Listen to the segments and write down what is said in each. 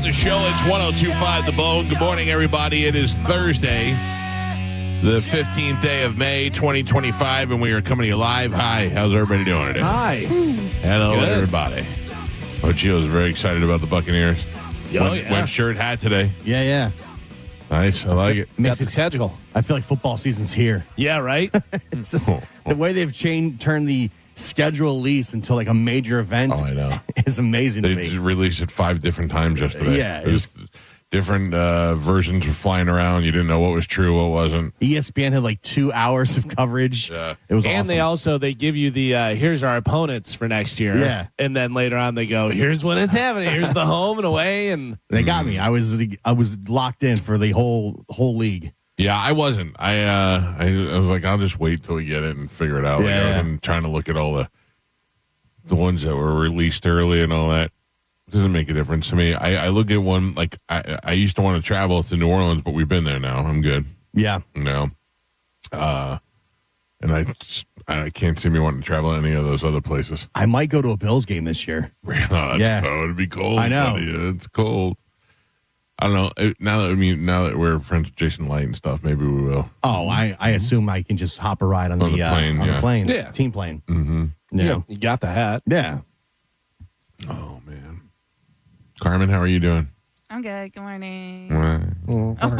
the show. It's 102.5 The Bone. Good morning, everybody. It is Thursday, the 15th day of May, 2025, and we are coming to you live. Hi, how's everybody doing today? Hi. Hello, everybody. Gio's very excited about the Buccaneers. Went shirt hat today. Yeah. Nice. I like it. Makes it schedule. I feel like football season's here. Yeah, right? It's just the way they've turned the schedule release into like a major event. Oh, I know. Is amazing to They me. just released it 5 different times yesterday. Yeah, It was different versions were flying around. You didn't know what was true, what wasn't. ESPN had like 2 hours of coverage. Yeah. It was And awesome. they give you the here's our opponents for next year. Yeah. And then later on they go, here's when it's happening. Here's the home and away. And They got me. I was locked in for the whole league. Yeah, I wasn't. I was like, I'll just wait till we get it and figure it out. Like, Yeah. I wasn't trying to look at all the ones that were released early and all that. It doesn't make a difference to me. I look at one, like, I used to want to travel to New Orleans, but we've been there now. I'm good. Yeah. And I can't see me wanting to travel to any of those other places. I might go to a Bills game this year. Yeah. Oh, it'd be cold. I know. Buddy. It's cold. I don't know. Now that we're friends with Jason Light and stuff, maybe we will. Oh, I assume I can just hop a ride on the plane, yeah. the plane, Yeah. team plane. Mm-hmm. Yeah. you got the hat. Yeah. Oh, man. Carmen, how are you doing? I'm good. Good morning. Well, What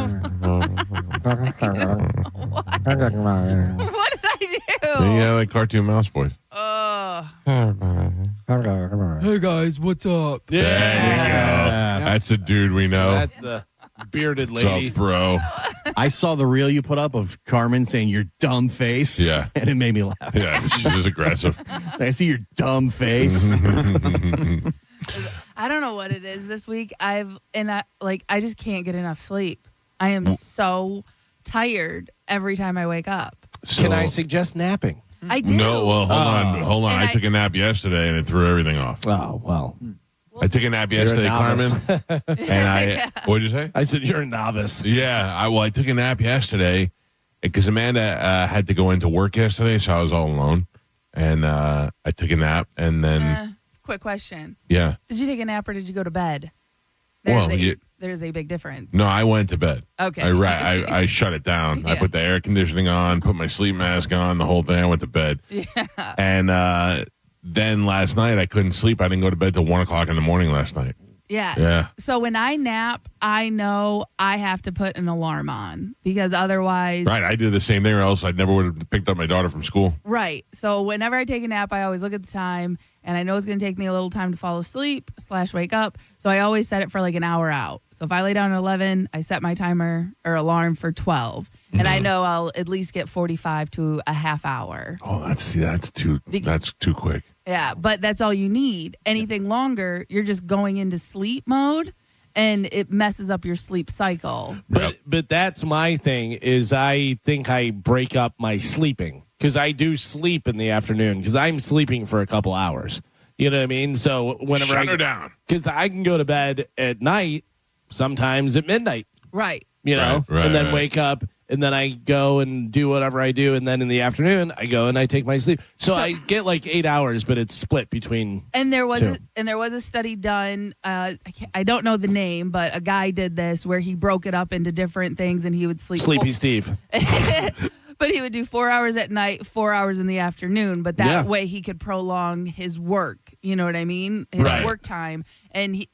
did I do? yeah, like cartoon mouse voice. Hey guys, what's up? There you go. That's the dude we know. That's the bearded What's lady. up, bro? I saw the reel you put up of Carmen saying your dumb face. Yeah. And it made me laugh. Yeah, she's just aggressive. I see your dumb face. I don't know what it is this week. I just can't get enough sleep. I am so tired every time I wake up. Can I suggest napping? I do. No, well, hold on. And I took a nap yesterday and it threw everything off. Oh, well. I took a nap yesterday, novice. Carmen. And what'd you say? I said you're a novice. Yeah, I took a nap yesterday because Amanda had to go into work yesterday, so I was all alone. And I took a nap and then, Quick question. yeah. Did you take a nap or did you go to bed? Well, There's a big difference. No, I went to bed. Okay. I shut it down. I Yeah. put the air conditioning on, put my sleep mask on, the whole thing. I went to bed. Yeah. And then last night I couldn't sleep. I didn't go to bed till 1 o'clock in the morning last night. Yes. Yeah. So when I nap, I know I have to put an alarm on because otherwise. Right. I do the same thing or else I never would have picked up my daughter from school. Right. So whenever I take a nap, I always look at the time, and I know it's going to take me a little time to fall asleep / wake up. So I always set it for like an hour out. So if I lay down at 11, I set my timer or alarm for 12. And I know I'll at least get 45 to a half hour. Oh, that's too quick. Yeah, but that's all you need. Anything longer, you're just going into sleep mode, and it messes up your sleep cycle. But that's my thing is I think I break up my sleeping because I do sleep in the afternoon because I'm sleeping for a couple hours. You know what I mean? So whenever Shut her down. Because I can go to bed at night, sometimes at midnight, Right. you know, Right, and then right. wake up. And then I go and do whatever I do. And then in the afternoon, I go and I take my sleep. So I get like 8 hours, but it's split between. And there was two. a study done. I don't know the name, but a guy did this where he broke it up into different things, and he would sleep. Sleepy Steve. But he would do 4 hours at night, 4 hours in the afternoon. But that way he could prolong his work. You know what I mean? His work time. And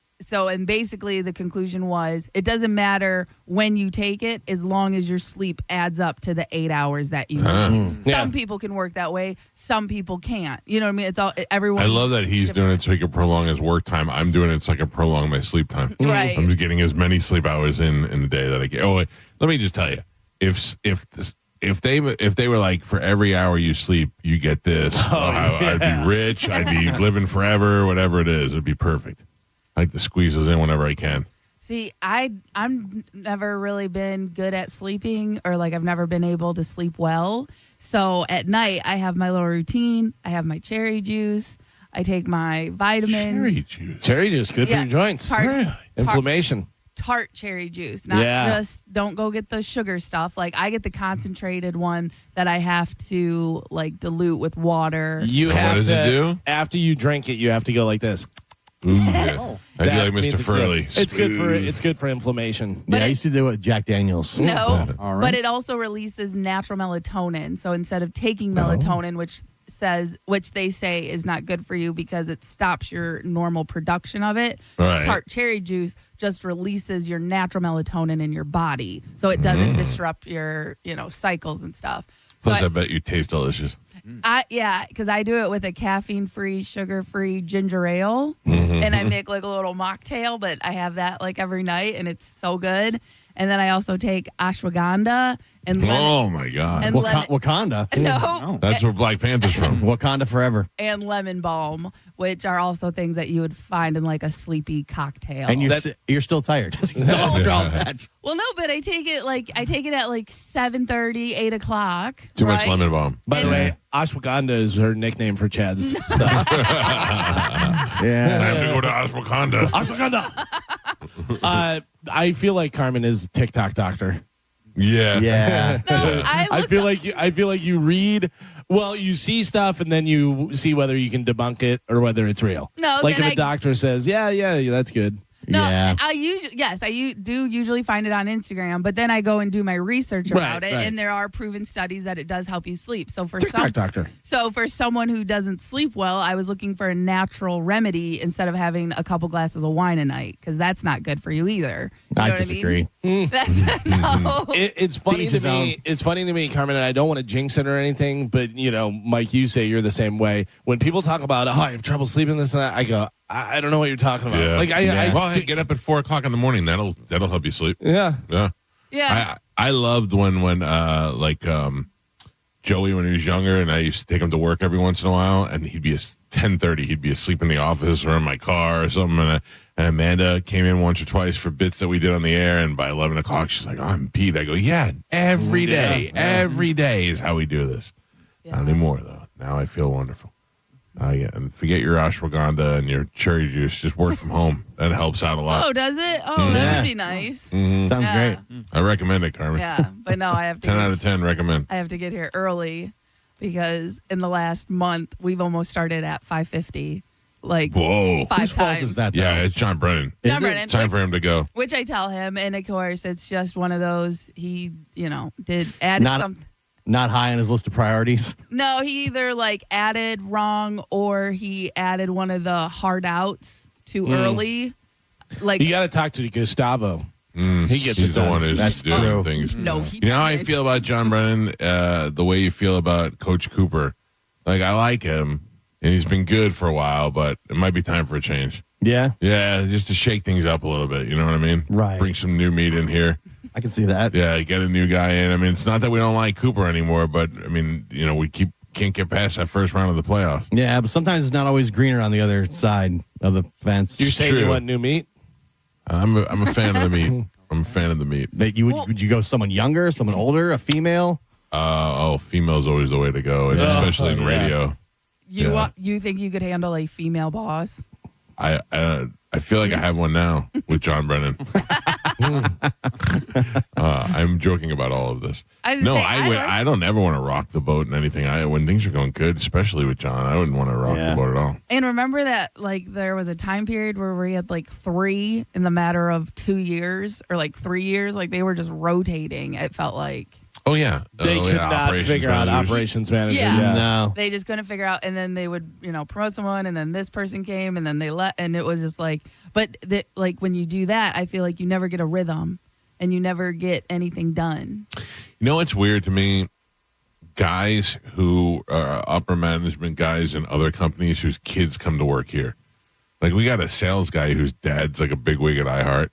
basically the conclusion was it doesn't matter when you take it as long as your sleep adds up to the 8 hours that you need. Some people can work that way. Some people can't. You know what I mean? It's all everyone. I love that he's doing it so he can prolong his work time. I'm doing it so I can prolong my sleep time. Right. I'm just getting as many sleep hours in the day that I get. Oh, wait, let me just tell you, if they were like for every hour you sleep you get this, I'd be rich. I'd be living forever. Whatever it is, it'd be perfect. I like to squeeze those in whenever I can. See, I'm never really been good at sleeping, or like I've never been able to sleep well. So at night I have my little routine. I have my cherry juice. I take my vitamins. Cherry juice. Cherry juice, good for your joints. Inflammation. Tart cherry juice, not just don't go get the sugar stuff. Like I get the concentrated one that I have to like dilute with water. You And what have does to it do? after you drink it, you have to go like this. Ooh, yeah. I do That like means Mr. Furley. It's good for inflammation. But I it- used to do it with Jack Daniels. No, All right. but it also releases natural melatonin. So instead of taking melatonin, which they say is not good for you because it stops your normal production of it, Right. tart cherry juice just releases your natural melatonin in your body, so it doesn't disrupt your cycles and stuff. So Plus, I bet you taste delicious. because I do it with a caffeine-free, sugar-free ginger ale, and I make like a little mocktail, but I have that like every night, and it's so good. And then I also take ashwagandha and lemon. Oh, my God. And Wakanda. No, That's where Black Panther's from. Wakanda forever. and lemon balm, which are also things that you would find in like a sleepy cocktail. And you're still tired. All that. well, no, but I take it at like 7:30, 8 o'clock. Too much right? lemon balm. By the way, ashwagandha is her nickname for Chad's stuff. Yeah. Time to go to Ashwagandha. Ashwagandha. I feel like Carmen is TikTok doctor. Yeah. Yeah. No, I feel like you read. Well, you see stuff and then you see whether you can debunk it or whether it's real. No, like if then a doctor says, yeah, that's good. No, Yeah. I do usually find it on Instagram, but then I go and do my research about Right, it, right. and there are proven studies that it does help you sleep. So for TikTok doctor. So for someone who doesn't sleep well, I was looking for a natural remedy instead of having a couple glasses of wine a night, because that's not good for you either. You know I what disagree. mean? That's no. It's funny each to his me. own. It's funny to me, Carmen, and I don't want to jinx it or anything, but Mike, you say you're the same way. When people talk about, I have trouble sleeping this and that, I go, I don't know what you're talking about. Yeah. Like well, hey, get up at 4 o'clock in the morning. That'll help you sleep. yeah. Yeah. Yeah. I loved when Joey, when he was younger, and I used to take him to work every once in a while, and he'd be 10:30. He'd be asleep in the office or in my car or something. And Amanda came in once or twice for bits that we did on the air, and by 11 o'clock, she's like, I'm Pete. I go, yeah, every day. Every day is how we do this. Yeah. Not anymore, though. Now I feel wonderful. And forget your ashwagandha and your cherry juice. Just work from home. That helps out a lot. Oh, does it? Oh, that would be nice. Mhm. Sounds Yeah. great. I recommend it, Carmen. Yeah, but no, I have to. 10 out of 10 recommend. I have to get here early because in the last month we've almost started at 5:50. Like Whoa. 5 Whose fault times. is that? Yeah, though? it's John Brennan. John it? Brennan, Time for him to go. which I tell him, and of course it's just one of those. He, did add Not- something. Not high on his list of priorities. No, he either like added wrong or he added one of the hard outs too early. Like You got to talk to Gustavo. He gets He's it the done. one who's That's doing true. things. no, he. You know how I doesn't. feel about John Brennan? The way you feel about Coach Cooper. Like, I like him, and he's been good for a while, but it might be time for a change. Yeah, Yeah, just to shake things up a little bit. You know what I mean? Right. Bring some new meat in here. I can see that. Yeah, get a new guy in. I mean, it's not that we don't like Cooper anymore, but, I mean, we can't get past that first round of the playoffs. Yeah, but sometimes it's not always greener on the other side of the fence. You're saying you true. want new meat? I'm a fan of the meat. I'm a fan of the meat. That would you go someone younger, someone older, a female? Female's always the way to go, and especially in yeah. radio. You think you could handle a female boss? I feel like I have one now with John Brennan. I'm joking about all of this. I was No, gonna say, I don't ever want to rock the boat in anything. When things are going good, especially with John, I wouldn't want to rock the boat at all. And remember that like there was a time period where we had like 3 in the matter of 2 years or like 3 years. Like they were just rotating. It felt like. Oh yeah, They could not operations figure out managers. operations manager. Yeah. No. They just couldn't figure out, and then they would, promote someone, and then this person came, and then they and it was just like, but like when you do that, I feel like you never get a rhythm, and you never get anything done. You know what's weird to me? Guys who are upper management guys in other companies whose kids come to work here. Like we got a sales guy whose dad's like a bigwig at iHeart.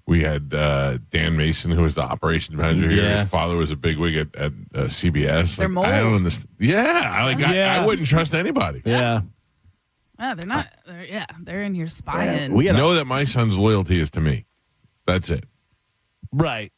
We had Dan Mason, who was the operations manager here. Yeah. His father was a bigwig at CBS. They're I don't moles. understand. Yeah, I wouldn't trust anybody. Yeah. Ah, they're not. They're in here spying. We I got know that my son's loyalty is to me. That's it. Right.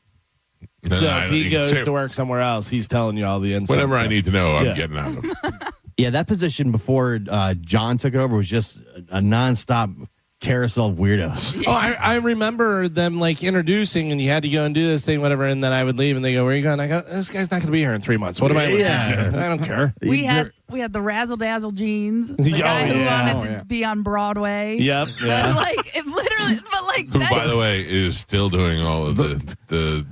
Then So I- if he you goes say to work somewhere else, he's telling you all the inside whatever I stuff. need to know, I'm Yeah. getting out of him. that position before John took over was just a nonstop carousel of weirdos. Oh, I remember them like introducing, and you had to go and do this thing, whatever. And then I would leave, and they go, "Where are you going?" I go, "This guy's not going to be here in 3 months. What am I listening to? I don't care." We had the Razzle Dazzle jeans, the guy who wanted to be on Broadway. Yep. Yeah. But like it literally, but like Who, by the way, is still doing all of the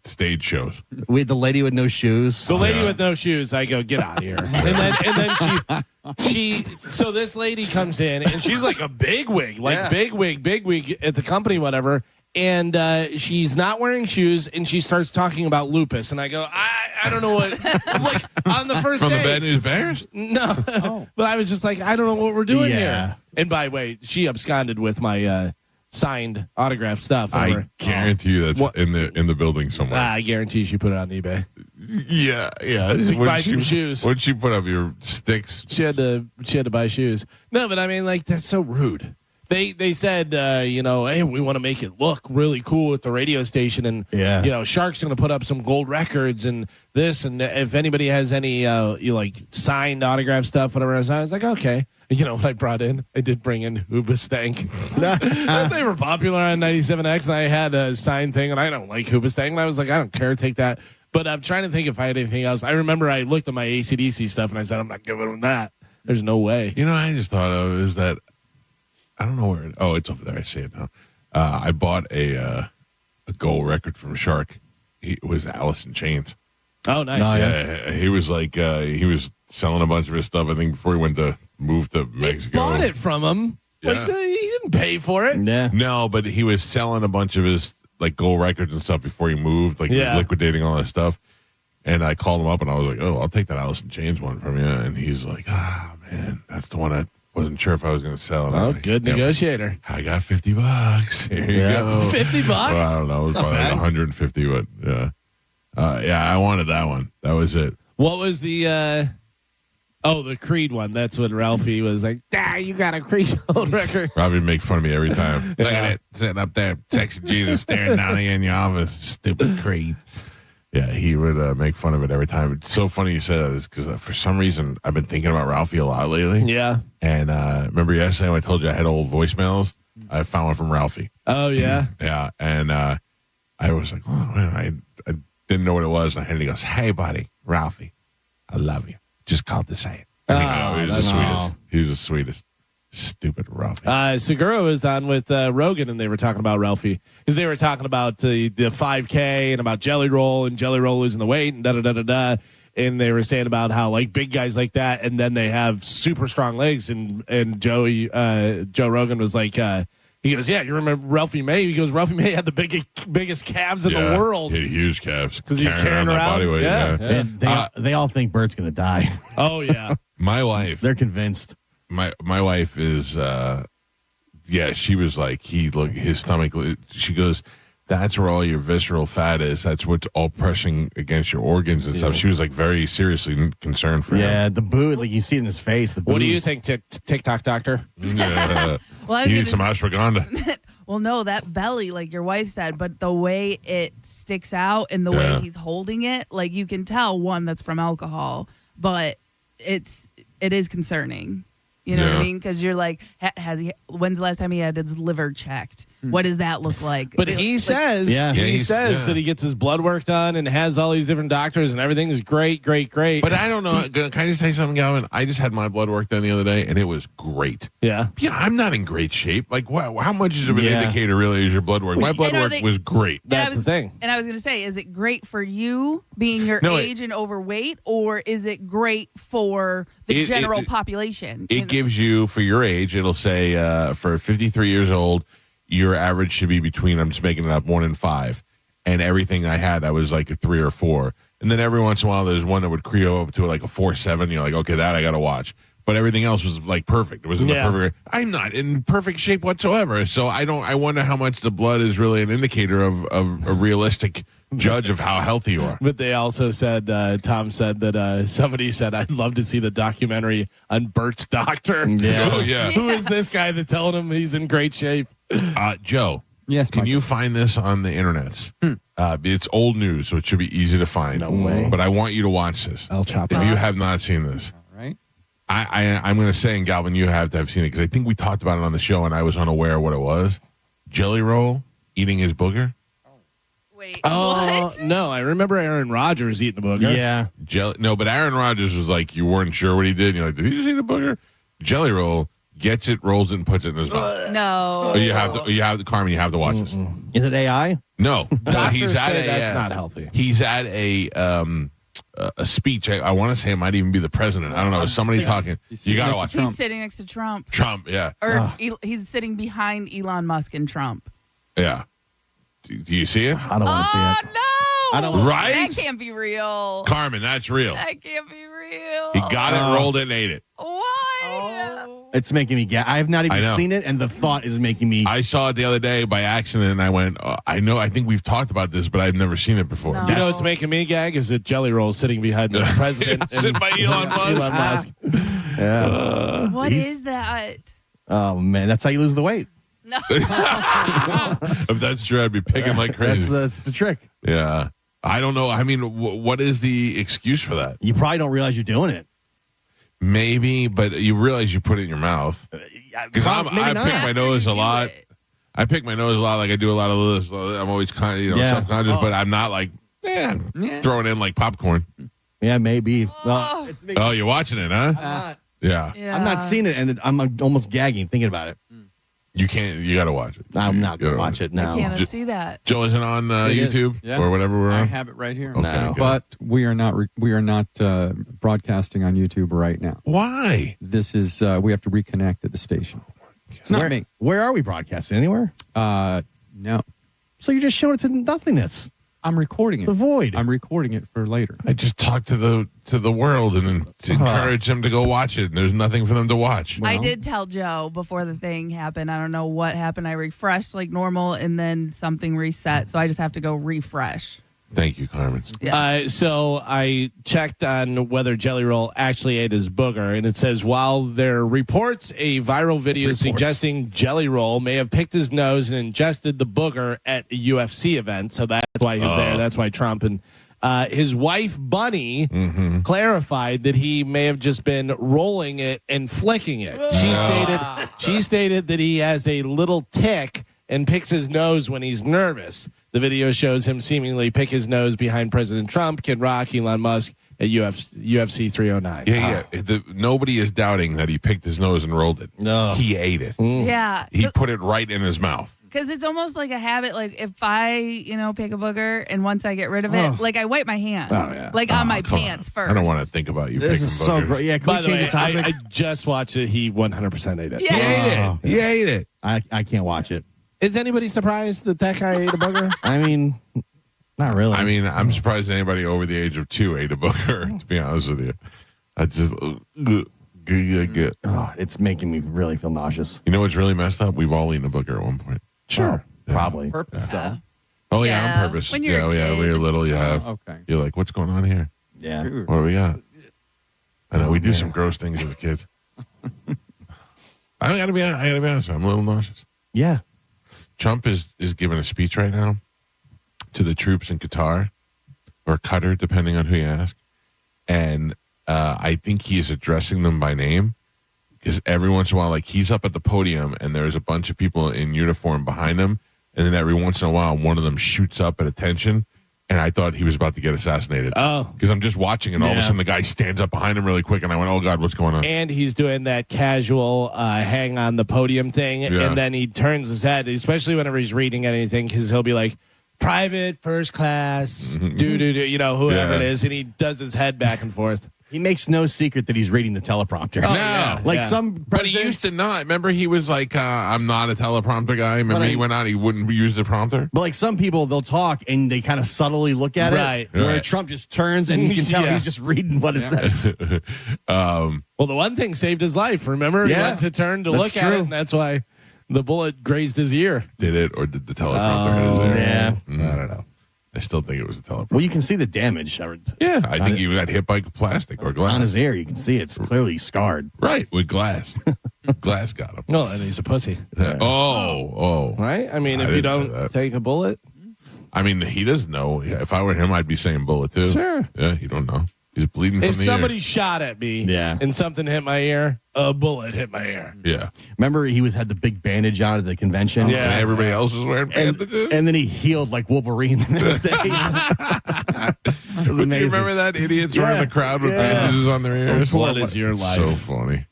stage shows. We had the lady with no shoes. The lady with no shoes, I go, "Get out of here." And then she so this lady comes in, and she's like a bigwig, big wig at the company, whatever. And she's not wearing shoes, and she starts talking about lupus. And I go, I don't know what. Like on the first From day, the Bad News Bears? No, but I was just like, I don't know what we're doing here. And by the way, she absconded with my signed autograph stuff. I guarantee you that's in the building somewhere. I guarantee she put it on eBay. Yeah. To buy some shoes. What'd she put up? Your sticks? She had to buy shoes. No, but I mean, like, that's so rude. They said, hey, we want to make it look really cool at the radio station, and Shark's going to put up some gold records and this, and if anybody has any signed autograph stuff, whatever. I was like, okay. You know what I brought in? I did bring in Hoobastank. They were popular on 97X, and I had a signed thing, and I don't like Hoobastank. And I was like, I don't care, take that. But I'm trying to think if I had anything else. I remember I looked at my AC/DC stuff, and I said, I'm not giving them that. There's no way. You know, I just thought of is that I don't know where. It's over there. I see it now. I bought a gold record from Shark. It was Alice in Chains. Oh, nice. Yeah, he was like he was selling a bunch of his stuff. I think before he went to move to Mexico. Bought it from him. Yeah. Like he didn't pay for it. Yeah. No, but he was selling a bunch of his like gold records and stuff before he moved. Like he was liquidating all that stuff. And I called him up and I was like, "Oh, I'll take that Alice in Chains one from you." And he's like, man, that's the one I wasn't sure if I was going to sell it. Oh, good negotiator. I got $50. Here you go. $50? Well, I don't know. It was probably like 150, but yeah. I wanted that one. That was it. What was the the Creed one? That's what Ralphie was like, you got a Creed gold record. Ralphie would make fun of me every time. Look at it. Sitting up there, texting Jesus, staring down at you in your office. Stupid Creed. Yeah, he would make fun of it every time. It's so funny you said that is because for some reason I've been thinking about Ralphie a lot lately. Yeah. And remember yesterday when I told you I had old voicemails? I found one from Ralphie. Oh, yeah? Yeah. And I was like, oh, man, I didn't know what it was. And he goes, "Hey, buddy, Ralphie, I love you. Just called to say it." He was the sweetest. He was the sweetest. Stupid Ralphie. Segura was on with Rogan, and they were talking about Ralphie because they were talking about the 5K and about Jelly Roll and Jelly Roll losing the weight and da-da-da-da-da. And they were saying about how like big guys like that, and then they have super strong legs. And Joe Rogan was like, he goes, "Yeah, you remember Ralphie May?" He goes, "Ralphie May had the biggest calves in the world." He had huge calves because he's carrying around body weight. Yeah. And they all think Bert's going to die. Oh yeah. My wife. They're convinced. My wife is, she was like, his stomach, she goes, "That's where all your visceral fat is. That's what's all pressing against your organs and stuff." She was like very seriously concerned for him. Yeah, the boot, like you see it in his face. What do you think, TikTok doctor? Well, Well, you need some ashwagandha. Well, no, that belly, like your wife said, but the way it sticks out and the way he's holding it, like you can tell, one, that's from alcohol, but it is concerning. You know what I mean? Because you're like, when's the last time he had his liver checked? What does that look like? But he says, he says that he gets his blood work done and has all these different doctors and everything is great. But I don't know. Can I just tell you something, Galvin? I just had my blood work done the other day, and it was great. Yeah. Yeah, I'm not in great shape. Like, how much is of an indicator really is your blood work? My blood work was great. That's the thing. And I was going to say, is it great for you being your age and overweight, or is it great for the general population? It gives you, for your age, it'll say for 53 years old, your average should be between, I'm just making it up, 1 and 5. And everything I had, I was like a 3 or 4. And then every once in a while, there's one that would creep up to like a 4.7. You're like, okay, that I got to watch. But everything else was like perfect. It was in the perfect. I'm not in perfect shape whatsoever. So I wonder how much the blood is really an indicator of a realistic judge of how healthy you are. But they also said, Tom said that somebody said, "I'd love to see the documentary on Bert's doctor." Yeah. Oh, yeah. Who is this guy that's telling him he's in great shape? Joe. Yes, Can Michael. you find this on the internet? It's old news, so it should be easy to find. No way. But I want you to watch this. I'll chop If it. you have not seen this. All right. I'm going to say, and Galvin, you have to have seen it because I think we talked about it on the show, and I was unaware of what it was. Jelly Roll eating his booger. Wait, what? No, I remember Aaron Rodgers eating the booger. Yeah. No, but Aaron Rodgers was like, you weren't sure what he did. And you're like, did he just eat a booger? Jelly Roll gets it, rolls it, and puts it in his mouth. No. You have to, Carmen, you have to watch this. Is it AI? No, he's at that's not healthy. He's at a speech. I want to say it might even be the president. I don't know. Somebody talking. You got to watch. He's sitting next to Trump. Trump, yeah. Or he's sitting behind Elon Musk and Trump. Yeah. Do you see it? I don't want to see it. No. I don't. Right? That can't be real. Carmen, that's real. That can't be real. He got it, rolled it, and ate it. Why? It's making me I have not even seen it, and the thought is making me. I saw it the other day by accident, and I went, I think we've talked about this, but I've never seen it before. No. You know what's making me gag is a Jelly Roll sitting behind the president. Sitting by Elon Musk. Yeah. What is that? Oh, man. That's how you lose the weight. No. If that's true, I'd be picking like crazy. That's the trick. Yeah. I don't know. I mean, what is the excuse for that? You probably don't realize you're doing it. Maybe, but you realize you put it in your mouth. Because I pick my nose a lot. I pick my nose a lot. Like I do a lot of this. I'm always kind of, self-conscious, but I'm not like, throwing in like popcorn. Yeah, maybe. Oh, you're watching it, huh? Yeah. I'm not seeing it, and I'm almost gagging thinking about it. You can't. You got to watch it. I'm not going to watch it now. I can't see that. Joe, is it on YouTube or whatever we're on? I have it right here. Okay, No. But we are not broadcasting on YouTube right now. Why? This is we have to reconnect at the station. It's not me. Where are we broadcasting? Anywhere? No. So you're just showing it to nothingness. I'm recording it. The void. I'm recording it for later. I just talked to the world and to encourage them to go watch it. And there's nothing for them to watch. I did tell Joe before the thing happened. I don't know what happened. I refreshed like normal, and then something reset. So I just have to go refresh. Thank you, Carmen. Yes. So I checked on whether Jelly Roll actually ate his booger, and it says while there reports a viral video suggesting Jelly Roll may have picked his nose and ingested the booger at a UFC event, so that's why he's there. That's why Trump and his wife Bunny clarified that he may have just been rolling it and flicking it. She stated that he has a little tick and picks his nose when he's nervous. The video shows him seemingly pick his nose behind President Trump, Kid Rock, Elon Musk at UFC 309. Yeah. Nobody is doubting that he picked his nose and rolled it. No. He ate it. Yeah. He put it right in his mouth. Because it's almost like a habit. Like if I, pick a booger and once I get rid of it, like I wipe my hands, like on my pants first. I don't want to think about you This picking is so boogers. great. Yeah, can By we the change way, the topic? I just watched it. He 100% ate it. Yeah. He ate it. I can't watch it. Is anybody surprised that guy ate a booger? I mean, not really. I mean, I'm surprised anybody over the age of 2 ate a booger, to be honest with you. I just... it's making me really feel nauseous. You know what's really messed up? We've all eaten a booger at one point. Sure. Probably. Purpose, though. Oh, Yeah. on purpose. When you're a when kid. you're little, you have. Okay. You're like, what's going on here? Yeah. Sure. What do we got? I know we do some gross things as kids. I gotta be honest. I'm a little nauseous. Yeah. Trump is giving a speech right now to the troops in Qatar or Qatar, depending on who you ask. And I think he is addressing them by name because every once in a while, like he's up at the podium and there's a bunch of people in uniform behind him. And then every once in a while, one of them shoots up at attention. And I thought he was about to get assassinated. Oh. Because I'm just watching and all of a sudden the guy stands up behind him really quick. And I went, oh, God, what's going on? And he's doing that casual hang on the podium thing. Yeah. And then he turns his head, especially whenever he's reading anything, because he'll be like, private, first class, whoever it is. And he does his head back and forth. He makes no secret that he's reading the teleprompter. No. yeah. Like Yeah. some But he used to not. Remember, he was like, I'm not a teleprompter guy. Remember, he went out, he wouldn't use the prompter. But like some people, they'll talk and they kind of subtly look at Right. it. Where Right. Trump just turns and you can tell Yeah. he's just reading what it says. Well, the one thing saved his life. Remember? He Yeah. went to turn to That's look at true. it, and that's why the bullet grazed his ear. Did it, or did the teleprompter hit his ear? Yeah. I don't know. I still think it was a teleprompter. Well, you can see the damage Yeah, I think he got hit by plastic or glass. on his ear. You can see it's clearly scarred. Right, with glass. Glass got him. No, and he's a pussy. Oh. Right? I mean, I if you didn't say don't that. take a bullet. I mean, he doesn't know. If I were him, I'd be saying bullet too. Sure. Yeah, you don't know. He's bleeding from If the somebody ear. shot at me Yeah. and something hit my ear, a bullet hit my ear. Yeah. Remember, he had the big bandage on at the convention. Yeah. And everybody else was wearing And, bandages. and then he healed like Wolverine the next day. It was Do amazing. you remember that? Idiots were in the crowd with Yeah. bandages on their ears. What is your It's life? so funny.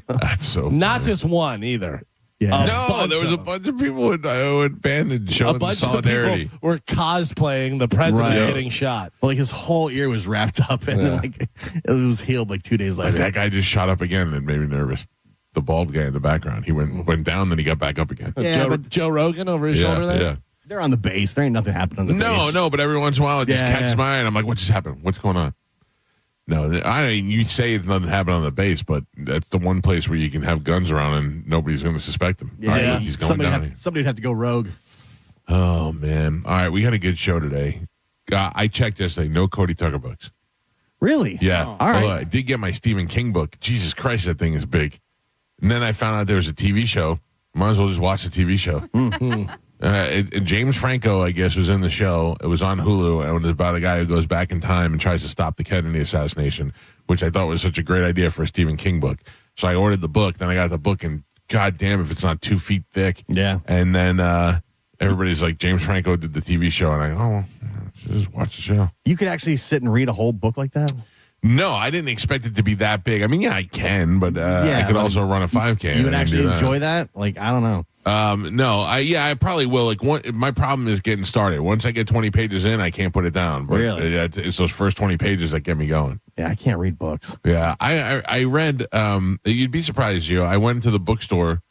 That's so funny. Not just one either. Yeah. No, bunch there was of a them. bunch of people with bandage A showing bunch solidarity. of people were cosplaying the president Right. getting shot. Well, like his whole ear was wrapped up, and then like it was healed like 2 days Like, later. that guy just shot up again and made me nervous. The bald guy in the background. He went down, then he got back up again. Yeah, Joe, but- Joe Rogan over his shoulder there? Yeah. They're on the base. There ain't nothing happening on the base. No, but every once in a while it just Yeah, catches yeah. my eye, and I'm like, what just happened? What's going on? No, I mean, you say it's nothing happened on the base, but that's the one place where you can have guns around and nobody's going to suspect him. Yeah, All right, he's going down. somebody would have to go rogue. Oh, man. All right, we got a good show today. I checked yesterday. No Cody Tucker books. Really? Yeah. All right. Although I did get my Stephen King book. Jesus Christ, that thing is big. And then I found out there was a TV show. Might as well just watch the TV show. James Franco, I guess, was in the show. It was on Hulu, and it was about a guy who goes back in time and tries to stop the Kennedy assassination, which I thought was such a great idea for a Stephen King book. So I ordered the book. Then I got the book, and God damn if it's not 2 feet thick. Yeah. And then everybody's like, James Franco did the TV show, and I go, oh, well, just watch the show. You could actually sit and read a whole book like that? No, I didn't expect it to be that big. I mean, yeah, I can, but I could but also run a 5K. You would and actually do enjoy that? Like, I don't know. No, I probably will. Like, my problem is getting started. Once I get 20 pages in, I can't put it down. But Really? it's those first 20 pages that get me going. Yeah, I can't read books. Yeah, I read. You'd be surprised, Gio. I went to the bookstore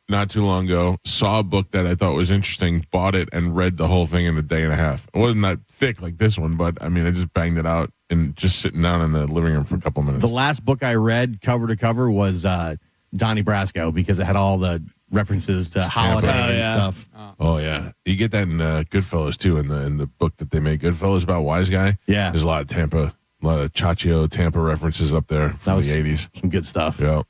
not too long ago, saw a book that I thought was interesting, bought it, and read the whole thing in a day and a half. It wasn't that thick like this one, but I mean, I just banged it out and just sitting down in the living room for a couple minutes. The last book I read cover to cover was Donnie Brasco because it had all the references to holiday and stuff. Oh yeah, you get that in Goodfellas too. In the book that they made Goodfellas about Wise Guy. Yeah. There's a lot of Chachio Tampa references up there from the 80s. Some good stuff. Yeah.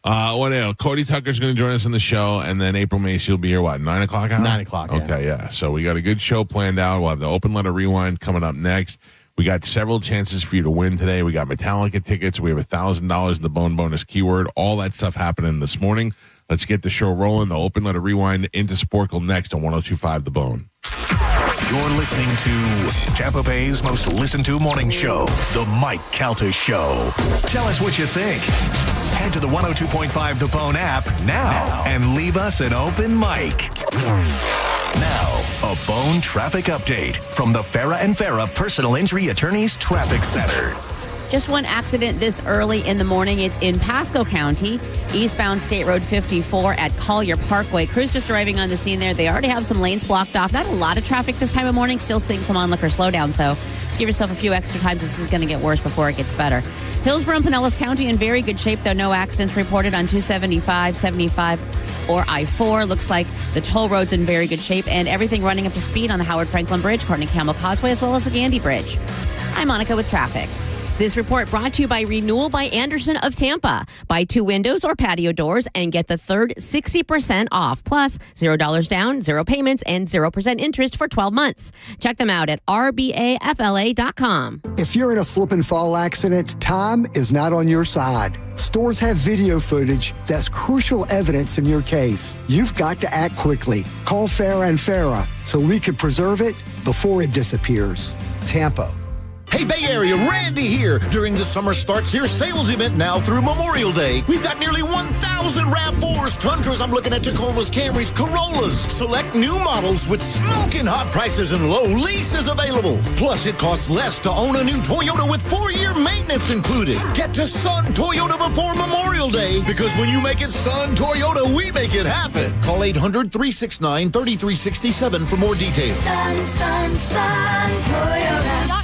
What else? Cody Tucker's going to join us on the show, and then April Macy will be here. What, 9 o'clock? 9 o'clock. Yeah. Okay, yeah. So we got a good show planned out. We'll have the open letter rewind coming up next. We got several chances for you to win today. We got Metallica tickets. We have $1,000 in the Bone Bonus keyword. All that stuff happening this morning. Let's get the show rolling. The open letter rewind into Sporkle next on 102.5 The Bone. You're listening to Tampa Bay's most listened to morning show, The Mike Calta Show. Tell us what you think. Head to the 102.5 The Bone app now and leave us an open mic. Now, a Bone traffic update from the Farah and Farah Personal Injury Attorneys Traffic Center. Just one accident this early in the morning. It's in Pasco County, eastbound State Road 54 at Collier Parkway. Crews just arriving on the scene there. They already have some lanes blocked off. Not a lot of traffic this time of morning. Still seeing some onlooker slowdowns, though. Just give yourself a few extra times. This is going to get worse before it gets better. Hillsborough and Pinellas County in very good shape, though. No accidents reported on 275, 75, or I-4. Looks like the toll road's in very good shape, and everything running up to speed on the Howard Franklin Bridge, Courtney Campbell Causeway, as well as the Gandy Bridge. I'm Monica with traffic. This report brought to you by Renewal by Anderson of Tampa. Buy 2 windows or patio doors and get the third 60% off. Plus, $0 down, 0 payments, and 0% interest for 12 months. Check them out at rbafla.com. If you're in a slip and fall accident, time is not on your side. Stores have video footage that's crucial evidence in your case. You've got to act quickly. Call Farah and Farah so we can preserve it before it disappears. Tampa. Hey, Bay Area, Randy here. During the Summer Starts Here sales event now through Memorial Day, we've got nearly 1,000 RAV4s, Tundras, I'm looking at Tacomas, Camrys, Corollas. Select new models with smoking hot prices and low leases available. Plus, it costs less to own a new Toyota with 4-year maintenance included. Get to Sun Toyota before Memorial Day, because when you make it Sun Toyota, we make it happen. Call 800-369-3367 for more details. Sun Toyota.com.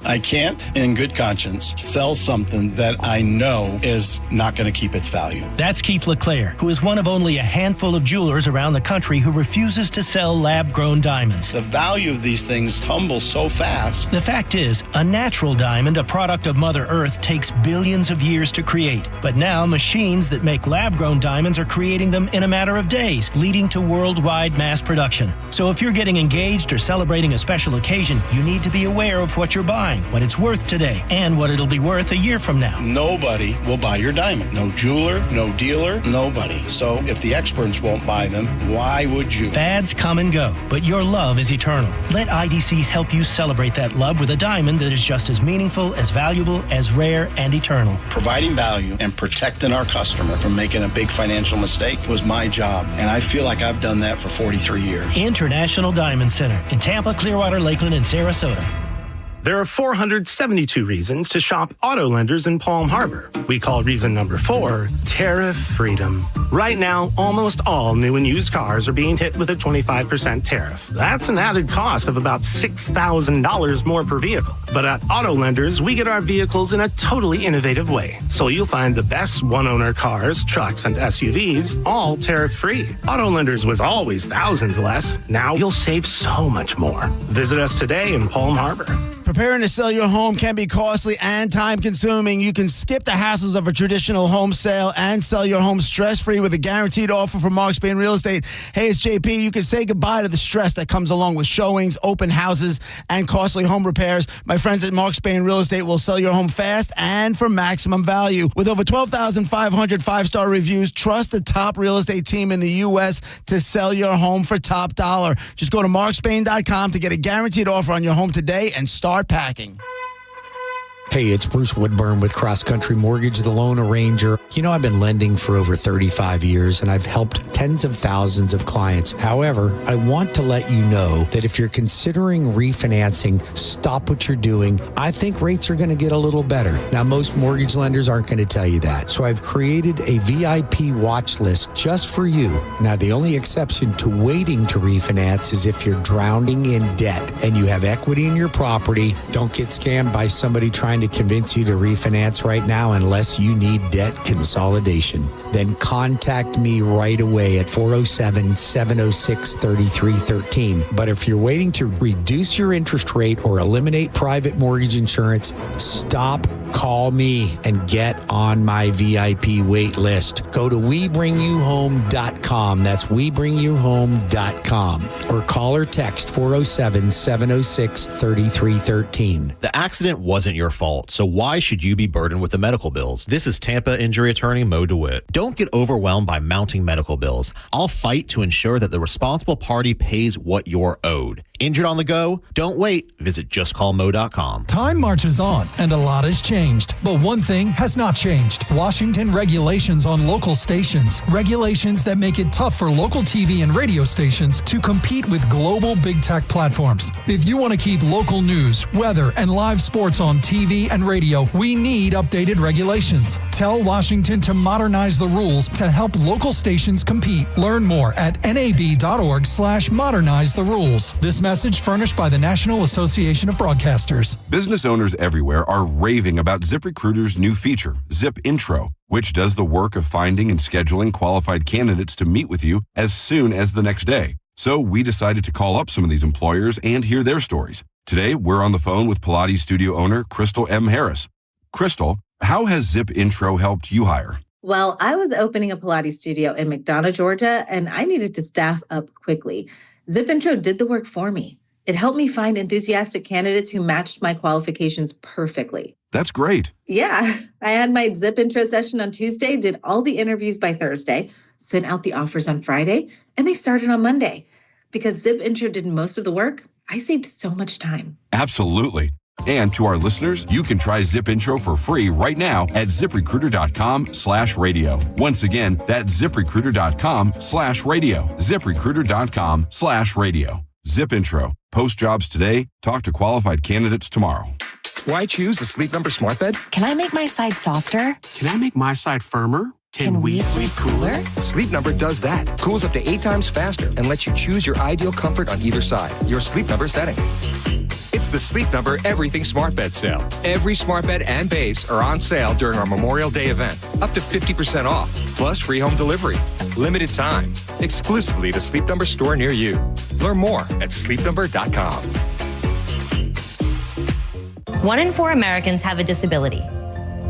I can't, in good conscience, sell something that I know is not going to keep its value. That's Keith LeClaire, who is one of only a handful of jewelers around the country who refuses to sell lab-grown diamonds. The value of these things tumbles so fast. The fact is, a natural diamond, a product of Mother Earth, takes billions of years to create. But now, machines that make lab-grown diamonds are creating them in a matter of days, leading to worldwide mass production. So if you're getting engaged or celebrating a special occasion, you need to be aware of what you're buying. define what it's worth today and what it'll be worth a year from now. Nobody will buy your diamond. No jeweler, no dealer, nobody. So if the experts won't buy them, why would you? Fads come and go, but your love is eternal. Let IDC help you celebrate that love with a diamond that is just as meaningful, as valuable, as rare, and eternal. Providing value and protecting our customer from making a big financial mistake was my job, and I feel like I've done that for 43 years. International Diamond Center in Tampa, Clearwater, Lakeland, and Sarasota. There are 472 reasons to shop auto lenders in Palm Harbor. We call reason number 4 tariff freedom. Right now, almost all new and used cars are being hit with a 25% tariff. That's an added cost of about $6,000 more per vehicle. But at auto lenders, we get our vehicles in a totally innovative way. So you'll find the best one-owner cars, trucks, and SUVs, all tariff-free. Auto lenders was always thousands less. Now you'll save so much more. Visit us today in Palm Harbor. Preparing to sell your home can be costly and time-consuming. You can skip the hassles of a traditional home sale and sell your home stress-free with a guaranteed offer from Mark Spain Real Estate. Hey, it's JP. You can say goodbye to the stress that comes along with showings, open houses, and costly home repairs. My friends at Mark Spain Real Estate will sell your home fast and for maximum value. With over 12,500 five-star reviews, trust the top real estate team in the U.S. to sell your home for top dollar. Just go to markspain.com to get a guaranteed offer on your home today and start packing. Hey, it's Bruce Woodburn with Cross Country Mortgage, the loan arranger. You know, I've been lending for over 35 years, and I've helped tens of thousands of clients. However, I want to let you know that if you're considering refinancing, stop what you're doing. I think rates are going to get a little better. Now, most mortgage lenders aren't going to tell you that. So I've created a VIP watch list just for you. Now, the only exception to waiting to refinance is if you're drowning in debt and you have equity in your property. Don't get scammed by somebody trying to convince you to refinance right now unless you need debt consolidation. Then contact me right away at 407-706-3313. But if you're waiting to reduce your interest rate or eliminate private mortgage insurance, stop, call me, and get on my VIP wait list. Go to WeBringYouHome.com. That's WeBringYouHome.com. Or call or text 407-706-3313. The accident wasn't your fault, so why should you be burdened with the medical bills? This is Tampa injury attorney Mo DeWitt. Don't get overwhelmed by mounting medical bills. I'll fight to ensure that the responsible party pays what you're owed. Injured on the go? Don't wait. Visit justcallmo.com. Time marches on, and a lot has changed. But one thing has not changed. Washington regulations on local stations. Regulations that make it tough for local TV and radio stations to compete with global big tech platforms. If you want to keep local news, weather, and live sports on TV and radio, we need updated regulations. Tell Washington to modernize the rules to help local stations compete. Learn more at nab.org/modernize the rules. This message furnished by the National Association of Broadcasters. Business owners everywhere are raving about ZipRecruiter's new feature, Zip Intro, which does the work of finding and scheduling qualified candidates to meet with you as soon as the next day. So we decided to call up some of these employers and hear their stories. Today, we're on the phone with Pilates studio owner Crystal M. Harris. Crystal, how has Zip Intro helped you hire? Well, I was opening a Pilates studio in McDonough, Georgia, and I needed to staff up quickly. Zip Intro did the work for me. It helped me find enthusiastic candidates who matched my qualifications perfectly. That's great. Yeah, I had my Zip Intro session on Tuesday, did all the interviews by Thursday, sent out the offers on Friday, and they started on Monday. Because Zip Intro did most of the work, I saved so much time. Absolutely. And to our listeners, you can try Zip Intro for free right now at ZipRecruiter.com/radio. Once again, that's ZipRecruiter.com/radio. ZipRecruiter.com/radio. Zip Intro. Post jobs today. Talk to qualified candidates tomorrow. Why choose a Sleep Number smart bed? Can I make my side softer? Can I make my side firmer? Can we sleep cooler? Sleep Number does that. Cools up to 8 times faster and lets you choose your ideal comfort on either side. Your Sleep Number setting. It's the Sleep Number Everything Smart Bed Sale. Every smart bed and base are on sale during our Memorial Day event. Up to 50% off, plus free home delivery. Limited time. Exclusively the Sleep Number store near you. Learn more at sleepnumber.com. 1 in 4 Americans have a disability.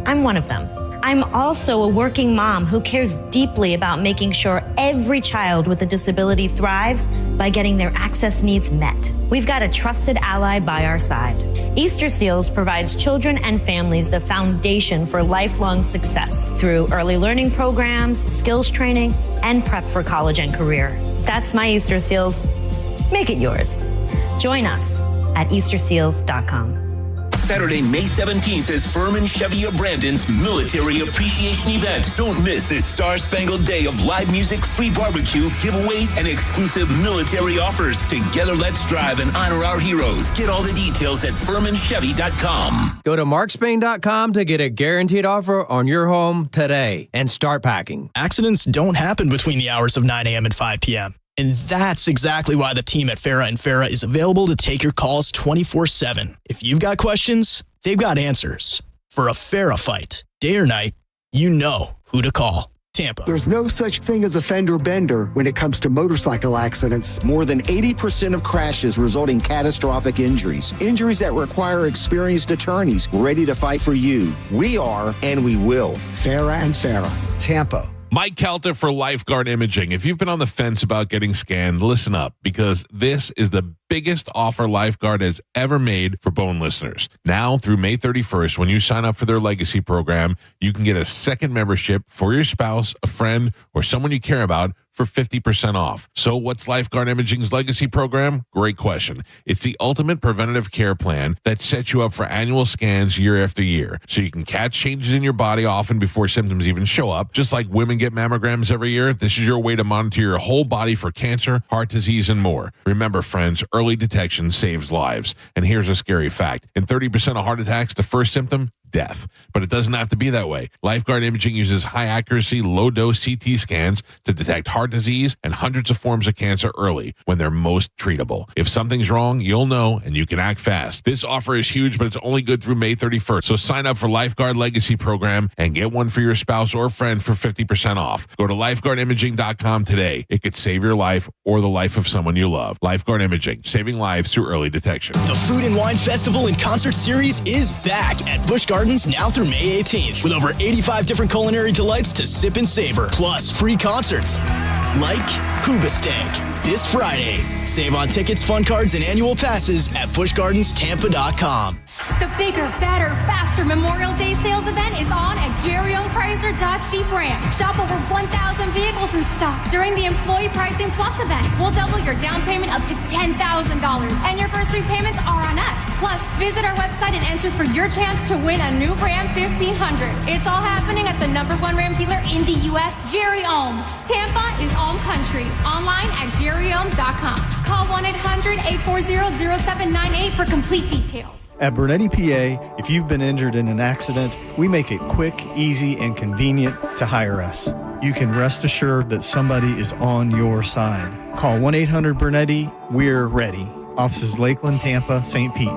I'm one of them. I'm also a working mom who cares deeply about making sure every child with a disability thrives by getting their access needs met. We've got a trusted ally by our side. Easter Seals provides children and families the foundation for lifelong success through early learning programs, skills training, and prep for college and career. That's my Easter Seals. Make it yours. Join us at easterseals.com. Saturday, May 17th is Furman Chevy of Brandon's Military Appreciation Event. Don't miss this star-spangled day of live music, free barbecue, giveaways, and exclusive military offers. Together, let's drive and honor our heroes. Get all the details at FurmanChevy.com. Go to markspain.com to get a guaranteed offer on your home today and start packing. Accidents don't happen between the hours of 9 a.m. and 5 p.m. And that's exactly why the team at Farah & Farah is available to take your calls 24/7. If you've got questions, they've got answers. For a Farah fight, day or night, you know who to call. Tampa. There's no such thing as a fender bender when it comes to motorcycle accidents. More than 80% of crashes result in catastrophic injuries. Injuries that require experienced attorneys ready to fight for you. We are, and we will. Farah & Farah, Tampa. Mike Calta for Lifeguard Imaging. If you've been on the fence about getting scanned, listen up, because this is the biggest offer Lifeguard has ever made for Bone listeners. Now through May 31st, when you sign up for their legacy program, you can get a second membership for your spouse, a friend, or someone you care about for 50% off. So what's Lifeguard Imaging's legacy program? Great question. It's the ultimate preventative care plan that sets you up for annual scans year after year, so you can catch changes in your body often before symptoms even show up. Just like women get mammograms every year, this is your way to monitor your whole body for cancer, heart disease, and more. Remember, friends, early detection saves lives. And here's a scary fact. In 30% of heart attacks, the first symptom, death. But it doesn't have to be that way. Lifeguard Imaging uses high accuracy, low dose CT scans to detect heart disease and hundreds of forms of cancer early when they're most treatable. If something's wrong, you'll know and you can act fast. This offer is huge, but it's only good through May 31st. So sign up for Lifeguard Legacy Program and get one for your spouse or friend for 50% off. Go to lifeguardimaging.com today. It could save your life or the life of someone you love. Lifeguard Imaging, saving lives through early detection. The Food and Wine Festival and Concert Series is back at Busch Gardens now through May 18th, with over 85 different culinary delights to sip and savor, plus free concerts like Hoobastank this Friday. Save on tickets, fun cards, and annual passes at buschgardenstampa.com. The bigger, better, faster Memorial Day sales event is on at Jerry-owned Chrysler Dodge Jeep Ram. Shop over 1,000 vehicles in stock during the Employee Pricing Plus event. We'll double your down payment up to $10,000, and your first repayments are on us. Plus, visit our website and enter for your chance to win a new Ram 1500. It's all happening at the #1 Ram dealer in the U.S., Jerry-owned. Tampa is home country. Online at jerryowned.com. Call 1-800-840-0798 for complete details. At Bernetti PA, if you've been injured in an accident, we make it quick, easy, and convenient to hire us. You can rest assured that somebody is on your side. Call 1-800-BERNETTI. We're ready. Offices Lakeland, Tampa, St. Pete.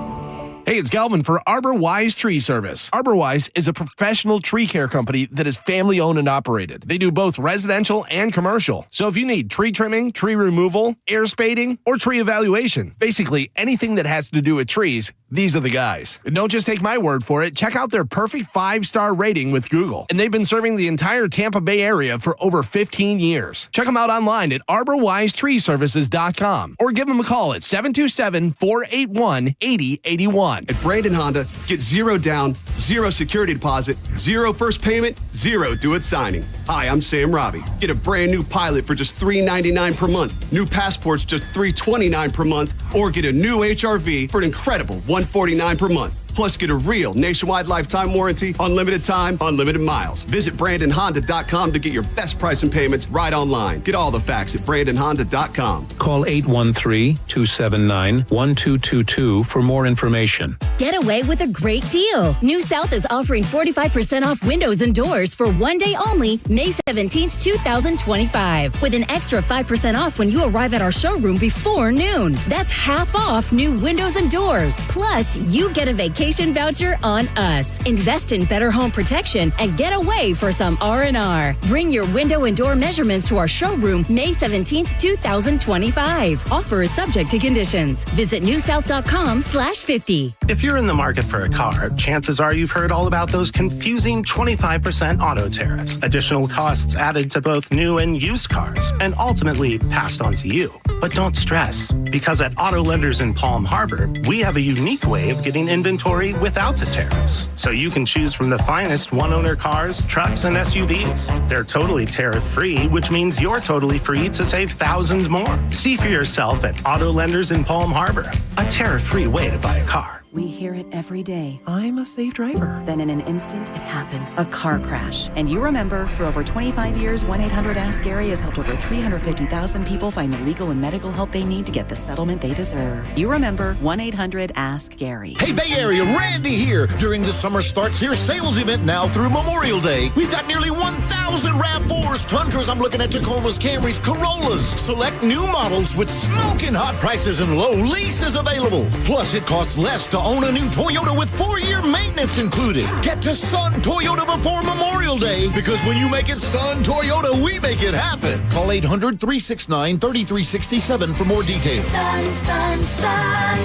Hey, it's Galvin for ArborWise Tree Service. ArborWise is a professional tree care company that is family-owned and operated. They do both residential and commercial. So if you need tree trimming, tree removal, air spading, or tree evaluation, basically anything that has to do with trees, these are the guys. And don't just take my word for it. Check out their perfect 5-star rating with Google. And they've been serving the entire Tampa Bay area for over 15 years. Check them out online at arborwisetreeservices.com or give them a call at 727-481-8081. At Brandon Honda, get 0 down, 0 security deposit, 0 first payment, 0 do-it signing. Hi, I'm Sam Robbie. Get a brand new Pilot for just $399 per month, new passports just $329 per month, or get a new HRV for an incredible $149 per month. Plus, get a real nationwide lifetime warranty, unlimited time, unlimited miles. Visit BrandonHonda.com to get your best price and payments right online. Get all the facts at BrandonHonda.com. Call 813-279-1222 for more information. Get away with a great deal. New South is offering 45% off windows and doors for one day only, May 17th, 2025, with an extra 5% off when you arrive at our showroom before noon. That's half off new windows and doors. Plus, you get a vacation appreciation voucher on us. Invest in better home protection and get away for some R&R. Bring your window and door measurements to our showroom May 17th, 2025. Offer is subject to conditions. Visit newsouth.com/50. If you're in the market for a car, chances are you've heard all about those confusing 25% auto tariffs, additional costs added to both new and used cars, and ultimately passed on to you. But don't stress, because at Auto Lenders in Palm Harbor, we have a unique way of getting inventory without the tariffs. So you can choose from the finest one-owner cars, trucks, and SUVs. They're totally tariff-free, which means you're totally free to save thousands more. See for yourself at Auto Lenders in Palm Harbor, a tariff-free way to buy a car. We hear it every day. I'm a safe driver. Then in an instant, it happens. A car crash. And you remember, for over 25 years, 1-800-ASK-GARY has helped over 350,000 people find the legal and medical help they need to get the settlement they deserve. You remember 1-800-ASK-GARY. Hey, Bay Area, Randy here. During the Summer Starts Here sales event now through Memorial Day, we've got nearly 1,000 RAV4s, Tundras, I'm looking at Tacomas, Camrys, Corollas. Select new models with smoking hot prices and low leases available. Plus, it costs less to own a new Toyota with 4-year maintenance included. Get to Sun Toyota before Memorial Day, because when you make it Sun Toyota, we make it happen. Call 800-369-3367 for more details. Sun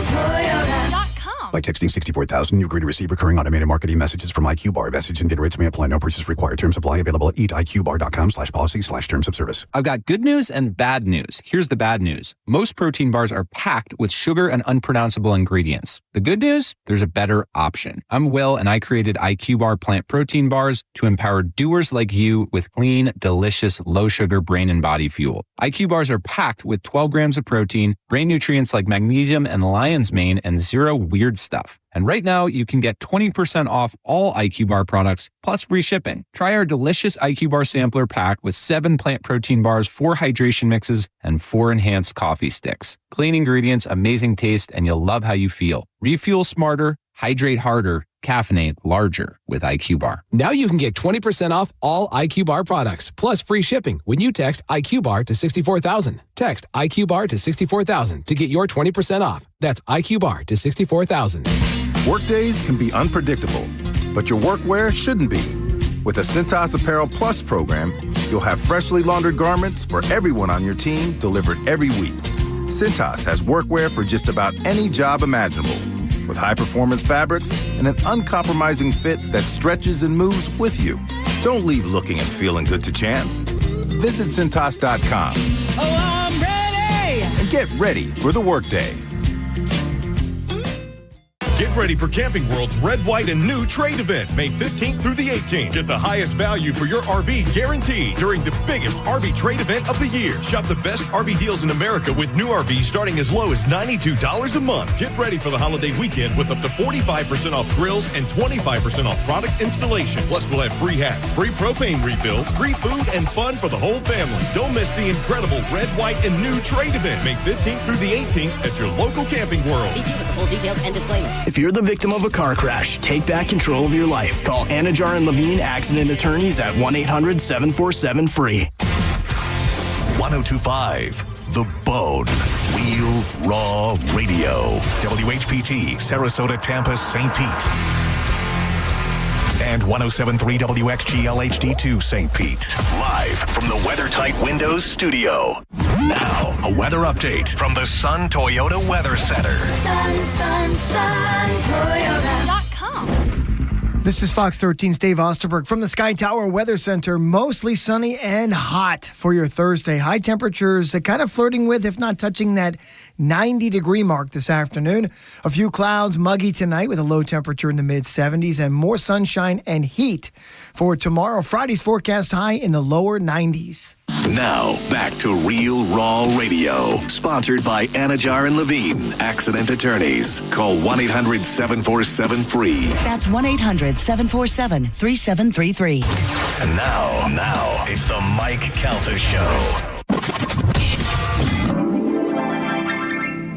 Toyota.com. By texting 64,000, you agree to receive recurring automated marketing messages from IQ Bar. Message and data rates may apply. No purchase required. Terms apply. Available at eatiqbar.com/policy/terms of service. I've got good news and bad news. Here's the bad news. Most protein bars are packed with sugar and unpronounceable ingredients. The good news? There's a better option. I'm Will, and I created IQ Bar plant protein bars to empower doers like you with clean, delicious, low-sugar brain and body fuel. IQ Bars are packed with 12 grams of protein, brain nutrients like magnesium and lion's mane, and zero weird stuff. And right now, you can get 20% off all IQ Bar products, plus free shipping. Try our delicious IQ Bar sampler pack with 7 plant protein bars, 4 hydration mixes, and 4 enhanced coffee sticks. Clean ingredients, amazing taste, and you'll love how you feel. Refuel smarter, hydrate harder, caffeinate larger with IQ Bar. Now you can get 20% off all IQ Bar products, plus free shipping when you text IQ Bar to 64,000. Text IQ Bar to 64,000 to get your 20% off. That's IQ Bar to 64,000. Workdays can be unpredictable, but your workwear shouldn't be. With the Cintas Apparel Plus program, you'll have freshly laundered garments for everyone on your team delivered every week. Cintas has workwear for just about any job imaginable, with high-performance fabrics and an uncompromising fit that stretches and moves with you. Don't leave looking and feeling good to chance. Visit Cintas.com. Oh, I'm ready! And get ready for the workday. Get ready for Camping World's Red, White, and New Trade event, May 15th through the 18th. Get the highest value for your RV guaranteed during the biggest RV trade event of the year. Shop the best RV deals in America with new RVs starting as low as $92 a month. Get ready for the holiday weekend with up to 45% off grills and 25% off product installation. Plus, we'll have free hats, free propane refills, free food, and fun for the whole family. Don't miss the incredible Red, White, and New Trade event, May 15th through the 18th at your local Camping World. See with the full details and disclaimer. If you're the victim of a car crash, take back control of your life. Call Anajar and Levine Accident Attorneys at 1-800-747-FREE. 1025 The Bone. Real Raw Radio. WHPT, Sarasota, Tampa, St. Pete. And 107.3 WXGL HD2 St. Pete. Live from the WeatherTight Windows studio. Now, a weather update from the Sun Toyota Weather Center. Toyota.com. This is Fox 13's Dave Osterberg from the Sky Tower Weather Center. Mostly sunny and hot for your Thursday. High temperatures kind of flirting with, if not touching that 90-degree mark this afternoon. A few clouds, muggy tonight with a low temperature in the mid-70s and more sunshine and heat for tomorrow. Friday's forecast high in the lower 90s. Now, back to Real Raw Radio. Sponsored by Anajar and Levine, Accident Attorneys. Call 1-800-747-FREE. That's 1-800-747-3733. And now, it's the Mike Calta Show.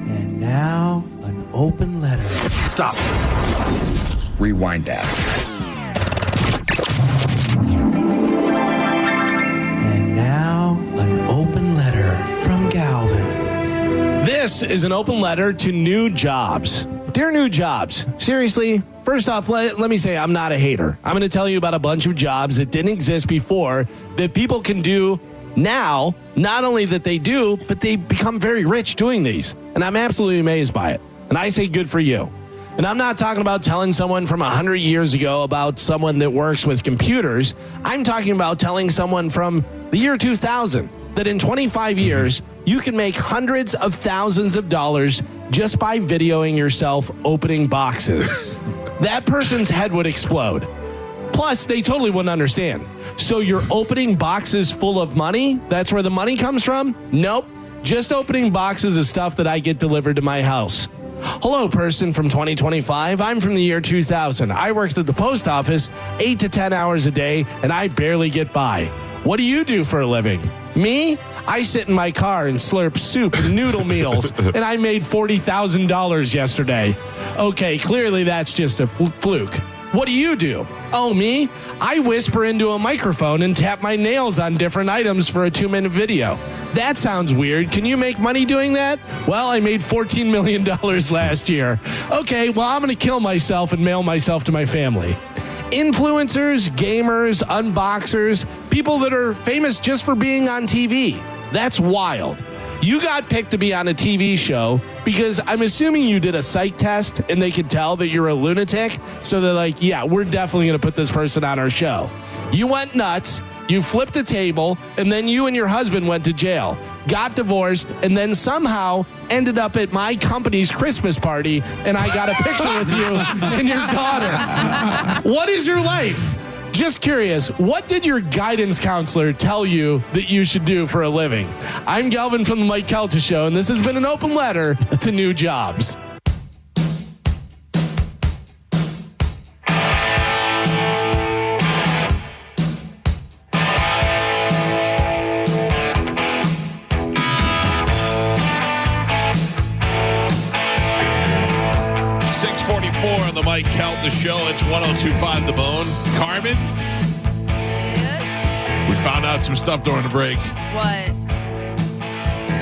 And now, an open letter. Stop. Rewind that. Now, an open letter from Galvin. This is an open letter to new jobs. Dear new jobs, seriously, First off, let me say I'm not a hater. I'm going to tell you about a bunch of jobs that didn't exist before that people can do now. Not only that they do, but they become very rich doing these. And I'm absolutely amazed by it. And I say good for you. And I'm not talking about telling someone from 100 years ago about someone that works with computers. I'm talking about telling someone from the year 2000 that in 25 years, you can make hundreds of thousands of dollars just by videoing yourself opening boxes. That person's head would explode. Plus, they totally wouldn't understand. So you're opening boxes full of money? That's where the money comes from? Nope. Just opening boxes of stuff that I get delivered to my house. Hello, person from 2025. I'm from the year 2000. I worked at the post office 8 to 10 hours a day, and I barely get by. What do you do for a living? Me? I sit in my car and slurp soup and noodle meals, and I made $40,000 yesterday. Okay, clearly that's just a fluke. What do you do? Oh, me? I whisper into a microphone and tap my nails on different items for a 2-minute video. That sounds weird. Can you make money doing that? Well, I made $14 million last year. Okay, well, I'm going to kill myself and mail myself to my family. Influencers, gamers, unboxers, people that are famous just for being on TV. That's wild. You got picked to be on a TV show because I'm assuming you did a psych test and they could tell that you're a lunatic. So they're like, yeah, we're definitely going to put this person on our show. You went nuts. You flipped a table, and then you and your husband went to jail, got divorced, and then somehow ended up at my company's Christmas party, and I got a picture with you and your daughter. What is your life? Just curious, what did your guidance counselor tell you that you should do for a living? I'm Galvin from the Mike Kelta Show, and this has been an open letter to new jobs. On the Mike Kelta Show, it's 102.5 The Bone. Carmen? Yes? We found out some stuff during the break. What?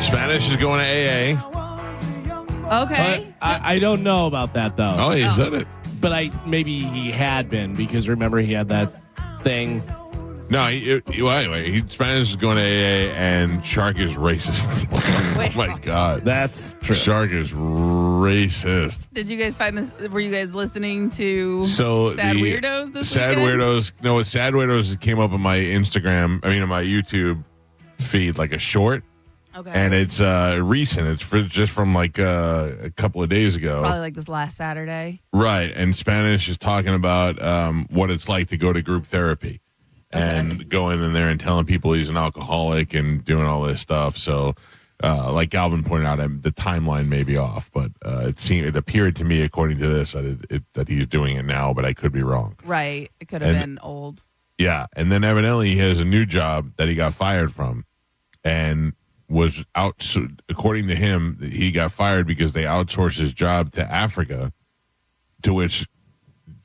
Spanish is going to AA. Okay. I don't know about that, though. Oh, he said it. But maybe he had been, because remember he had that thing. No, well, anyway, Spanish is going to AA, and Shark is racist. Oh, my God. That's true. Shark is racist. Did you guys find this? Were you guys listening to Sad Weirdos this Sad weekend? Weirdos. No, Sad Weirdos came up on my Instagram, on my YouTube feed, like a short. Okay. And it's recent. It's just from like a couple of days ago. Probably like this last Saturday. Right. And Spanish is talking about what it's like to go to group therapy. And going in there and telling people he's an alcoholic and doing all this stuff. So, like Galvin pointed out, the timeline may be off, but it appeared to me, according to this, that he's doing it now, but I could be wrong. Right. It could have been old. Yeah. And then evidently he has a new job that he got fired from and was out. So according to him, he got fired because they outsourced his job to Africa, to which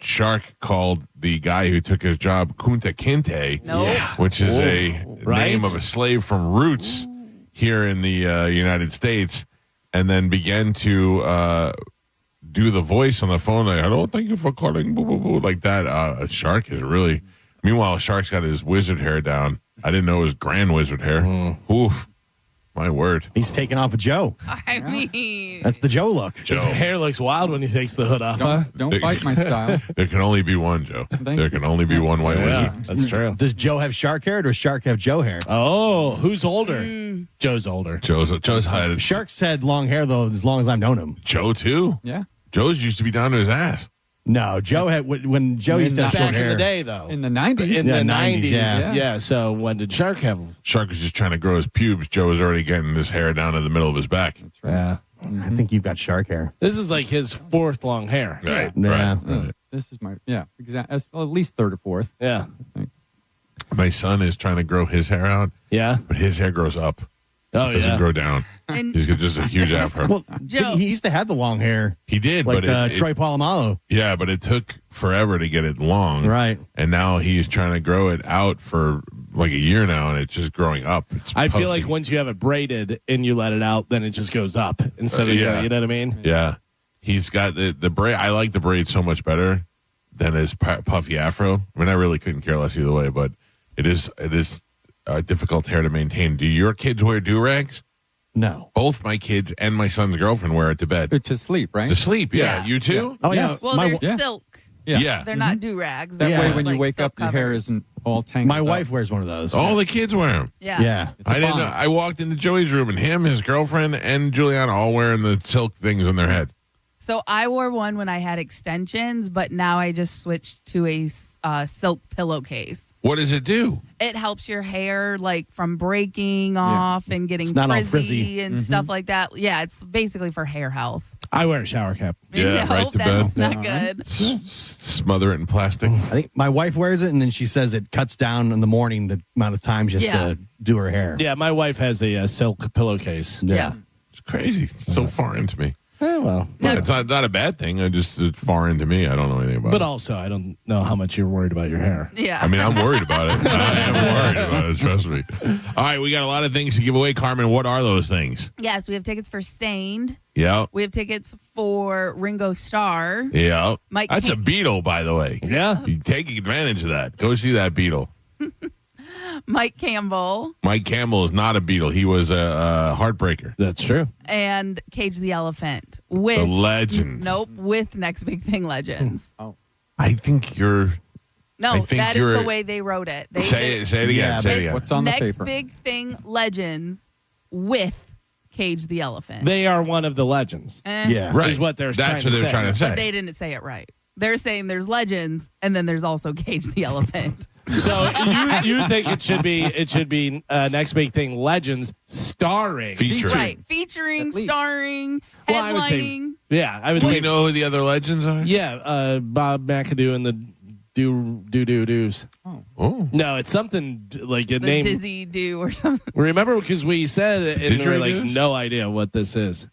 Shark called the guy who took his job Kunta Kinte, which is a name of a slave from Roots here in the United States, and then began to do the voice on the phone like, "Hello, thank you for calling," boo, boo, boo, like that. Shark is really. Meanwhile, Shark's got his wizard hair down. I didn't know it was grand wizard hair. Oof. My word. He's taking off a Joe. I mean, that's the Joe look. His hair looks wild when he takes the hood off. Don't bite my style. There can only be one, Joe. There can only be one white wizard. That's true. Does Joe have Shark hair or does Shark have Joe hair? Oh, who's older? Joe's older. Joe's had Shark's had long hair, though, as long as I've known him. Joe, too? Yeah. Joe's used to be down to his ass. No, Joe had when Joe used to have short hair. Back in the day, though. In the 90s. In the 90s. Yeah. So when did Shark have them? Shark was just trying to grow his pubes. Joe was already getting his hair down to the middle of his back. That's right. Yeah. I think you've got Shark hair. This is like his fourth long hair. Right. Yeah. Right. This is my, at least third or fourth. Yeah. My son is trying to grow his hair out. Yeah. But his hair grows up. Oh, It doesn't grow down. And He's got just a huge afro. Well, Joe. he used to have the long hair. He did, Like but Troy Polamalu. Yeah, but it took forever to get it long. Right. And now he's trying to grow it out for like a year now, and it's just growing up. It's I feel puffy. like once you have it braided and you let it out, then it just goes up instead of, yeah. you know what I mean? Yeah. He's got the braid. I like the braid so much better than his puffy afro. I mean, I really couldn't care less either way, but it is difficult hair to maintain. Do your kids wear do-rags? No. Both my kids and my son's girlfriend wear it to bed. To sleep, right? To sleep, yeah. You too? Oh, yeah. Well, they're silk. Yeah. They're not do-rags. That They're way, when you like wake silk up, your hair covers. isn't all tangled My up. wife wears one of those. All the kids wear them. Yeah. Yeah. It's a I didn't know. bonnet. I walked into Joey's room and him, his girlfriend, and Juliana all wearing the silk things on their head. So I wore one when I had extensions, but now I just switched to a silk pillowcase. What does it do? It helps your hair like from breaking off and getting It's not all frizzy, frizzy. and stuff like that. Yeah, it's basically for hair health. I wear a shower cap. Yeah, No, right to that's bed. not good. Smother it in plastic. I think my wife wears it, and then she says it cuts down in the morning the amount of time just Yeah. to do her hair. Yeah, my wife has a silk pillowcase. Yeah. It's crazy. It's so foreign to me. Well, It's not a bad thing. It's foreign to me. I don't know anything about but it. also I don't know how much you're worried about your hair. Yeah. I mean, I'm worried about it. I am worried about it. Trust me. All right, we got a lot of things to give away, Carmen. What are those things? Yes, we have tickets for Stained. Yeah. We have tickets for Ringo Starr. Yeah. Mike That's a Beatle, by the way. Yeah. You take advantage of that. Go see that Beatle. Mike Campbell, Mike Campbell is not a Beatle. He was a heartbreaker. That's true. and Cage the Elephant. With The Legends. Nope, with Next Big Thing Legends. I think you're. No, I think that is you're- the way they wrote it. They Say it again. Yeah, say it It's again. What's on the Next paper? Big Thing Legends with Cage the Elephant. They are one of the legends. Yeah. Right. Is what they're That's trying what to they're say. trying to say. But they didn't say it right. They're saying there's Legends, and then there's also Cage the Elephant. So you think it should be Next Big Thing Legends starring Featuring. Right. Featuring, starring, Well, I would say headlining. yeah. I would Do say you know who the other legends are? yeah. Bob McAdoo and the do's. Oh. No, it's something like a The name. Dizzy Do or something. Remember because we said it and we were like, Didgeridoos? no idea what this is.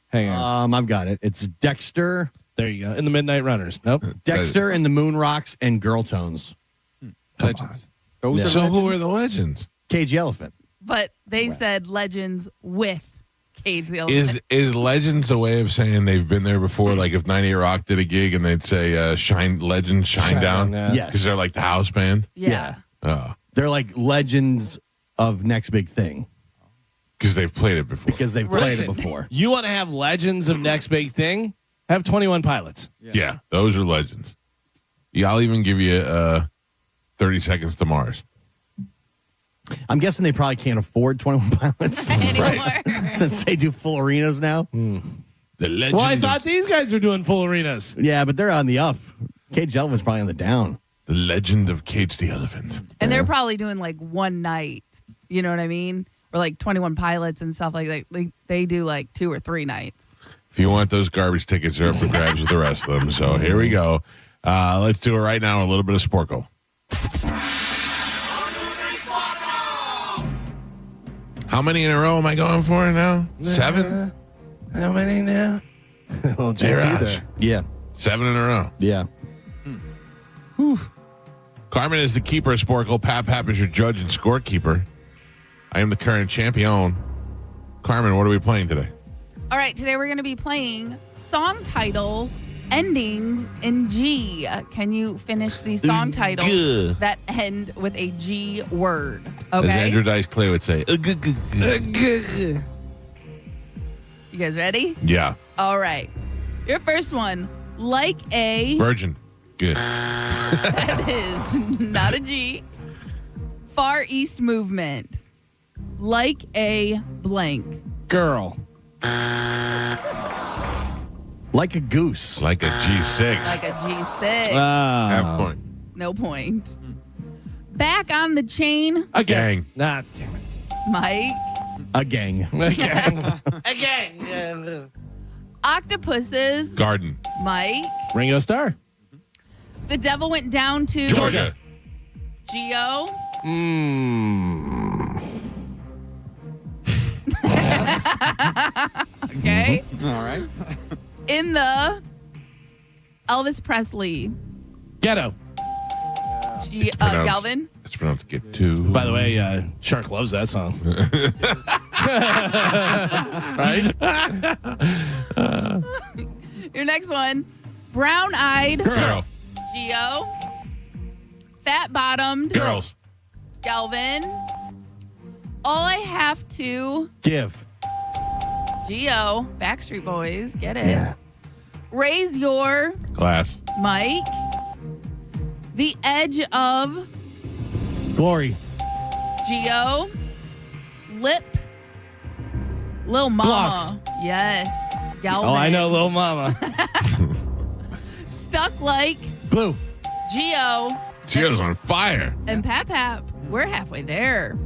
Hang on. I've got it. It's Dexter, There you go. In the Midnight Runners. Nope. Dexter and the Moon Rocks and Girl Tones. Legends. Those Yeah. are So legends? who are the legends? Cage the Elephant. But they said Legends with Cage the Elephant. Is legends a way of saying they've been there before? Like if 98 Rock did a gig and they'd say "Shine Legends Shine Down," yeah. Yes. because they're like the house band. yeah. Oh, They're like legends of Next Big Thing because they've played it before. because they've played Listen, it before. You want to have legends of Next Big Thing? Have 21 Pilots. Yeah, those are legends. Yeah, I'll even give you 30 Seconds to Mars. I'm guessing they probably can't afford 21 Pilots Anymore. since they do full arenas now. The legend. Well, I of- thought these guys were doing full arenas. Yeah, but they're on the up. Cage the Elephant's probably on the down. the legend of Cage the Elephant. And they're probably doing like one night. You know what I mean? Or like 21 Pilots and stuff like that. Like they do like 2 or 3 nights. If you want those garbage tickets, they're up for grabs with the rest of them. So here we go. Let's do it right now. A little bit of Sporkle. How many in a row am I going for now? 7? How many now? Little Hey, JP Raj. there. Yeah. 7 in a row. Yeah. Carmen is the keeper of Sporkle. Pap is your judge and scorekeeper. I am the current champion. Carmen, what are we playing today? All right, today we're going to be playing song title endings in G. Can you finish these song titles G. that end with a G word? As Okay. Andrew Dice Clay would say. You guys ready? Yeah. All right. Your first one, like a. Virgin. Good. That is not a G. Far East movement. Like a blank. Girl. Like a goose. Like a G6. Like a G6. Half point. No point. Back on the chain, A gang. Nah, damn it. Mike. A gang. Again. Octopuses, Garden. Mike. Ringo Starr. The devil went down to Georgia. Geo. Okay. All right. In the Elvis Presley. Ghetto. pronounced- Galvin. It's pronounced get to. By the way, Shark loves that song. Right? Your next one. Brown eyed. Girl. Gio. Fat bottomed. Girls. Galvin. All I have to. Give. Gio. Backstreet Boys. Get it. Yeah. Raise your. Glass. Mike. The edge of. Glory. Gio. Lip. Lil Mama. Gloss. Yes. Galvin. Oh, I know Lil Mama. Stuck like. Glue. Gio. Gio's on fire. And Pap. We're halfway there.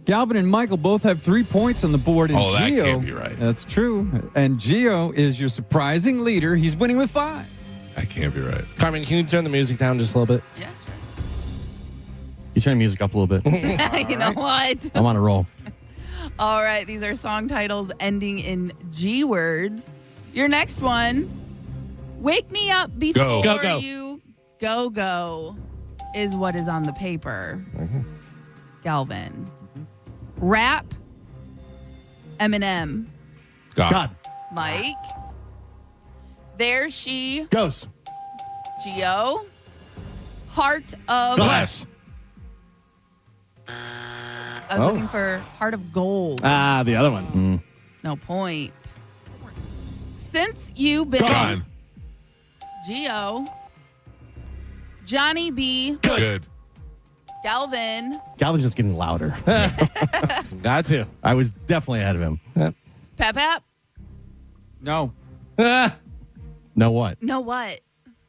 Galvin and Michael both have 3 points on the board. And Oh, that Gio, can't be right. That's true. And Gio is your surprising leader. He's winning with 5. That can't be right. Carmen, can you turn the music down just a little bit? Yeah, You turn the music up a little bit. sure. You know what? I'm on a roll. All right, these are song titles ending in G words. Your next one, Wake Me Up Before Go. You Go, is what is on the paper. Galvin. Rap, Eminem. God. Mike. There She Ghost. Gio. Heart of Glass. I was looking for Heart of Gold. Ah, the other one. No point. Since You Been Gone. Gio. Johnny B. Good. Galvin. Galvin's just getting louder. Got to. I was definitely ahead of him. Pap. No. Know what? No what?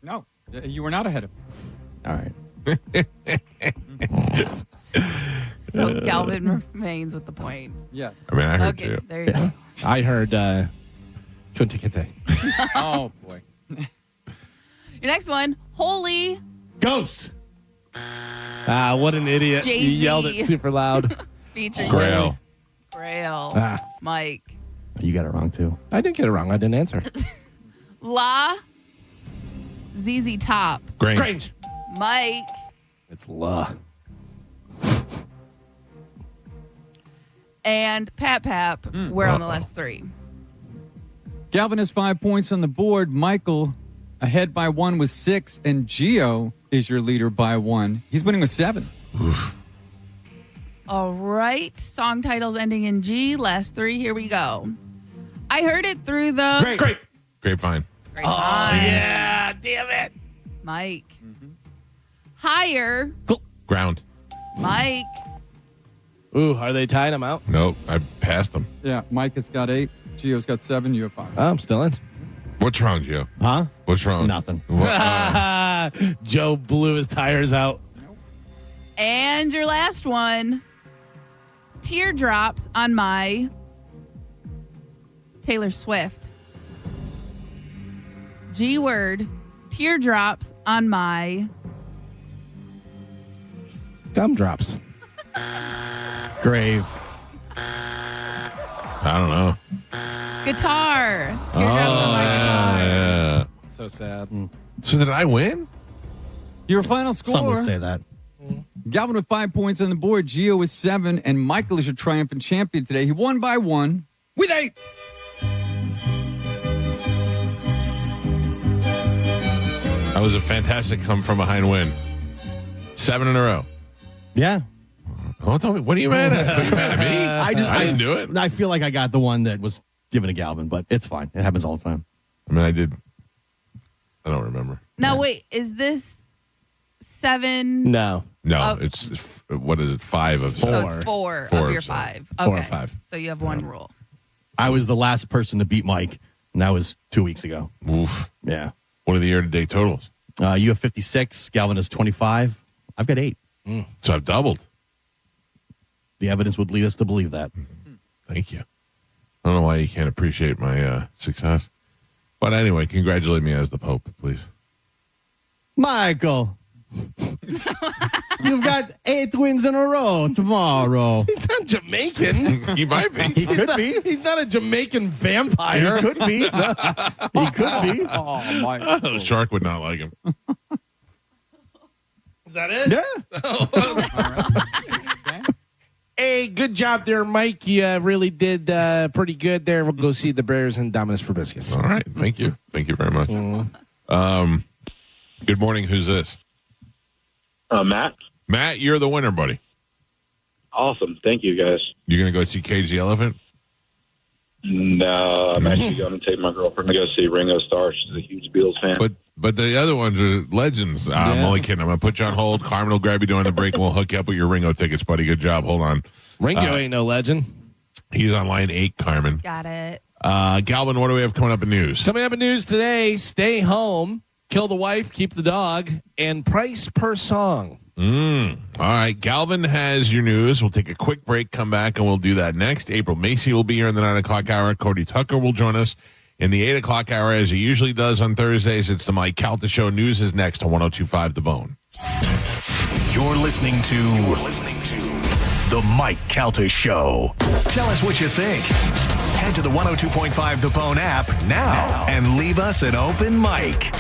No. You were not ahead of him. All right. So Galvin remains with the point. Yes. I mean, I heard Okay, you. there you go. I heard Kuntikite. Oh, boy. Your next one, Holy Ghost. Ah, what an idiot. Jay-Z. You yelled it super loud. featuring Grail. Grail. Ah. Mike. You got it wrong, too. I didn't get it wrong. I didn't answer. La. ZZ Top. Grange. Mike. It's La. And Pap. We're on the last 3. Galvin has 5 points on the board. Michael ahead by 1 with 6. And Gio is your leader by 1. He's winning with 7. All right. Song titles ending in G. Last 3. Here we go. I heard it through the Grapevine. grapevine. Yeah, damn it. Mike. Higher. Ground. Mike. Ooh, are they tying them out? Nope. I passed them. Yeah, Mike has got 8. Gio's got 7. You have 5. Oh, I'm still in. What's wrong, Gio? Huh? What's wrong? Nothing. What, Joe blew his tires out. And your last one. Teardrops on my Taylor Swift. G word. Teardrops on my Gumdrops. Grave. I don't know. guitar. Teardrops on my guitar. Yeah. So sad. So did I win? Your final score. Some would say that. Galvin with 5 points on the board. Gio with 7. And Michael is your triumphant champion today. He won by 1 with 8. That was a fantastic come from behind win. 7 in a row. Yeah. Oh, tell me, what are you mad at? Are you mad at me? I didn't do it. I feel like I got the one that was given to Galvin, but it's fine. It happens all the time. I mean, I did. I don't remember. Now, wait, is this 7? No. No, it's what is it? 5 of So 7. it's 4 4 of your of 7. 5. 4 Okay. or 5. So you have one rule. I was the last person to beat Mike, and that was 2 weeks ago. Oof. Yeah. What are the year-to-date totals? You have 56. Galvin has 25. I've got 8. So I've doubled. The evidence would lead us to believe that. Thank you. I don't know why you can't appreciate my success. But anyway, congratulate me as the Pope, please. Michael, you've got 8 wins in a row tomorrow. He's not Jamaican. He might be. He could be. He's not a Jamaican vampire. He could be. He could be. Oh, Michael. The shark would not like him. Is that it? Yeah. Hey, good job there, Mike. You really did pretty good there. We'll go see the Bears and Dominus for Biscuits. All right. Thank you. Thank you very much. Good morning. Who's this? Matt. Matt, you're the winner, buddy. Awesome. Thank you, guys. You're going to go see Cage the Elephant? No, I'm actually going to take my girlfriend to go see Ringo Starr. She's a huge Beatles fan. But the other ones are legends. I'm only kidding. I'm going to put you on hold. Carmen will grab you during the break, and we'll hook you up with your Ringo tickets, buddy. Good job. Hold on. Ringo ain't no legend. He's on line 8, Carmen. Got it. Galvin, what do we have coming up in news? Coming up in news today, stay home, kill the wife, keep the dog, and price per song. All right. Galvin has your news. We'll take a quick break, come back, and we'll do that next. April Macy will be here in the 9 o'clock hour. Cody Tucker will join us in the 8 o'clock hour, as he usually does on Thursdays. It's the Mike Calta Show. News is next on 102.5 The Bone. You're listening to The Mike Calta Show. Tell us what you think. Head to the 102.5 The Bone app now and leave us an open mic.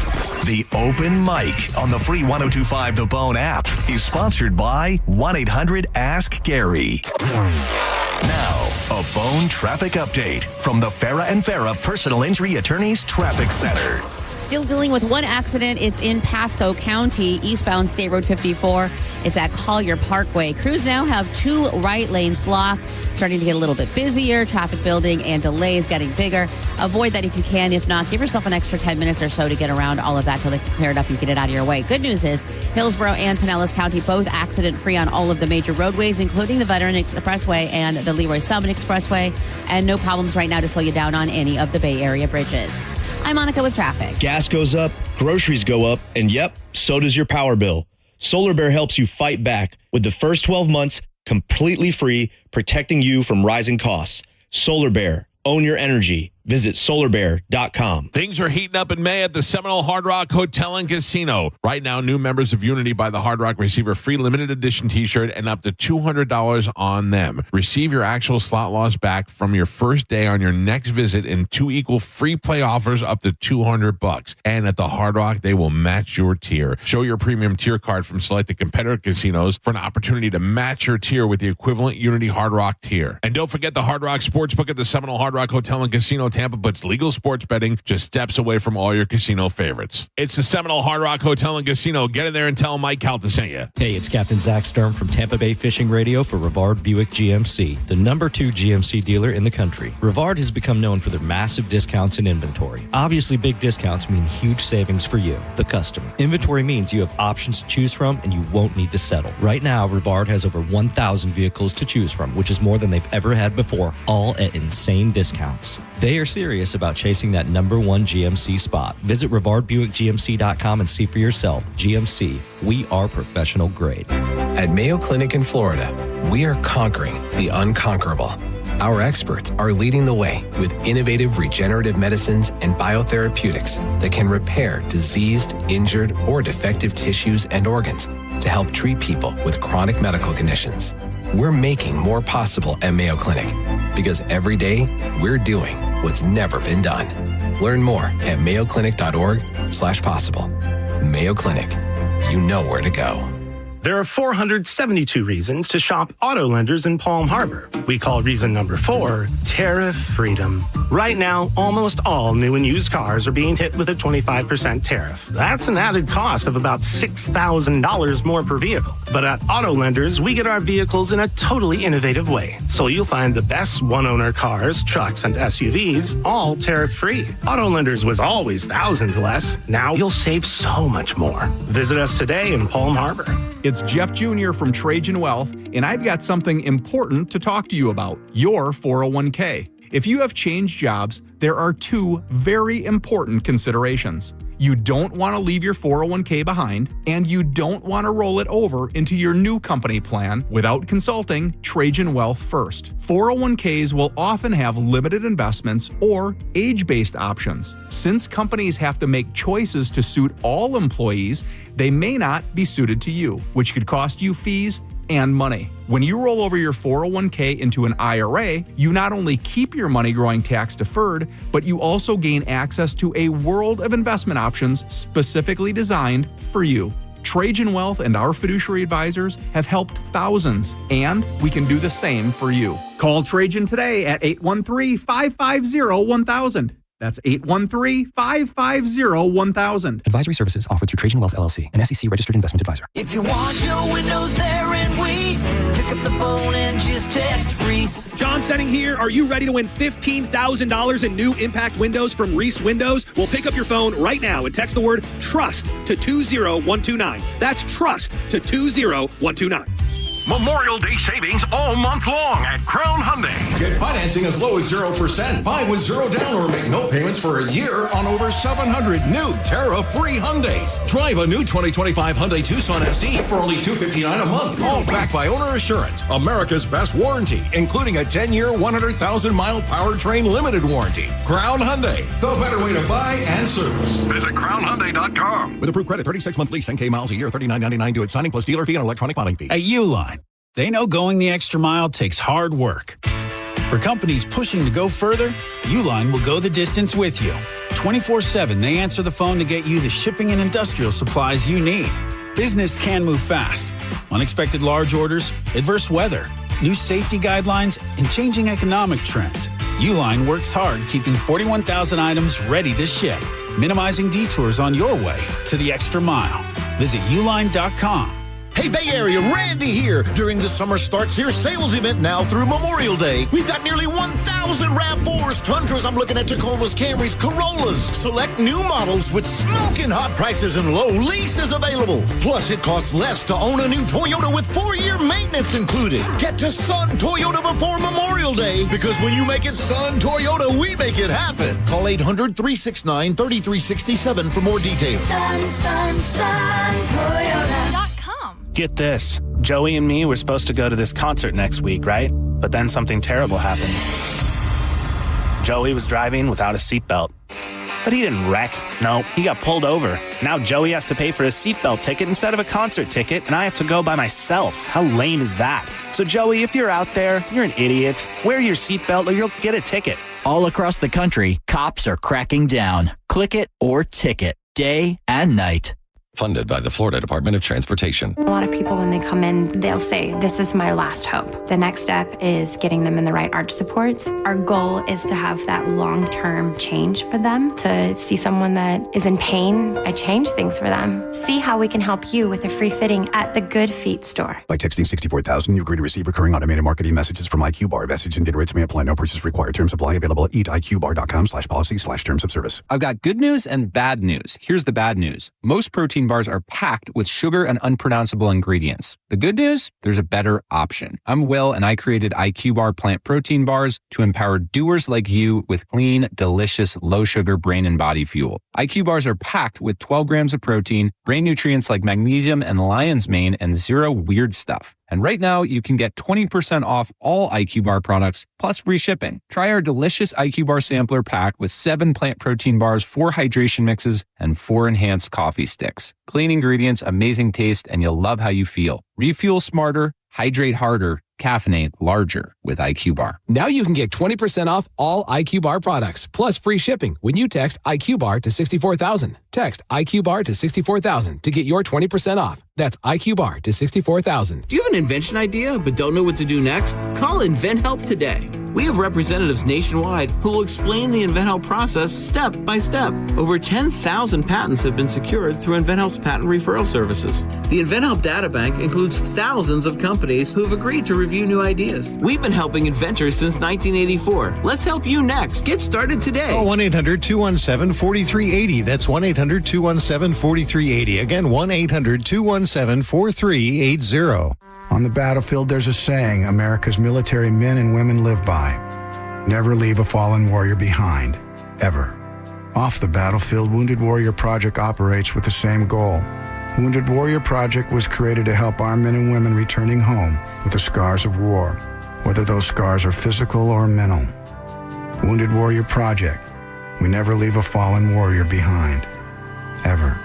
The Open Mic on the free 102.5 The Bone app is sponsored by 1-800-ASK-GARY. Now, a Bone traffic update from the Farah and Farah Personal Injury Attorneys Traffic Center. Still dealing with one accident. It's in Pasco County, eastbound State Road 54. It's at Collier Parkway. Crews now have 2 right lanes blocked. Starting to get a little bit busier, traffic building and delays getting bigger. Avoid that if you can. If not, give yourself an extra 10 minutes or so to get around all of that till they clear it up and get it out of your way. Good news is Hillsborough and Pinellas County both accident-free on all of the major roadways, including the Veteran Expressway and the Leroy Summit Expressway, and no problems right now to slow you down on any of the Bay Area bridges. I'm Monica with traffic. Gas goes up, groceries go up, and yep, so does your power bill. Solar Bear helps you fight back with the first 12 months completely free, protecting you from rising costs. Solar Bear, own your energy. Visit solarbear.com. Things are heating up in May at the Seminole Hard Rock Hotel and Casino. Right now, new members of Unity by the Hard Rock receive a free limited edition t-shirt and up to $200 on them. Receive your actual slot loss back from your first day on your next visit and 2 equal free play offers up to $200. And at the Hard Rock, they will match your tier. Show your premium tier card from selected competitor casinos for an opportunity to match your tier with the equivalent Unity Hard Rock tier. And don't forget the Hard Rock Sportsbook at the Seminole Hard Rock Hotel and Casino Tampa puts legal sports betting just steps away from all your casino favorites. It's the Seminole Hard Rock Hotel and Casino. Get in there and tell Mike Calta sent you. Hey, it's Captain Zach Sturm from Tampa Bay Fishing Radio for Rivard Buick GMC, the number 2 GMC dealer in the country. Rivard has become known for their massive discounts in inventory. Obviously, big discounts mean huge savings for you, the customer. Inventory means you have options to choose from and you won't need to settle. Right now, Rivard has over 1,000 vehicles to choose from, which is more than they've ever had before, all at insane discounts. They are serious about chasing that number 1 GMC spot. Visit RivardBuickGMC.com and see for yourself. GMC, we are professional grade. At Mayo Clinic in Florida, we are conquering the unconquerable. Our experts are leading the way with innovative regenerative medicines and biotherapeutics that can repair diseased, injured, or defective tissues and organs to help treat people with chronic medical conditions. We're making more possible at Mayo Clinic because every day we're doing what's never been done. Learn more at mayoclinic.org/possible. Mayo Clinic, you know where to go. There are 472 reasons to shop auto lenders in Palm Harbor. We call reason number 4 tariff freedom. Right now, almost all new and used cars are being hit with a 25% tariff. That's an added cost of about $6,000 more per vehicle. But at auto lenders, we get our vehicles in a totally innovative way. So you'll find the best one-owner cars, trucks, and SUVs, all tariff-free. Auto lenders was always thousands less. Now you'll save so much more. Visit us today in Palm Harbor. It's Jeff Jr. from Trajan Wealth, and I've got something important to talk to you about, your 401k. If you have changed jobs, there are 2 very important considerations. You don't want to leave your 401k behind, and you don't want to roll it over into your new company plan without consulting Trajan Wealth first. 401ks will often have limited investments or age-based options. Since companies have to make choices to suit all employees, they may not be suited to you, which could cost you fees and money. When you roll over your 401k into an IRA, you not only keep your money growing tax deferred, but you also gain access to a world of investment options specifically designed for you. Trajan Wealth and our fiduciary advisors have helped thousands, and we can do the same for you. Call Trajan today at 813-550-1000. That's 813-550-1000. Advisory services offered through Trajan Wealth LLC, an SEC registered investment advisor. If you want your windows there in weeks, pick up the phone and just text Reese. John Setting here. Are you ready to win $15,000 in new impact windows from Reese Windows? Well, pick up your phone right now and text the word TRUST to 20129. That's TRUST to 20129. Memorial Day savings all month long at Crown Hyundai. Get financing as low as 0%. Buy with zero down or make no payments for a year on over 700 new tariff-free Hyundais. Drive a new 2025 Hyundai Tucson SE for only $259 a month. All backed by Owner Assurance, America's best warranty, including a 10-year, 100,000-mile powertrain limited warranty. Crown Hyundai, the better way to buy and service. Visit CrownHyundai.com. With approved credit, 36 month lease, 10K miles a year, $39.99 due at signing plus dealer fee and electronic filing fee. At Uline, they know going the extra mile takes hard work. For companies pushing to go further, Uline will go the distance with you. 24/7, they answer the phone to get you the shipping and industrial supplies you need. Business can move fast. Unexpected large orders, adverse weather, new safety guidelines, and changing economic trends. Uline works hard keeping 41,000 items ready to ship, minimizing detours on your way to the extra mile. Visit uline.com. Hey, Bay Area, Randy here. During the Summer Starts Here sales event now through Memorial Day, we've got nearly 1,000 RAV4s, Tundras, I'm looking at Tacomas, Camrys, Corollas. Select new models with smoking hot prices and low leases available. Plus, it costs less to own a new Toyota with 4-year maintenance included. Get to Sun Toyota before Memorial Day, because when you make it Sun Toyota, we make it happen. Call 800-369-3367 for more details. Sun Toyota.com. Get this. Joey and me were supposed to go to this concert next week, right? But then something terrible happened. Joey was driving without a seatbelt. But he didn't wreck. No, he got pulled over. Now Joey has to pay for a seatbelt ticket instead of a concert ticket, and I have to go by myself. How lame is that? So Joey, if you're out there, you're an idiot. Wear your seatbelt or you'll get a ticket. All across the country, cops are cracking down. Click it or ticket, day and night. Funded by the Florida Department of Transportation. A lot of people, when they come in, they'll say, this is my last hope. The next step is getting them in the right arch supports. Our goal is to have that long-term change for them, to see someone that is in pain. I change things for them. See how we can help you with a free fitting at the Good Feet store. By texting 64,000, you agree to receive recurring automated marketing messages from IQ Bar. Message and data rates may apply. No purchase required. Terms apply. Available at eatiqbar.com/policy/terms of service. I've got good news and bad news. Here's the bad news. Most protein bars are packed with sugar and unpronounceable ingredients. The good news? There's a better option. I'm Will, and I created IQ Bar plant protein bars to empower doers like you with clean, delicious, low-sugar brain and body fuel. IQ bars are packed with 12 grams of protein, brain nutrients like magnesium and lion's mane, and zero weird stuff. And right now, you can get 20% off all IQ Bar products, plus free shipping. Try our delicious IQ Bar sampler pack with 7 plant protein bars, 4 hydration mixes, and 4 enhanced coffee sticks. Clean ingredients, amazing taste, and you'll love how you feel. Refuel smarter, hydrate harder, caffeinate larger with IQ Bar. Now you can get 20% off all IQ Bar products, plus free shipping when you text IQ Bar to 64,000. Text IQ Bar to 64,000 to get your 20% off. That's IQ Bar to 64,000. Do you have an invention idea but don't know what to do next? Call InventHelp today. We have representatives nationwide who will explain the InventHelp process step by step. Over 10,000 patents have been secured through InventHelp's patent referral services. The InventHelp data bank includes thousands of companies who have agreed to review new ideas. We've been helping inventors since 1984. Let's help you next. Get started today. Call 1-800-217-4380. That's 1-800-217-4380. Again, 1-800-217-4380. On the battlefield, there's a saying America's military men and women live by. Never leave a fallen warrior behind, ever. Off the battlefield, Wounded Warrior Project operates with the same goal. Wounded Warrior Project was created to help our men and women returning home with the scars of war, whether those scars are physical or mental. Wounded Warrior Project. We never leave a fallen warrior behind, ever.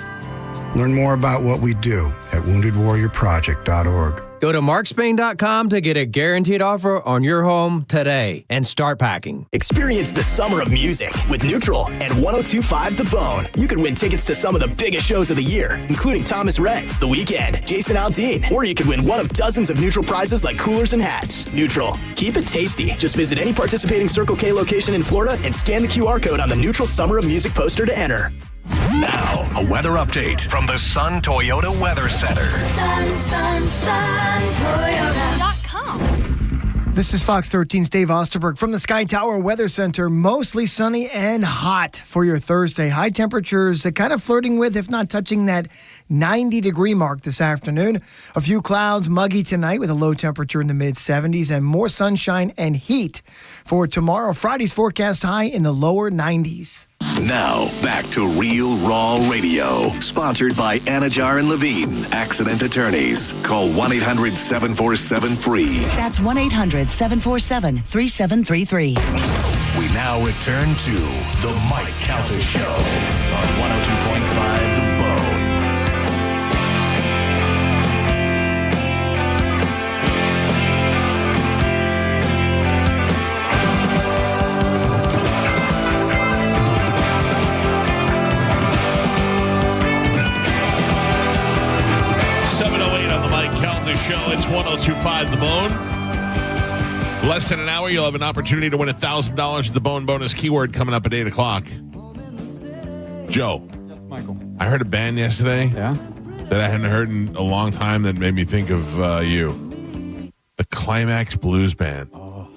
Learn more about what we do at woundedwarriorproject.org. Go to markspain.com to get a guaranteed offer on your home today and start packing. Experience the summer of music with Neutral and 102.5 The Bone. You could win tickets to some of the biggest shows of the year, including Thomas Rhett, The Weeknd, Jason Aldean, or you could win one of dozens of Neutral prizes like coolers and hats. Neutral. Keep it tasty. Just visit any participating Circle K location in Florida and scan the QR code on the Neutral Summer of Music poster to enter. Now, a weather update from the Sun Toyota Weather Center. SunToyota.com. This is Fox 13's Dave Osterberg from the Sky Tower Weather Center. Mostly sunny and hot for your Thursday. High temperatures kind of flirting with, if not touching that 90-degree mark this afternoon. A few clouds, muggy tonight with a low temperature in the mid-70s and more sunshine and heat for tomorrow. Friday's forecast high in the lower 90s. Now, back to Real Raw Radio. Sponsored by Anajar and Levine, accident attorneys. Call 1-800-747-FREE. That's 1-800-747-3733. We now return to The Mike Calta Show on 102.5 The Bone. Show. It's 102.5 The Bone. Less than an hour, you'll have an opportunity to win $1,000 at the Bone bonus keyword coming up at 8 o'clock. Joe. Yes, Michael. I heard a band yesterday. Yeah? That I hadn't heard in a long time that made me think of you. The Climax Blues Band. Oh,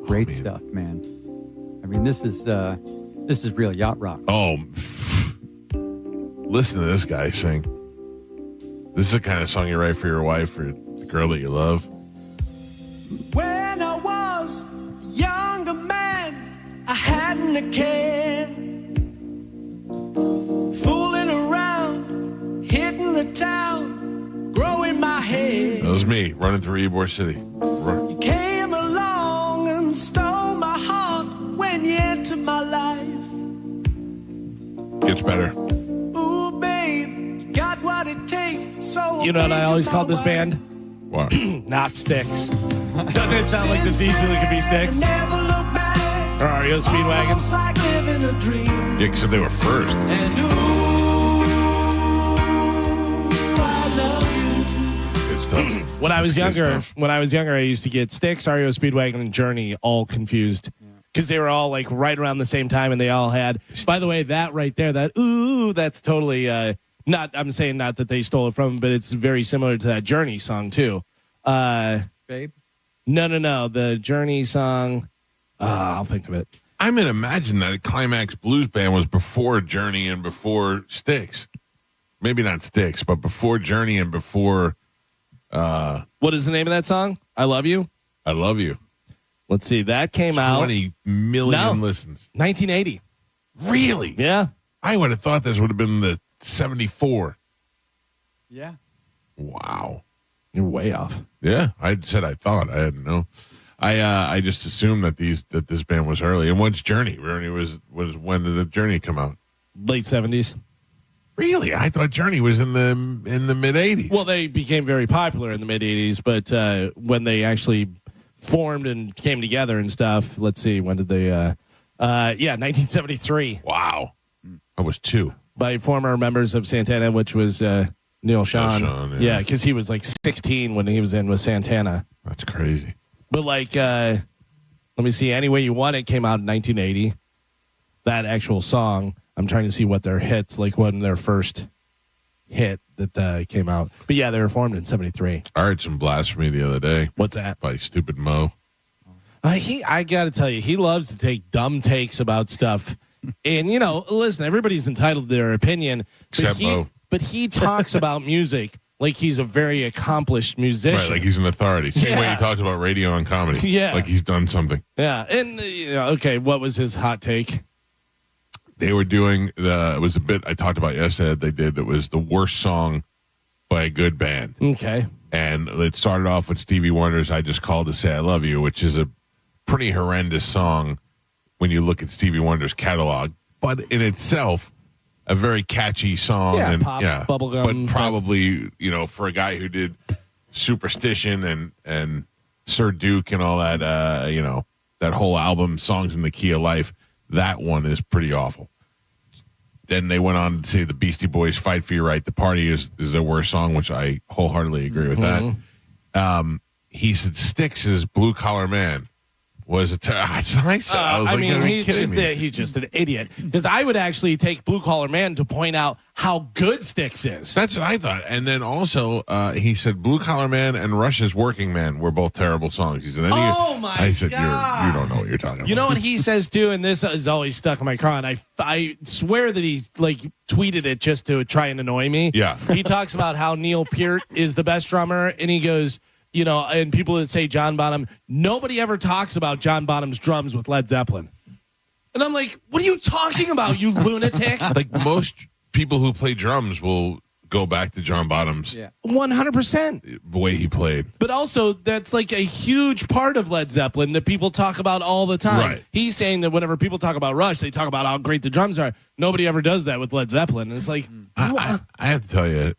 great stuff, man. I mean, this is real yacht rock. Oh, listen to this guy sing. This is the kind of song you write for your wife or the girl that you love. When I was a younger man, I hadn't a care. Fooling around, hitting the town, growing my hair. That was me running through Ybor City. You came along and stole my heart when you entered my life. Gets better. Ooh, babe, got what it takes. So you know what I always called this band? What? Not Styx. Doesn't it sound like this easily could be Styx? Or REO Speedwagon? Yeah, except they were first. Good stuff. When I was younger, I used to get Styx, REO Speedwagon, and Journey all confused. Because they were all like right around the same time, and they all had. By the way, that right there, that's totally not. I'm saying not that they stole it from, but it's very similar to that Journey song too. Babe? No. The Journey song. I'll think of it. I'm going to imagine that Climax Blues Band was before Journey and before Styx. Maybe not Styx, but before Journey and before. What is the name of that song? I Love You. I Love You. Let's see. That came out 20 million listens. 1980. Really? Yeah. I would have thought this would have been the 74. Yeah. Wow. You're way off. Yeah. I said I thought. I didn't know. I just assumed that this band was early. And when's Journey? Journey was when did the Journey come out? Late 70s. Really? I thought Journey was in the mid 80s. Well, they became very popular in the mid 80s, but when they actually formed and came together and stuff, let's see, when did they 1973. Wow. I was 2. By former members of Santana, which was Neil Schon. Yeah, because he was like 16 when he was in with Santana. That's crazy. But like, let me see, Any Way You Want It came out in 1980. That actual song, I'm trying to see what their hits, like when their first hit that came out. But yeah, they were formed in 73. I heard some blasphemy the other day. What's that? By Stupid Mo. I got to tell you, he loves to take dumb takes about stuff. And, listen, everybody's entitled to their opinion. Except Mo. But he talks about music like he's a very accomplished musician. Right, like he's an authority. Same way he talks about radio and comedy. Yeah. Like he's done something. Yeah. And, okay, what was his hot take? They were doing it was a bit I talked about yesterday that they did. It was the worst song by a good band. Okay. And it started off with Stevie Wonder's I Just Called to Say I Love You, which is a pretty horrendous song when you look at Stevie Wonder's catalog. But in itself, a very catchy song. Yeah, and pop, bubblegum. But probably, for a guy who did Superstition and Sir Duke and all that, that whole album, Songs in the Key of Life, that one is pretty awful. Then they went on to say the Beastie Boys, Fight for Your Right. The Party is their worst song, which I wholeheartedly agree with that. He said Styx is Blue Collar Man. Was it? I was he's just an idiot. Because I would actually take Blue Collar Man to point out how good Styx is. That's what I thought. And then also, he said Blue Collar Man and Rush's Working Man were both terrible songs. He said, I said, God. You don't know what you're talking about. You know what he says too, and this is always stuck in my craw, and I swear that he tweeted it just to try and annoy me. Yeah. He talks about how Neil Peart is the best drummer, and he goes, and people that say John Bonham, nobody ever talks about John Bonham's drums with Led Zeppelin. And I'm like, what are you talking about, you lunatic? Like most people who play drums will go back to John Bonham's 100%. the way he played. But also, that's like a huge part of Led Zeppelin that people talk about all the time. Right. He's saying that whenever people talk about Rush, they talk about how great the drums are. Nobody ever does that with Led Zeppelin. And it's like, I have to tell you,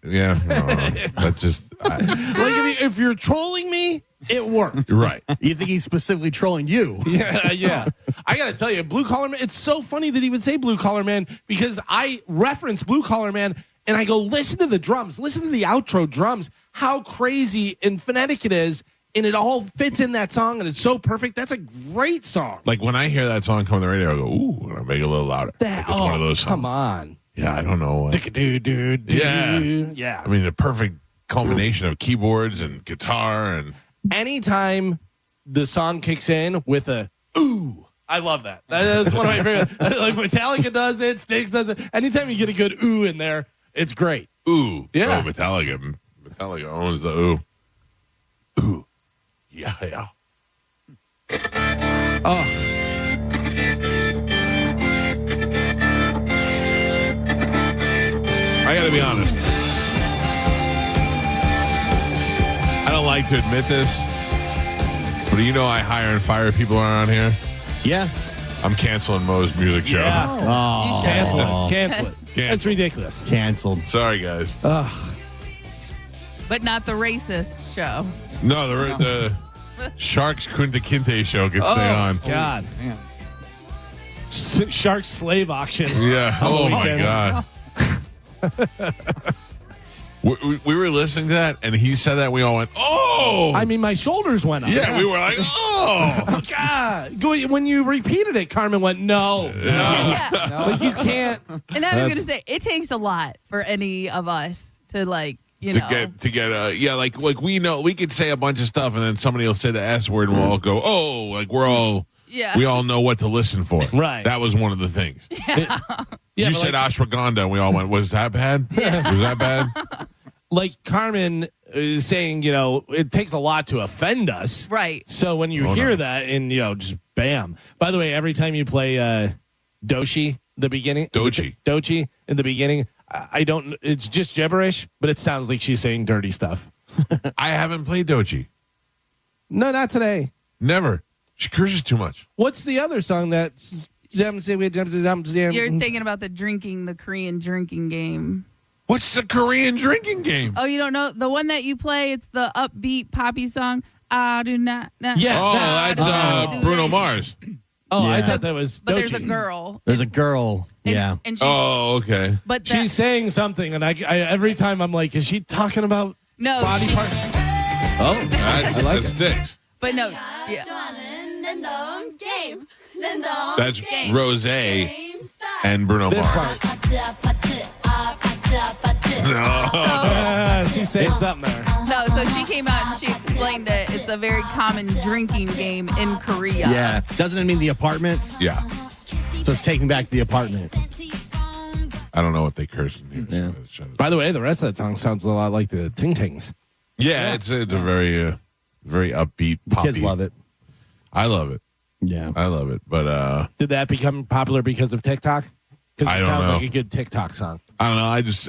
that just if you're trolling me, it worked. Right. You think he's specifically trolling you? Yeah. I got to tell you, Blue Collar Man, it's so funny that he would say Blue Collar Man because I reference Blue Collar Man and I go, listen to the drums, listen to the outro drums, how crazy and phonetic it is. And it all fits in that song and it's so perfect. That's a great song. Like when I hear that song come on the radio, I go, ooh, and I make it a little louder. It's one of those songs. Come on. Yeah, I don't know. Yeah. I mean, the perfect culmination of keyboards and guitar and anytime the song kicks in with a ooh, I love that. That's one of my favorite. Like Metallica does it, Styx does it. Anytime you get a good ooh in there, it's great. Ooh. Yeah. Oh, Metallica owns the ooh. Ooh. Yeah. Oh. I got to be honest. I don't like to admit this, but I hire and fire people around here. Yeah. I'm canceling Mo's music show. Yeah. Oh. Cancel it. That's ridiculous. Canceled. Sorry, guys. But not the racist show. No, the Sharks Kunta Kinte show can stay on. God. Shark slave auction. Yeah. Oh, my God. We were listening to that, and he said that. We all went, oh! I mean, my shoulders went up. Yeah, we were like, oh! God. When you repeated it, Carmen went, no. Like, you can't. And I was going to say, it takes a lot for any of us to, like, to get like we know, we could say a bunch of stuff, and then somebody will say the S word, and we'll all go, oh, like we're all, we all know what to listen for. Right. That was one of the things. Yeah. You said ashwagandha, and we all went, was that bad? Yeah. Was that bad? Like Carmen is saying, it takes a lot to offend us. Right. So when you hear that and, just bam. By the way, every time you play Dochi, Dochi in the beginning, it's just gibberish, but it sounds like she's saying dirty stuff. I haven't played Dochi. No, not today. Never. She curses too much. What's the other song that's... You're thinking about the Korean drinking game. What's the Korean drinking game? Oh, you don't know? The one that you play, it's the upbeat poppy song. I do not. Yeah. Oh, that's Bruno Mars. Oh, yeah. I thought that was But Dochi. there's a girl. There's a girl. And she's, okay. But she's saying something, and I every time I'm like, is she talking about body parts? Oh, I like it. Sticks. But no. Yeah. That's Rose and Bruno This Mars. No. She's saying something there. No, so she came out and she explained that it's a very common drinking game in Korea. Yeah. Doesn't it mean the apartment? Yeah. So it's taking back the apartment. I don't know what they curse in here. Yeah. By the way, the rest of that song sounds a lot like the Ting Tings. Yeah, it's a very very upbeat, poppy. Kids love it. I love it. Yeah. I love it. But did that become popular because of TikTok? Because I it don't sounds know. like a good TikTok song. I don't know. I just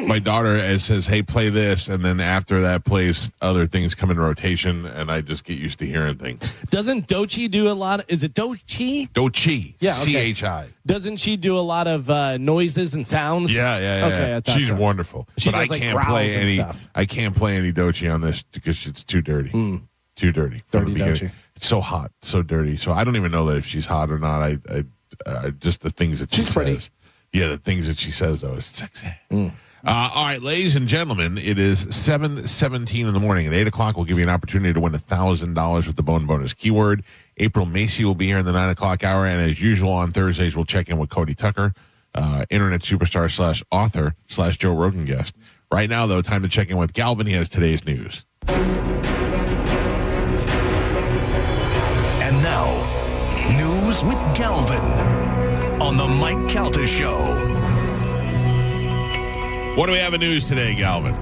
my daughter says, "Hey, play this," and then after that plays, other things come in rotation, and I just get used to hearing things. Doesn't Dochi do a lot of, is it Dochi? Dochi. Yeah, okay. CHI. Doesn't she do a lot of noises and sounds? Yeah. Okay, I thought she's so. wonderful. She but does, I like, can't growls play and any. stuff. I can't play any Dochi on this because it's too dirty. Too dirty. from the Dirty beginning. Dochi. It's so hot, so dirty. So I don't even know that if she's hot or not. I just the things that she She's says. pretty. Yeah, the things that she says though is sexy. All right, ladies and gentlemen, it is 7:17 in the morning. At 8 o'clock, we'll give you an opportunity to win $1,000 with the Bone Bonus keyword. April Macy will be here in the 9 o'clock hour, and as usual on Thursdays, we'll check in with Cody Tucker, internet superstar / author / Joe Rogan guest. Right now, though, time to check in with Galvin. He has today's news. And now, news with Galvin on the Mike Calta Show. What do we have in news today, Galvin?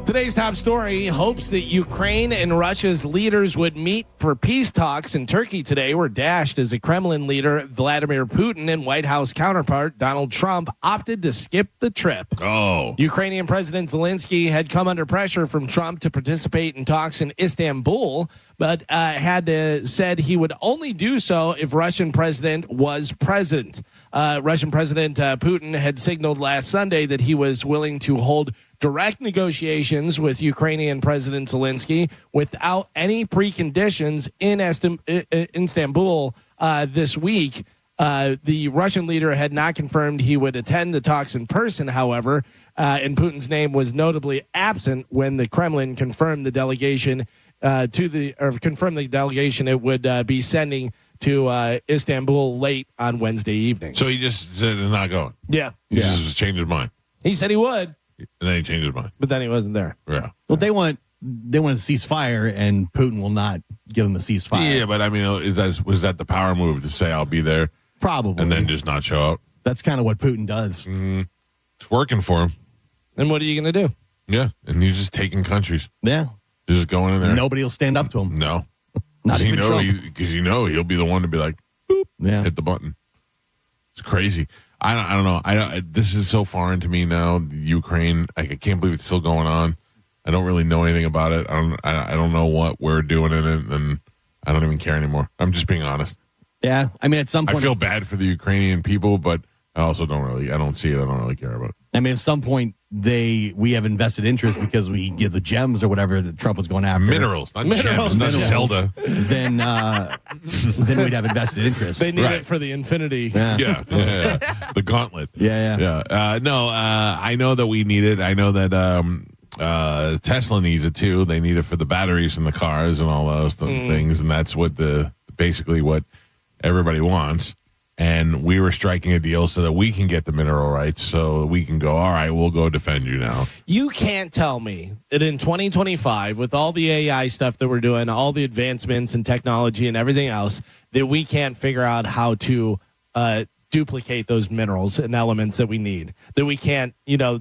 Today's top story: hopes that Ukraine and Russia's leaders would meet for peace talks in Turkey today were dashed as the Kremlin leader Vladimir Putin and White House counterpart Donald Trump opted to skip the trip. Oh. Ukrainian President Zelensky had come under pressure from Trump to participate in talks in Istanbul, but had said he would only do so if Russian president was present. Russian President Putin had signaled last Sunday that he was willing to hold direct negotiations with Ukrainian President Zelensky without any preconditions in Istanbul this week. The Russian leader had not confirmed he would attend the talks in person, however, and Putin's name was notably absent when the Kremlin confirmed the delegation confirmed the delegation it would be sending to Istanbul late on Wednesday evening. So he just said he's not going. Yeah. He just changed his mind. He said he would, And then he changed his mind. but then he wasn't there. Yeah. Well, they want a ceasefire, and Putin will not give them a ceasefire. Yeah, but I mean, was that the power move to say I'll be there? Probably. And then just not show up? That's kind of what Putin does. It's working for him. And what are you going to do? Yeah. And he's just taking countries. Yeah. Just going in there. Nobody will stand up to him. No. Not Because even Trump. because he'll be the one to be like, boop, hit the button. It's crazy. I don't know. This is so foreign to me now. Ukraine. I can't believe it's still going on. I don't really know anything about it. I don't know what we're doing in it, and I don't even care anymore. I'm just being honest. Yeah. I mean, at some point, I feel bad for the Ukrainian people, but I also I don't see it. I don't really care about it. I mean, at some point, we have invested interest because we give the gems or whatever that Trump was going after. Minerals, not gems, not Zelda. Then we'd have invested interest. They need it for the infinity. Yeah. The gauntlet. Yeah. I know that we need it. I know that Tesla needs it too. They need it for the batteries in the cars and all those things, and that's what basically what everybody wants. And we were striking a deal so that we can get the mineral rights, so we can go, all right, we'll go defend you now. You can't tell me that in 2025, with all the AI stuff that we're doing, all the advancements in technology and everything else, that we can't figure out how to duplicate those minerals and elements that we need. That we can't,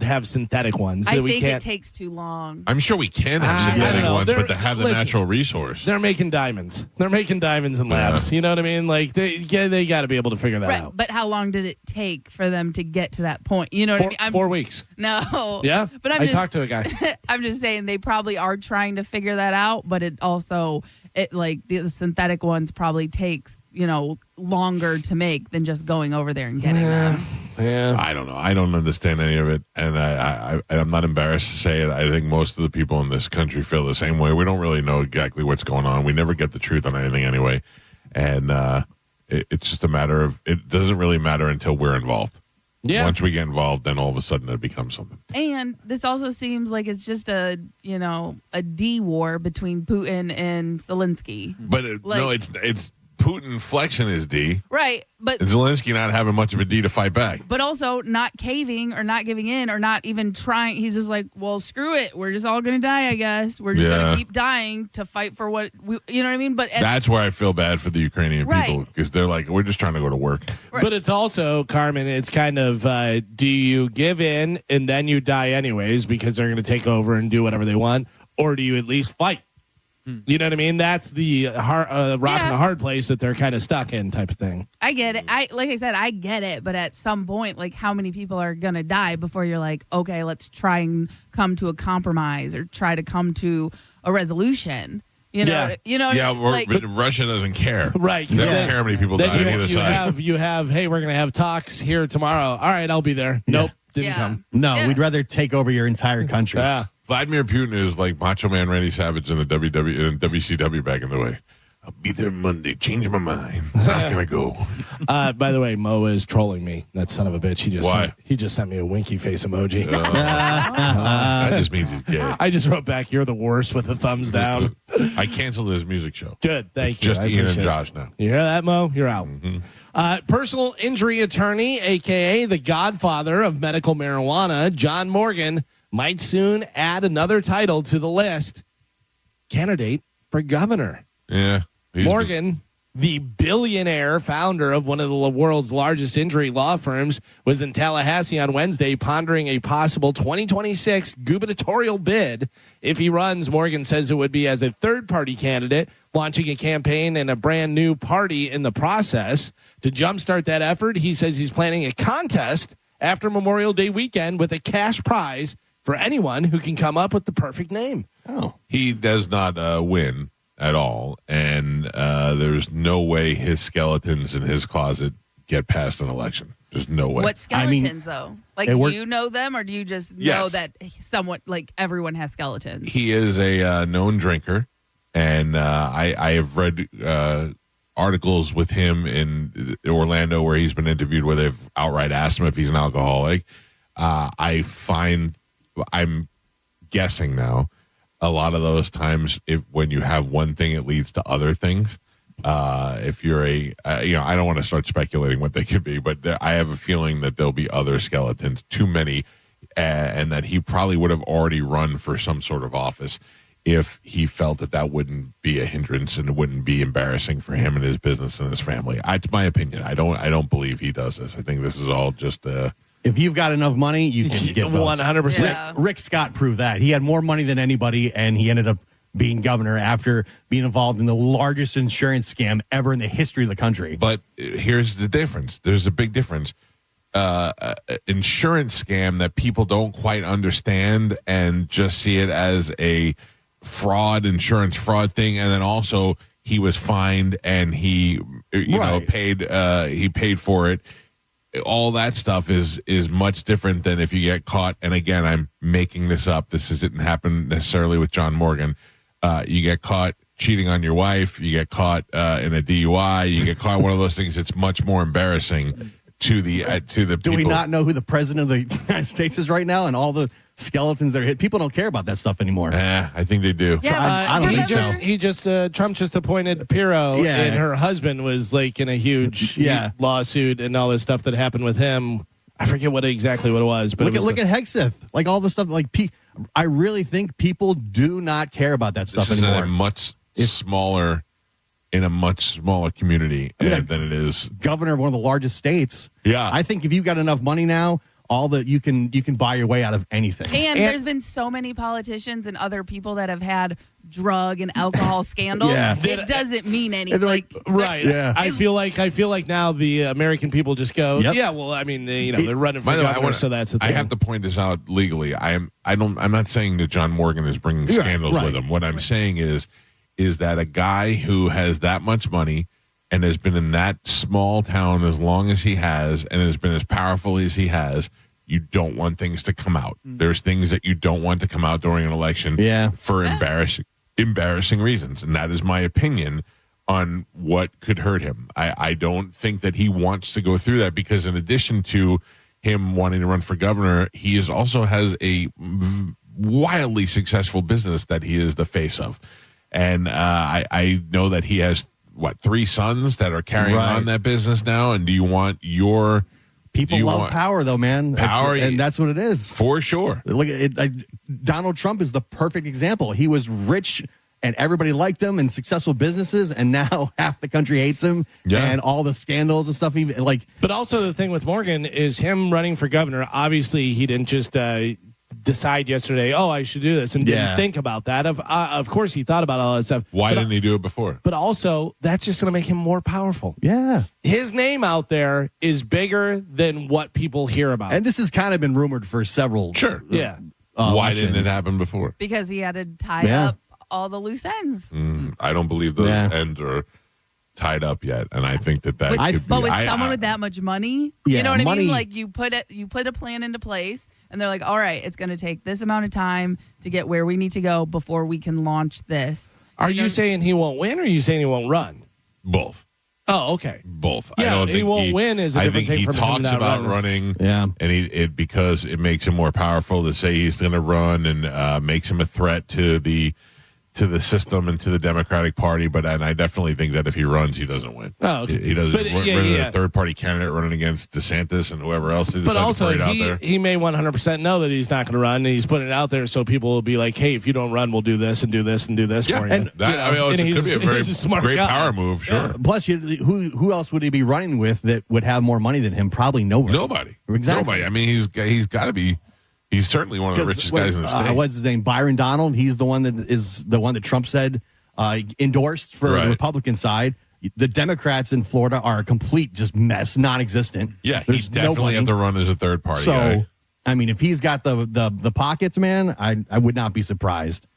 have synthetic ones. I that we think can't. it takes too long. I'm sure we can have synthetic ones, but to have the natural resource. They're making diamonds. They're making diamonds in labs. You know what I mean? Like they got to be able to figure that Right, out. but how long did it take for them to get to that point? You know what I mean? 4 weeks. No. Yeah, but I talked to a guy. I'm just saying they probably are trying to figure that out, but it also the synthetic ones probably takes longer to make than just going over there and getting them. Yeah, I don't know. I don't understand any of it, and I'm not embarrassed to say it. I think most of the people in this country feel the same way. We don't really know exactly what's going on. We never get the truth on anything anyway, and it's just a matter of it doesn't really matter until we're involved. Yeah. Once we get involved, then all of a sudden it becomes something. And this also seems like it's just a D war between Putin and Zelensky. But it's Putin flexing his D. Right, but And Zelensky not having much of a D to fight back. but also not caving or not giving in or not even trying. He's just like, well, screw it. We're just all going to die, I guess. We're just going to keep dying to fight for what we, you know what I mean? But That's where I feel bad for the Ukrainian Right. people because they're like, we're just trying to go to work. But it's also, Carmen, it's kind of, do you give in and then you die anyways because they're going to take over and do whatever they want? Or do you at least fight? You know what I mean? That's the rock and the hard place that they're kind of stuck in, type of thing. I get it. Like I said, I get it. But at some point, like, how many people are going to die before you're like, okay, let's try and come to a compromise or try to come to a resolution? You know, Russia doesn't care. Right. They don't care how many people die on either side. You have, hey, we're going to have talks here tomorrow. All right, I'll be there. Nope, didn't come. No, we'd rather take over your entire country. Yeah. Vladimir Putin is like Macho Man Randy Savage in the WCW back in the way. I'll be there Monday. Change my mind. Not gonna go. By the way, Mo is trolling me. That son of a bitch. He just sent me a winky face emoji. That just means he's gay. I just wrote back, "You're the worst" with a thumbs down. I canceled his music show. Good, thank you. Just Ian and Josh now. You hear that, Mo? You're out. Personal injury attorney, aka the godfather of medical marijuana, John Morgan, might soon add another title to the list. Candidate for governor. Yeah. Morgan, the billionaire founder of one of the world's largest injury law firms, was in Tallahassee on Wednesday pondering a possible 2026 gubernatorial bid. If he runs, Morgan says it would be as a third-party candidate, launching a campaign and a brand new party in the process. To jumpstart that effort, he says he's planning a contest after Memorial Day weekend with a cash prize for anyone who can come up with the perfect name. Oh. He does not win at all, and there's no way his skeletons in his closet get past an election. There's no way. What skeletons, though? Like, do you know them, or do you just know that somewhat, like, everyone has skeletons? He is a known drinker, and I have read articles with him in Orlando where he's been interviewed where they've outright asked him if he's an alcoholic. I'm guessing now, a lot of those times, when you have one thing, it leads to other things. If you're I don't want to start speculating what they could be, but I have a feeling that there'll be other skeletons, too many, and that he probably would have already run for some sort of office if he felt that wouldn't be a hindrance and it wouldn't be embarrassing for him and his business and his family. It's my opinion. I don't believe he does this. I think this is all just if you've got enough money, you can get votes. 100%. Rick Scott proved that. He had more money than anybody, and he ended up being governor after being involved in the largest insurance scam ever in the history of the country. But here's the difference. There's a big difference. Insurance scam that people don't quite understand and just see it as a insurance fraud thing, and then also he was fined and he paid for it. All that stuff is much different than if you get caught. And again, I'm making this up. This didn't happen necessarily with John Morgan. You get caught cheating on your wife. You get caught in a DUI. You get caught one of those things. It's much more embarrassing to the people. Do we not know who the president of the United States is right now and all the skeletons that are hit? People don't care about that stuff anymore. I think they do. Yeah, I don't think so. Trump just appointed Pirro, and her husband was like in a huge lawsuit and all this stuff that happened with him. I forget exactly what it was, but look at Hegseth, like all the stuff. Like, I really think people do not care about that stuff anymore. anymore. In a much smaller community than it is. Governor of one of the largest states. Yeah, I think if you've got enough money now, all that you can buy your way out of anything. And there's been so many politicians and other people that have had drug and alcohol scandals. It doesn't mean anything. Right. Yeah. I feel like now the American people just go, yeah, well, I mean, they're running for governor, so that's the thing. I have to point this out legally. I'm not saying that John Morgan is bringing scandals with him. What I'm saying is that a guy who has that much money and has been in that small town as long as he has and has been as powerful as he has, you don't want things to come out. There's things that you don't want to come out during an election for embarrassing reasons. And that is my opinion on what could hurt him. I don't think that he wants to go through that because in addition to him wanting to run for governor, he also has a wildly successful business that he is the face of. And I know that he has, 3 sons that are carrying on that business now? And do you want your... People love power, though, man. Power, and that's what it is. For sure. Look, Donald Trump is the perfect example. He was rich, and everybody liked him, and successful businesses, and now half the country hates him, and all the scandals and stuff. But also the thing with Morgan is him running for governor. Obviously, he didn't just decide yesterday, I should do this, and didn't think about that. Of course, he thought about all that stuff. Why didn't he do it before? But also, that's just going to make him more powerful. Yeah. His name out there is bigger than what people hear about. And this has kind of been rumored for several. Sure. Yeah. Why didn't it happen before? Because he had to tie up all the loose ends. I don't believe those ends are tied up yet, and I think that could be. But with someone with that much money, Yeah, you know what I money- mean? Like you put a plan into place, and they're like, all right, it's going to take this amount of time to get where we need to go before we can launch this. Are you saying he won't win, or are you saying he won't run? Both. Oh, okay. Both. Yeah, I don't he think won't win is a I different think thing he from him talks not about running. Yeah. And because it makes him more powerful to say he's going to run, and makes him a threat to the system and to the Democratic Party. And I definitely think that if he runs, he doesn't win. Oh, okay. He doesn't. But, A third party candidate running against DeSantis and whoever else is But also, out there. he may 100% know that he's not going to run, and he's putting it out there so people will be like, hey, if you don't run, we'll do this and do this and do this for you. And it could be a very he's a smart great guy. power move. Sure. Plus, who else would he be running with that would have more money than him? Probably nobody. Nobody. Exactly. Nobody. I mean, he's got to be. He's certainly one of the richest guys in the state. What's his name? Byron Donald. He's the one that Trump said endorsed for the Republican side. The Democrats in Florida are a complete just mess, non-existent. Yeah, There's he definitely have to run as a third party guy. I mean, if he's got the pockets, man, I would not be surprised.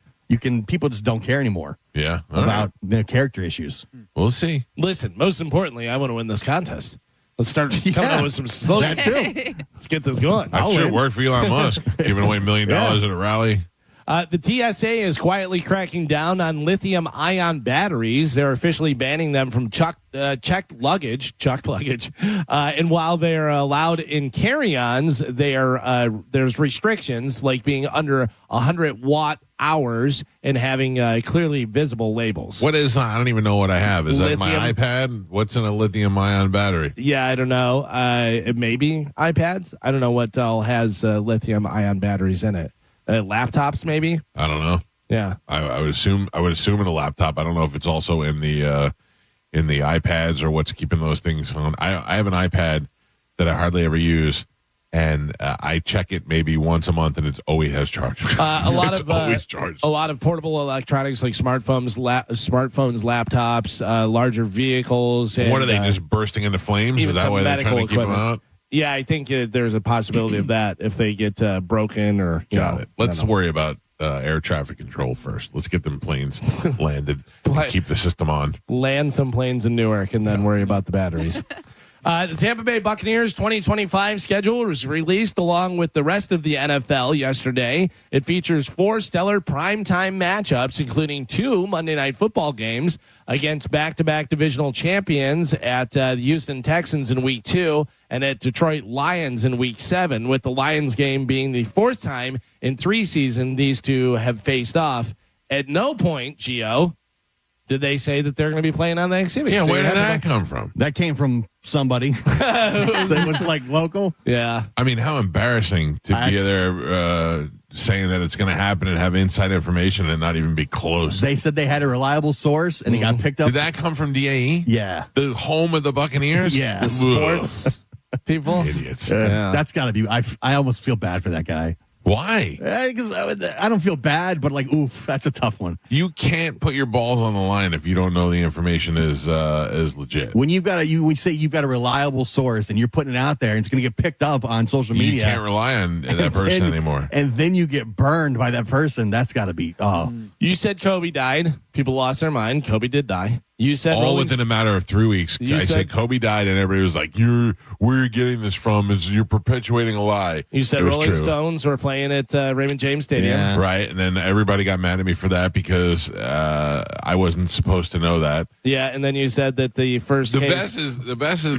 People just don't care anymore. Yeah, about character issues. We'll see. Listen, most importantly, I want to win this contest. Let's start coming up with some slogans. That too. Let's get this going. That sure worked for Elon Musk, giving away $1 million at a rally. The TSA is quietly cracking down on lithium-ion batteries. They're officially banning them from checked luggage. And while they're allowed in carry-ons, there's restrictions like being under 100 watt hours and having clearly visible labels. What is? I don't even know what I have. Is that my Lithium. iPad? What's in a lithium-ion battery? Yeah, I don't know. Maybe iPads. I don't know what all has lithium-ion batteries in it. Laptops, maybe. I don't know. Yeah, I would assume in a laptop. I don't know if it's also in the iPads or what's keeping those things on. I have an iPad that I hardly ever use, and I check it maybe once a month, and it always has charge. always charged. A lot of portable electronics like smartphones, laptops, larger vehicles. And, what are they just bursting into flames? Is even that some why they're trying to medical keep them equipment. out? Yeah, I think there's a possibility of that if they get broken or. Got it. Let's worry about air traffic control first. Let's get them planes landed. Keep the system on. Land some planes in Newark and then worry about the batteries. The Tampa Bay Buccaneers 2025 schedule was released along with the rest of the NFL yesterday. It features 4 stellar primetime matchups, including 2 Monday Night Football games against back-to-back divisional champions at the Houston Texans in Week 2 and at Detroit Lions in Week 7, with the Lions game being the 4th time in 3 seasons these two have faced off. At no point, Gio, did they say that they're going to be playing on Thanksgiving. Yeah, So where you did have that come from? That came from somebody that was like local. Yeah. I mean, how embarrassing to be there saying that it's going to happen and have inside information and not even be close. They said they had a reliable source, and it got picked up. Did that come from DAE? Yeah. The home of the Buccaneers? Yeah. The sports people. Idiots. That's got to be. I almost feel bad for that guy. Why? Because I don't feel bad, but like, oof, that's a tough one. You can't put your balls on the line if you don't know the information is legit. When you've got when you say you've got a reliable source and you're putting it out there, and it's going to get picked up on social media. You can't rely on that person anymore. And then you get burned by that person. That's got to be. Oh, You said Kobe died. People lost their mind. Kobe did die. You said all within a matter of 3 weeks. I said Kobe died, and everybody was like, "Where you're getting this from is you're perpetuating a lie." You said Rolling Stones were playing at Raymond James Stadium, right? And then everybody got mad at me for that because I wasn't supposed to know that. Yeah, and then you said that the best is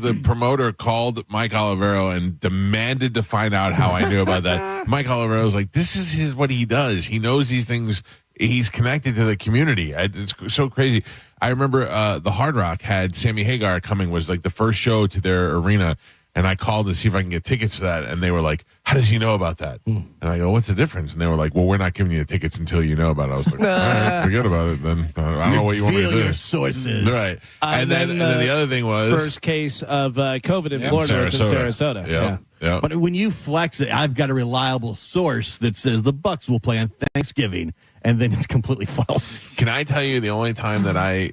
the promoter called Mike Olivero and demanded to find out how I knew about that. Mike Olivero was like, "This is what he does. He knows these things. He's connected to the community." It's so crazy. I remember the Hard Rock had Sammy Hagar coming, was like the first show to their arena, and I called to see if I can get tickets to that, and they were like, how does he know about that? And I go, what's the difference? And they were like, well, we're not giving you the tickets until you know about it. I was like, all right, forget about it then. I don't know what you want me to do. Your sources. Right. And then the other thing was first case of COVID in Florida was in Sarasota. Yeah. But when you flex it, I've got a reliable source that says the Bucks will play on Thanksgiving, and then it's completely false. Can I tell you the only time that I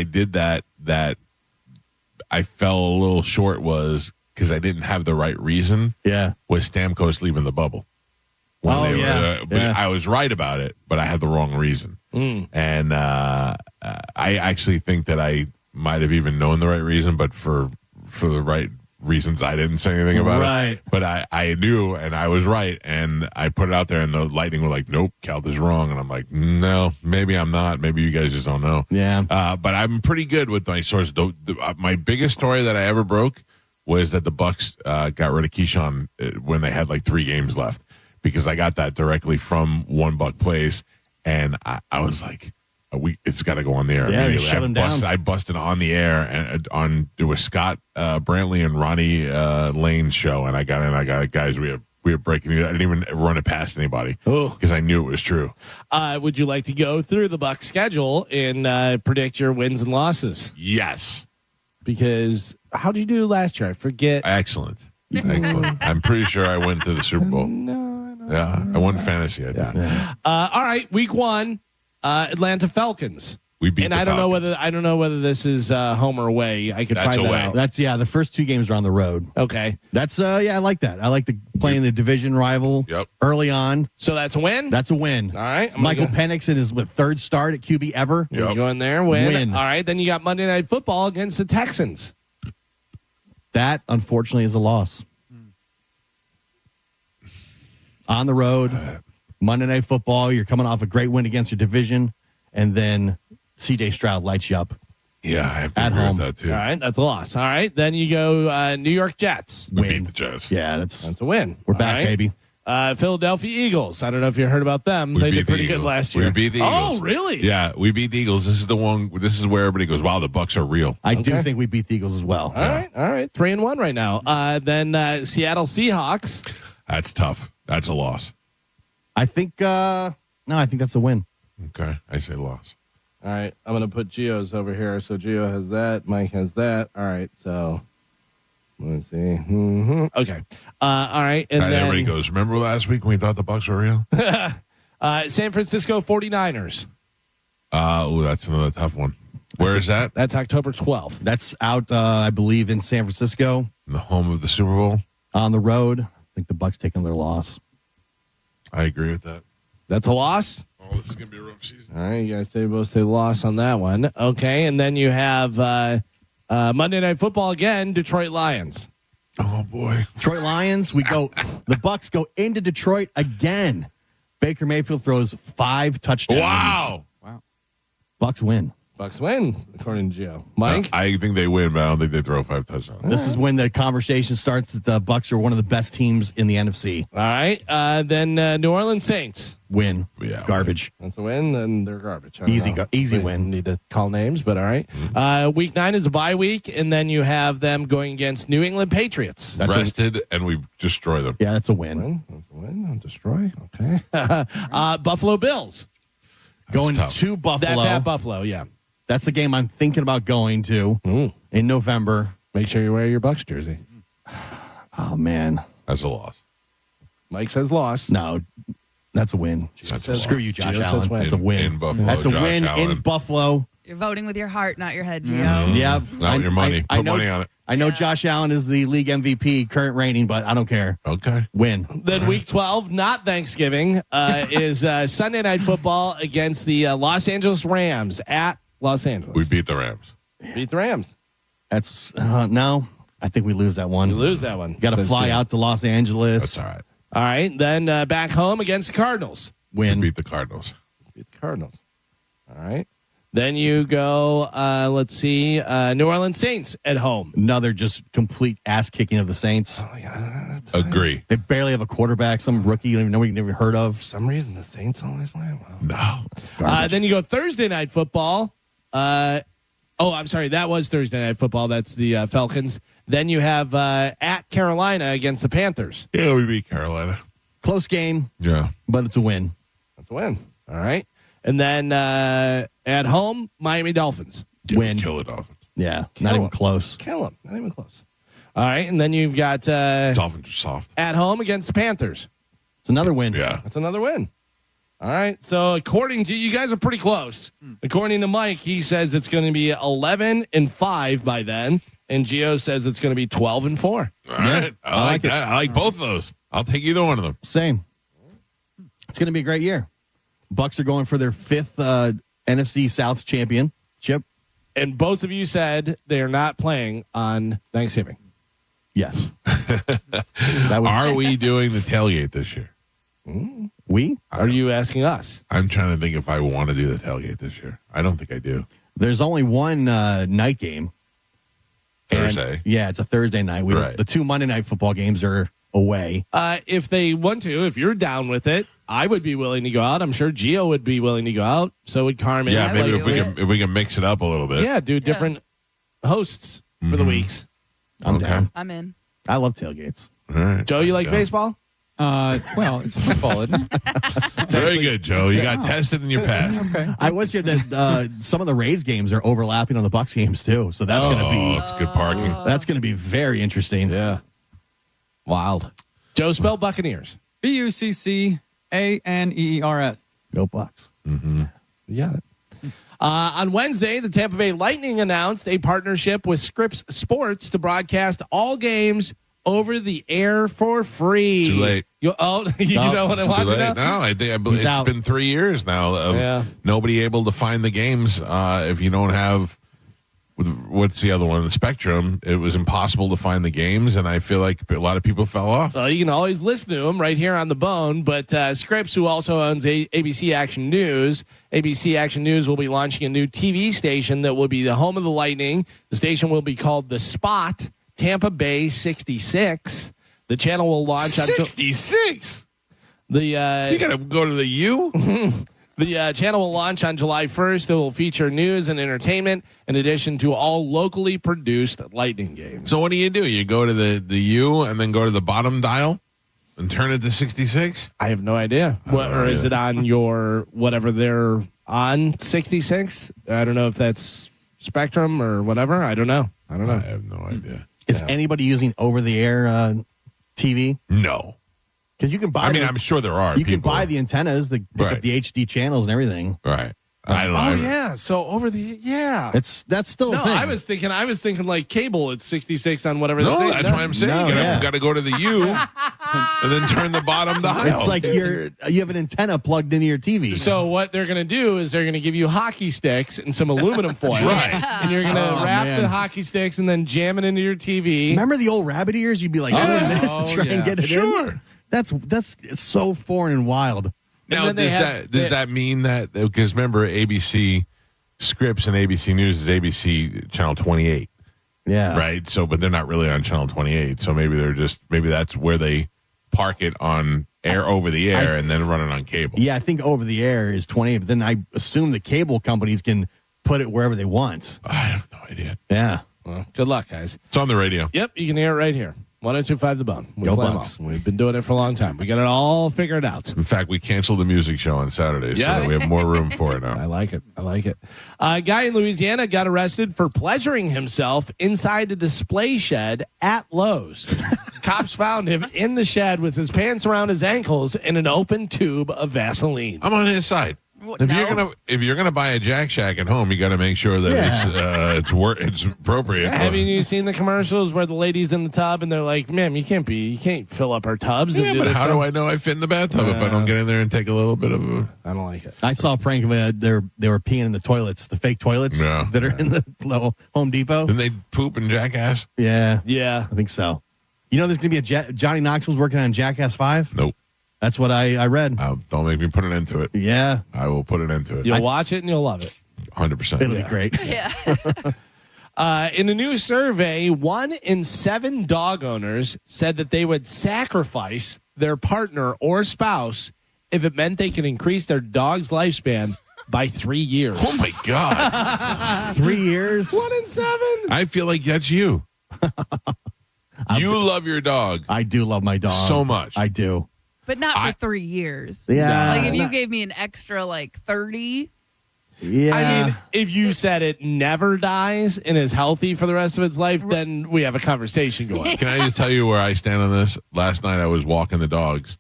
did that I fell a little short was because I didn't have the right reason. Yeah. Was Stamkos leaving the bubble? But I was right about it, but I had the wrong reason. And I actually think that I might have even known the right reason, but for the right reasons, I didn't say anything about it. But I knew, and I was right, and I put it out there, and the Lightning were like, nope, Cal is wrong. And I'm like, no, maybe I'm not. Maybe you guys just don't know. Yeah. But I'm pretty good with my sources. My biggest story that I ever broke was that the Bucks got rid of Keyshawn when they had like 3 games left, because I got that directly from One Buck Place, and I was like, it's got to go on the air. Yeah, you shut him down. I busted on the air and it was Scott Brantley and Ronnie Lane's show, and I got guys. We were breaking it. I didn't even run it past anybody because I knew it was true. Would you like to go through the Bucs schedule and predict your wins and losses? Yes. Because how did you do last year? I forget. Excellent. I'm pretty sure I went to the Super Bowl. Yeah, I won fantasy. I think. All right, week 1, Atlanta Falcons. We beat. And the I don't Falcons. know whether this is home or away. I could That's find away. that out. That's the first 2 games are on the road. Okay. That's I like that. I like playing the division rival early on. So that's a win? That's a win. All right. Michael Penix in his 3rd start at QB ever. You go in there, win. All right. Then you got Monday Night Football against the Texans. That, unfortunately, is a loss. On the road, Monday Night Football, you're coming off a great win against your division, and then C.J. Stroud lights you up. Yeah, I have to at agree home. with that, too. All right. That's a loss. All right. Then you go New York Jets. We beat the Jets. Yeah, that's a win. We're All back, right. baby. Philadelphia Eagles. I don't know if you heard about them. They did pretty good last year. We beat the Eagles. Oh, really? Yeah, we beat the Eagles. This is the one. This is where everybody goes, wow, the Bucks are real. I do think we beat the Eagles as well. All right. 3-1 right now. Then Seattle Seahawks. That's tough. That's a loss. I think I think that's a win. Okay, I say loss. All right, I'm going to put Gio's over here. So Gio has that. Mike has that. All right, so let's see. Okay. All right. And then everybody goes, remember last week when we thought the Bucks were real? San Francisco 49ers. That's another tough one. Where is that? That's October 12th. That's out, I believe, in San Francisco. In the home of the Super Bowl? On the road. I think the Bucks taking their loss. I agree with that. That's a loss? Oh, this is going to be a rough season. All right, you guys both say loss on that one. Okay, and then you have Monday Night Football again, Detroit Lions. Oh, boy. Detroit Lions, the Bucks go into Detroit again. Baker Mayfield throws 5 touchdowns. Wow. Bucks win. Bucks win, according to Gio. Mike? I think they win, but I don't think they throw 5 touchdowns. This is when the conversation starts that the Bucks are one of the best teams in the NFC. All right. Then New Orleans Saints. Win. Yeah. Garbage. That's a win, then they're garbage. I don't know. Easy We win. Need to call names, but all right. Week 9 is a bye week, and then you have them going against New England Patriots. Rested, and we destroy them. Yeah, that's a win. That's a win. Destroy. Okay. Buffalo Bills. Going tough. to Buffalo. That's at Buffalo, yeah. That's the game I'm thinking about going to in November. Make sure you wear your Bucks jersey. Oh, man. That's a loss. Mike says loss. No, that's a win. Screw you, Josh Allen. That's a win. In Buffalo, That's a Josh win Allen. in Buffalo. You're voting with your heart, not your head, Gio. Yeah. Not your money. Put money on it. I know Josh Allen is the league MVP current rating, but I don't care. Okay. Win. Then week 12, not Thanksgiving, is Sunday Night Football against the Los Angeles Rams at Los Angeles. We beat the Rams. Beat the Rams. That's no. I think we lose that one. You lose that one. Got to fly out to Los Angeles. That's all right. All right. Then back home against the Cardinals. Win. We beat the Cardinals. Beat the Cardinals. All right. Then you go, let's see, New Orleans Saints at home. Another just complete ass kicking of the Saints. Oh, yeah. Agree. They barely have a quarterback, some rookie you don't even know, you never heard of. For some reason, the Saints always win. Well. No. Then you go Thursday Night Football. Oh, I'm sorry. That was Thursday Night Football. That's the Falcons. Then you have at Carolina against the Panthers. Yeah, we beat Carolina. Close game. Yeah. But it's a win. That's a win. All right. And then at home, Miami Dolphins. Win. Kill the Dolphins. Yeah. Not even close. Kill them. Not even close. All right. And then you've got Dolphins are soft. At home against the Panthers. It's another win. Yeah. That's another win. All right. So according to you guys are pretty close. According to Mike, he says it's going to be 11-5 by then. And Gio says it's going to be 12-4. All right. I like that. I like both of those. I'll take either one of them. Same. It's going to be a great year. Bucks are going for their 5th NFC South championship. And both of you said they are not playing on Thanksgiving. Yes. Are we doing the tailgate this year? We? Are you asking us? I'm trying to think if I want to do the tailgate this year. I don't think I do. There's only one night game. Thursday. Yeah, it's a Thursday night. Right. The 2 Monday night football games are away. If they want to, if you're down with it, I would be willing to go out. I'm sure Gio would be willing to go out. So would Carmen. Yeah, maybe if we can mix it up a little bit. Yeah, do different hosts for the weeks. I'm down. I'm in. I love tailgates. All right. Joe, you like baseball? Well, it's football, isn't it? Very good, Joe. You got tested and you passed. Okay. I was here that some of the Rays games are overlapping on the Bucks games too. So that's going to be it's good parking. That's going to be very interesting. Yeah. Wild. Joe, spell Buccaneers. Buccaneers. Go Bucks. You got it. On Wednesday, the Tampa Bay Lightning announced a partnership with Scripps Sports to broadcast all games over the air for free. Too late. You don't want to watch it now? No, I believe it's been 3 years now of nobody able to find the games. If you don't have, what's the other one? The Spectrum. It was impossible to find the games, and I feel like a lot of people fell off. You can always listen to them right here on the Bone. But Scripps, who also owns ABC Action News, ABC Action News will be launching a new TV station that will be the home of the Lightning. The station will be called The Spot. Tampa Bay 66. The channel will launch on 66. You gotta go to the U. The channel will launch on July 1st. It will feature news and entertainment in addition to all locally produced Lightning games. So what do? You go to the U and then go to the bottom dial and turn it to 66? I have no idea. Is it on your whatever they're on 66? I don't know if that's Spectrum or whatever. I don't know. I have no idea. Is anybody using over-the-air TV? No. Because you can buy. I'm sure there are. You can buy the antennas, pick up the HD channels and everything. Right. I don't know. Oh yeah. So over the that's still a thing. I was thinking like cable. It's 66 on whatever. No, that's why I'm saying you got to go to the U and then turn the bottom dial. It's like you have an antenna plugged into your TV. So what they're going to do is they're going to give you hockey sticks and some aluminum foil, right? And you're going to wrap the hockey sticks and then jam it into your TV. Remember the old rabbit ears? You'd be like, to try and get it in. That's so foreign and wild. Now, does that mean that, because remember, ABC Scripps and ABC News is ABC Channel 28. Yeah. Right? So, but they're not really on Channel 28. So maybe that's where they park it on over the air and then run it on cable. Yeah, I think over the air is 28. But then I assume the cable companies can put it wherever they want. I have no idea. Yeah. Well, good luck, guys. It's on the radio. Yep, you can hear it right here. 102.5 The Bone. Go Bucks. We've been doing it for a long time. We got it all figured out. In fact, we canceled the music show on Saturdays, so that we have more room for it now. I like it. A guy in Louisiana got arrested for pleasuring himself inside a display shed at Lowe's. Cops found him in the shed with his pants around his ankles and an open tube of Vaseline. I'm on his side. If you're gonna buy a Jack Shack at home, you got to make sure that it's appropriate. Haven't you seen the commercials where the lady's in the tub and they're like, "Ma'am, you can't fill up our tubs." Yeah, but how do I know I fit in the bathtub if I don't get in there and take a little bit of a? I don't like it. I saw a prank of they were peeing in the toilets, the fake toilets that are in the Home Depot. Didn't they poop in Jackass? Yeah, I think so. You know, there's gonna be a Johnny Knoxville's working on Jackass 5. Nope. That's what I read. Don't make me put it into it. Yeah. I will put it into it. You'll watch it and you'll love it. 100%. It'll be great. In a new survey, 1 in 7 dog owners said that they would sacrifice their partner or spouse if it meant they could increase their dog's lifespan by 3 years. Oh, my God. 3 years? 1 in 7. I feel like that's you. You love your dog. I do love my dog. So much. I do. But not for 3 years. Yeah. Like if you gave me an extra 30. Yeah. I mean, if you said it never dies and is healthy for the rest of its life, then we have a conversation going. Can I just tell you where I stand on this? Last night I was walking the dogs,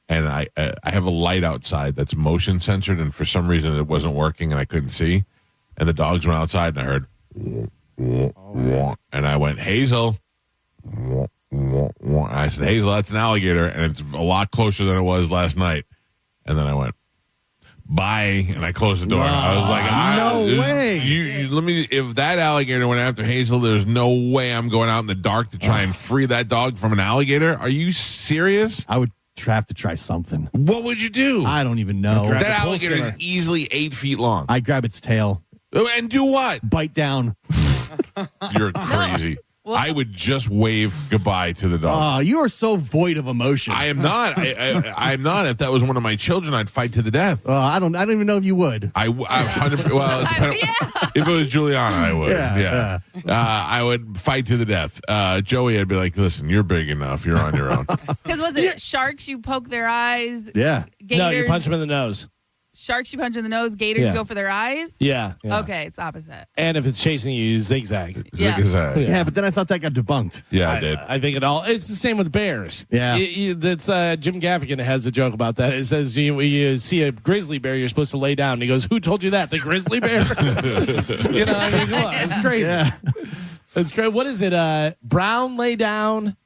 and I have a light outside that's motion censored, and for some reason it wasn't working, and I couldn't see. And the dogs went outside, and I heard, and I went, Hazel. And I said, Hazel, that's an alligator, and it's a lot closer than it was last night. And then I went, bye, and I closed the door. I was like, no way. You let me. If that alligator went after Hazel, there's no way I'm going out in the dark to try and free that dog from an alligator. Are you serious? I would have to try something. What would you do? I don't even know. That alligator is easily 8 feet long. I grab its tail. And do what? Bite down. You're crazy. I would just wave goodbye to the dog. Oh, you are so void of emotion. I am not. I'm not. If that was one of my children, I'd fight to the death. I don't even know if you would. I 100. Well, if it was Juliana, I would. Yeah. I would fight to the death. Joey, I'd be like, listen, you're big enough. You're on your own. Because was it sharks? You poke their eyes. Yeah. Gators, no, you punch them in the nose. Sharks, you punch in the nose. Gators go for their eyes. Yeah. Okay, it's opposite. And if it's chasing you, you zigzag. Yeah. Zigzag. Yeah, but then I thought that got debunked. Yeah, I did. I think it's the same with bears. Yeah. That's Jim Gaffigan has a joke about that. It says you see a grizzly bear, you're supposed to lay down. And he goes, who told you that? The grizzly bear? I mean, come on, it's crazy. Yeah. It's great. What is it? Brown lay down.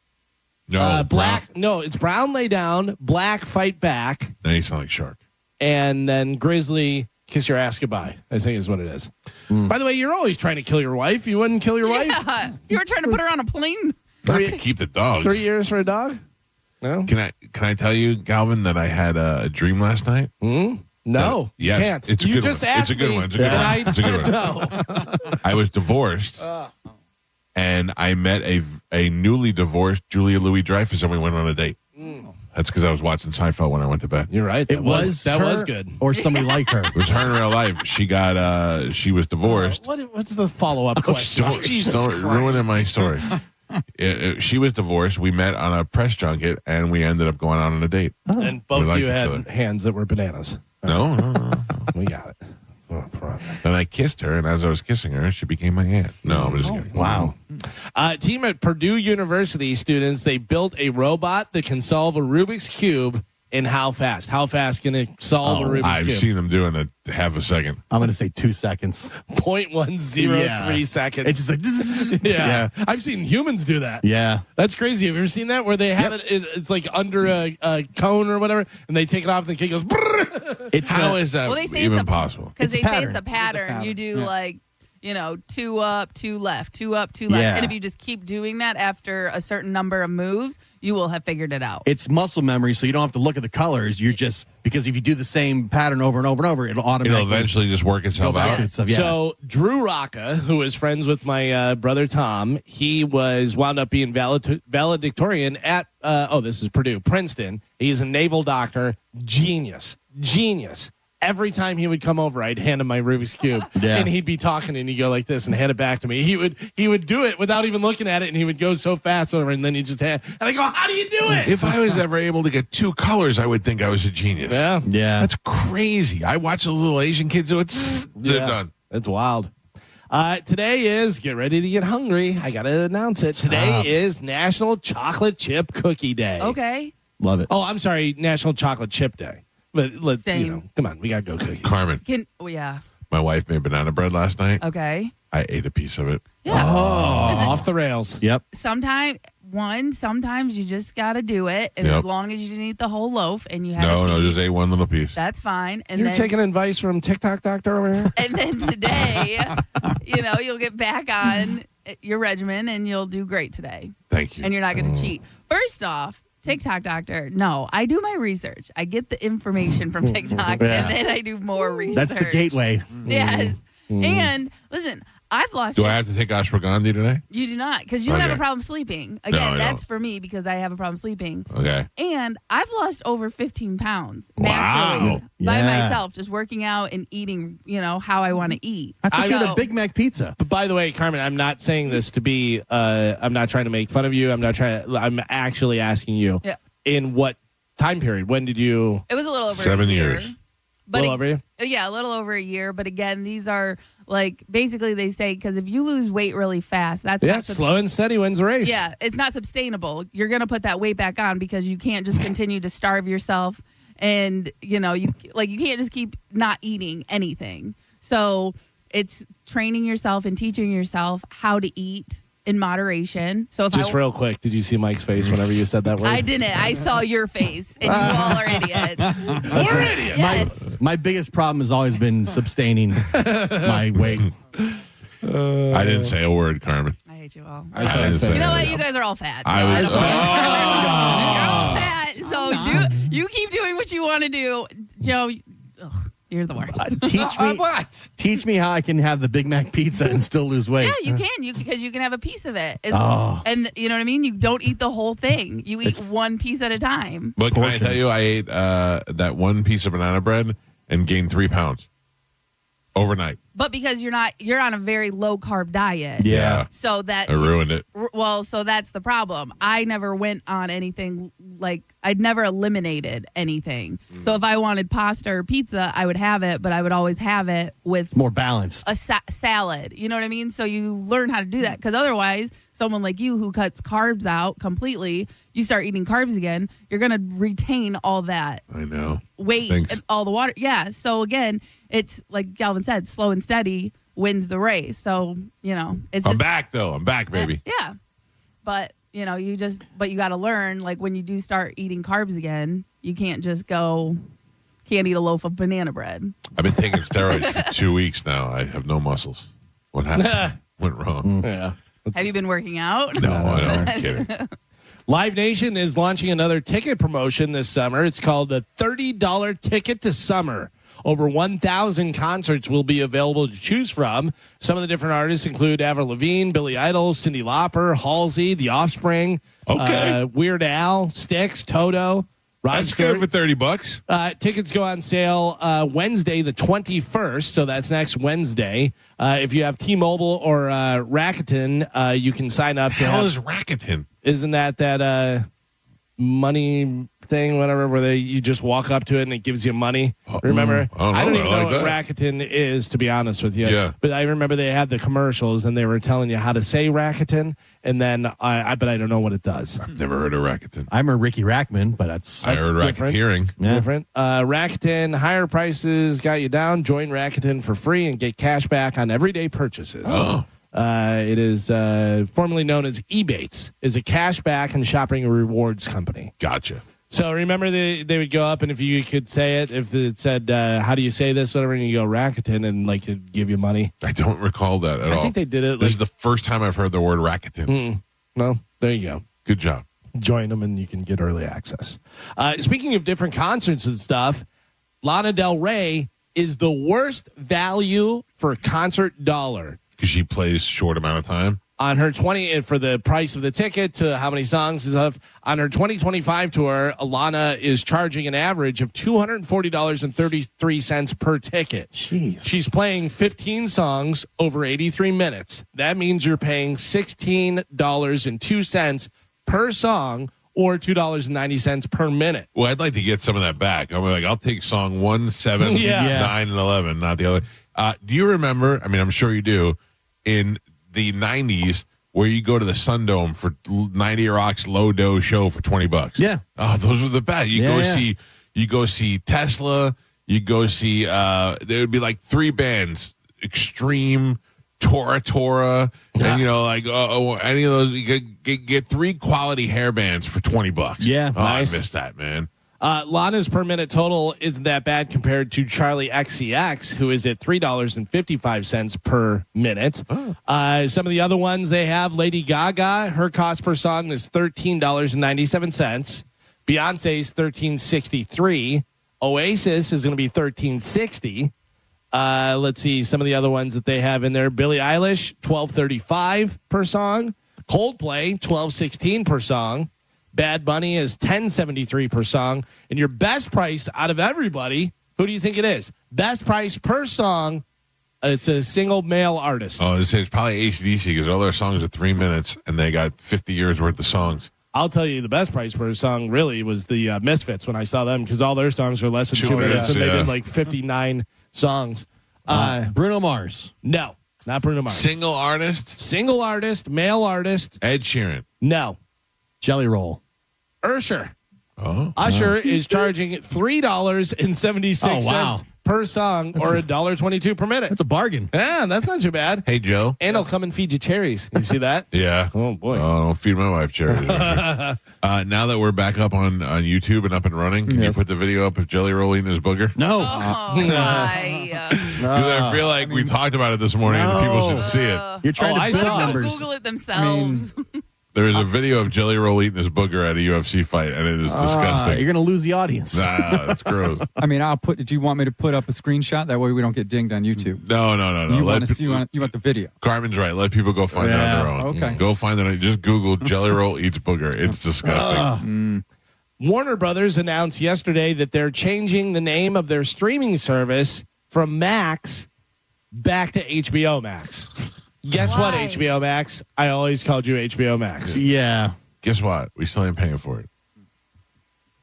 No, black. No, it's brown lay down. Black fight back. Now you sound like Shark. And then grizzly kiss your ass goodbye, I think is what it is. By the way, you're always trying to kill your wife. You wouldn't kill your wife? Yeah. You were trying to put her on a plane. Not to keep the dogs. 3 years for a dog? No. Can I tell you, Galvin, that I had a dream last night? No. Yes, you can't. it's a you good just one. asked It's a good me, one. It's a good and one. I It's a good said one. no. I was divorced, and I met a newly divorced Julia Louis-Dreyfus, and we went on a date. That's because I was watching Seinfeld when I went to bed. You're right. That was good. Or somebody like her. It was her in real life. She was divorced. What's the follow-up question? Jesus Don't Christ. ruin my story. She was divorced. We met on a press junket, and we ended up going out on a date. And both We of you liked each had other. hands that were bananas. No. We got it. Then I kissed her, and as I was kissing her, she became my aunt. No, I'm just kidding. Wow. Team at Purdue University students, they built a robot that can solve a Rubik's Cube in how fast? How fast can it solve a Rubik's I've Cube? seen them doing it half a second. I'm going to say 2 seconds. 0.103 seconds. It's just like, yeah. I've seen humans do that. Yeah. That's crazy. Have you ever seen that where they have it's like under a cone or whatever, and they take it off and the kid goes, brrr. How is that Well, they say even it's possible? Because It's they a say it's a pattern. pattern. You do 2 up, 2 left, 2 up, 2 left. Yeah. And if you just keep doing that after a certain number of moves, you will have figured it out. It's muscle memory, so you don't have to look at the colors. You're just, because if you do the same pattern over and over and over, it'll automatically. It'll eventually just work itself out. Yeah. So Drew Rocca, who is friends with my brother Tom, he wound up being valedictorian at this is Purdue, Princeton. He's a naval doctor, genius. Every time he would come over, I'd hand him my Rubik's Cube, and he'd be talking, and he'd go like this and hand it back to me. He would do it without even looking at it, and he would go so fast over, and then he just hand. And I go, "How do you do it?" If I was ever able to get 2 colors, I would think I was a genius. Yeah. That's crazy. I watch those little Asian kids do it. They're done. It's wild. Today is, get ready to get hungry. I got to announce it. Today is National Chocolate Chip Cookie Day. Okay. Love it. Oh, I'm sorry, National Chocolate Chip Day. But let's, Same. come on, we got to go cookie. Carmen, Yeah. my wife made banana bread last night. Okay. I ate a piece of it. Yeah. Off the rails. Yep. Sometimes you just got to do it. And Yep. as long as you didn't eat the whole loaf and you have No, just ate one little piece. that's fine. And You're then taking advice from TikTok doctor over here? And then today, you'll get back on your regimen and you'll do great today. Thank you. And you're not going to cheat. First off, TikTok doctor. No, I do my research. I get the information from TikTok Yeah. and then I do more research. That's the gateway. Yes. And listen, I've lost. Do I have to take ashwagandha today? You do not, because you don't have a Okay. problem sleeping. No, Again, I that's don't. for me because I have a problem sleeping. Okay. And I've lost over 15 pounds Wow. naturally by Yeah. myself, just working out and eating, how I want to eat. I thought you had So- a Big Mac pizza. But by the way, Carmen, I'm not saying this to be. I'm not trying to make fun of you. I'm actually asking you. Yeah. In what time period? When did you? It was a little over 7 a year. years. But Little over a year? Yeah, a little over a year. But again, these are basically they say because if you lose weight really fast, that's Yeah, not slow and steady wins the race. Yeah, it's not sustainable. You're going to put that weight back on because you can't just continue to starve yourself, and you can't just keep not eating anything. So it's training yourself and teaching yourself how to eat in moderation. So if Just real quick, did you see Mike's face whenever you said that word? I didn't. I saw your face, and you all are idiots. We're idiots. Yes. My biggest problem has always been sustaining my weight. I didn't say a word, Carmen. I hate you all. I saw his didn't say face. You know a what? word. You guys are all fat. So I was. You're all fat. So you keep doing what you want to do, Joe. You're the worst. Teach me how I can have the Big Mac pizza and still lose weight. Yeah, you can. Because you can have a piece of it. Oh. And you know what I mean? You don't eat the whole thing. You eat one piece at a time. But can I Portions. tell you, I ate that one piece of banana bread and gained 3 pounds overnight. But because you're on a very low carb diet. Yeah. So that I ruined it. Well, so that's the problem. I never went on anything I'd never eliminated anything. So if I wanted pasta or pizza, I would have it, but I would always have it with More balanced. a salad. You know what I mean? So you learn how to do that because otherwise, someone like you who cuts carbs out completely, you start eating carbs again, you're going to retain all that I know. weight Stinks. and all the water. Yeah. So again, it's like Galvin said, slow and steady wins the race. So, it's I'm just back, though. I'm back, baby. yeah. But, you got to learn, when you do start eating carbs again, you can't just can't eat a loaf of banana bread. I've been taking steroids for 2 weeks now. I have no muscles. What happened? Went wrong. Yeah. Have you been working out? No, I don't. I'm kidding. Live Nation is launching another ticket promotion this summer. It's called a $30 Ticket to Summer. Over 1,000 concerts will be available to choose from. Some of the different artists include Avril Lavigne, Billy Idol, Cyndi Lauper, Halsey, The Offspring, Weird Al, Styx, Toto, Rod That's Stewart. good for $30. Tickets go on sale Wednesday, the 21st, so that's next Wednesday. If you have T-Mobile or Rakuten, you can sign up. Hell is Rakuten? Isn't that money thing, whatever, where you just walk up to it and it gives you money? Remember? I don't even know what Rakuten is, to be honest with you. Yeah. But I remember they had the commercials and they were telling you how to say Rakuten, and then but I don't know what it does. I've never heard of Rakuten. I'm a Ricky Rackman, but that's I heard different. Racketeering. Yeah. Different. Rakuten, higher prices got you down. Join Rakuten for free and get cash back on everyday purchases. Oh. It is formerly known as Ebates, is a cashback and shopping rewards company. Gotcha. So remember they would go up, and if you could say it, if it said, how do you say this, whatever, and you go Rakuten, and it'd give you money. I don't recall that at all. I think they did it. This is the first time I've heard the word Rakuten. Well, there you go. Good job. Join them, and you can get early access. Speaking of different concerts and stuff, Lana Del Rey is the worst value for a concert dollar. Because she plays short amount of time. On her for the price of the ticket to how many songs is up. On her 2025 tour, Alana is charging an average of $240.33 per ticket. Jeez. She's playing 15 songs over 83 minutes. That means you're paying $16.02 per song or $2.90 per minute. Well, I'd like to get some of that back. I'll take song 1, 7, 9, and 11, not the other. Do you remember, I'm sure you do, in the 90s where you go to the Sundome for 90 Rock's low dough show for $20? Yeah. Oh, those were the best. You go see Tesla, you go see there would be like 3 bands, Extreme, Tora, and any of those, you get 3 quality hair bands for $20. Yeah. Oh, Nice. I missed that, man. Lana's per minute total isn't that bad compared to Charlie XCX, who is at $3.55 per minute. Oh. Some of the other ones they have, Lady Gaga, her cost per song is $13.97. Beyonce's $13.63. Oasis is going to be $13.60. Let's see some of the other ones that they have in there. Billie Eilish, $12.35 per song. Coldplay, $12.16 per song. Bad Bunny is $10.73 per song. And your best price out of everybody, who do you think it is? Best price per song. It's a single male artist. Oh, it's probably AC/DC because all their songs are 3 minutes and they got 50 years worth of songs. I'll tell you the best price per song really was the Misfits when I saw them because all their songs are less than 2 minutes and they did like 59 songs. Bruno Mars. No, not Bruno Mars. Single artist? Single artist, male artist. Ed Sheeran. No. Jelly Roll. Usher. Oh. Usher is charging $3.76 per song or $1.22 per minute. That's a bargain. Yeah, that's not too bad. Hey, Joe. And he'll come and feed you cherries. You see that? Yeah. Oh, boy. Oh, don't feed my wife cherries. Now that we're back up on YouTube and up and running, can you put the video up of Jelly Roll eating his booger? No. Oh, my. Because I feel like we talked about it this morning and people should see it. You're trying to build numbers. Google it themselves. There's a video of Jelly Roll eating his booger at a UFC fight, and it is disgusting. You're going to lose the audience. Nah, that's gross. I mean, do you want me to put up a screenshot? That way we don't get dinged on YouTube. No. You want to see, you want the video. Carmen's right. Let people go find it on their own. Okay. Go find it. Just Google Jelly Roll eats booger. It's disgusting. Warner Brothers announced yesterday that they're changing the name of their streaming service from Max back to HBO Max. Guess what, HBO Max? I always called you HBO Max. Yeah. Guess what? We still ain't paying for it.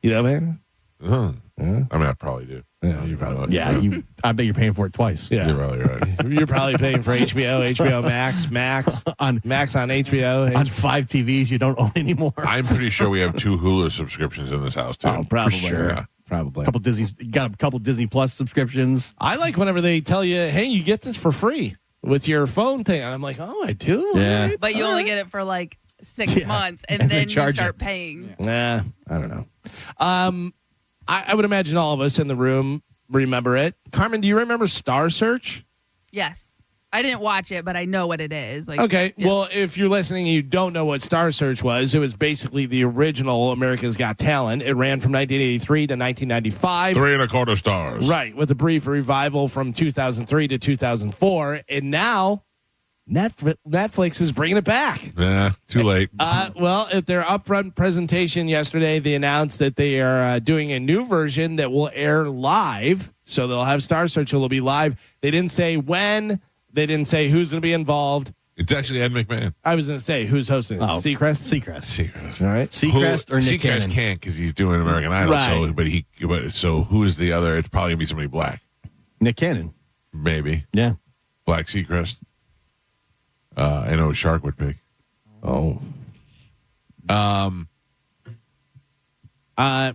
You know, man? I mean, I probably do. Yeah, you probably Yeah, I bet you're paying for it twice. Yeah. You're probably right. You're probably paying for HBO Max on HBO. On 5 TVs you don't own anymore. I'm pretty sure we have 2 Hulu subscriptions in this house, too. Oh, probably. For sure. Yeah, probably. Got a couple Disney Plus subscriptions. I like whenever they tell you, hey, you get this for free with your phone thing. And I'm like, oh, I do? Yeah. All right. But you only get it for like 6 months, and then you start paying. Nah, I don't know. I would imagine all of us in the room remember it. Carmen, do you remember Star Search? Yes. I didn't watch it, but I know what it is. Like, Okay. Yeah. Well, if you're listening and you don't know what Star Search was, it was basically the original America's Got Talent. It ran from 1983 to 1995. 3 1/4 stars. Right. With a brief revival from 2003 to 2004. And now Netflix is bringing it back. Nah, too late. Well, at their upfront presentation yesterday, they announced that they are doing a new version that will air live. So they'll have Star Search. It'll be live. They didn't say when. They didn't say who's going to be involved. It's actually Ed McMahon. I was going to say who's hosting it. Seacrest? Seacrest. All right. Seacrest or Nick Seacrest Cannon? can't because he's doing American Idol. Right. So who's the other? It's probably going to be somebody black. Nick Cannon. Maybe. Yeah. Black Seacrest. I know Shark would pick. Oh.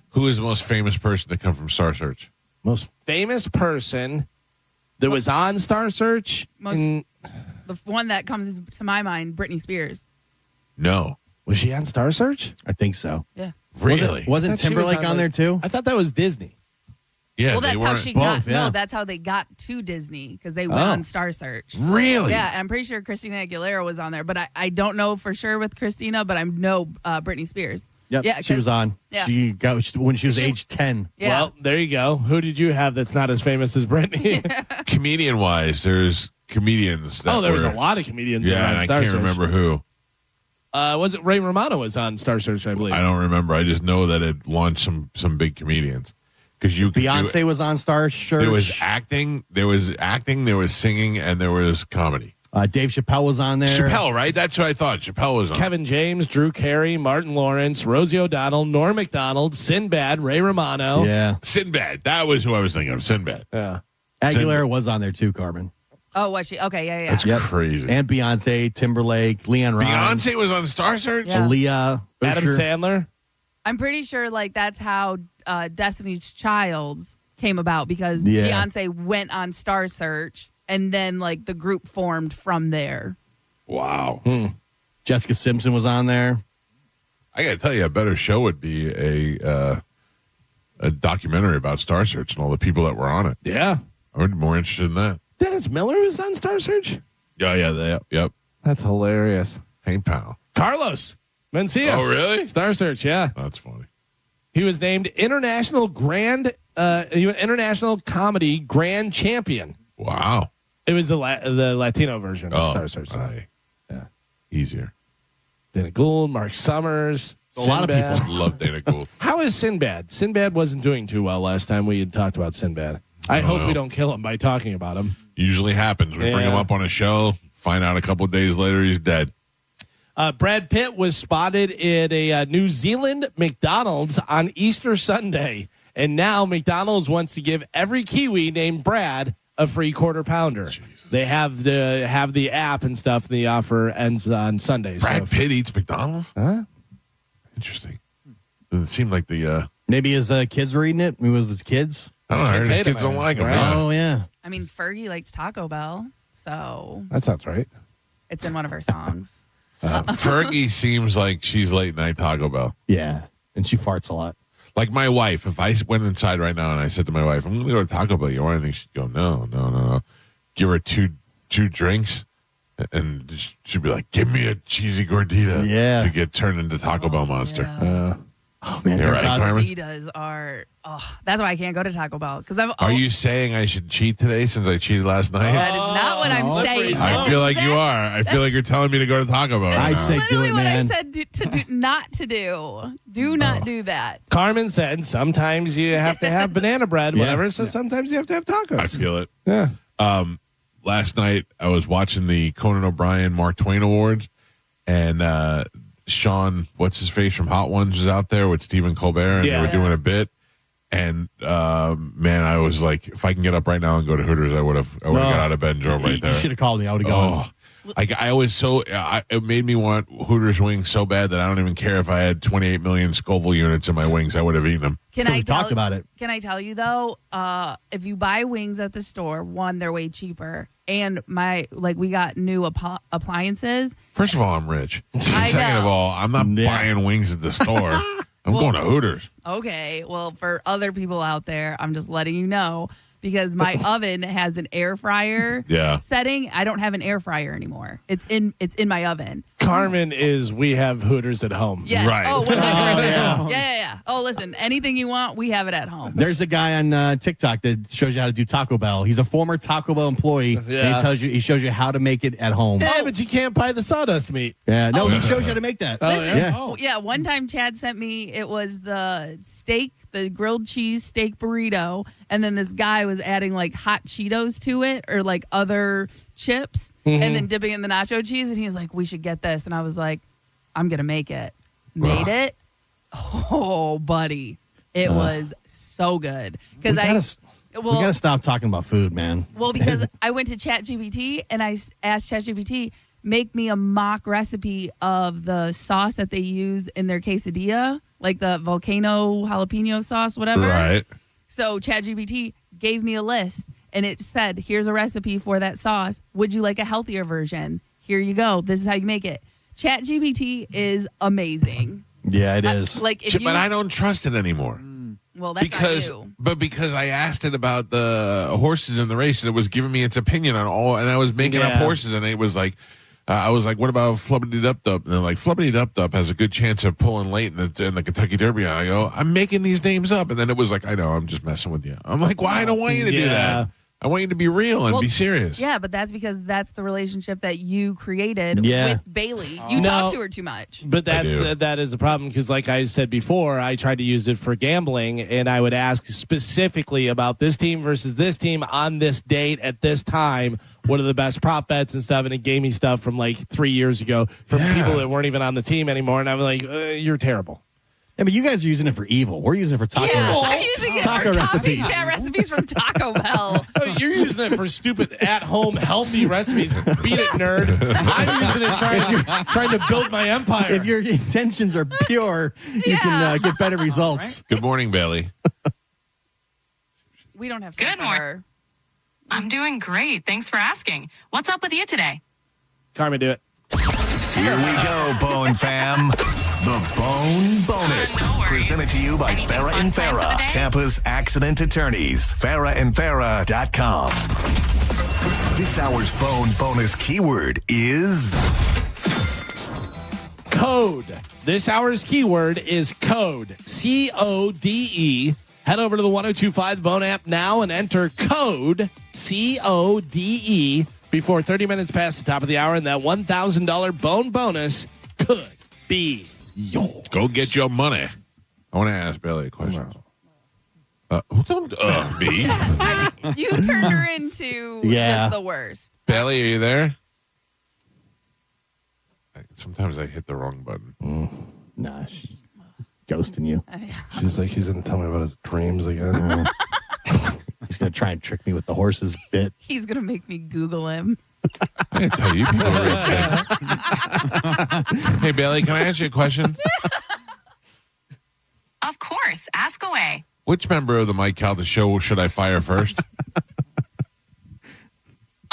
Who is the most famous person to come from Star Search? Most famous person that was on Star Search? The one that comes to my mind, Britney Spears. No. Was she on Star Search? I think so. Yeah. Really? Wasn't Timberlake on there too? I thought that was Disney. Yeah. Well, that's how she got. yeah. No, that's how they got to Disney because they went on Star Search. Really? Yeah, and I'm pretty sure Christina Aguilera was on there, but I don't know for sure with Christina, but I know Britney Spears. Yep. Yeah, she was on. Yeah. She got when she was age 10. Yeah. Well, there you go. Who did you have that's not as famous as Britney? Comedian wise, there's comedians. That there was were- a lot of comedians Yeah, on and I Star can't Search. remember who. Was it Ray Romano was on Star Search, I believe. I don't remember. I just know that it launched some big comedians. Because you could do Beyonce it. was on Star Search. There was acting, there was singing, and there was comedy. Dave Chappelle was on there. Chappelle, right? That's what I thought. Chappelle was on. Kevin James, Drew Carey, Martin Lawrence, Rosie O'Donnell, Norm Macdonald, Sinbad, Ray Romano. Yeah. Sinbad. That was who I was thinking of. Sinbad. Yeah. Aguilera was on there too, Carmen. Oh, was she? Okay, yeah. That's crazy. And Beyonce, Timberlake, Leon Rhymes. Beyonce was on Star Search? Yeah. Aaliyah. Adam Usher. Sandler. I'm pretty sure like that's how Destiny's Child came about because Yeah. Beyonce went on Star Search and then like the group formed from there. Wow. Jessica Simpson was on there. I got to tell you, a better show would be a documentary about Star Search and all the people that were on it. Yeah. I would be more interested in that. Dennis Miller was on Star Search? Yep. That's hilarious. Hey, pal. Carlos Mencia. Oh, really? Star Search, yeah. That's funny. He was named International Comedy Grand Champion. Wow. It was the Latino version of Star Search. Yeah. Easier. Dana Gould, Mark Summers. A lot of people love Dana Gould. How is Sinbad? Sinbad wasn't doing too well last time we had talked about Sinbad. I hope we don't kill him by talking about him. Usually happens. We bring him up on a show, find out a couple of days later he's dead. Brad Pitt was spotted at a New Zealand McDonald's on Easter Sunday. And now McDonald's wants to give every Kiwi named Brad a free quarter pounder. Jesus. They have the app and stuff. And the offer ends on Sunday. Brad Pitt eats McDonald's? Huh? Interesting. Doesn't seem like the... Maybe his kids were eating it. Maybe with his kids. I don't know. His kids don't like him. Right? Oh, yeah. I mean, Fergie likes Taco Bell, so... That sounds right. It's in one of her songs. Fergie seems like she's late night Taco Bell. Yeah. And she farts a lot. Like my wife, if I went inside right now and I said to my wife, I'm going to go to Taco Bell, you want anything? She'd go, no. Give her two drinks, and she'd be like, give me a cheesy gordita. Yeah. To get turned into Taco Bell monster. Yeah. Oh, man. You're right, Carmen? Gorditas are... Oh, that's why I can't go to Taco Bell. Because Are you saying I should cheat today since I cheated last night? That is not what I'm saying. I feel like you are. I feel like you're telling me to go to Taco Bell. I say do it, what man. I said not to do. Do not do that. Carmen said sometimes you have to have banana bread, whatever. So sometimes you have to have tacos. I feel it. Yeah. Last night I was watching the Conan O'Brien Mark Twain Awards, and Sean, what's his face from Hot Ones, was out there with Stephen Colbert, and they were doing a bit. And man, I was like, if I can get up right now and go to Hooters, I would have got out of bed and drove right there. You should have called me. I would have gone. I always it made me want Hooters wings so bad that I don't even care if I had 28 million Scoville units in my wings. I would have eaten them. We talked about it. Can I tell you though? If you buy wings at the store, one, they're way cheaper, and we got new appliances. First of all, I'm rich. Second of all, I'm not buying wings at the store. I'm going to Hooters. Okay, well, for other people out there, I'm just letting you know, because my oven has an air fryer setting. I don't have an air fryer anymore. It's in my oven. Carmen we have Hooters at home. Yes. Right. Oh, 100%. Yeah. Oh, listen, anything you want, we have it at home. There's a guy on TikTok that shows you how to do Taco Bell. He's a former Taco Bell employee. Yeah. And he shows you how to make it at home. Yeah, but you can't buy the sawdust meat. Yeah, no, he shows you how to make that. Yeah, one time Chad sent me, it was the grilled cheese steak burrito, and then this guy was adding like hot Cheetos to it, or like other chips, and then dipping in the nacho cheese, and he was like, we should get this. And I was like, I'm gonna make it. Made it. Oh, buddy, it was so good. Because we gotta stop talking about food, man. Well, because I went to ChatGPT and I asked ChatGPT, make me a mock recipe of the sauce that they use in their quesadilla, like the volcano jalapeno sauce, whatever. Right. So ChatGPT gave me a list, and it said, here's a recipe for that sauce. Would you like a healthier version? Here you go. This is how you make it. ChatGPT is amazing. Yeah, it is. But I don't trust it anymore. Well, that's not you. Because I asked it about the horses in the race, and it was giving me its opinion on all, and I was making up horses, and it was like, I was like, what about Flubbity-Dup-Dup? And they're like, Flubbity-Dup-Dup has a good chance of pulling late in the Kentucky Derby. And I go, I'm making these names up. And then it was like, I know, I'm just messing with you. I'm like, I don't want you to do that. I want you to be real and be serious. Yeah, but that's because that's the relationship that you created with Bailey. You talk to her too much. But that is a problem, because like I said before, I tried to use it for gambling, and I would ask specifically about this team versus this team on this date at this time. What are the best prop bets and stuff? And it gave me stuff from like 3 years ago from people that weren't even on the team anymore. And I'm like, you're terrible. Yeah, but you guys are using it for evil. We're using it for taco recipes. I'm using it taco for recipes. recipes from Taco Bell. You're using it for stupid at-home healthy recipes. Beat it, nerd. I'm using it trying to build my empire. If your intentions are pure, you can get better results. Right. Good morning, Bailey. We don't have Good morning. I'm doing great. Thanks for asking. What's up with you today? Carmen, do it. Here we go, Bone Fam. The Bone Bonus. Presented to you by Farrah and Farrah, Tampa's accident attorneys. FarrahandFarrah.com. This hour's Bone Bonus keyword is code. This hour's keyword is code. CODE. Head over to the 102.5 Bone app now and enter code CODE before 30 minutes past the top of the hour, and that $1,000 Bone bonus could be yours. Go get your money. I want to ask Bailey a question. Me? You turned her into just the worst. Bailey, are you there? Sometimes I hit the wrong button. Nah, she's ghosting you. She's like, he's going to tell me about his dreams again. He's going to try and trick me with the horse's bit. He's going to make me Google him. I tell you, people are Hey, Bailey, can I ask you a question? Of course. Ask away. Which member of the Mike Calta show should I fire first?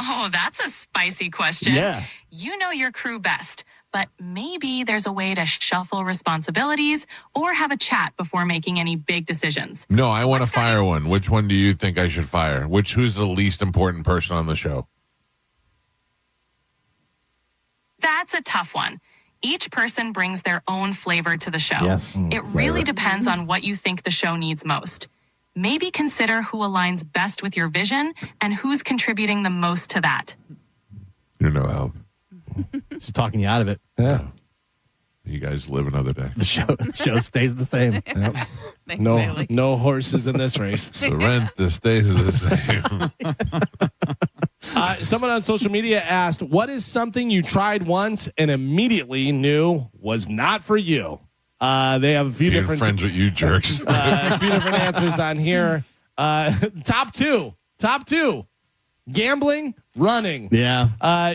Oh, that's a spicy question. Yeah. You know your crew best, but maybe there's a way to shuffle responsibilities or have a chat before making any big decisions. No, I want to fire one. Which one do you think I should fire? Who's the least important person on the show? That's a tough one. Each person brings their own flavor to the show. Yes. It really depends on what you think the show needs most. Maybe consider who aligns best with your vision and who's contributing the most to that. You're no help. She's talking you out of it. Yeah. You guys live another day. The show stays the same. Yep. No horses in this race. The rent stays the same. Someone on social media asked, what is something you tried once and immediately knew was not for you? They have a few Being different friends with you jerks. a few different answers on here. Top two. Gambling, running. Yeah.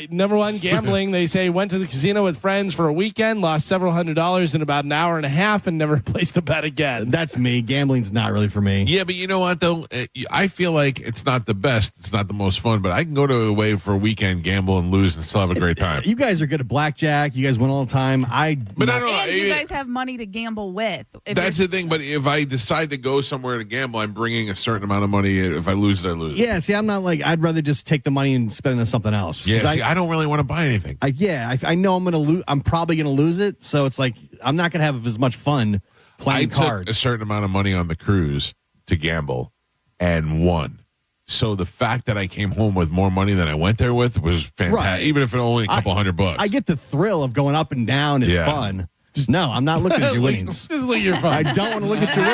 Number one, gambling. They say went to the casino with friends for a weekend, lost several $100s in about an hour and a half, and never placed a bet again. That's me. Gambling's not really for me. Yeah, but you know what, though? I feel like it's not the best. It's not the most fun, but I can go to a way for a weekend, gamble, and lose and still have a great time. You guys are good at blackjack. You guys win all the time. But I don't know. And you guys have money to gamble with. That's the thing. But if I decide to go somewhere to gamble, I'm bringing a certain amount of money. If I lose it, I lose. Yeah, see, I'm not like, I'd rather just take the money and spend it on something else. Yeah, see, I don't really want to buy anything. I know I'm going to lose. I'm probably going to lose it. So it's like, I'm not going to have as much fun playing cards. I took a certain amount of money on the cruise to gamble and won. So the fact that I came home with more money than I went there with was fantastic. Right. Even if it only a couple $100. I get the thrill of going up and down is fun. No, I'm not looking at your winnings. Just look at your phone. I don't want to look at your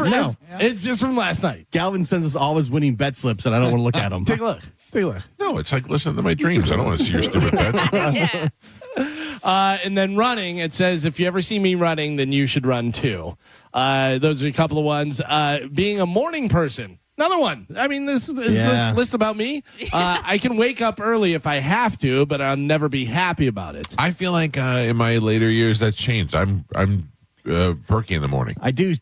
winnings. It's just from last night. Galvin sends us all his winning bet slips, and I don't want to look at them. Take a look. No, it's like listening to my dreams. I don't want to see your stupid bets. And then running, it says, if you ever see me running, then you should run too. Those are a couple of ones. Being a morning person. Another one. I mean, this list about me. I can wake up early if I have to, but I'll never be happy about it. I feel like in my later years that's changed. I'm perky in the morning. I do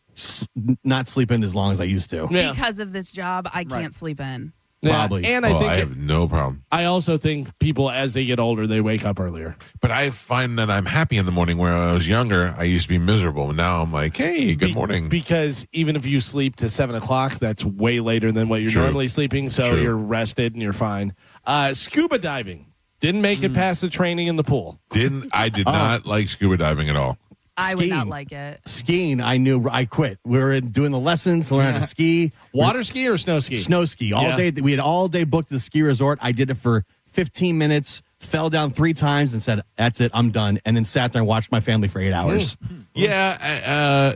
not sleep in as long as I used to. Yeah. Because of this job, I can't sleep in. Probably. And I think I have no problem. I also think people, as they get older, they wake up earlier. But I find that I'm happy in the morning. Where I was younger, I used to be miserable. And now I'm like, hey, good morning. Because even if you sleep to 7 o'clock, that's way later than what you're normally sleeping. So you're rested and you're fine. Scuba diving. Didn't make it past the training in the pool. I did not like scuba diving at all. I would not like it. Skiing, I knew I quit. We were doing the lessons to learn how to ski. Water ski or snow ski? Snow ski. All day. We had all day booked at the ski resort. I did it for 15 minutes, fell down 3 times and said, that's it, I'm done. And then sat there and watched my family for 8 hours. Yeah,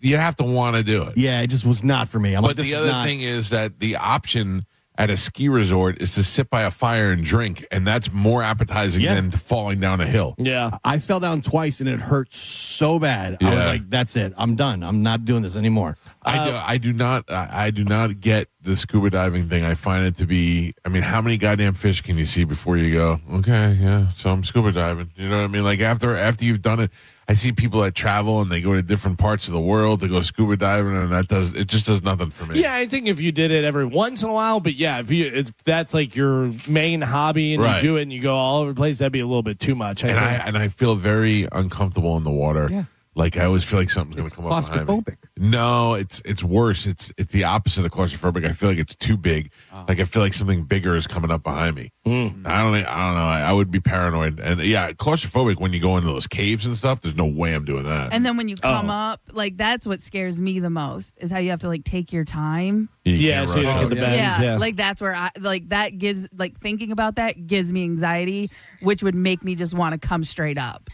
you have to want to do it. Yeah, it just was not for me. But the other thing is that the option at a ski resort is to sit by a fire and drink, and that's more appetizing than falling down a hill. Yeah. I fell down twice, and it hurt so bad. I was like, that's it. I'm done. I'm not doing this anymore. I do not get the scuba diving thing. I find it to be, I mean, how many goddamn fish can you see before you go, okay, yeah, so I'm scuba diving. You know what I mean? Like after you've done it, I see people that travel and they go to different parts of the world to go scuba diving, and it just does nothing for me. Yeah, I think if you did it every once in a while, but yeah, if that's like your main hobby and you do it and you go all over the place, that'd be a little bit too much. I feel very uncomfortable in the water. Yeah. Like I always feel like something's going to come up behind me. Claustrophobic. No, it's worse. It's the opposite of claustrophobic. I feel like it's too big. Like I feel like something bigger is coming up behind me. I don't know. I would be paranoid. And yeah, claustrophobic when you go into those caves and stuff. There's no way I'm doing that. And then when you come up, like that's what scares me the most is how you have to like take your time. You Yeah, can't so you rush don't up. get the bends. Yeah. Like that's where I like that gives like thinking about that gives me anxiety, which would make me just want to come straight up.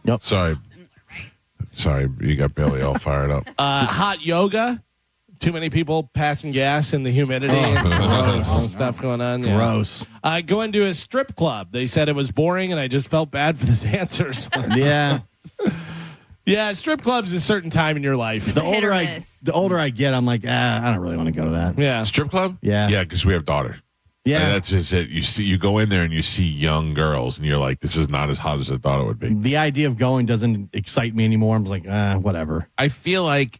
Yep. Sorry, you got Bailey all fired up. Hot yoga. Too many people passing gas in the humidity. Gross. All stuff going on. Yeah. Gross. Going to a strip club. They said it was boring, and I just felt bad for the dancers. Yeah. Yeah, strip clubs a certain time in your life. The older I get, I'm like, I don't really want to go to that. Yeah. Strip club? Yeah. Yeah, because we have daughters. Yeah. And that's just it. You go in there and you see young girls, and you're like, this is not as hot as I thought it would be. The idea of going doesn't excite me anymore. I'm just like, whatever. I feel like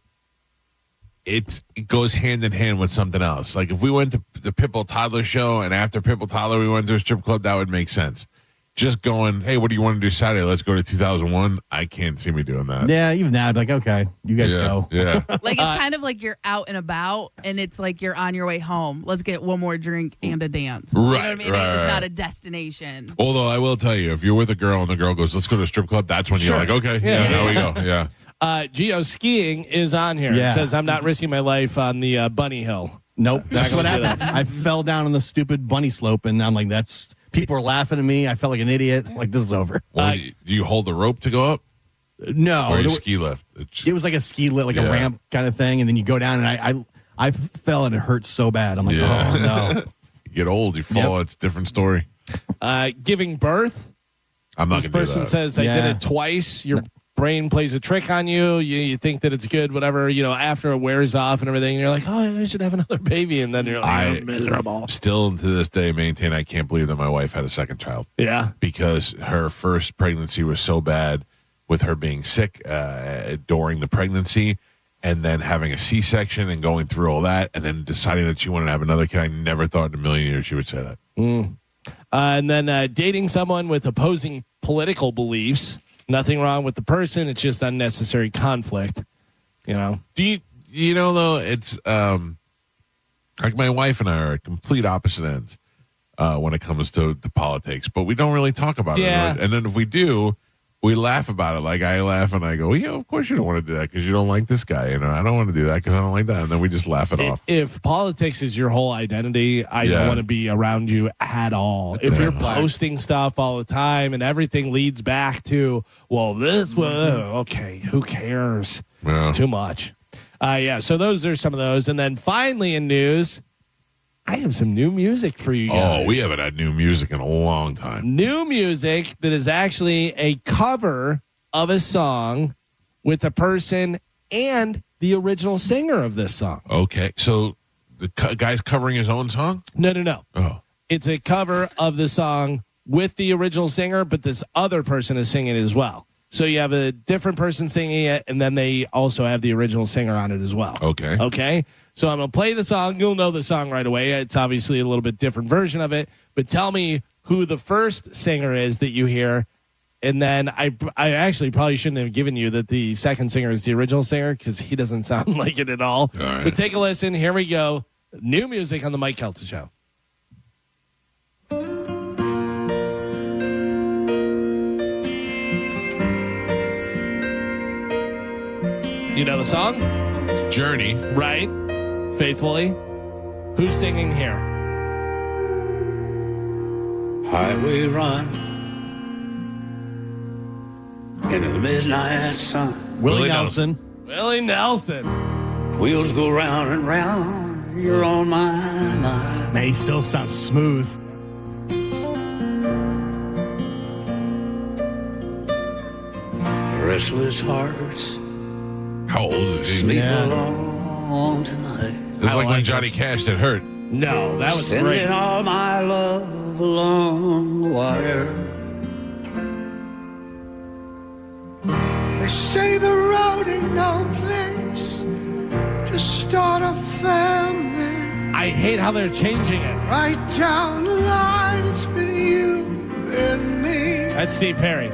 it goes hand in hand with something else. Like if we went to the Pitbull Toddler show, and after Pitbull Toddler we went to a strip club, that would make sense. Just going, hey, what do you want to do Saturday? Let's go to 2001. I can't see me doing that. Yeah, even that, I'd be like, okay, you guys go. Yeah. Like it's kind of like you're out and about, and it's like you're on your way home. Let's get one more drink and a dance. You know what I mean? Right, It's right. not a destination. Although I will tell you, if you're with a girl and the girl goes, let's go to a strip club, that's when you're like, okay, yeah, there we go. Yeah. Geo skiing is on here. Yeah. It says, I'm not risking my life on the Bunny Hill. Nope. That's what gonna do happened. I fell down on the stupid bunny slope, and I'm like, people are laughing at me. I felt like an idiot. I'm like, this is over. Well, do you hold the rope to go up? No. Or you There- ski lift? It was like a ski lift, like a ramp kind of thing, and then you go down, and I fell, and it hurt so bad. I'm like, oh, no. You get old, you fall, it's a different story. Giving birth. I'm not This going to do person that. says, I did it twice. Your brain plays a trick on you. You think that it's good, whatever, after it wears off and everything, and you're like, oh, I should have another baby. And then you're like, I'm miserable. Still to this day maintain I can't believe that my wife had a second child. Yeah. Because her first pregnancy was so bad with her being sick during the pregnancy, and then having a C-section and going through all that, and then deciding that she wanted to have another kid. I never thought in a million years she would say that. And then dating someone with opposing political beliefs. Nothing wrong with the person. It's just unnecessary conflict. Do you know, though, it's like my wife and I are at complete opposite ends when it comes to politics, but we don't really talk about it. And then if we do, we laugh about it. Like I laugh and I go, yeah, of course you don't want to do that because you don't like this guy. I don't want to do that because I don't like that. And then we just laugh it off. If politics is your whole identity, I don't want to be around you at all. If you're posting stuff all the time and everything leads back to, well, okay, who cares? Yeah. It's too much. So those are some of those. And then finally in news, I have some new music for you guys. Oh, we haven't had new music in a long time. New music that is actually a cover of a song with a person and the original singer of this song. Okay, so the guy's covering his own song? No. Oh. It's a cover of the song with the original singer, but this other person is singing it as well. So you have a different person singing it, and then they also have the original singer on it as well. Okay? So I'm going to play the song. You'll know the song right away. It's obviously a little bit different version of it, but tell me who the first singer is that you hear. And then I actually probably shouldn't have given you that the second singer is the original singer because he doesn't sound like it at all. Right. But take a listen. Here we go. New music on the Mike Kelta Show. You know the song? Journey. Right. Faithfully. Who's singing here? Highway run into the midnight sun. Willie Nelson. Willie Nelson. Wheels go round and round. You're on my mind. Man, he still sounds smooth. Restless hearts. How old is he? Sleep alone tonight. It's like when Johnny Cash did Hurt. No, that was Sending great. all my love along the wire. They say the road ain't no place to start a family. I hate how they're changing it. Right down the line, it's been you and me. That's Steve Perry.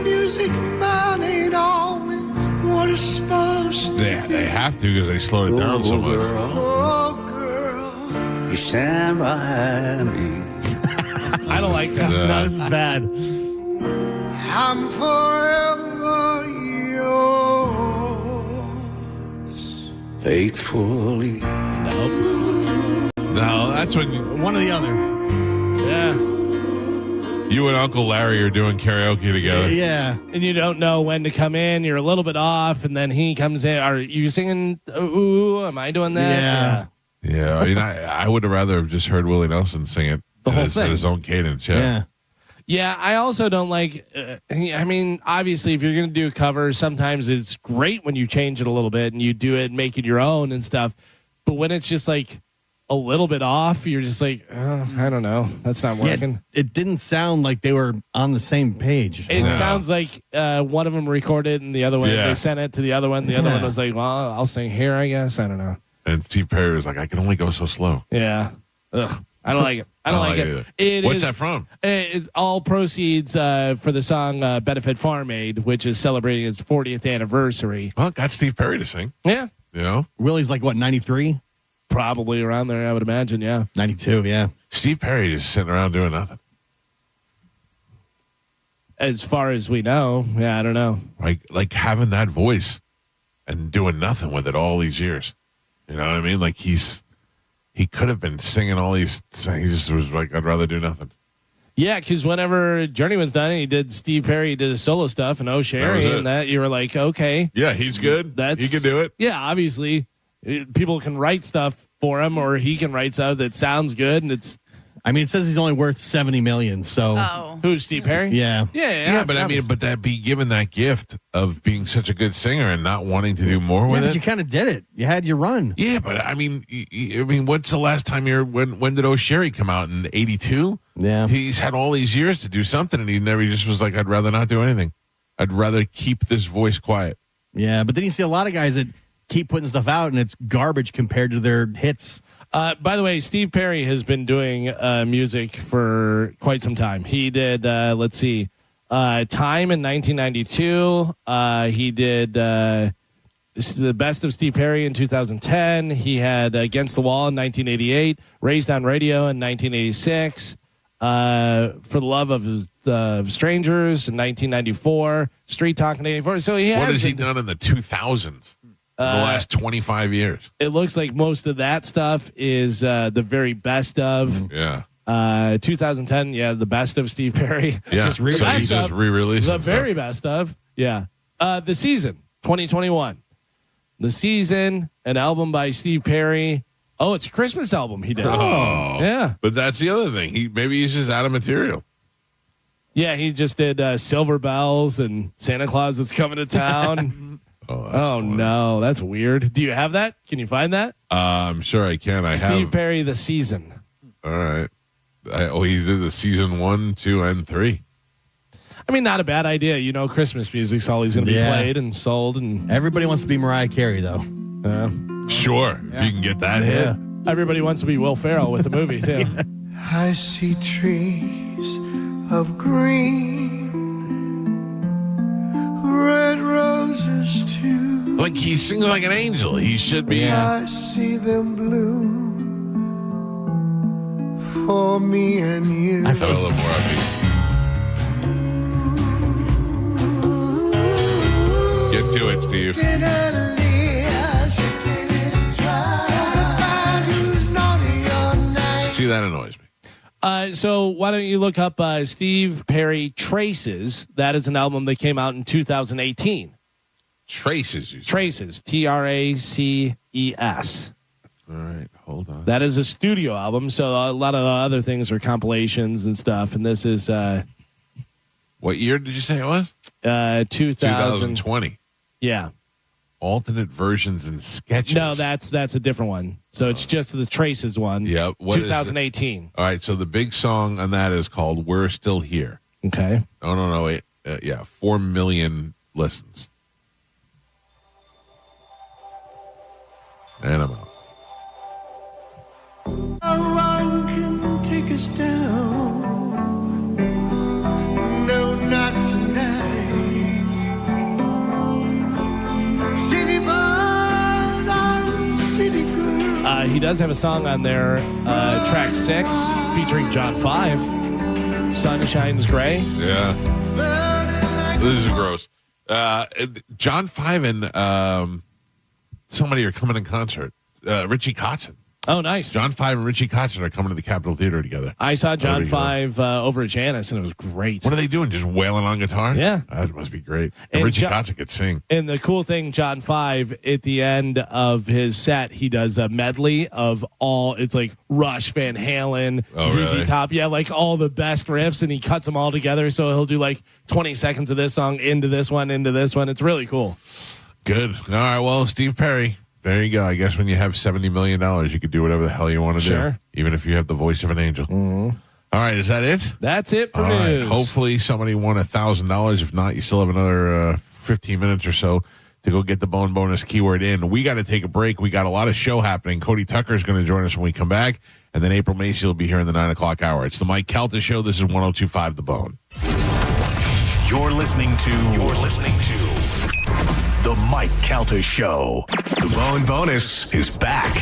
music man ain't always what it's supposed to. They have to because they slowed it down so much. Oh, girl, You stand by me. I don't like this. No, this is bad. I'm forever yours. Faithfully. No, that's when One or the other. Yeah. you and Uncle Larry are doing karaoke together. Yeah. And you don't know when to come in. You're a little bit off, and then he comes in. Are you singing? Ooh, am I doing that? Yeah. Yeah, I mean, I would have rather have just heard Willie Nelson sing it at his own cadence. Yeah. Yeah, I also don't like. I mean, obviously, if you're going to do covers, sometimes it's great when you change it a little bit and you do it, make it your own and stuff. But when it's just like a little bit off, you're just like, oh, I don't know, that's not working. Yeah, it didn't sound like they were on the same page. It sounds like one of them recorded and the other one they sent it to the other one. The other one was like, well, I'll sing here, I guess. I don't know. And Steve Perry was like, I can only go so slow. Yeah. Ugh. I don't like it. I don't like it. What's that from? It's all proceeds for the song Benefit Farm Aid, which is celebrating its 40th anniversary. Well, got Steve Perry to sing. Yeah. You know? Willie's like, what, 93? Probably around there, I would imagine, yeah. 92, yeah. Steve Perry just sitting around doing nothing. As far as we know, yeah, I don't know. Like having that voice and doing nothing with it all these years. You know what I mean? Like he could have been singing all these. He just was like, I'd rather do nothing. Yeah, because whenever Journey was done, he did Steve Perry, he did his solo stuff, and Sherry, and that you were like, okay, yeah, he's good. He can do it. Yeah, obviously, people can write stuff for him, or he can write stuff that sounds good, and it's. I mean, it says he's only worth $70 million. So who's Steve Perry? Yeah, yeah. But I mean, but that be given that gift of being such a good singer and not wanting to do more with but it. You kind of did it. You had your run. Yeah, but I mean, what's the last time when did O'Sherry come out in '82? Yeah, he's had all these years to do something, and he just was like, I'd rather not do anything. I'd rather keep this voice quiet. Yeah, but then you see a lot of guys that keep putting stuff out, and it's garbage compared to their hits. By the way, Steve Perry has been doing music for quite some time. He did, Time in 1992. He did the Best of Steve Perry in 2010. He had Against the Wall in 1988, Raised on Radio in 1986, For the Love of Strangers in 1994, Street Talk in 84. So what has he done in the 2000s? The last 25 years. It looks like most of that stuff is the very best of. Yeah. 2010, the best of Steve Perry. Yeah. So he's just re-releasing the very best of. Yeah. The Season, 2021. The Season, an album by Steve Perry. Oh, it's a Christmas album he did. Oh. Yeah. But that's the other thing. Maybe he's just out of material. Yeah, he just did Silver Bells and Santa Claus is Coming to Town. Oh no, that's weird. Do you have that? Can you find that? I'm sure I can. Steve Perry, The Season. All right. He did the season 1, 2, and 3. I mean, not a bad idea. You know, Christmas music's always going to be played and sold, and everybody wants to be Mariah Carey, though. Sure, if you can get that hit. Everybody wants to be Will Ferrell with the movie too. I see trees of green, red roses too. Like he sings like an angel. He should be. I see them bloom for me and you. I feel a little more upbeat. Get to it, Steve. See, that annoys me. So why don't you look up Steve Perry Traces? That is an album that came out in 2018. Traces. Traces. Traces. All right, hold on. That is a studio album. So a lot of the other things are compilations and stuff. And this is what year did you say it was? 2020. Yeah. Alternate versions and sketches. No, that's a different one. So it's just the Traces one. Yeah. 2018. All right. So the big song on that is called "We're Still Here." Okay. Oh no. 4 million listens. And I'm out. A run can take us down. No, not tonight. He does have a song on there, track 6, featuring John 5. Sunshine's Gray. Yeah. This is gross. John 5 and somebody are coming in concert. Richie Kotzen. Oh, nice. John 5 and Richie Kotzen are coming to the Capitol Theater together. I saw John 5 over at Janice, and it was great. What are they doing? Just wailing on guitar? Yeah. That must be great. And Richie Kotzen could sing. And the cool thing, John 5, at the end of his set, he does a medley of all, it's like Rush, Van Halen, ZZ Top. Yeah, like all the best riffs, and he cuts them all together. So he'll do like 20 seconds of this song into this one, into this one. It's really cool. Good. All right, well, Steve Perry. There you go. I guess when you have $70 million, you could do whatever the hell you want to do, even if you have the voice of an angel. Mm-hmm. All right, is that it? That's it for All news. right. Hopefully somebody won $1,000. If not, you still have another 15 minutes or so to go get the bone bonus keyword in. We got to take a break. We got a lot of show happening. Cody Tucker is going to join us when we come back, and then April Macy will be here in the 9 o'clock hour. It's the Mike Calta Show. This is 102.5 The Bone. You're listening to The Mike Calta Show. The Bone Bonus is back.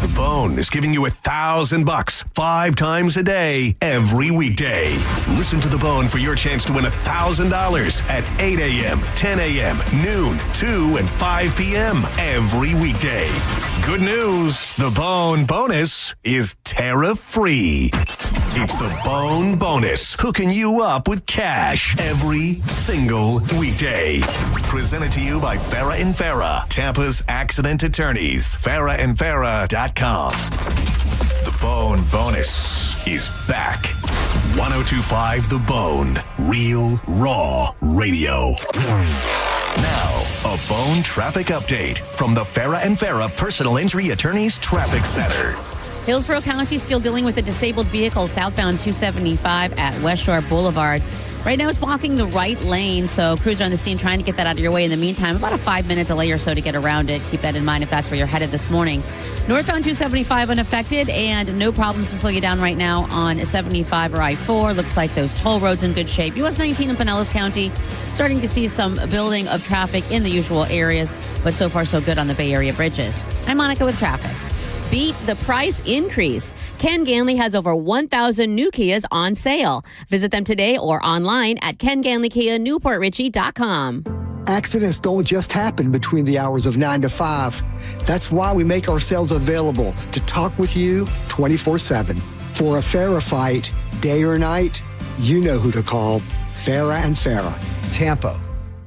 The Bone is giving you $1,000 5 times a day, every weekday. Listen to The Bone for your chance to win $1,000 at 8 a.m., 10 a.m., noon, 2, and 5 p.m. every weekday. Good news, The Bone Bonus is tariff-free. It's The Bone Bonus, hooking you up with cash every single weekday. Presented to you by Farah and Farah, Tampa's accident attorneys. FarahandFarah.com. The Bone Bonus is back. 102.5 The Bone. Real, raw radio. Now, a Bone traffic update from the Farah and Farah Personal Injury Attorneys Traffic Center. Hillsborough County still dealing with a disabled vehicle southbound 275 at West Shore Boulevard. Right now it's blocking the right lane, so crews are on the scene trying to get that out of your way. In the meantime, about a 5-minute delay or so to get around it. Keep that in mind if that's where you're headed this morning. Northbound 275 unaffected and no problems to slow you down right now on 75 or I-4. Looks like those toll roads in good shape. US 19 in Pinellas County starting to see some building of traffic in the usual areas, but so far so good on the Bay Area bridges. I'm Monica with traffic. Beat the price increase. Ken Ganley has over 1,000 new Kias on sale. Visit them today or online at KenGanleyKiaNewportRichie.com. Accidents don't just happen between the hours of 9 to 5. That's why we make ourselves available to talk with you 24/7. For a Farah fight, day or night, you know who to call. Farah and Farah, Tampa.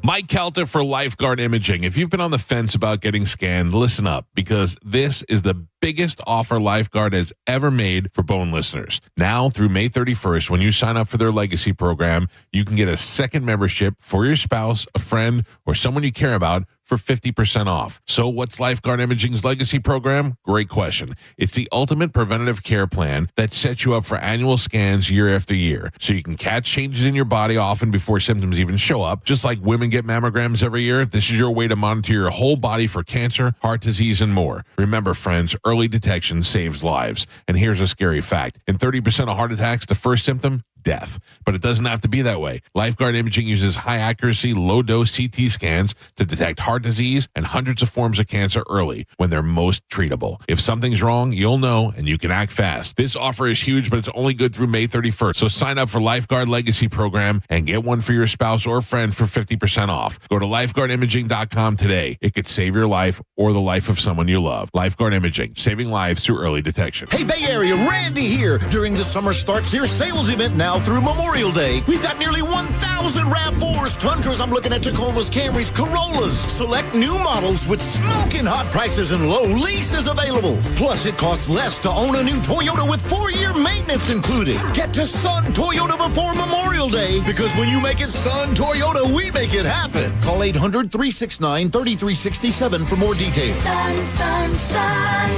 Mike Calta for Lifeguard Imaging. If you've been on the fence about getting scanned, listen up, because this is the biggest offer Lifeguard has ever made for Bone listeners. Now through May 31st, when you sign up for their legacy program, you can get a second membership for your spouse, a friend, or someone you care about for 50% off. So what's Lifeguard Imaging's legacy program? Great question. It's the ultimate preventative care plan that sets you up for annual scans year after year, so you can catch changes in your body often before symptoms even show up. Just like women get mammograms every year, this is your way to monitor your whole body for cancer, heart disease, and more. Remember, friends, early detection saves lives. And here's a scary fact. In 30% of heart attacks, the first symptom, death. But it doesn't have to be that way. Lifeguard Imaging uses high accuracy, low dose CT scans to detect heart disease and hundreds of forms of cancer early when they're most treatable. If something's wrong, you'll know and you can act fast. This offer is huge, but it's only good through May 31st. So sign up for Lifeguard Legacy Program and get one for your spouse or friend for 50% off. Go to lifeguardimaging.com today. It could save your life or the life of someone you love. Lifeguard Imaging, saving lives through early detection. Hey, Bay Area, Randy here. During the Summer Starts Here sales event now through Memorial Day, we've got nearly 1,000 RAV4s, Tundras, I'm looking at Tacomas, Camrys, Corollas. Select new models with smoking hot prices and low leases available. Plus, it costs less to own a new Toyota with 4-year maintenance included. Get to Sun Toyota before Memorial Day, because when you make it Sun Toyota, we make it happen. Call 800-369-3367 for more details. Sun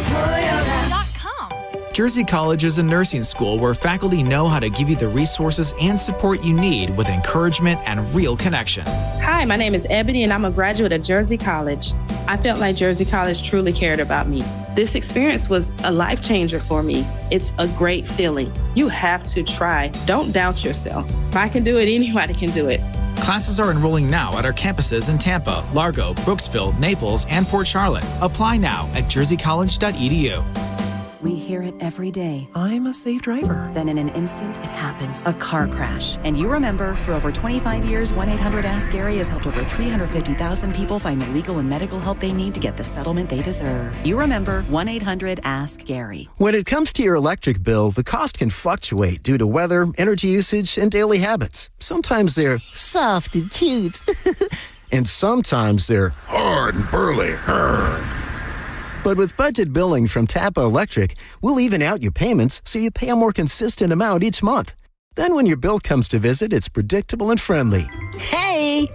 Toyota.com. Jersey College is a nursing school where faculty know how to give you the resources and support you need with encouragement and real connection. Hi, my name is Ebony and I'm a graduate of Jersey College. I felt like Jersey College truly cared about me. This experience was a life changer for me. It's a great feeling. You have to try. Don't doubt yourself. If I can do it, anybody can do it. Classes are enrolling now at our campuses in Tampa, Largo, Brooksville, Naples, and Port Charlotte. Apply now at jerseycollege.edu. We hear it every day. I'm a safe driver. Then in an instant, it happens. A car crash. And you remember, for over 25 years, 1-800-ASK-GARY has helped over 350,000 people find the legal and medical help they need to get the settlement they deserve. You remember 1-800-ASK-GARY. When it comes to your electric bill, the cost can fluctuate due to weather, energy usage, and daily habits. Sometimes they're soft and cute. And sometimes they're hard and burly. But with budget billing from Tampa Electric, we'll even out your payments so you pay a more consistent amount each month. Then when your bill comes to visit, it's predictable and friendly. Hey!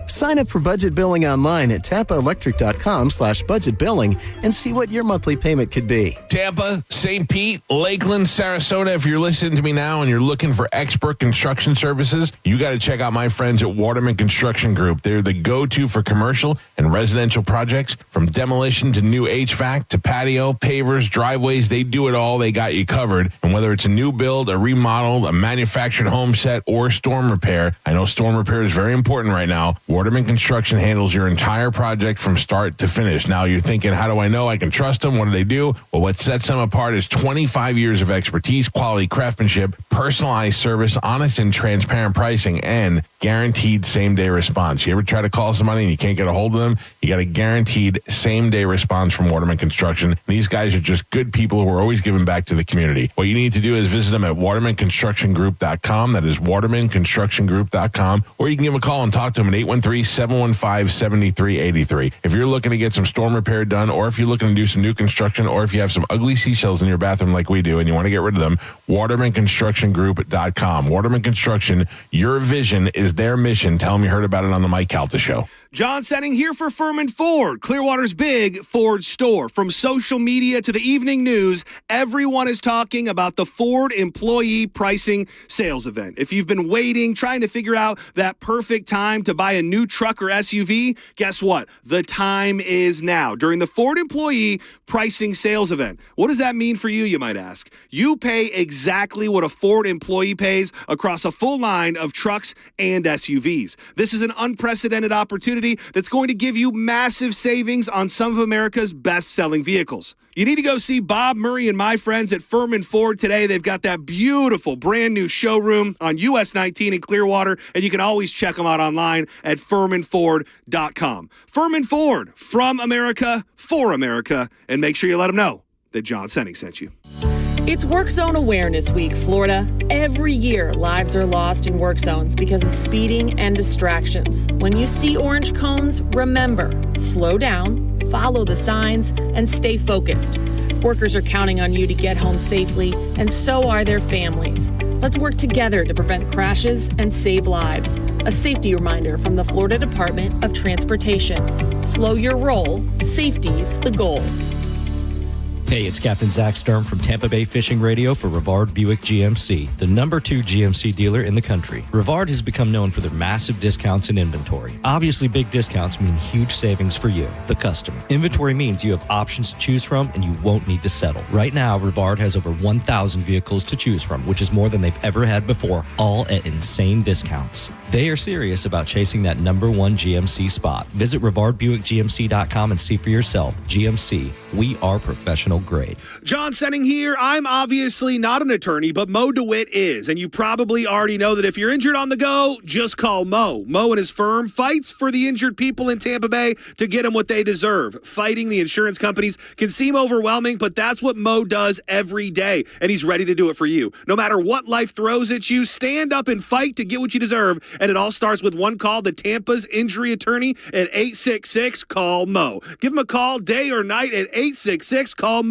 Sign up for budget billing online at tampaelectric.com/budget billing and see what your monthly payment could be. Tampa, St. Pete, Lakeland, Sarasota. If you're listening to me now and you're looking for expert construction services, you got to check out my friends at Waterman Construction Group. They're the go-to for commercial and residential projects, from demolition to new HVAC to patio, pavers, driveways. They do it all. They got you covered. And whether it's a new build, a remodel, a manufactured home set, or storm repair, I know storm repair is very important right now. Waterman Construction handles your entire project from start to finish. Now you're thinking, how do I know I can trust them? What do they do? Well, what sets them apart is 25 years of expertise, quality craftsmanship, personalized service, honest and transparent pricing, and guaranteed same-day response. You ever try to call somebody and you can't get a hold of them? You got a guaranteed same-day response from Waterman Construction. These guys are just good people who are always giving back to the community. What you need to do is visit them at watermanconstructiongroup.com. That is watermanconstructiongroup.com. Or you can give them a call and talk to them at 813-715-7383. If you're looking to get some storm repair done, or if you're looking to do some new construction, or if you have some ugly seashells in your bathroom like we do and you want to get rid of them, watermanconstructiongroup.com. Waterman Construction, your vision is their mission. Tell them you heard about it on the Mike Calta Show. John Senning here for Furman Ford, Clearwater's big Ford store. From social media to the evening news, everyone is talking about the Ford Employee Pricing Sales Event. If you've been waiting, trying to figure out that perfect time to buy a new truck or SUV, guess what? The time is now during the Ford Employee Pricing Sales Event. What does that mean for you, you might ask? You pay exactly what a Ford employee pays across a full line of trucks and SUVs. This is an unprecedented opportunity that's going to give you massive savings on some of America's best-selling vehicles. You need to go see Bob Murray and my friends at Furman Ford today. They've got that beautiful brand new showroom on US 19 in Clearwater, and you can always check them out online at FurmanFord.com. Furman Ford, from America, for America, and make sure you let them know that John Senning sent you. It's Work Zone Awareness Week, Florida. Every year, lives are lost in work zones because of speeding and distractions. When you see orange cones, remember, slow down, follow the signs, and stay focused. Workers are counting on you to get home safely, and so are their families. Let's work together to prevent crashes and save lives. A safety reminder from the Florida Department of Transportation. Slow your roll. Safety's the goal. Hey, it's Captain Zach Sturm from Tampa Bay Fishing Radio for Rivard Buick GMC, the #2 GMC dealer in the country. Rivard has become known for their massive discounts in inventory. Obviously, big discounts mean huge savings for you, the customer. Inventory means you have options to choose from and you won't need to settle. Right now, Rivard has over 1,000 vehicles to choose from, which is more than they've ever had before, all at insane discounts. They are serious about chasing that #1 GMC spot. Visit RivardBuickGMC.com and see for yourself. GMC, we are professional grade. John Senning here. I'm obviously not an attorney, but Mo DeWitt is. And you probably already know that if you're injured on the go, just call Mo. Mo and his firm fights for the injured people in Tampa Bay to get them what they deserve. Fighting the insurance companies can seem overwhelming, but that's what Mo does every day. And he's ready to do it for you. No matter what life throws at you, stand up and fight to get what you deserve. And it all starts with one call to Tampa's injury attorney at 866-CALL-MO. Give him a call day or night at 866-CALL-MO.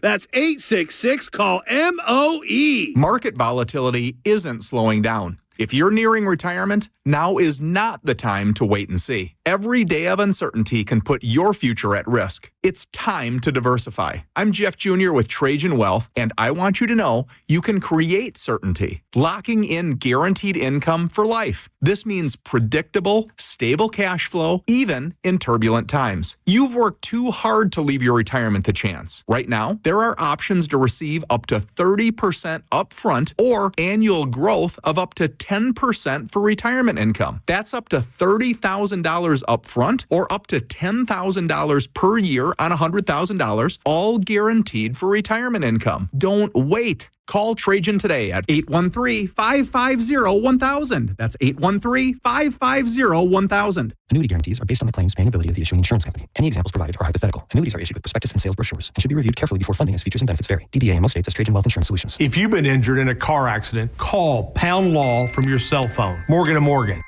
That's 866-CALL-MOE. Market volatility isn't slowing down. If you're nearing retirement, now is not the time to wait and see. Every day of uncertainty can put your future at risk. It's time to diversify. I'm Jeff Jr. with Trajan Wealth, and I want you to know you can create certainty, locking in guaranteed income for life. This means predictable, stable cash flow, even in turbulent times. You've worked too hard to leave your retirement to chance. Right now, there are options to receive up to 30% upfront or annual growth of up to 10% for retirement income. That's up to $30,000 up front or up to $10,000 per year on $100,000, all guaranteed for retirement income. Don't wait. Call Trajan today at 813-550-1000. That's 813-550-1000. Annuity guarantees are based on the claims paying ability of the issuing insurance company. Any examples provided are hypothetical. Annuities are issued with prospectus and sales brochures and should be reviewed carefully before funding as features and benefits vary. DBA in most states as Trajan Wealth Insurance Solutions. If you've been injured in a car accident, call Pound Law from your cell phone. Morgan & Morgan.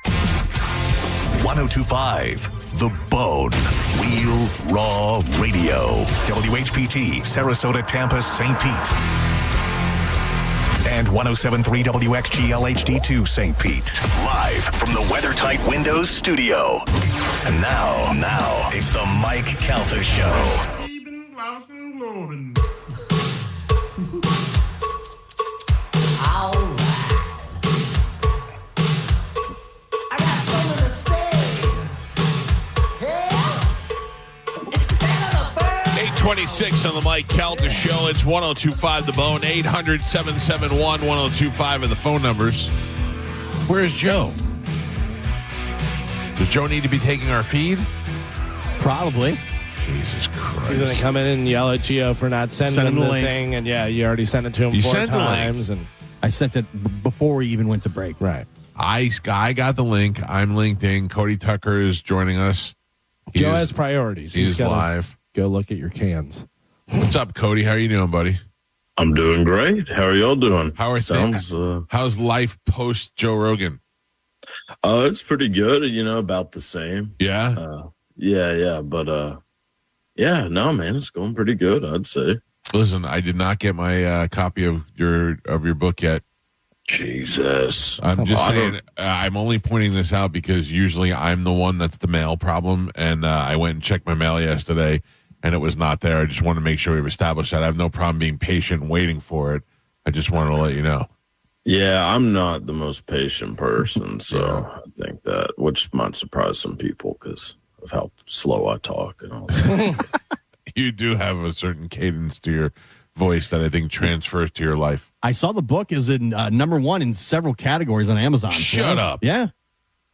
1025 The Bone. Real Raw Radio. WHPT, Sarasota, Tampa, St. Pete. And 107.3 WXGL-HD2 St. Pete. Live from the WeatherTight Windows studio. And now, it's the Mike Calta Show. All right. I got something to say. It's better to burn. 826 on the Mike Calta Show. It's 1025 The Bone. 800-771-1025 are the phone numbers. Where's Joe? Does Joe need to be taking our feed? Probably. Jesus Christ. He's going to come in and yell at Gio for not sending him the thing. And yeah, you already sent it to him You 4 sent the link. times. And I sent it before we even went to break. right. I got the link. I'm linked in. Cody Tucker is joining us. Joe has priorities. He's gotta live. Go look at your cans. What's up, Cody? How are you doing, buddy? I'm doing great. How are y'all doing? How are things? How's life post Joe Rogan? It's pretty good. About the same. Yeah. Yeah. But yeah, no, man, it's going pretty good. I'd say. Listen, I did not get my copy of your book yet. Jesus. I'm just saying. I'm only pointing this out because usually I'm the one that's the mail problem, and I went and checked my mail yesterday, and it was not there. I just want to make sure we've established that. I have no problem being patient and waiting for it. I just wanted to let you know. Yeah, I'm not the most patient person, so I think that, which might surprise some people because of how slow I talk and all that. You do have a certain cadence to your voice that I think transfers to your life. I saw the book is in number 1 in several categories on Amazon. Shut up. Yeah.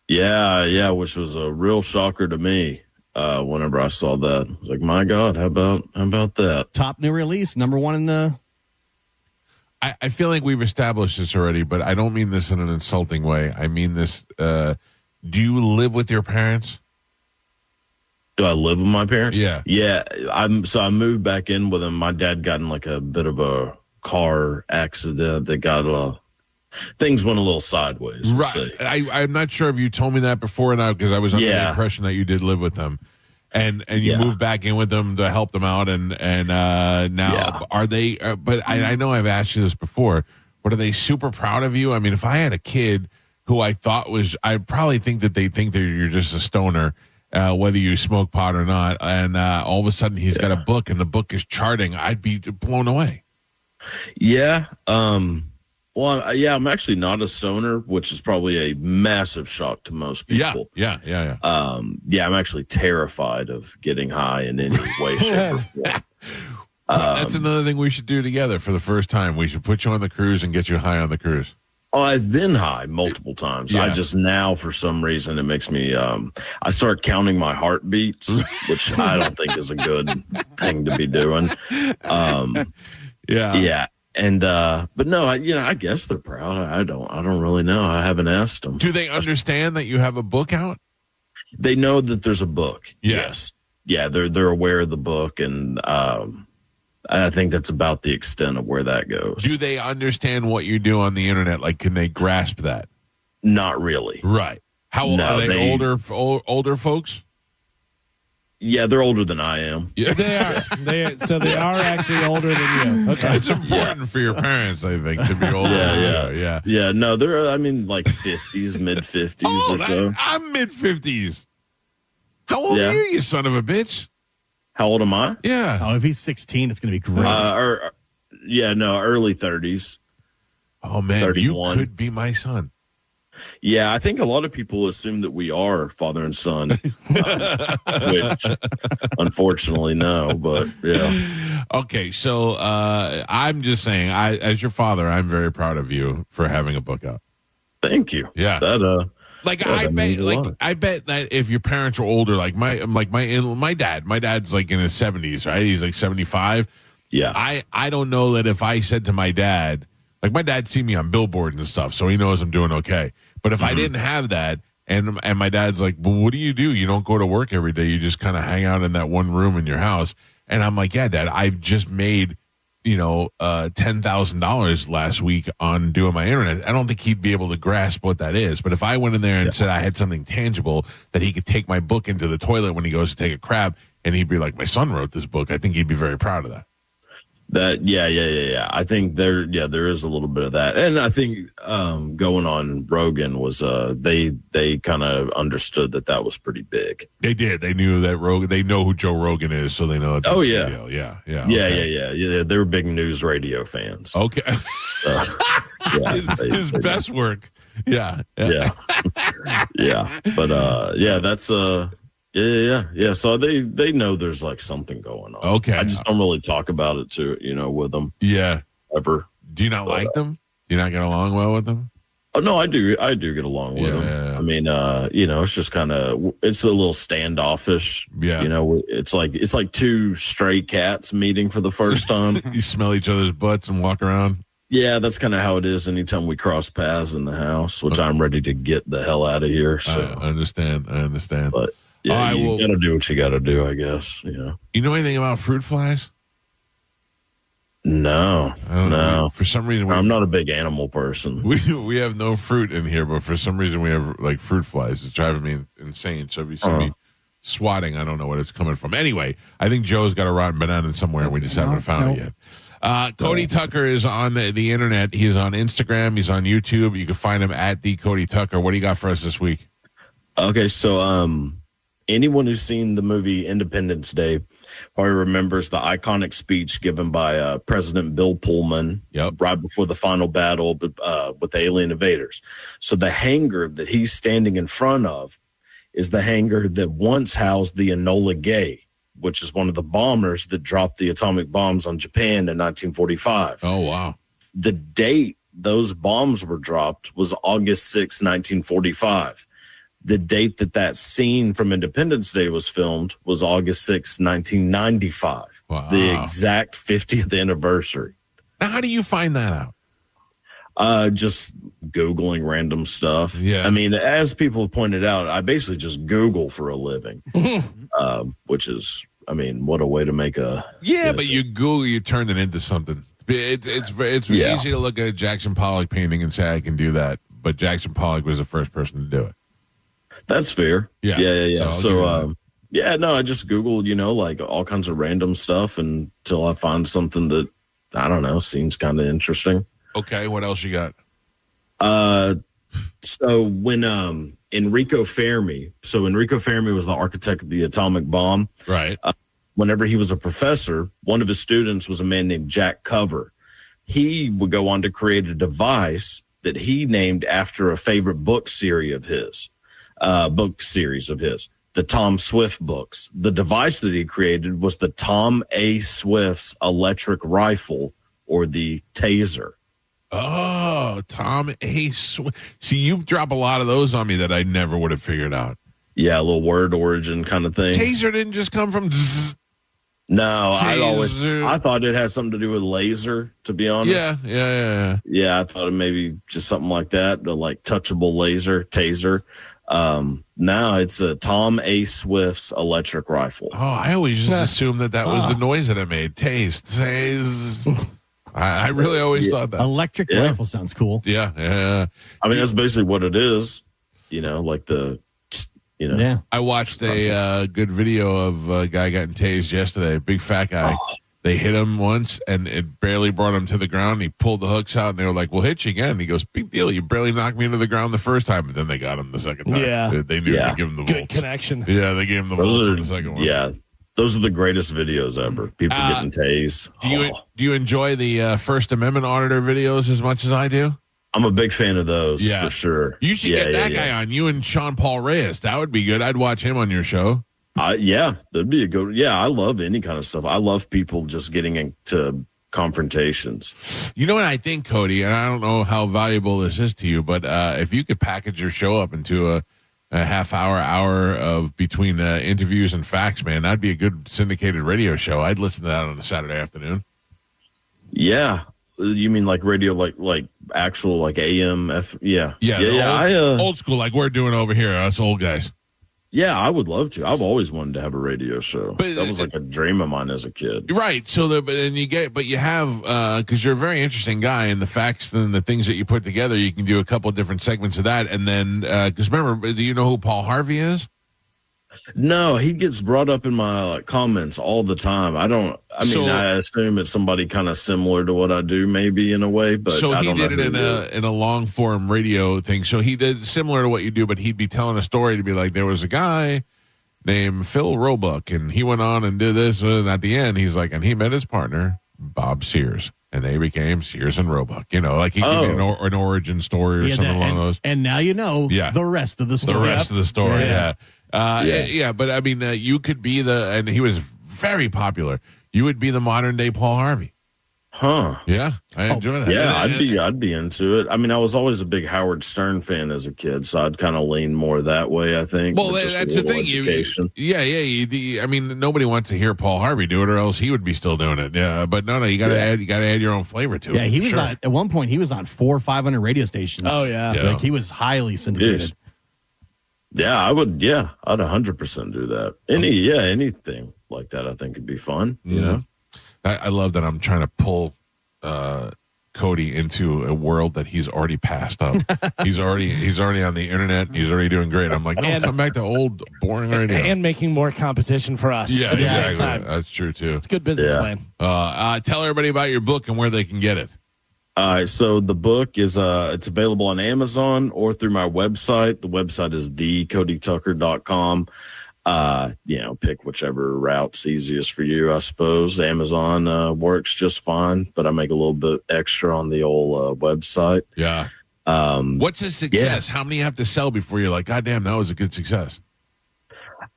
Yeah, which was a real shocker to me whenever I saw that. I was like, my God, how about that? Top new release, number 1 in the... I feel like we've established this already, but I don't mean this in an insulting way. I mean this, do you live with your parents? Do I live with my parents? Yeah. Yeah, I moved back in with them. My dad got in like a bit of a car accident that got things went a little sideways. Right. Say. I'm not sure if you told me that before or not, because I was under the impression that you did live with them. And you moved back in with them to help them out, and now are they? But I know I've asked you this before. But are they super proud of you? I mean, if I had a kid who I thought I'd probably think that they think that you're just a stoner, whether you smoke pot or not, and all of a sudden he's got a book and the book is charting, I'd be blown away. Yeah. Well, I'm actually not a stoner, which is probably a massive shock to most people. Yeah. I'm actually terrified of getting high in any way, shape, or form. That's another thing we should do together for the first time. We should put you on the cruise and get you high on the cruise. Oh, I've been high multiple times. Yeah. I just now, for some reason, it makes me, I start counting my heartbeats, which I don't think is a good thing to be doing. Yeah. And, but no, I guess they're proud. I don't really know. I haven't asked them. Do they understand that you have a book out? They know that there's a book. Yeah. Yes. Yeah. They're aware of the book. And, I think that's about the extent of where that goes. Do they understand what you do on the internet? Like, can they grasp that? Not really. Right. How old are they? Older folks? Yeah, they're older than I am. Yeah, they are. They are actually older than you. Okay, it's important for your parents, I think, to be older. Yeah. No, they're like 50s, mid 50s or so. I'm mid 50s. How old are you son of a bitch? How old am I? Yeah. Oh, if he's 16, it's going to be great. Early 30s. Oh man, 31. You could be my son. Yeah, I think a lot of people assume that we are father and son, which unfortunately no, but yeah. Okay, so I'm just saying, as your father, I'm very proud of you for having a book out. Thank you. Yeah. Like Yeah, I that bet, means a lot. I bet that if your parents are older, like my dad's like in his 70s, right? He's like 75. Yeah. I don't know that if I said to my dad, like my dad's seen me on billboards and stuff, so he knows I'm doing okay. But if I didn't have that, and my dad's like, well, what do? You don't go to work every day. You just kind of hang out in that one room in your house. And I'm like, yeah, Dad, I've just made, $10,000 last week on doing my internet. I don't think he'd be able to grasp what that is. But if I went in there and said I had something tangible that he could take my book into the toilet when he goes to take a crap, and he'd be like, my son wrote this book, I think he'd be very proud of that. Yeah. I think there is a little bit of that, and I think going on Rogan was they kind of understood that was pretty big. They did. They knew that Rogan. They know who Joe Rogan is, so they know. Oh yeah, yeah. Yeah. They were big news radio fans. Okay, his they best work. Yeah. But that's Yeah. So they know there's like something going on. Okay. I just don't really talk about it with them. Yeah. Ever. Do you not like them? Do you not get along well with them? Oh no, I do. I do get along with them. Yeah. I mean, it's just it's a little standoffish. Yeah. It's like two stray cats meeting for the first time. You smell each other's butts and walk around. Yeah, that's kind of how it is anytime we cross paths in the house, which I'm ready to get the hell out of here. So I understand. But yeah, you got to do what you got to do, I guess. You know anything about fruit flies? No. For some reason, I'm not a big animal person. We have no fruit in here, but for some reason we have like fruit flies. It's driving me insane. So if you see me swatting, I don't know what it's coming from. Anyway, I think Joe's got a rotten banana somewhere, and we just haven't found it yet. Cody Tucker is on the internet. He's on Instagram. He's on YouTube. You can find him at the Cody Tucker. What do you got for us this week? Okay, so anyone who's seen the movie Independence Day probably remembers the iconic speech given by President Bill Pullman right before the final battle with the alien invaders. So the hangar that he's standing in front of is the hangar that once housed the Enola Gay, which is one of the bombers that dropped the atomic bombs on Japan in 1945. Oh, wow. The date those bombs were dropped was August 6, 1945. The date that scene from Independence Day was filmed was August 6, 1995. Wow. The exact 50th anniversary. Now, how do you find that out? Just Googling random stuff. Yeah. I mean, as people have pointed out, I basically just Google for a living, which is, I mean, what a way to make a... Yeah, but you Google, you turn it into something. It's easy to look at a Jackson Pollock painting and say, I can do that. But Jackson Pollock was the first person to do it. That's fair. Yeah. So, I just Googled, like all kinds of random stuff until I find something that, I don't know, seems kind of interesting. Okay, what else you got? So when Enrico Fermi was the architect of the atomic bomb. Right. Whenever he was a professor, one of his students was a man named Jack Cover. He would go on to create a device that he named after a favorite book series of his, the Tom Swift books. The device that he created was the Tom A. Swift's electric rifle, or the taser. Oh, Tom A. Swift. See, you drop a lot of those on me that I never would have figured out. Yeah, a little word origin kind of thing. Taser didn't just come from... No, I thought it had something to do with laser, to be honest. Yeah. Yeah, I thought it maybe just something like that, the like touchable laser, taser. No, it's a Tom A. Swift's electric rifle. Oh, I always just assumed that was the noise that it made. Tase. I really always thought that. Electric rifle sounds cool. Yeah. I mean, that's basically what it is. Like the... Yeah. I watched a good video of a guy getting tased yesterday, a big fat guy. Oh. They hit him once, and it barely brought him to the ground. He pulled the hooks out, and they were like, we'll hit you again. And he goes, big deal. You barely knocked me into the ground the first time. But then they got him the second time. Yeah. They knew to give him the good volts. Connection. Yeah, they gave him the volts on the second one. Yeah. Those are the greatest videos ever. People getting tased. Do you enjoy the First Amendment auditor videos as much as I do? I'm a big fan of those, for sure. You should get that guy on. You and Sean Paul Reyes. That would be good. I'd watch him on your show. That'd be a good. Yeah, I love any kind of stuff. I love people just getting into confrontations. You know what I think, Cody, and I don't know how valuable this is to you, but if you could package your show up into a half hour of between interviews and facts, man, that'd be a good syndicated radio show. I'd listen to that on a Saturday afternoon. Yeah. You mean like radio, like actual like AM? Yeah. Old school, like we're doing over here, us old guys. Yeah, I would love to. I've always wanted to have a radio show. But that was like a dream of mine as a kid. Right. So you have, because you're a very interesting guy, and the facts and the things that you put together, you can do a couple of different segments of that. And then, because remember, do you know who Paul Harvey is? No, he gets brought up in my comments all the time. I assume it's somebody kind of similar to what I do, maybe in a way. But so I he don't did it in a long form radio thing. So he did similar to what you do, but he'd be telling a story to be like, there was a guy named Phil Roebuck, and he went on and did this, and at the end, he's like, and he met his partner Bob Sears, and they became Sears and Roebuck. You know, like he gave you an origin story or something along those. And now you know the rest of the story. The rest of the story, yeah. But I mean, you could be and he was very popular. You would be the modern day Paul Harvey. Huh. Yeah, I enjoy that. Yeah, I'd be into it. I mean, I was always a big Howard Stern fan as a kid, so I'd kind of lean more that way, I think. Well, that's the thing. I mean, nobody wants to hear Paul Harvey do it, or else he would be still doing it. Yeah, but no, you got to add your own flavor to it. Yeah, he was at one point. He was on 400 or 500 radio stations. Oh yeah, like he was highly syndicated. Yeah, I would. Yeah, I'd 100% do that. Anything like that, I think would be fun. You know. I love that I'm trying to pull Cody into a world that he's already passed up. he's already on the internet. He's already doing great. I'm like, no, come back to old boring radio. And making more competition for us. Yeah, exactly. That's true too. It's a good business plan. Tell everybody about your book and where they can get it. So the book is it's available on Amazon or through my website. The website is thecodytucker.com. Pick whichever route's easiest for you, I suppose. Amazon works just fine, but I make a little bit extra on the old website. Yeah. What's a success? How many you have to sell before you're like, God damn, that was a good success?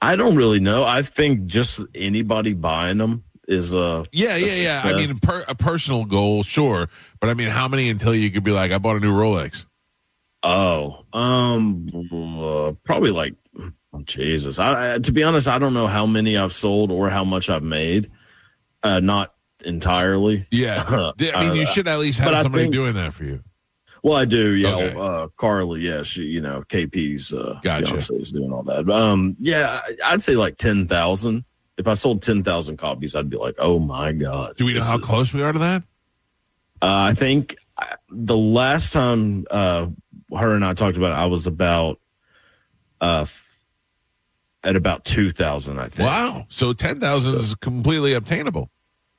I don't really know. I think just anybody buying them is a success. I mean, a personal goal, sure, but I mean, how many until you could be like, I bought a new Rolex? Probably like. Oh, Jesus. To be honest, I don't know how many I've sold or how much I've made. Not entirely. Yeah. I mean, you should at least have somebody doing that for you. Well, I do. Yeah. Okay. Carly. Yeah. She, KP's fiance is doing all that. I'd say like 10,000. If I sold 10,000 copies, I'd be like, oh my God. Do we know how close we are to that? I think the last time her and I talked about it, I was about at about 2,000, I think. Wow. So 10,000 is completely obtainable.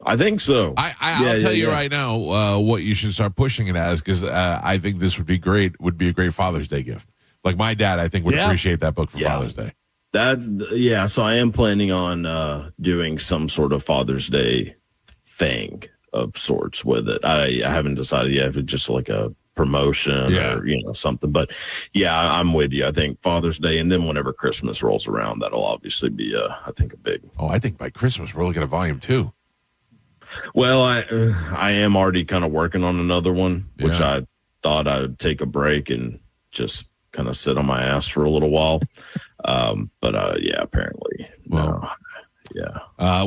I think so. I'll tell you right now what you should start pushing it as, because I think this would be a great Father's Day gift. Like my dad, I think, would appreciate that book for Father's Day. So I am planning on doing some sort of Father's Day thing of sorts with it. I haven't decided yet if it's just like a promotion or something, but I'm with you. I think Father's Day, and then whenever Christmas rolls around, that'll obviously be I think a big. I think by Christmas we're looking at volume 2. Well, I am already kind of working on another one, which I thought I'd take a break and just kind of sit on my ass for a little while. But apparently. Well,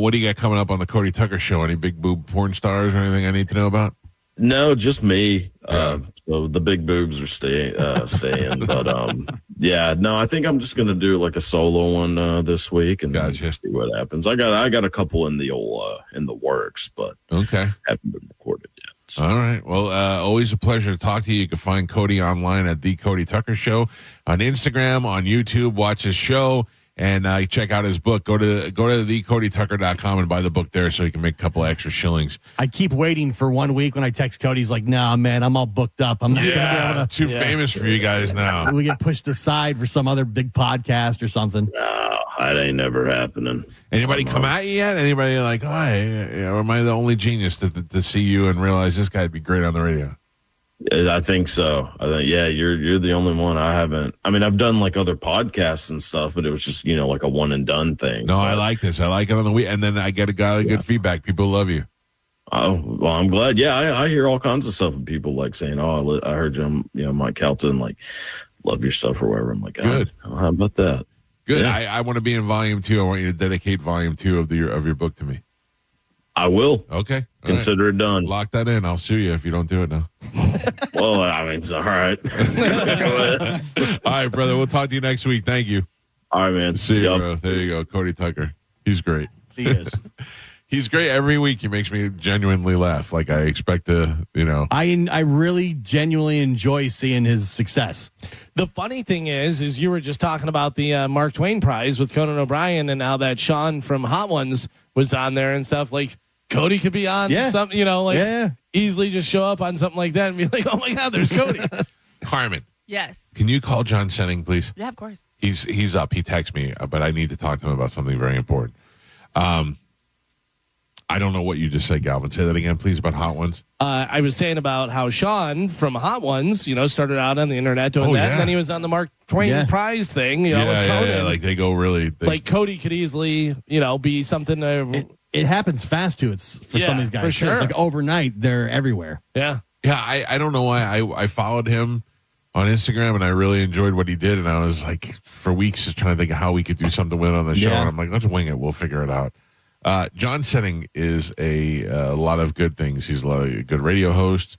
what do you got coming up on the Cody Tucker Show? Any big boob porn stars or anything I need to know about? No, just me. So the big boobs are staying. But I think I'm just gonna do like a solo one this week and see what happens. I got a couple in the in the works, but haven't been recorded yet. So. All right. Well, always a pleasure to talk to you. You can find Cody online at The Cody Tucker Show on Instagram, on YouTube. Watch his show. And check out his book. Go to thecodytucker.com and buy the book there so you can make a couple extra shillings. I keep waiting for 1 week when I text Cody. He's like, nah, man, I'm all booked up. I'm not going to be able to. Too famous for you guys now. We get pushed aside for some other big podcast or something. No, that ain't never happening. Anybody come at you yet? Anybody like, or am I the only genius to see you and realize this guy'd be great on the radio? I think so. I think, you're the only one. I haven't. I mean, I've done like other podcasts and stuff, but it was just, like a one and done thing. No, I like this. I like it on the week. And then I get good feedback. People love you. Oh, well, I'm glad. Yeah, I hear all kinds of stuff of people like saying, "Oh, I heard you, Mike Calton, like, love your stuff or whatever." I'm like, good. Oh, how about that? Good. Yeah. I want to be in volume 2. I want you to dedicate volume 2 of your book to me. I will. Okay. All Consider it done. Lock that in. I'll sue you if you don't do it now. Well, I mean, it's all right. All right, brother. We'll talk to you next week. Thank you. All right, man. See you, bro. There you go. Cody Tucker. He's great. He is. He's great. Every week he makes me genuinely laugh. Like I expect to, I really genuinely enjoy seeing his success. The funny thing is you were just talking about the Mark Twain Prize with Conan O'Brien and how that Sean from Hot Ones was on there and stuff. Like Cody could be on something, easily just show up on something like that and be like, oh my God, there's Cody. Carmen. Yes. Can you call John Senning, please? Yeah, of course. He's up. He texted me, but I need to talk to him about something very important. I don't know what you just said, Galvin. Say that again, please, about Hot Ones. I was saying about how Sean from Hot Ones, started out on the internet doing that, and then he was on the Mark Twain Prize thing, with Conan. Yeah, like they go really... like Cody could easily, be something... It happens fast, too. It's for some of these guys. For sure. It's like overnight, they're everywhere. Yeah. Yeah, I don't know why. I followed him on Instagram, and I really enjoyed what he did, and I was like, for weeks, just trying to think of how we could do something with it on the show, and I'm like, let's wing it. We'll figure it out. John Senning is a lot of good things. He's a good radio host.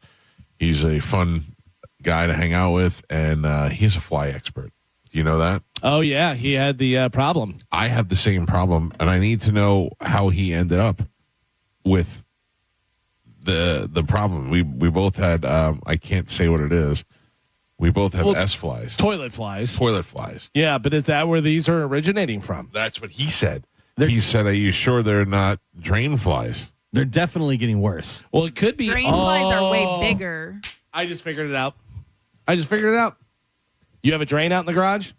He's a fun guy to hang out with, and he's a fly expert. Do you know that? Oh, yeah. He had the problem. I have the same problem, and I need to know how he ended up with the problem. We both had, I can't say what it is. We both have S-flies. Toilet flies. Toilet flies. Yeah, but is that where these are originating from? That's what he said. He said, are you sure they're not drain flies? They're definitely getting worse. Well, it could be. Drain flies are way bigger. I just figured it out. You have a drain out in the garage?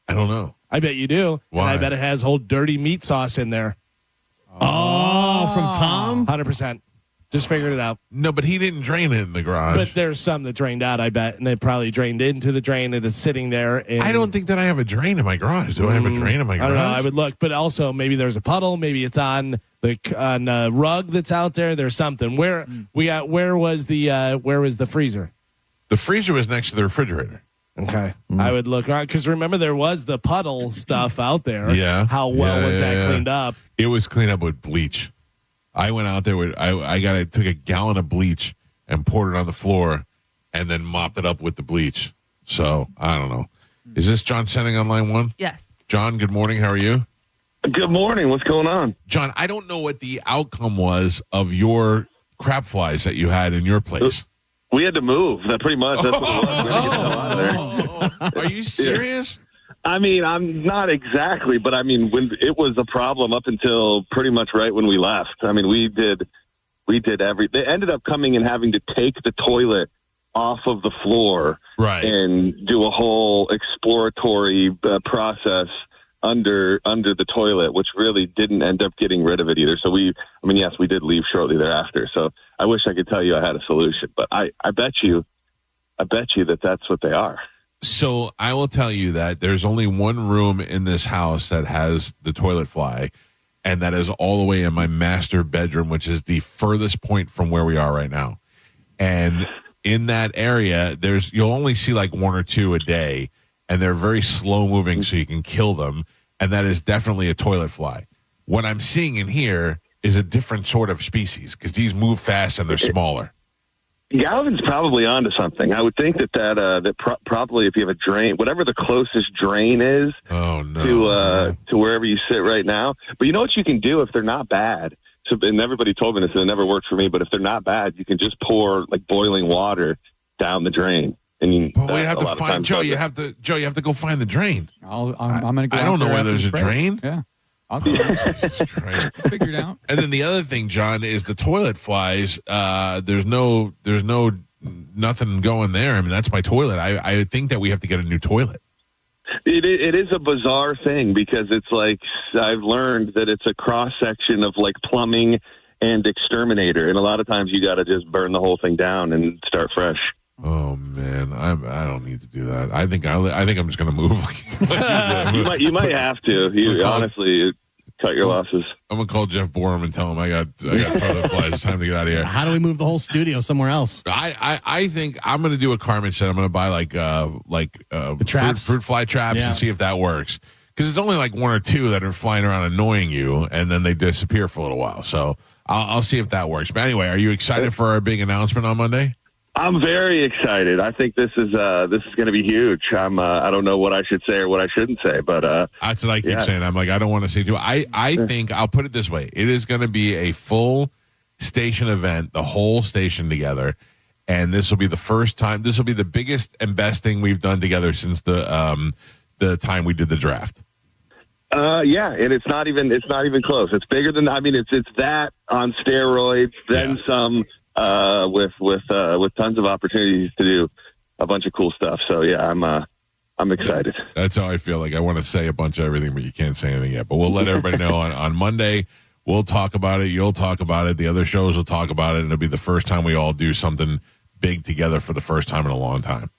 I don't know. I bet you do. Why? And I bet it has whole dirty meat sauce in there. Oh, from Tom? 100%. Just figured it out. No, but he didn't drain it in the garage. But there's some that drained out, I bet, and they probably drained into the drain and it's sitting there. I don't think that I have a drain in my garage. Do I have a drain in my garage? I don't know. I would look, but also maybe there's a puddle. Maybe it's on the rug that's out there. There's something. Where was the freezer? The freezer was next to the refrigerator. Okay. I would look around because remember there was the puddle stuff out there. Yeah. How well was that cleaned up? It was cleaned up with bleach. I went out there with I took a gallon of bleach and poured it on the floor and then mopped it up with the bleach. So I don't know. Is this John Senning on line 1? Yes. John, good morning. How are you? Good morning. What's going on? John, I don't know what the outcome was of your crab flies that you had in your place. We had to move. That's pretty much. That's what it was. We had to get the hell out of there. Are you serious? I mean, I'm not exactly, but I mean, when it was a problem up until pretty much right when we left. I mean, we did they ended up coming and having to take the toilet off of the floor, right, and do a whole exploratory process under the toilet, which really didn't end up getting rid of it either. So yes, we did leave shortly thereafter. So I wish I could tell you I had a solution, but I bet you that's what they are. So I will tell you that there's only one room in this house that has the toilet fly, and that is all the way in my master bedroom, which is the furthest point from where we are right now. And in that area, you'll only see like one or two a day, and they're very slow moving, so you can kill them. And that is definitely a toilet fly. What I'm seeing in here is a different sort of species because these move fast and they're smaller. Galvin's probably onto something. I would think that probably if you have a drain, whatever the closest drain is to wherever you sit right now. But you know what you can do if they're not bad? So, and everybody told me this, and it never worked for me. But if they're not bad, you can just pour like boiling water down the drain. And you have to find Joe. You have to go find the drain. I'm going to go. I don't know where there's a drain. Yeah. I'll Jesus Christ. figure it out. And then the other thing, John, is the toilet flies. There's nothing going there. I mean, that's my toilet. I think that we have to get a new toilet. It is a bizarre thing because it's like I've learned that it's a cross section of like plumbing and exterminator, and a lot of times you got to just burn the whole thing down and start fresh. Oh man, I don't need to do that. I think I'm just going to move. You might have to. Honestly, cut your losses. I'm gonna call Jeff Borum and tell him I got toilet flies. It's time to get out of here. How do we move the whole studio somewhere else? I think I'm gonna do a Carmen set. I'm gonna buy the traps? fruit fly traps and see if that works. Because it's only like one or two that are flying around annoying you, and then they disappear for a little while. So I'll see if that works. But anyway, are you excited for our big announcement on Monday? I'm very excited. I think this is going to be huge. I don't know what I should say or what I shouldn't say, but that's what I keep saying. I'm like, I don't want to say too. I think I'll put it this way: it is going to be a full station event, the whole station together, and this will be the first time. This will be the biggest and best thing we've done together since the time we did the draft. Yeah, and it's not even close. It's bigger than. I mean, it's that on steroids, then some. With tons of opportunities to do a bunch of cool stuff. So yeah, I'm excited. That's how I feel. Like I want to say a bunch of everything, but you can't say anything yet. But we'll let everybody know on Monday. We'll talk about it. You'll talk about it. The other shows will talk about it. And it'll be the first time we all do something big together for the first time in a long time.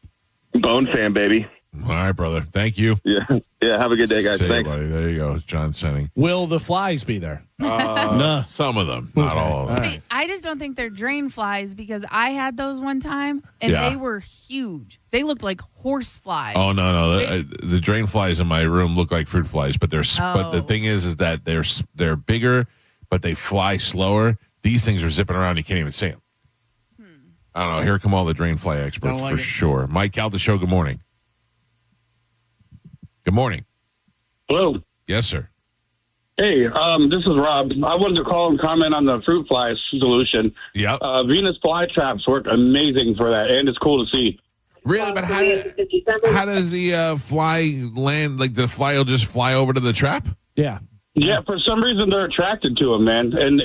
Bone fan, baby. All right, brother. Thank you. Yeah. Have a good day, guys. Thanks. Buddy. There you go. It's John Senning. Will the flies be there? Some of them, not all of them. See, I just don't think they're drain flies because I had those one time and they were huge. They looked like horse flies. Oh no! The drain flies in my room look like fruit flies, but but the thing is that they're bigger, but they fly slower. These things are zipping around; you can't even see them. I don't know. Here come all the drain fly experts for sure. Mike Calda, good morning. Good morning. Hello. Yes, sir. Hey, this is Rob. I wanted to call and comment on the fruit fly solution. Yep. Venus fly traps work amazing for that, and it's cool to see. Really? But how does the fly land? Like the fly will just fly over to the trap? Yeah. Yeah, for some reason they're attracted to them, man. And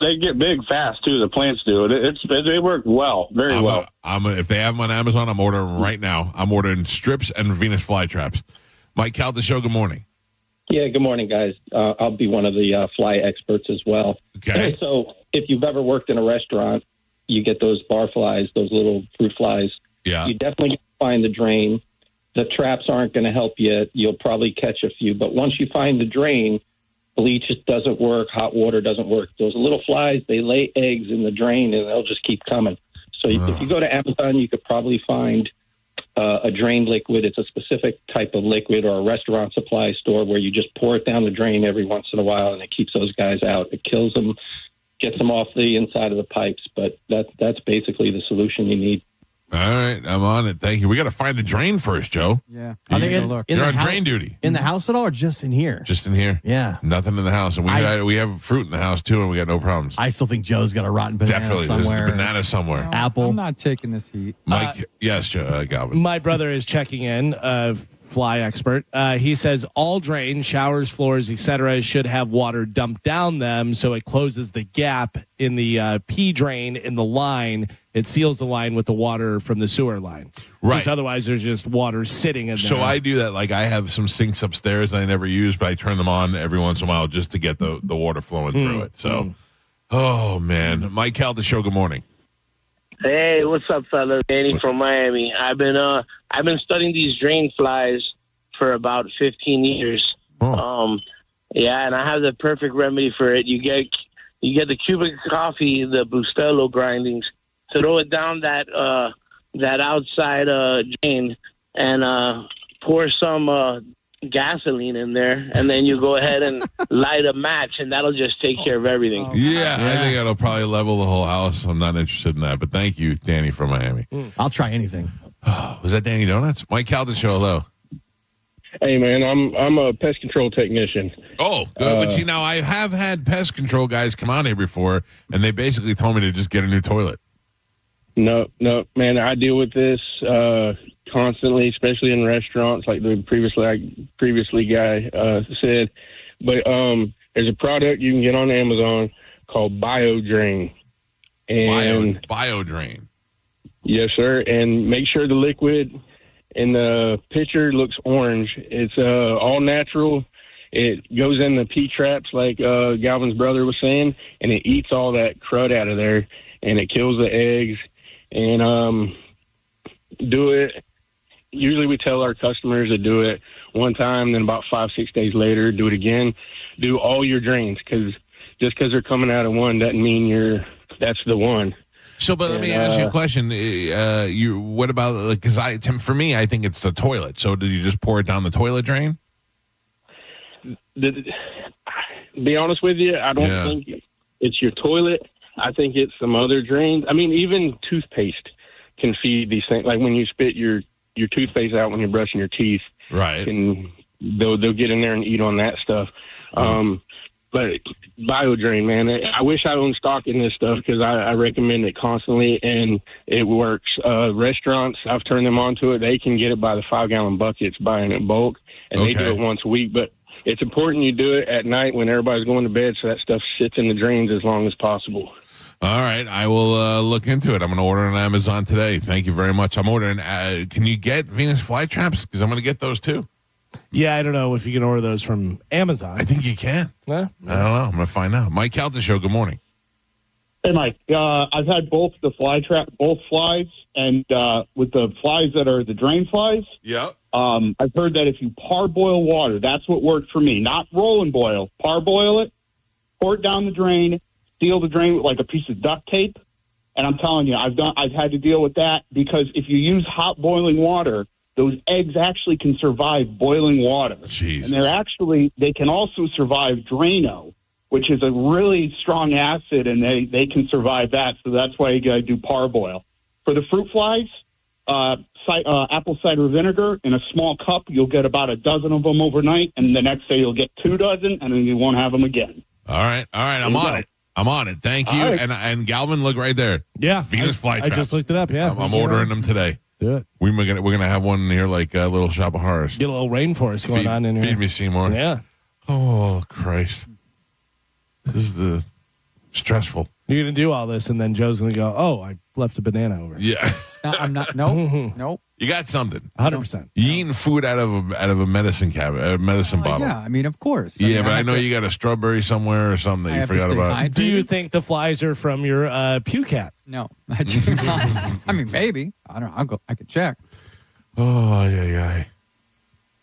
they get big fast, too. The plants do. They work well, very well. If they have them on Amazon, I'm ordering them right now. I'm ordering strips and Venus fly traps. Mike Calda, good morning. Yeah, good morning, guys. I'll be one of the fly experts as well. Okay. So if you've ever worked in a restaurant, you get those bar flies, those little fruit flies. Yeah. You definitely find the drain. The traps aren't going to help you. You'll probably catch a few. But once you find the drain, bleach doesn't work. Hot water doesn't work. Those little flies, they lay eggs in the drain, and they'll just keep coming. So if you go to Amazon, you could probably find a drain liquid. It's a specific type of liquid, or a restaurant supply store where you just pour it down the drain every once in a while, and it keeps those guys out. It kills them, gets them off the inside of the pipes, but that's basically the solution you need. All right, I'm on it. Thank you. We got to find the drain first, Joe. Yeah. Are they You're on drain duty. In the house at all, or just in here? Just in here. Yeah. Nothing in the house. And we have fruit in the house, too, and we got no problems. I still think Joe's got a rotten banana Definitely. somewhere. There's a banana somewhere. No, Apple. I'm not taking this heat. Mike, yes, Galvin. My brother is checking in, fly expert. He says all drains, showers, floors, etc., should have water dumped down them so it closes the gap in the P drain in the line. It seals the line with the water from the sewer line. Right. Because otherwise there's just water sitting in there. So I do that. Like I have some sinks upstairs that I never use, but I turn them on every once in a while just to get the water flowing through it. So, oh, man. Mike Calda, good morning. Hey, what's up, fellas? Danny from Miami. I've been studying these drain flies for about 15 years. Yeah, and I have the perfect remedy for it. You get the cubic coffee, the Bustelo grindings, throw it down that outside drain, and pour some gasoline in there, and then you go ahead and light a match, and that'll just take care of everything. Yeah, I think it'll probably level the whole house. I'm not interested in that, but thank you, Danny from Miami. I'll try anything. Was that Danny Donuts? Mike Calda, hello. Hey, man, I'm a pest control technician. Oh, good. But see, now I have had pest control guys come on here before, and they basically told me to just get a new toilet. No, man, I deal with this constantly, especially in restaurants, like the previously guy said. But there's a product you can get on Amazon called BioDrain. And BioDrain. Yes, sir. And make sure the liquid in the pitcher looks orange. It's all natural. It goes in the P-traps like Galvin's brother was saying, and it eats all that crud out of there, and it kills the eggs. And do it usually we tell our customers to do it one time, then about 5-6 days later, do it again. Do all your drains, because just because they're coming out of one doesn't mean that's the one. So, but let me ask you a question. What about, because for me, I think it's the toilet. So did you just pour it down the toilet drain? Be honest with you, I don't think it's your toilet. I think it's some other drains. I mean, even toothpaste can feed these things. Like when you spit your toothpaste out when you're brushing your teeth, right? And they'll get in there and eat on that stuff. But BioDrain, man, I wish I owned stock in this stuff because I recommend it constantly and it works. Restaurants, I've turned them onto it. They can get it by the 5-gallon buckets, buying it in bulk, and they do it once a week. But it's important you do it at night when everybody's going to bed so that stuff sits in the drains as long as possible. All right, I will look into it. I'm going to order on Amazon today. Thank you very much. I'm ordering. Can you get Venus flytraps? Because I'm going to get those too. Yeah, I don't know if you can order those from Amazon. I think you can. Yeah? I don't know. I'm going to find out. Mike Calta Show, good morning. Hey, Mike. I've had both flies, and with the flies that are the drain flies. Yeah. I've heard that if you parboil water, that's what worked for me. Not roll and boil. Parboil it, pour it down the drain, seal the drain with like a piece of duct tape. And I'm telling you, I've had to deal with that because if you use hot boiling water, those eggs actually can survive boiling water. Jesus. And they can also survive Drano, which is a really strong acid, and they can survive that. So that's why you got to do parboil. For the fruit flies, apple cider vinegar in a small cup, you'll get about a dozen of them overnight, and the next day you'll get 2 dozen, and then you won't have them again. All right. I'm on it. Thank you. Right. And Galvin, look right there. Yeah. Venus flytraps. I just looked it up, yeah. I'm ordering them today. Do it. We're gonna have one here like a little shop of horrors. Get a little rainforest going on in here. Feed me, Seymour. Yeah. Oh, Christ. This is stressful. You're going to do all this, and then Joe's going to go, oh, I left a banana over. Yeah. I'm not. Nope. You got something. 100%. You eating food out of a medicine cabinet, medicine bottle. Yeah, I mean, of course. But I know you got a strawberry somewhere or something that you forgot about. Hydrated. Do you think the flies are from your pew cat? No, I do not. I mean, maybe. I don't know. I could check. Oh, yeah.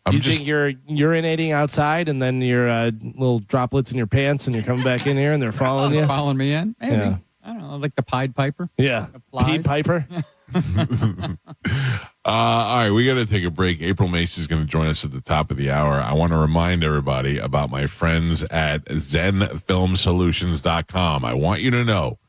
You think you're urinating outside and then your little droplets in your pants and you're coming back in here and they're following you? Following me in? Maybe. Yeah. I don't know, like the Pied Piper. Yeah. Pied Piper. All right, we got to take a break. April Mace is going to join us at the top of the hour. I want to remind everybody about my friends at ZenFilmSolutions.com. I want you to know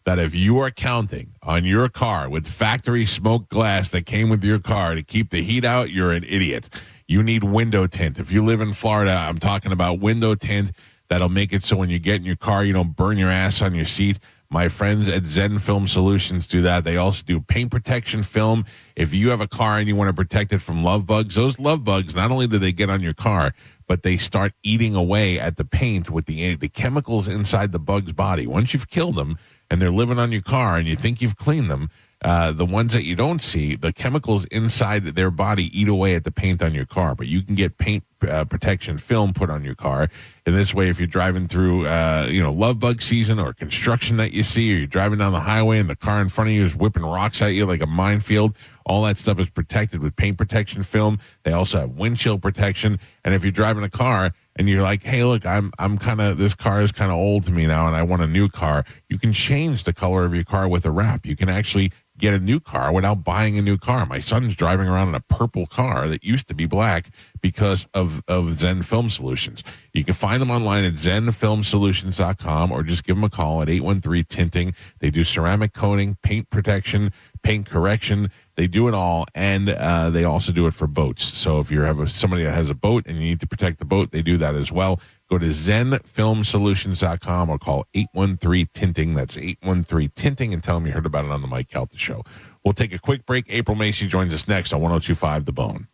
that if you are counting on your car with factory smoked glass that came with your car to keep the heat out, you're an idiot. You need window tint. If you live in Florida, I'm talking about window tint that'll make it so when you get in your car, you don't burn your ass on your seat. My friends at Zen Film Solutions do that. They also do paint protection film. If you have a car and you want to protect it from love bugs, those love bugs, not only do they get on your car, but they start eating away at the paint with the chemicals inside the bug's body. Once you've killed them and they're living on your car and you think you've cleaned them, the ones that you don't see, the chemicals inside their body eat away at the paint on your car. But you can get paint protection film put on your car. And this way, if you're driving through, love bug season or construction that you see, or you're driving down the highway and the car in front of you is whipping rocks at you like a minefield, all that stuff is protected with paint protection film. They also have windshield protection. And if you're driving a car and you're like, hey, look, this car is kind of old to me now and I want a new car, you can change the color of your car with a wrap. You can actually get a new car without buying a new car. My son's driving around in a purple car that used to be black because of Zen Film Solutions. You can find them online at zenfilmsolutions.com or just give them a call at 813-TINTING. They do ceramic coating, paint protection, paint correction. They do it all, and they also do it for boats. So if you have somebody that has a boat and you need to protect the boat, they do that as well. Go to zenfilmsolutions.com or call 813-TINTING. That's 813-TINTING, and tell them you heard about it on the Mike Calta Show. We'll take a quick break. April Macy joins us next on 102.5 The Bone.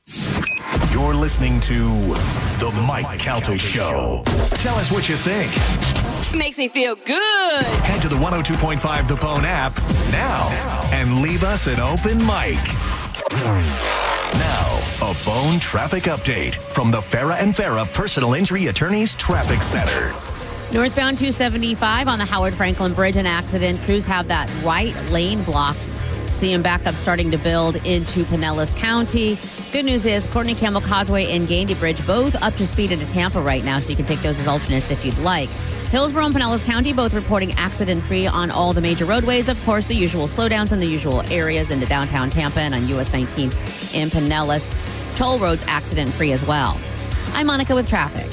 You're listening to The Mike Calta Show. Tell us what you think. It makes me feel good. Head to the 102.5 The Bone app now and leave us an open mic. Now, a Bone traffic update from the Farah and Farah Personal Injury Attorneys Traffic Center. Northbound 275 on the Howard Franklin Bridge, an accident. Crews have that right lane blocked. Seeing backup starting to build into Pinellas County. Good news is Courtney Campbell Causeway and Gandy Bridge both up to speed into Tampa right now, so you can take those as alternates if you'd like. Hillsborough and Pinellas County both reporting accident-free on all the major roadways. Of course, the usual slowdowns in the usual areas into downtown Tampa and on US 19 in Pinellas. Toll roads accident-free as well. I'm Monica with traffic.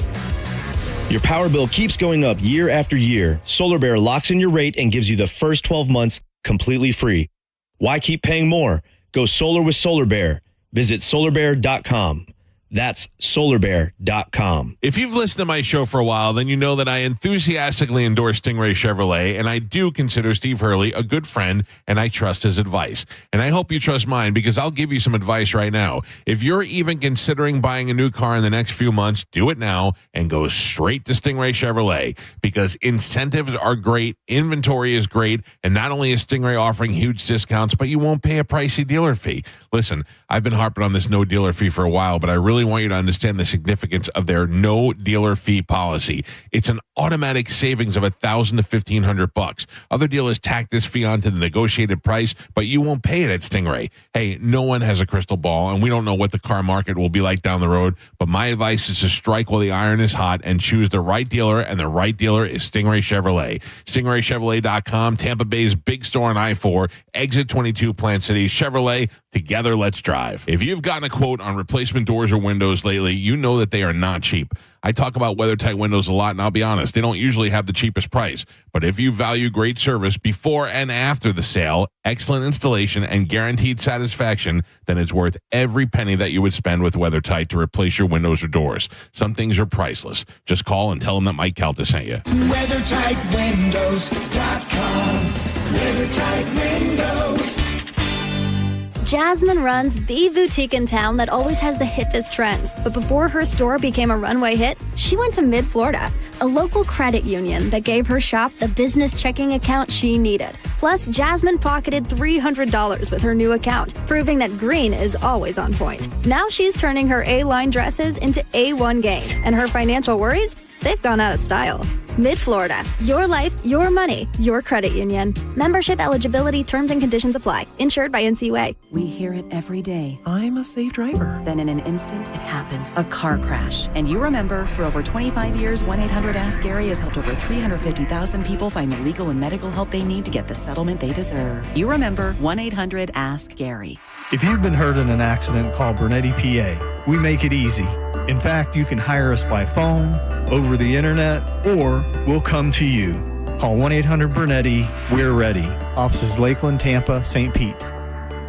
Your power bill keeps going up year after year. Solar Bear locks in your rate and gives you the first 12 months completely free. Why keep paying more? Go solar with Solar Bear. Visit solarbear.com. That's solarbear.com. If you've listened to my show for a while, then you know that I enthusiastically endorse Stingray Chevrolet, and I do consider Steve Hurley a good friend, and I trust his advice. And I hope you trust mine, because I'll give you some advice right now. If you're even considering buying a new car in the next few months, do it now and go straight to Stingray Chevrolet, because incentives are great, inventory is great, and not only is Stingray offering huge discounts, but you won't pay a pricey dealer fee. Listen, I've been harping on this no dealer fee for a while, but I really want you to understand the significance of their no dealer fee policy. It's an automatic savings of $1,000 to $1,500. Other dealers tack this fee onto the negotiated price, but you won't pay it at Stingray. Hey, no one has a crystal ball, and we don't know what the car market will be like down the road, but my advice is to strike while the iron is hot and choose the right dealer, and the right dealer is Stingray Chevrolet. StingrayChevrolet.com, Tampa Bay's big store on I-4, exit 22 Plant City. Chevrolet, together let's drive. If you've gotten a quote on replacement doors or windows lately, you know that they are not cheap. I talk about WeatherTight windows a lot, and I'll be honest, they don't usually have the cheapest price. But if you value great service before and after the sale, excellent installation, and guaranteed satisfaction, then it's worth every penny that you would spend with WeatherTight to replace your windows or doors. Some things are priceless. Just call and tell them that Mike Calta sent you. WeatherTightWindows.com. WeatherTight Windows. Jasmine runs the boutique in town that always has the hippest trends. But before her store became a runway hit, she went to Mid-Florida, a local credit union that gave her shop the business checking account she needed. Plus, Jasmine pocketed $300 with her new account, proving that green is always on point. Now she's turning her A-line dresses into A1 gains, and her financial worries, they've gone out of style. Mid-Florida, your life, your money, your credit union. Membership eligibility, terms and conditions apply. Insured by NCUA. We hear it every day. I'm a safe driver. Then in an instant, it happens. A car crash. And you remember, for over 25 years, 1-800-ASK-GARY has helped over 350,000 people find the legal and medical help they need to get the settlement they deserve. You remember 1-800-ASK-GARY. If you've been hurt in an accident, call Bernetti PA. We make it easy. In fact, you can hire us by phone, over the internet, or we'll come to you. Call 1-800-BERNETTI. We're ready. Offices Lakeland, Tampa, St. Pete.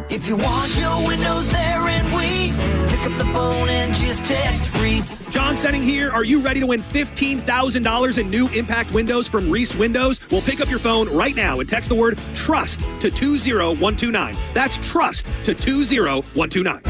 If you want your windows there in weeks, pick up the phone and just text Reese. John Setting here. Are you ready to win $15,000 in new impact windows from Reese Windows? Well, pick up your phone right now and text the word TRUST to 20129. That's TRUST to 20129.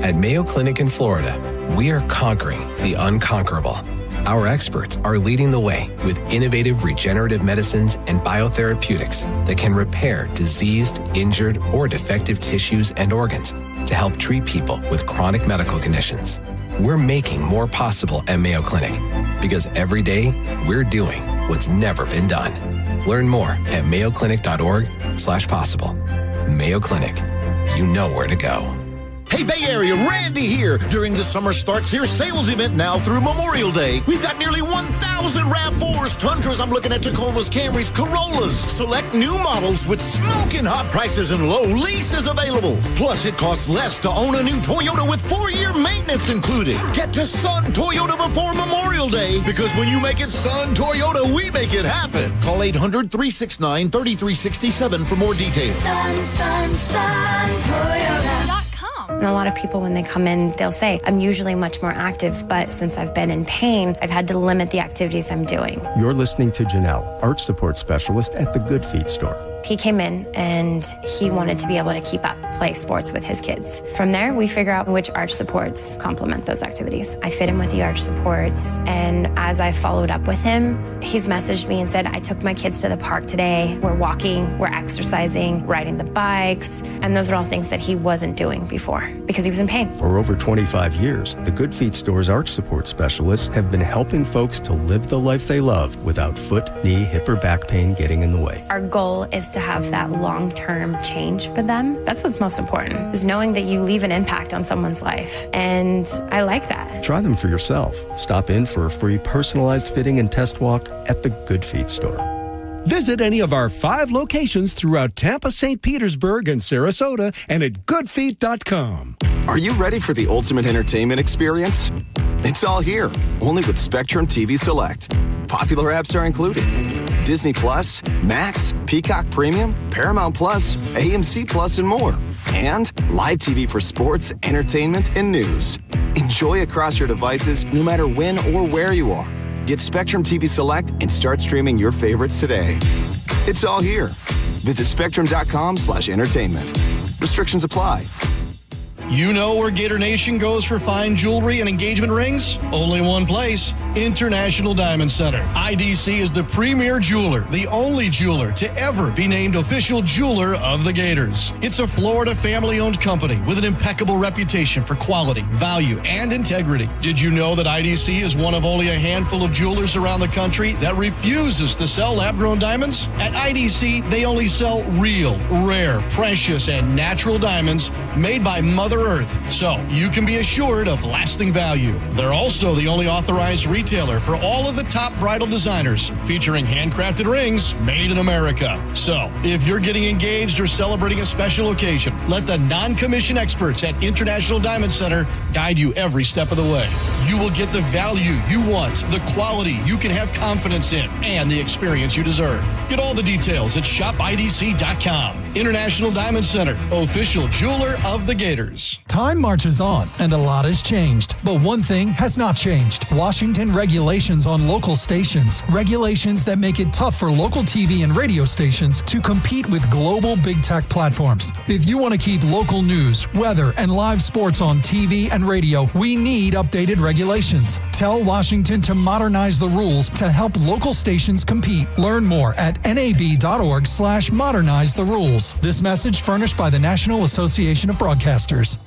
At Mayo Clinic in Florida, we are conquering the unconquerable. Our experts are leading the way with innovative regenerative medicines and biotherapeutics that can repair diseased, injured, or defective tissues and organs to help treat people with chronic medical conditions. We're making more possible at Mayo Clinic because every day we're doing what's never been done. Learn more at mayoclinic.org/possible. Mayo Clinic, you know where to go. Hey, Bay Area, Randy here. During the Summer Starts Here sales event now through Memorial Day, we've got nearly 1,000 RAV4s, Tundras, I'm looking at Tacomas, Camrys, Corollas. Select new models with smoking hot prices and low leases available. Plus, it costs less to own a new Toyota with 4-year maintenance included. Get to Sun Toyota before Memorial Day, because when you make it Sun Toyota, we make it happen. Call 800-369-3367 for more details. Sun Toyota. And a lot of people, when they come in, they'll say, I'm usually much more active, but since I've been in pain, I've had to limit the activities I'm doing. You're listening to Janelle, Arch Support Specialist at the Good Feet store. He came in and he wanted to be able to keep up, play sports with his kids. From there, we figure out which arch supports complement those activities. I fit him with the arch supports, and as I followed up with him, he's messaged me and said, I took my kids to the park today. We're walking, we're exercising, riding the bikes, and those are all things that he wasn't doing before because he was in pain. For over 25 years, the Good Feet store's arch support specialists have been helping folks to live the life they love without foot, knee, hip, or back pain getting in the way. Our goal is to to have that long-term change for them. That's what's most important, is knowing that you leave an impact on someone's life. And I like that. Try them for yourself. Stop in for a free personalized fitting and test walk at the Good Feet store. Visit any of our 5 locations throughout Tampa, St. Petersburg, and Sarasota, and at goodfeet.com. Are you ready for the ultimate entertainment experience? It's all here, only with Spectrum TV Select. Popular apps are included: Disney Plus, Max, Peacock Premium, Paramount Plus, AMC Plus, and more. And live TV for sports, entertainment, and news. Enjoy across your devices no matter when or where you are. Get Spectrum TV Select and start streaming your favorites today. It's all here. Visit spectrum.com/entertainment. Restrictions apply. You know where Gator Nation goes for fine jewelry and engagement rings? Only one place, International Diamond Center. IDC is the premier jeweler, the only jeweler to ever be named official jeweler of the Gators. It's a Florida family-owned company with an impeccable reputation for quality, value, and integrity. Did you know that IDC is one of only a handful of jewelers around the country that refuses to sell lab-grown diamonds? At IDC, they only sell real, rare, precious, and natural diamonds made by Mother Earth, so you can be assured of lasting value. They're also the only authorized retailer for all of the top bridal designers, featuring handcrafted rings made in America. So, if you're getting engaged or celebrating a special occasion, let the non-commissioned experts at International Diamond Center guide you every step of the way. You will get the value you want, the quality you can have confidence in, and the experience you deserve. Get all the details at shopidc.com. International Diamond Center, official jeweler of the Gators. Time marches on, and a lot has changed. But one thing has not changed. Washington regulations on local stations. Regulations that make it tough for local TV and radio stations to compete with global big tech platforms. If you want to keep local news, weather, and live sports on TV and radio, we need updated regulations. Tell Washington to modernize the rules to help local stations compete. Learn more at nab.org/modernize the rules. This message furnished by the National Association of Broadcasters.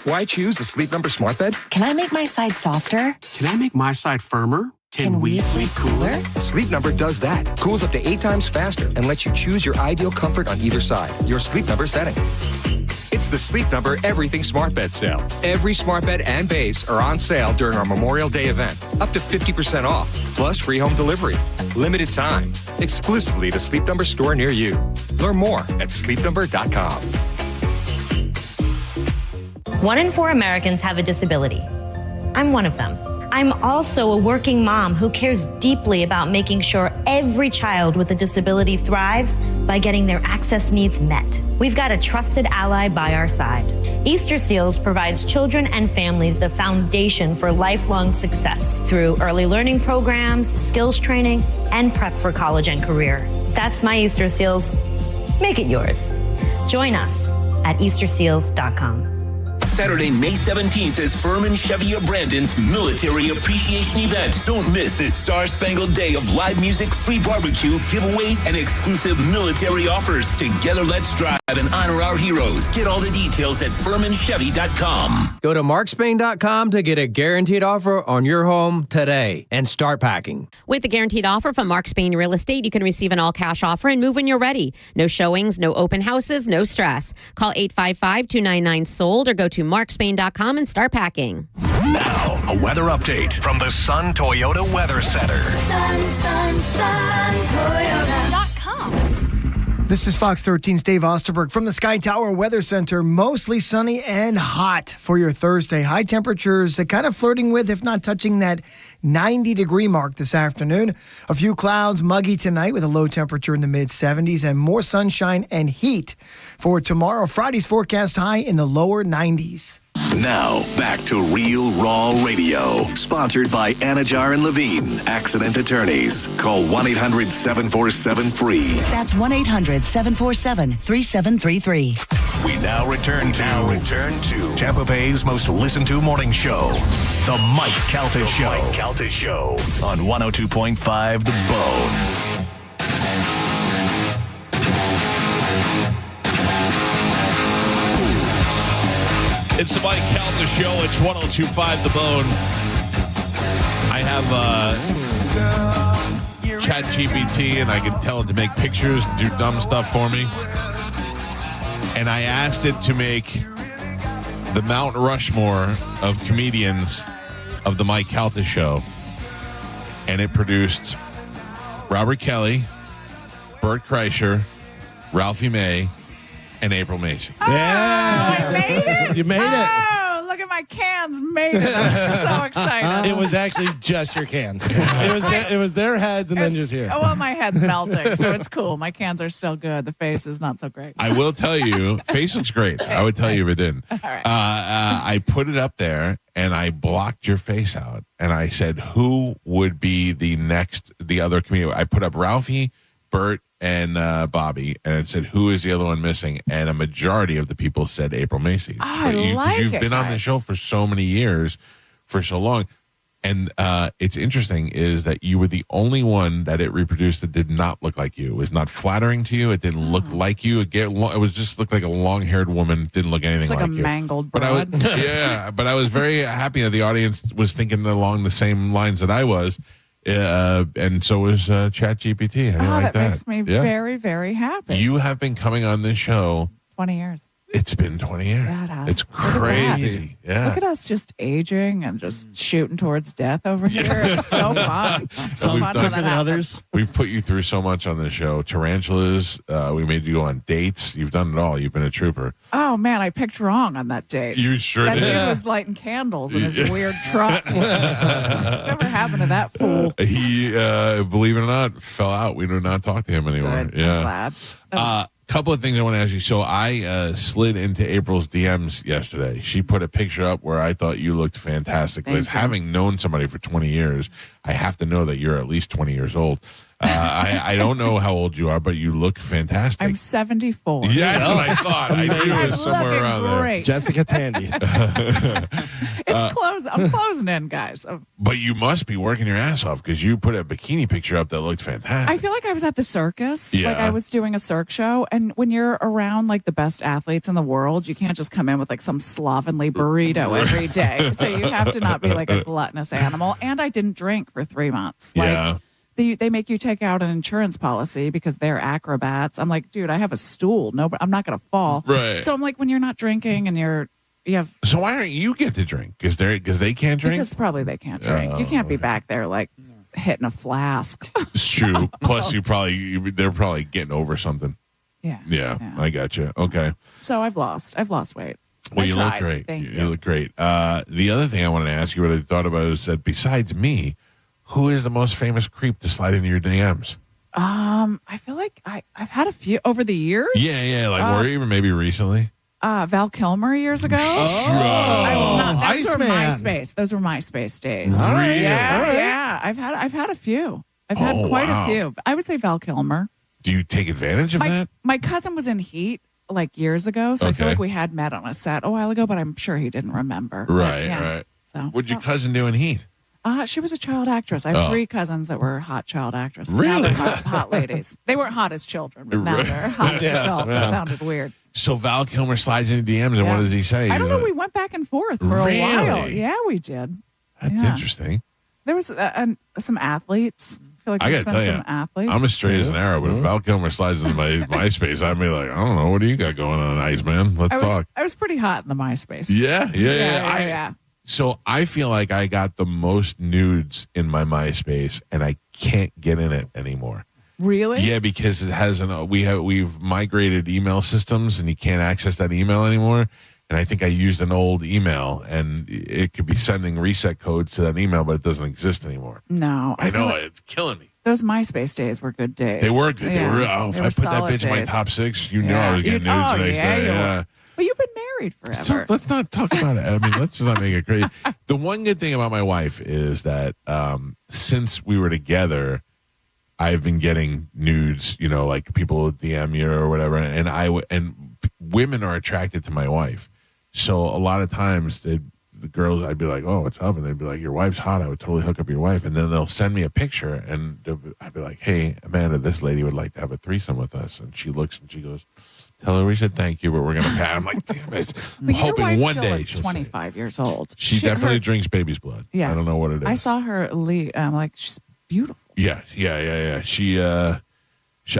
Why choose a Sleep Number smart bed? Can I make my side softer? Can I make my side firmer? Can we sleep cooler? Sleep Number does that. Cools up to 8 times faster and lets you choose your ideal comfort on either side. Your Sleep Number setting. It's the Sleep Number Everything Smart Bed sale. Every smart bed and base are on sale during our Memorial Day event. Up to 50% off, plus free home delivery. Limited time. Exclusively at a Sleep Number store near you. Learn more at sleepnumber.com. 1 in 4 Americans have a disability. I'm one of them. I'm also a working mom who cares deeply about making sure every child with a disability thrives by getting their access needs met. We've got a trusted ally by our side. Easter Seals provides children and families the foundation for lifelong success through early learning programs, skills training, and prep for college and career. That's my Easter Seals. Make it yours. Join us at easterseals.com. Saturday, May 17th is Furman Chevy of Brandon's Military Appreciation Event. Don't miss this star-spangled day of live music, free barbecue, giveaways, and exclusive military offers. Together, let's drive and honor our heroes. Get all the details at FurmanChevy.com. Go to markspain.com to get a guaranteed offer on your home today and start packing. With the guaranteed offer from Mark Spain Real Estate, you can receive an all-cash offer and move when you're ready. No showings, no open houses, no stress. Call 855-299-SOLD or go to markspain.com and start packing. Now, a weather update from the Sun Toyota Weather Center. Sun Toyota.com. This is Fox 13's Dave Osterberg from the Sky Tower Weather Center. Mostly sunny and hot for your Thursday. High temperatures kind of flirting with, if not touching that 90-degree mark this afternoon. A few clouds, muggy tonight with a low temperature in the mid-70s and more sunshine and heat for tomorrow. Friday's forecast high in the lower 90s. Now, back to Real Raw Radio. Sponsored by Anajar and Levine, accident attorneys. Call 1-800-747-FREE. That's 1-800-747-3733. We now return to Tampa Bay's most listened to morning show, The Mike Calta Show. On 102.5 The Bone. It's the Mike Calta Show. It's 102.5 The Bone. I have ChatGPT and I can tell it to make pictures, do dumb stuff for me. And I asked it to make the Mount Rushmore of comedians of the Mike Calta show. And it produced Robert Kelly, Bert Kreischer, Ralphie May, and April Mason. I made it. You made it. Oh, look at my cans made it. I'm so excited. It was actually just your cans. It was their heads and then just here. Oh, well, my head's melting, so it's cool. My cans are still good. The face is not so great. I will tell you, face looks great. I would tell you if it didn't. All right. I put it up there and I blocked your face out. And I said, who would be the other comedian? I put up Ralphie, Bert, and Bobby, and it said, who is the other one missing? And a majority of the people said April Macy. You've been on the show for so many years, for so long. And it's interesting is that you were the only one that it reproduced that did not look like you. It was not flattering to you. It didn't look like you. It was just looked like a long-haired woman. Didn't look anything It's like like a you. mangled But broad. but I was very happy that the audience was thinking along the same lines that I was. And so was ChatGPT. How do you like that makes me very, very happy. You have been coming on this show 20 years. It's been 20 years. Yeah, it has. It's crazy. Yeah. Look at us just aging and just shooting towards death over here. It's so fun. It's so fun when that happens. We've put you through so much on the show. Tarantulas. We made you go on dates. You've done it all. You've been a trooper. Oh, man, I picked wrong on that date. You sure that did. That dude was lighting candles in his weird truck. Whatever happened to that fool? He, believe it or not, fell out. We do not talk to him anymore. Good. Yeah. I'm glad. Couple of things I want to ask you. So I slid into April's DMs yesterday. She put a picture up where I thought you looked fantastic. Liz, having known somebody for 20 years, I have to know that you're at least 20 years old. I don't know how old you are, but you look fantastic. I'm 74. Yeah, that's what I thought. I knew it was somewhere around there. Jessica Tandy. It's close. I'm closing in, guys. But you must be working your ass off because you put a bikini picture up that looked fantastic. I feel like I was at the circus. Yeah. Like I was doing a circ show. And when you're around like the best athletes in the world, you can't just come in with like some slovenly burrito every day. So you have to not be like a gluttonous animal. And I didn't drink for 3 months. Yeah. They make you take out an insurance policy because they're acrobats. I'm like, dude, I have a stool. No, I'm not going to fall. Right. So I'm like, when you're not drinking and you have. So why don't you get to drink? Because they can't drink? Because probably they can't drink. You can't be back there like hitting a flask. It's true. Plus, they're probably getting over something. Yeah. I got you. Okay. So I've lost weight. Well, you look tried. great. Thank you. You look great. The other thing I wanted to ask you, what I thought about is that besides me, who is the most famous creep to slide into your DMs? I feel like I've had a few over the years. Yeah. Like, or even maybe recently. Val Kilmer years ago. Those were MySpace. Those were MySpace days. All right. Yeah. I've had a few. I've had quite a few. I would say Val Kilmer. Do you take advantage of that? My cousin was in Heat like years ago, so I feel like we had met on a set a while ago, but I'm sure he didn't remember. Right. So what'd your cousin do in Heat? She was a child actress. I have 3 cousins that were hot child actresses. Really? Now they're hot ladies. They weren't hot as children, but now they're hot as adults. That sounded weird. So Val Kilmer slides into DMs, and what does he say? I don't know. We went back and forth for a while. Yeah, we did. That's interesting. There was some athletes. I feel like I there's gotta been tell some athletes. I'm as straight as an arrow, but if Val Kilmer slides into my MySpace, I'd be like, I don't know, what do you got going on, Iceman? Let's talk. I was pretty hot in the MySpace. Yeah. So I feel like I got the most nudes in my MySpace, and I can't get in it anymore. Really? Yeah, because it has we've migrated email systems, and you can't access that email anymore. And I think I used an old email, and it could be sending reset codes to that email, but it doesn't exist anymore. No, I know it's killing me. Those MySpace days were good days. They were good. Yeah. They were. If I put that bitch in my top 6, you know I was getting nudes the next day. Yeah. But you've been married forever. So let's not talk about it. I mean, let's just not make it crazy. The one good thing about my wife is that since we were together, I've been getting nudes, like people will DM you or whatever, and women are attracted to my wife. So a lot of times the girls, I'd be like, "Oh, what's up?" And they'd be like, "Your wife's hot. I would totally hook up your wife." And then they'll send me a picture, and I'd be like, "Hey, Amanda, this lady would like to have a threesome with us." And she looks and she goes, "Tell her we said thank you, but we're going to pat." I'm like, damn it. I'm hoping one day she'll 25 years old. She definitely drinks baby's blood. Yeah. I don't know what it is. I saw her leave. I'm like, she's beautiful. Yeah. She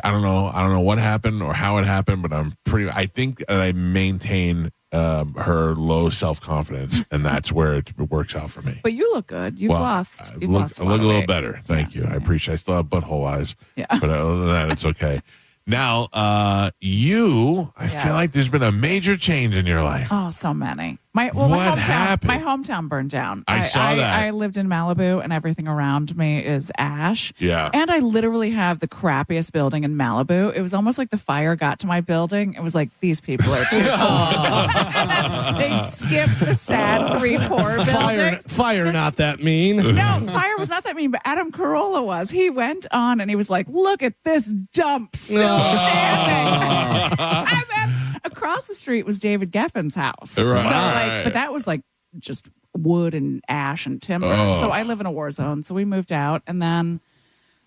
I don't know what happened or how it happened, but I think that I maintain her low self-confidence, and that's where it works out for me. But you look good. You've lost. I look a little better. Thank you. I appreciate. I still have butthole eyes. Yeah. But other than that, it's okay. Now, I feel like there's been a major change in your life. Oh, so many. What happened? My hometown burned down. I saw that. I lived in Malibu, and everything around me is ash. Yeah. And I literally have the crappiest building in Malibu. It was almost like the fire got to my building. It was like, these people are too cool. They skipped the sad 3-4 buildings. Fire not that mean. No, fire was not that mean, but Adam Carolla was. He went on and he was like, look at this dump still standing. And then across the street was David Geffen's house. Right. So but that was like just wood and ash and timber. Oh. So I live in a war zone. So we moved out, and then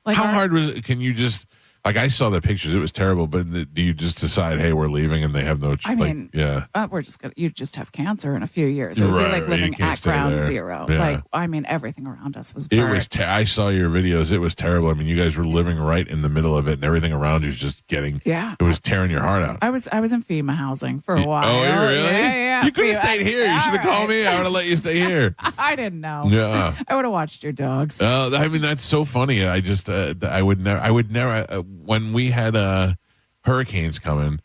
how hard was it? Can you just I saw the pictures. It was terrible. But do you just decide, hey, we're leaving, and they have no? We're just gonna. You just have cancer in a few years. It would be like living at ground zero. Yeah. Everything around us was burnt. It was. I saw your videos. It was terrible. I mean, you guys were living right in the middle of it, and everything around you was just getting. Yeah. It was tearing your heart out. I was in FEMA housing for a while. Oh, really? Yeah. You could have stayed here. You should have called me. I would have let you stay here. I didn't know. Yeah. I would have watched your dogs. I mean, that's so funny. I just, I would never, when we had hurricanes coming,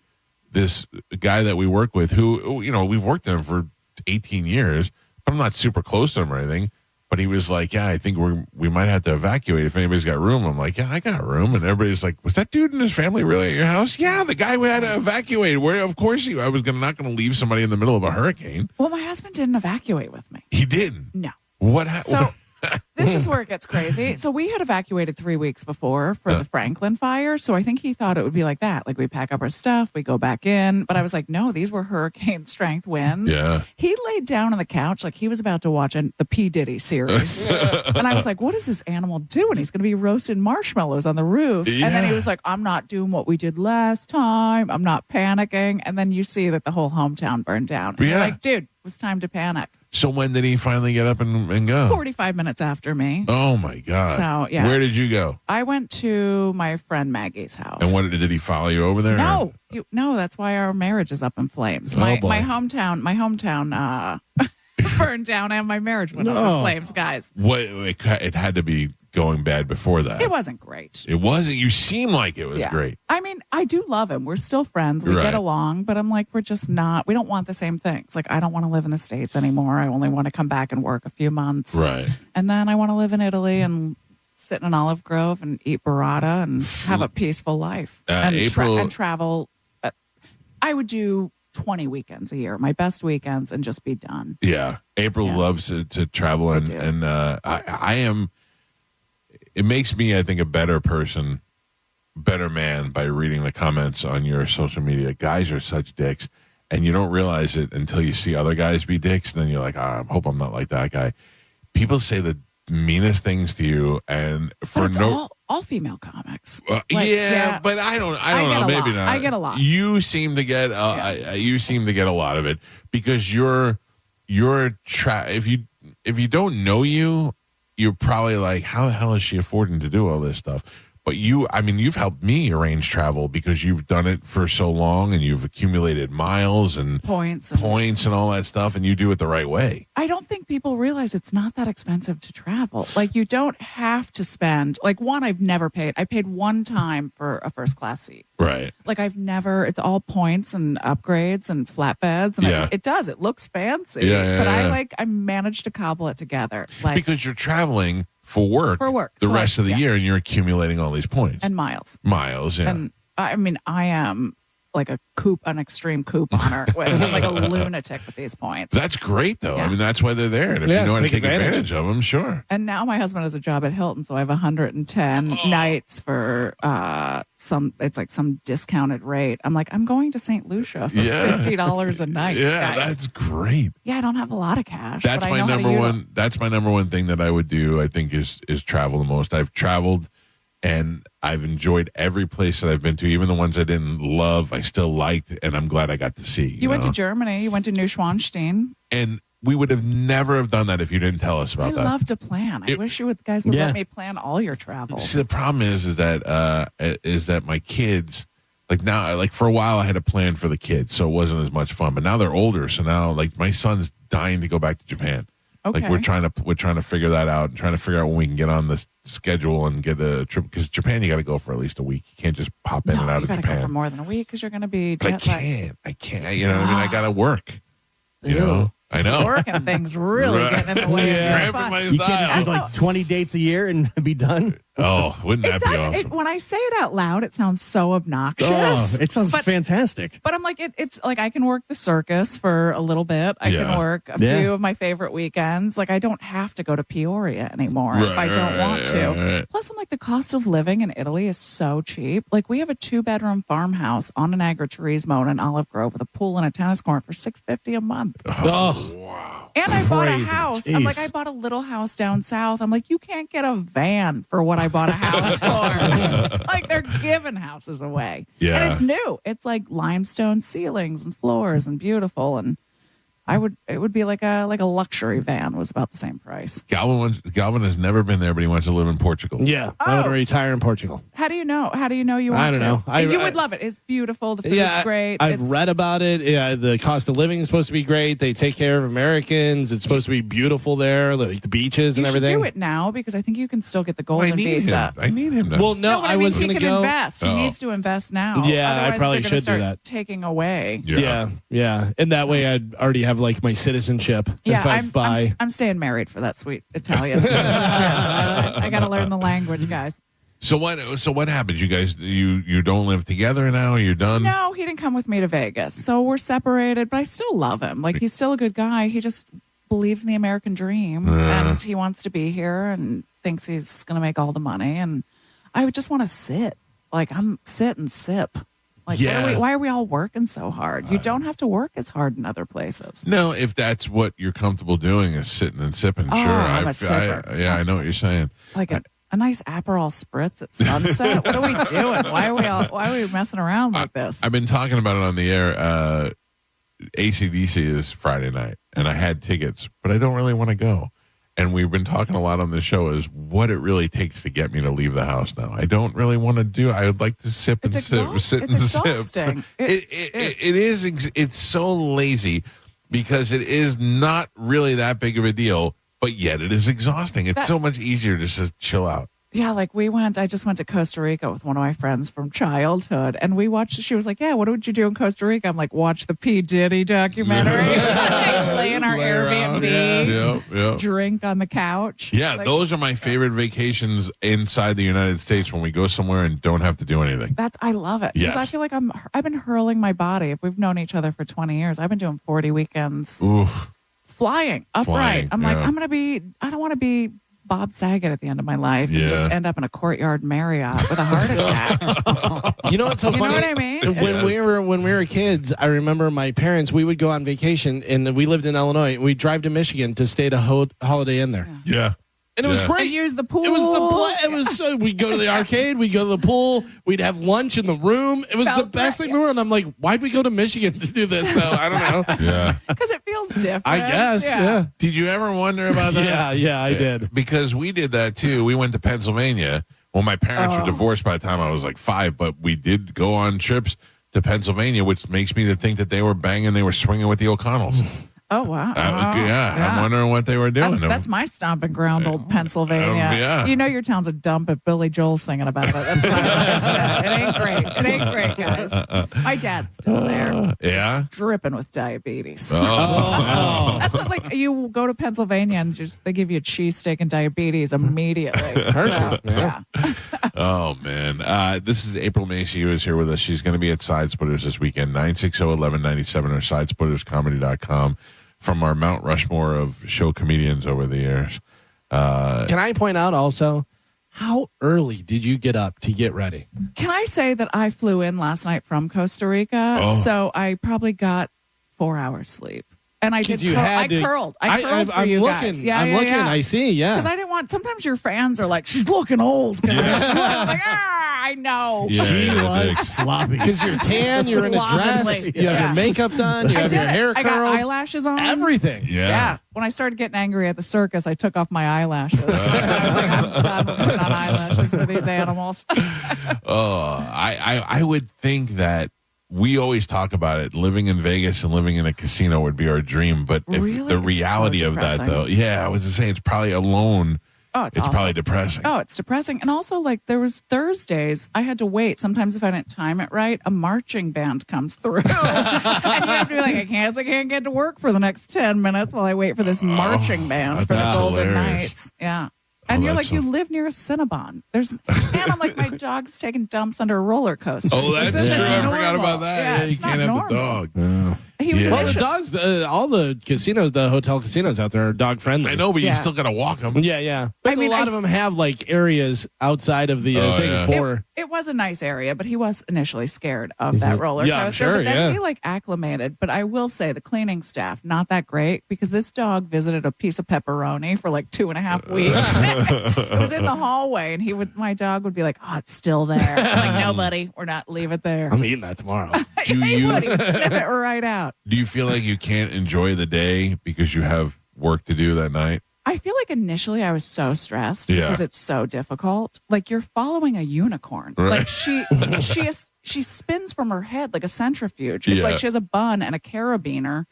this guy that we work with, who, we've worked with him for 18 years, but I'm not super close to him or anything. But he was like, yeah, I think we might have to evacuate if anybody's got room. I'm like, yeah, I got room. And everybody's like, was that dude and his family really at your house? Yeah, the guy who had to evacuate. Where, of course, I was not going to leave somebody in the middle of a hurricane. Well, my husband didn't evacuate with me. He didn't? No. What happened? So this is where it gets crazy. So we had evacuated 3 weeks before for the Franklin fire. So I think he thought it would be like that. Like we pack up our stuff, we go back in. But I was like, no, these were hurricane strength winds. Yeah. He laid down on the couch like he was about to watch the P. Diddy series. And I was like, what is this animal doing? He's going to be roasting marshmallows on the roof. Yeah. And then he was like, I'm not doing what we did last time. I'm not panicking. And then you see that the whole hometown burned down. And you're like, dude, it was time to panic. So when did he finally get up and go? 45 minutes after me. Oh, my God. So, yeah. Where did you go? I went to my friend Maggie's house. And did he follow you over there? No. No, that's why our marriage is up in flames. My hometown burned down and my marriage went up in flames, guys. It had to be going bad before that. It wasn't great. It wasn't? You seem like it was great. I mean, I do love him. We're still friends. We get along, but I'm like, we don't want the same things. Like, I don't want to live in the States anymore. I only want to come back and work a few months. Right. And then I want to live in Italy and sit in an olive grove and eat burrata and have a peaceful life. And travel. I would do 20 weekends a year, my best weekends, and just be done. Yeah. April loves to travel, and I am. It makes me, I think, a better person, better man by reading the comments on your social media. Guys are such dicks, and you don't realize it until you see other guys be dicks, and then you're like, I hope I'm not like that guy. People say the meanest things to you, and for all female comics. But I don't know. Maybe not. I get a lot. You seem to get a lot of it because if you don't know you're probably like, how the hell is she affording to do all this stuff? But you've helped me arrange travel because you've done it for so long and you've accumulated miles and points and all that stuff, and you do it the right way. I don't think people realize it's not that expensive to travel. Like, you don't have to spend, like, I've never paid. I paid one time for a first class seat. Right. Like, it's all points and upgrades and flatbeds. And it looks fancy. Yeah, but I managed to cobble it together. Like, because you're traveling for work the rest of the year, and you're accumulating all these points. And miles. Yeah. And I mean, I am like an extreme couponer. I'm like a lunatic with these points. That's great, though. Yeah. I mean, that's why they're there. And if you know how to take advantage of them, sure. And now my husband has a job at Hilton, so I have 110 nights for some discounted rate. I'm like, I'm going to St. Lucia for $50 a night. Yeah, guys. that's great. Yeah, I don't have a lot of cash. That's my number one. That's my number one thing that I would do. I think is travel the most. I've traveled, and I've enjoyed every place that I've been to, even the ones I didn't love. I still liked, and I'm glad I got to see. You went to Germany. You went to Neuschwanstein. And we would have never have done that if you didn't tell us about I that. love to plan. I wish you guys would let me plan all your travels. See, the problem is that my kids, like now, like for a while I had a plan for the kids, so it wasn't as much fun. But now they're older, so now like my son's dying to go back to Japan. Okay. Like we're trying to figure that out and trying to figure out when we can get on the schedule and get a trip, because Japan you got to go for at least a week. You can't just pop in and out of Japan. Japan. Go for more than a week because you're going to be But jet lagged. I can't. You know what I mean? I got to work. You know? I know. Working things really getting in the way. Yeah. Of fun. You can't just do like 20 dates a year and be done. Oh, wouldn't that be awesome? When I say it out loud, it sounds so obnoxious. Oh, it sounds fantastic. But I'm like, it's like I can work the circus for a little bit. I can work a few of my favorite weekends. Like I don't have to go to Peoria anymore if I don't want to. Right. Plus, I'm like, the cost of living in Italy is so cheap. Like we have a 2-bedroom farmhouse on an agriturismo in an olive grove with a pool and a tennis court for $650 a month. Oh, wow. And I bought a Crazy. house. Jeez. I'm like, I bought a little house down south. I'm like, you can't get a van for what I bought a house for. Like they're giving houses away. Yeah. And it's new. It's like limestone ceilings and floors and beautiful. And it would be like a luxury van was about the same price. Galvin has never been there, but he wants to live in Portugal. Yeah, I want to retire in Portugal. How do you know? How do you know you want I don't to? know. You would love it. It's beautiful. The food's great. I've read about it. Yeah, the cost of living is supposed to be great. They take care of Americans. It's supposed to be beautiful there, like the beaches and You should everything. do it now because I think you can still get the golden visa. I need him now. Well, no, but I was he going to can go. invest. He needs to invest now. Yeah, I Otherwise, probably they're gonna should do start that. Taking away. Yeah. And that way I'd already have like my citizenship. Yeah, if I buy. I'm staying married for that sweet Italian citizenship. I got to learn the language, guys. So what happens? You guys, you don't live together now? You're done? No, he didn't come with me to Vegas, so we're separated. But I still love him. Like he's still a good guy. He just believes in the American dream, and he wants to be here and thinks he's going to make all the money. And I would just want to sit, sit and sip. Like, why are we all working so hard? You don't have to work as hard in other places. No, if that's what you're comfortable doing is sitting and sipping, sure. I'm a sipper. I know what you're saying. Like a nice Aperol spritz at sunset. What are we doing? Why are we messing around like this? I've been talking about it on the air. AC/DC is Friday night, and I had tickets, but I don't really want to go. And we've been talking a lot on the show is what it really takes to get me to leave the house now. I don't really want to do. I would like to sip and sit and sip. Exhausting. It is. It's so lazy because it is not really that big of a deal, but yet it is exhausting. It's so much easier to just chill out. Yeah, like I just went to Costa Rica with one of my friends from childhood, and we watched, she was like, yeah, what would you do in Costa Rica? I'm like, watch the P. Diddy documentary, lay in our Airbnb, drink on the couch. Yeah, those are my favorite vacations inside the United States when we go somewhere and don't have to do anything. I love it. Because I feel like I've been hurling my body. If we've known each other for 20 years, I've been doing 40 weekends. Flying upright. I'm like, I don't want to be Bob Saget at the end of my life and just end up in a courtyard Marriott with a heart attack. You know what's so funny? You know what I mean? When we were kids, I remember my parents, we would go on vacation and we lived in Illinois. We'd drive to Michigan to stay at a Holiday Inn there. Yeah. And it was great. And use the pool. It was so, we'd go to the arcade, we'd go to the pool, we'd have lunch in the room. It was the best thing in the world. And I'm like, why'd we go to Michigan to do this though? I don't know. Yeah. Because it feels different. I guess, yeah. Did you ever wonder about that? Yeah, I did. Because we did that too. We went to Pennsylvania. Well, my parents were divorced by the time I was like 5, but we did go on trips to Pennsylvania, which makes me to think that they were swinging with the O'Connells. Oh, wow. I'm wondering what they were doing. That's my stomping ground, old Pennsylvania. You know your town's a dump if Billy Joel's singing about it. That's kind of what I said. It ain't great. It ain't great, guys. My dad's still there. Yeah? Just dripping with diabetes. Oh. That's what, like, you go to Pennsylvania and they give you a cheesesteak and diabetes immediately. Perfect. Yeah. Oh, man. This is April Macy who is here with us. She's going to be at Side Splitters this weekend, 960-1197 or sidesplitterscomedy.com. From our Mount Rushmore of show comedians over the years. Can I point out also, how early did you get up to get ready? Can I say that I flew in last night from Costa Rica? So I probably got 4 hours sleep. And I did. I curled. I curled for you guys. Yeah, I'm looking. Yeah. I see. Yeah. Because I didn't want. Sometimes your fans are like, "She's looking old." I'm like, I know. Yeah, she was sloppy because you're tan. You're in a dress. You have your makeup done. You have your hair curled. I got eyelashes on. Everything. Yeah. When I started getting angry at the circus, I took off my eyelashes. I was like, I'm done with putting on eyelashes for these animals. I would think that. We always talk about it. Living in Vegas and living in a casino would be our dream. But if the reality of that, though, I was just saying it's probably alone. Oh, it's probably depressing. Oh, it's depressing. And also, like, there was Thursdays, I had to wait. Sometimes if I didn't time it right, a marching band comes through. And you have to be like, I can't get to work for the next 10 minutes while I wait for this marching band for the Golden Knights. Yeah. And you're like, you live near a Cinnabon. And I'm like, my dog's taking dumps under a roller coaster. Oh, that's true. I forgot about that. Yeah, you can't have the dog. Well, the dogs, all the casinos, the hotel casinos out there are dog friendly. I know, but you still got to walk them. Yeah. But a lot of them have like areas outside of the thing for. It was a nice area, but he was initially scared of that roller coaster. Yeah, I'm sure. But then he like acclimated. But I will say the cleaning staff, not that great because this dog visited a piece of pepperoni for like 2.5 weeks. It was in the hallway, and my dog would be like, "Oh, it's still there." I'm like, "No, buddy, we're not. Leave it there." I'm eating that tomorrow. He would sniff it right out. Do you feel like you can't enjoy the day because you have work to do that night? I feel like initially I was so stressed because it's so difficult. Like you're following a unicorn. Right. Like she spins from her head like a centrifuge. It's like she has a bun and a carabiner.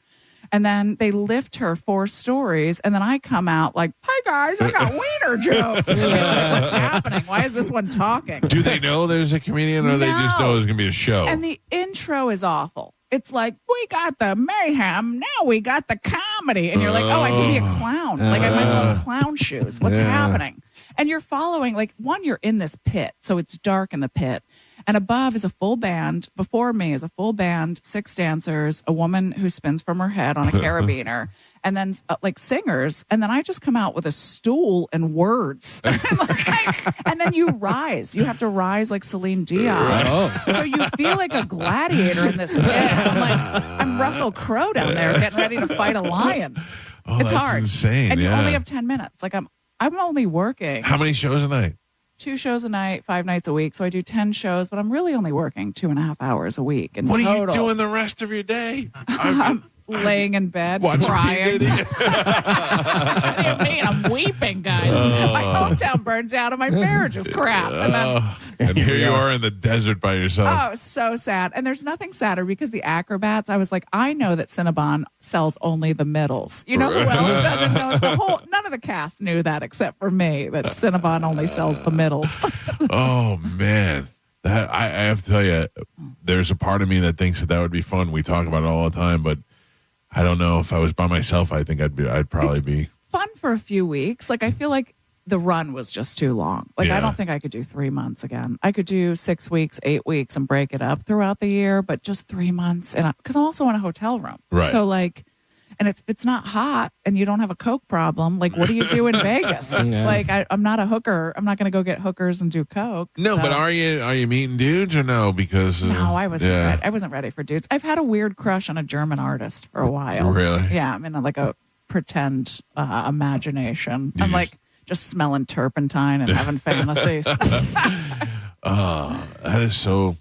And then they lift her 4 stories, and then I come out like, "Hi guys, I got wiener jokes." Like, what's happening? Why is this one talking? Do they know there's a comedian, or they just know there's gonna be a show? And the intro is awful. It's like, we got the mayhem, now we got the comedy, and you're like, "Oh, I can be a clown. Like I'm in little clown shoes. What's happening?" And you're following like you're in this pit, so it's dark in the pit. And above is a full band. Before me is a full band, 6 dancers, a woman who spins from her head on a carabiner, and then like singers. And then I just come out with a stool and words. And then you rise. You have to rise like Celine Dion. So you feel like a gladiator in this pit. I'm Russell Crowe down there getting ready to fight a lion. It's hard. Insane. And you only have 10 minutes. Like I'm only working. How many shows a night? 2 shows a night, 5 nights a week. So I do 10 shows, but I'm really only working 2.5 hours a week. What are you doing the rest of your day? I'm laying in bed, crying. What do you mean? I'm weeping, guys. My hometown burns out and my marriage is crap. And here you are in the desert by yourself. Oh, so sad. And there's nothing sadder because the acrobats, I was like, I know that Cinnabon sells only the middles. You know who else doesn't know? None of the cast knew that except for me, that Cinnabon only sells the middles. Oh, man. That I have to tell you, there's a part of me that thinks that would be fun. We talk about it all the time, but I don't know. If I was by myself, I think I'd probably be fun for a few weeks. Like I feel like the run was just too long. Like I don't think I could do 3 months again. I could do 6 weeks, 8 weeks, and break it up throughout the year. But just 3 months, and because I'm also in a hotel room, right? So like, and it's not hot, and you don't have a coke problem. Like, what do you do in Vegas? Like I'm not a hooker. I'm not going to go get hookers and do coke. No, but are you meeting dudes or no? Because no, I wasn't. Ready. I wasn't ready for dudes. I've had a weird crush on a German artist for a while. Really? Yeah, I'm in like a pretend imagination. I'm like just smelling turpentine and having fantasies. That is so.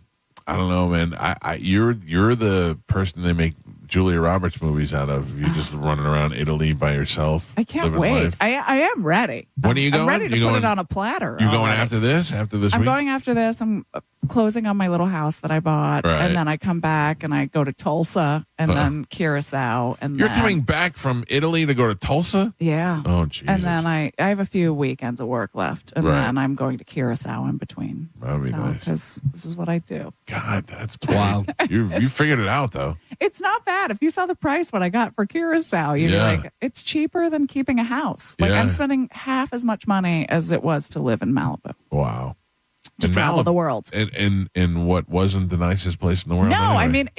I don't know, man. You're the person they make Julia Roberts movies out of. You're just running around Italy by yourself. I can't wait. I am ready. When are you going? I'm ready to put it on a platter. You going after this? After this I'm week? going after this. I'm closing on my little house that I bought, and then I come back and I go to Tulsa and then Curacao. And you're coming back from Italy to go to Tulsa? Yeah. Oh, Jesus. And then I have a few weekends of work left, and then I'm going to Curacao in between. That'd be nice. Because this is what I do. God, that's wild. You figured it out, though. It's not bad. If you saw the price what I got for Curacao, you'd be like, it's cheaper than keeping a house. Like I'm spending half as much money as it was to live in Malibu. Wow. To travel the world. In what wasn't the nicest place in the world? No, anyway. I mean,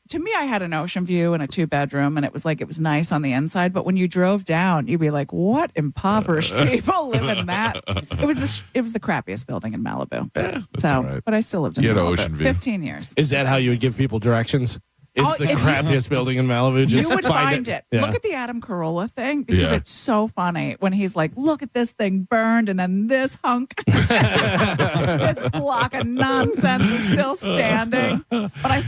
to me, I had an ocean view and a 2-bedroom, and it was nice on the inside. But when you drove down, you'd be like, what impoverished people live in that? It was the crappiest building in Malibu. Yeah, right. But I still lived in Malibu. Ocean view. 15 years. Is that how you would give people directions? It's the crappiest building in Malibu. Just you would find it. Yeah. Look at the Adam Carolla thing because it's so funny when he's like, look at this thing burned and then this hunk, this block of nonsense is still standing. But I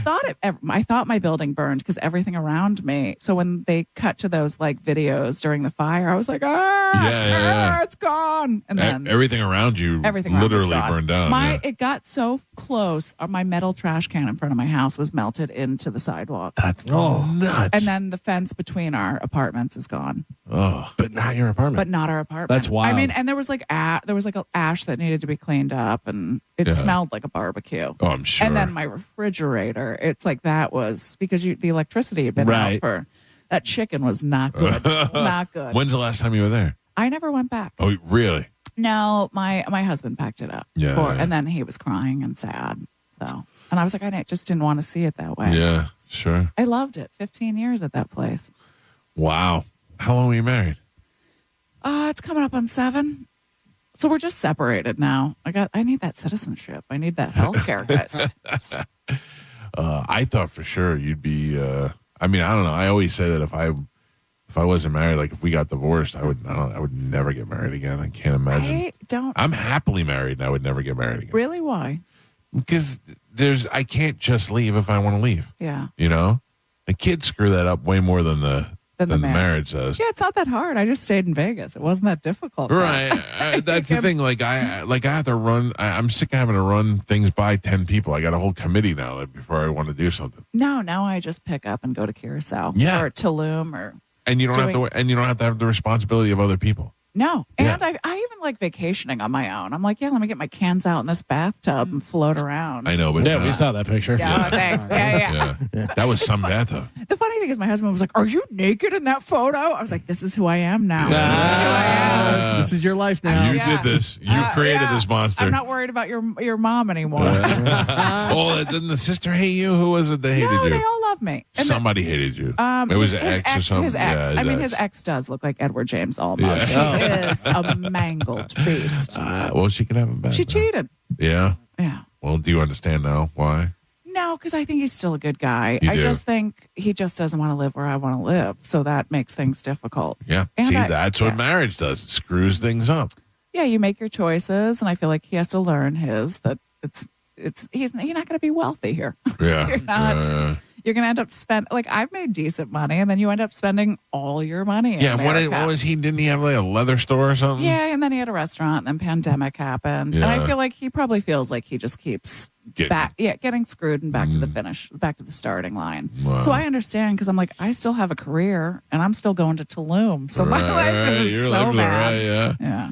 thought my building burned because everything around me. So when they cut to those like videos during the fire, I was like, it's gone. And then everything around you literally burned down. It got so close. My metal trash can in front of my house was melted into the sidewalk. That's nuts. And then the fence between our apartments is gone. Oh, but not your apartment. But not our apartment. That's wild. I mean, and there was like an ash that needed to be cleaned up, and it smelled like a barbecue. Oh, I'm sure. And then my refrigerator, it's like that was because the electricity had been out for that chicken was not good. Not good. When's the last time you were there? I never went back. Oh, really? No, my husband packed it up. And then he was crying and sad. So, and I was like, I just didn't want to see it that way. Yeah, sure. I loved it. 15 years at that place. Wow. How long were you married? It's coming up on 7. So we're just separated now. I need that citizenship. I need that health care, guys. I thought for sure you'd be. I mean, I don't know. I always say that if I wasn't married, like if we got divorced, I would never get married again. I can't imagine. I'm happily married, and I would never get married again. Really? Why? Because I can't just leave if I want to leave. Yeah. You know, the kids screw that up way more than the marriage does. Yeah, it's not that hard. I just stayed in Vegas. It wasn't that difficult. Right. That's the thing. Like I have to run. I'm sick of having to run things by 10 people. I got a whole committee now before I want to do something. No, now I just pick up and go to Curacao or Tulum or. And you don't have to have the responsibility of other people. No. And I even like vacationing on my own. I'm like, let me get my cans out in this bathtub and float around. I know, but we saw that picture. Yeah, thanks. Yeah. That was some bathtub. The funny thing is my husband was like, are you naked in that photo? I was like, this is who I am now. This is who I am. This is your life now. You did this. You created this monster. I'm not worried about your mom anymore. Oh, didn't the sister hate you? Who was it that hated you? No, they all love me. And somebody hated you. It was an ex or something. His ex. Yeah, his ex does look like Edward James Olmos. She is a mangled beast. Well, she can have him back. She cheated. Yeah? Yeah. Well, do you understand now why? No, because I think he's still a good guy. You I do? just think he just doesn't want to live where I want to live. So that makes things difficult. Yeah. And see, that's what marriage does. It screws things up. Yeah, you make your choices, and I feel like he has to learn that you're not going to be wealthy here. Yeah. You're not. You're going to end up I've made decent money, and then you end up spending all your money. Yeah, what was he? Didn't he have like a leather store or something? Yeah, and then he had a restaurant, and then pandemic happened. Yeah. And I feel like he probably feels like he just keeps getting screwed and back to the finish, back to the starting line. Wow. So I understand because I'm like, I still have a career, and I'm still going to Tulum. So my life isn't Your so lives are bad. yeah.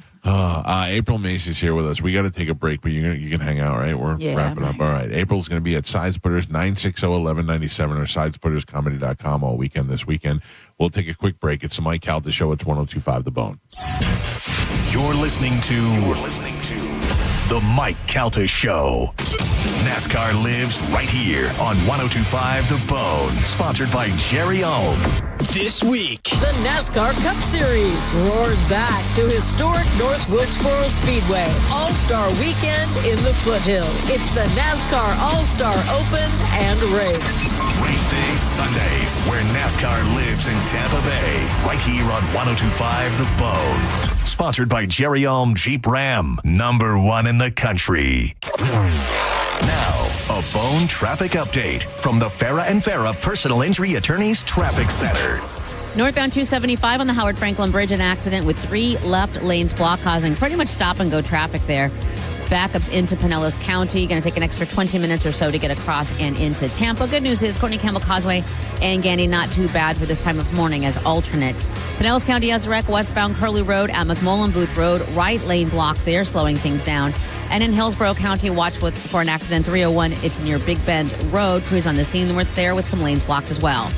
April Macy's here with us. We got to take a break, but you can hang out, right? We're wrapping up. All right. April's going to be at Sidesplitters 960-1197 or sidesplitterscomedy.com all weekend this weekend. We'll take a quick break. It's the Mike Calta Show at 102.5 The Bone. You're listening to The Mike Calta Show. NASCAR lives right here on 102.5 The Bone. Sponsored by Jerry Ohm. This week, the NASCAR Cup Series roars back to historic North Wilkesboro Speedway. All-Star Weekend in the Foothill. It's the NASCAR All-Star Open and Race. Race Day Sundays, where NASCAR lives in Tampa Bay. Right here on 102.5 The Bone. Sponsored by Jerry Ohm Jeep Ram. #1 in the country. Now, a Bone traffic update from the Farah and Farah Personal Injury Attorneys Traffic Center. Northbound 275 on the Howard Franklin Bridge, an accident with 3 left lanes blocked, causing pretty much stop-and-go traffic there. Backups into Pinellas County. Going to take an extra 20 minutes or so to get across and into Tampa. Good news is Courtney Campbell Causeway and Gandy not too bad for this time of morning as alternates. Pinellas County has a wreck westbound Curlew Road at McMullen Booth Road. Right lane blocked there, slowing things down. And in Hillsborough County, watch for an accident 301. It's near Big Bend Road. Crews on the scene. We're there with some lanes blocked as well.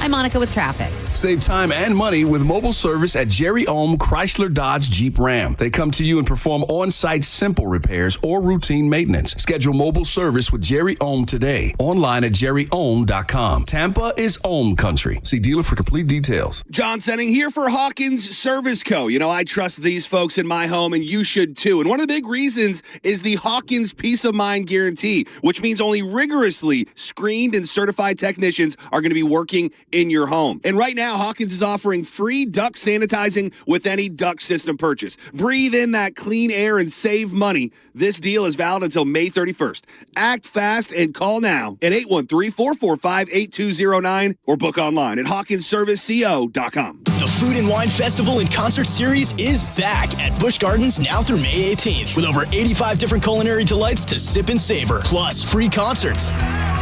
I'm Monica with traffic. Save time and money with mobile service at Jerry Ohm Chrysler Dodge Jeep Ram. They come to you and perform on-site simple repairs or routine maintenance. Schedule mobile service with Jerry Ohm today. Online at jerryohm.com. Tampa is Ohm country. See dealer for complete details. John Senning here for Hawkins Service Co. You know, I trust these folks in my home, and you should too. And one of the big reasons is the Hawkins Peace of Mind Guarantee, which means only rigorously screened and certified technicians are going to be working in your home. And right now, Hawkins is offering free duct sanitizing with any duct system purchase. Breathe in that clean air and save money. This deal is valid until May 31st. Act fast and call now at 813-445-8209 or book online at hawkinsserviceco.com. The Food and Wine Festival and Concert Series is back at Busch Gardens now through May 18th with over 85 different culinary delights to sip and savor, plus free concerts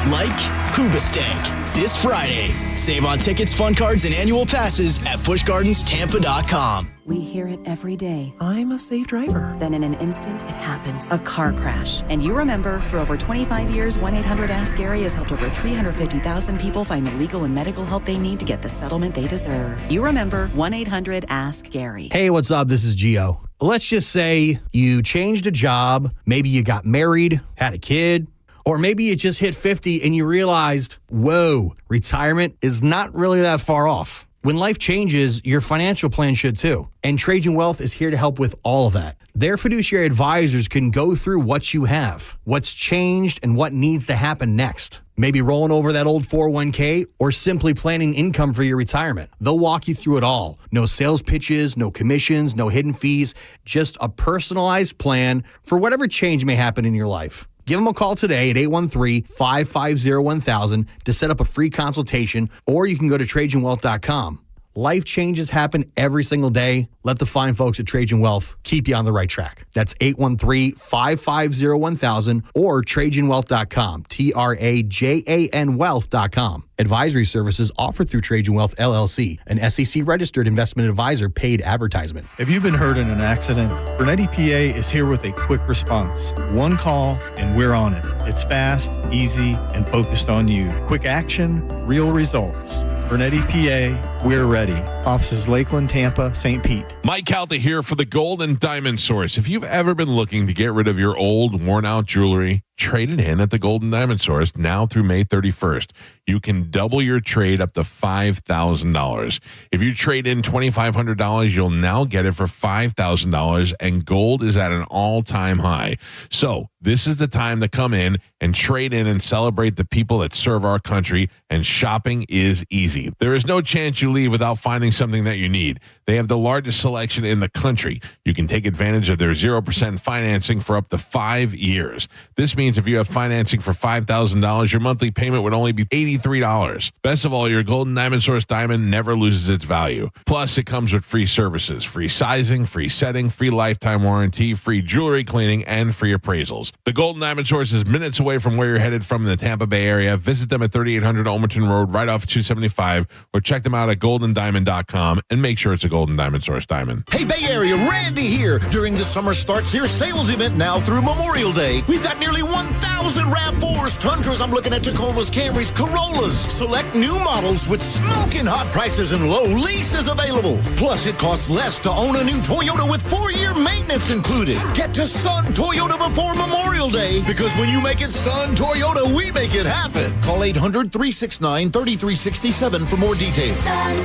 like Hoobastank this Friday. Save on tickets, fun cards, and annual passes at buschgardenstampa.com. We hear it every day. I'm a safe driver. Then in an instant, it happens. A car crash. And you remember, for over 25 years, 1-800-ASK-GARY has helped over 350,000 people find the legal and medical help they need to get the settlement they deserve. You remember 1-800-ASK-GARY. Hey, what's up? This is Gio. Let's just say you changed a job. Maybe you got married, had a kid. Or maybe you just hit 50 and you realized, whoa, retirement is not really that far off. When life changes, your financial plan should too. And Trajan Wealth is here to help with all of that. Their fiduciary advisors can go through what you have, what's changed, and what needs to happen next. Maybe rolling over that old 401k or simply planning income for your retirement. They'll walk you through it all. No sales pitches, no commissions, no hidden fees, just a personalized plan for whatever change may happen in your life. Give them a call today at 813-550-1000 to set up a free consultation, or you can go to TrajanWealth.com. Life changes happen every single day. Let the fine folks at Trajan Wealth keep you on the right track. That's 813-550-1000 or TrajanWealth.com, TRAJAN Wealth.com. Advisory services offered through Trajan Wealth, LLC, an SEC-registered investment advisor paid advertisement. If you've been hurt in an accident, Burnett EPA is here with a quick response. One call and we're on it. It's fast, easy, and focused on you. Quick action, real results. Burnett EPA, we're ready. Offices Lakeland, Tampa, St. Pete. Mike Calta here for the Gold and Diamond Source. If you've ever been looking to get rid of your old, worn-out jewelry, trade it in at the Gold and Diamond Source now through May 31st. You can double your trade up to $5,000. If you trade in $2,500, you'll now get it for $5,000, and gold is at an all-time high. So this is the time to come in and trade in and celebrate the people that serve our country, and shopping is easy. There is no chance you leave without finding something that you need. They have the largest selection in the country. You can take advantage of their 0% financing for up to 5 years. This means if you have financing for $5,000, your monthly payment would only be $83. Best of all, your Gold and Diamond Source diamond never loses its value. Plus, it comes with free services, free sizing, free setting, free lifetime warranty, free jewelry cleaning, and free appraisals. The Gold and Diamond Source is minutes away from where you're headed from in the Tampa Bay area. Visit them at 3800 Almerton Road, right off 275, or check them out at goldendiamond.com and make sure it's a Gold and Diamond Source diamond. Hey, Bay Area, Randy here. During the Summer Starts Here sales event now through Memorial Day, we've got nearly 1,000 RAV4s, Tundras, I'm looking at Tacomas, Camrys, Corollas. Select new models with smoking hot prices and low leases available. Plus, it costs less to own a new Toyota with 4-year maintenance included. Get to Sun Toyota before Memorial Day, because when you make it Sun Toyota, we make it happen. Call 800-369-3367 for more details. Sun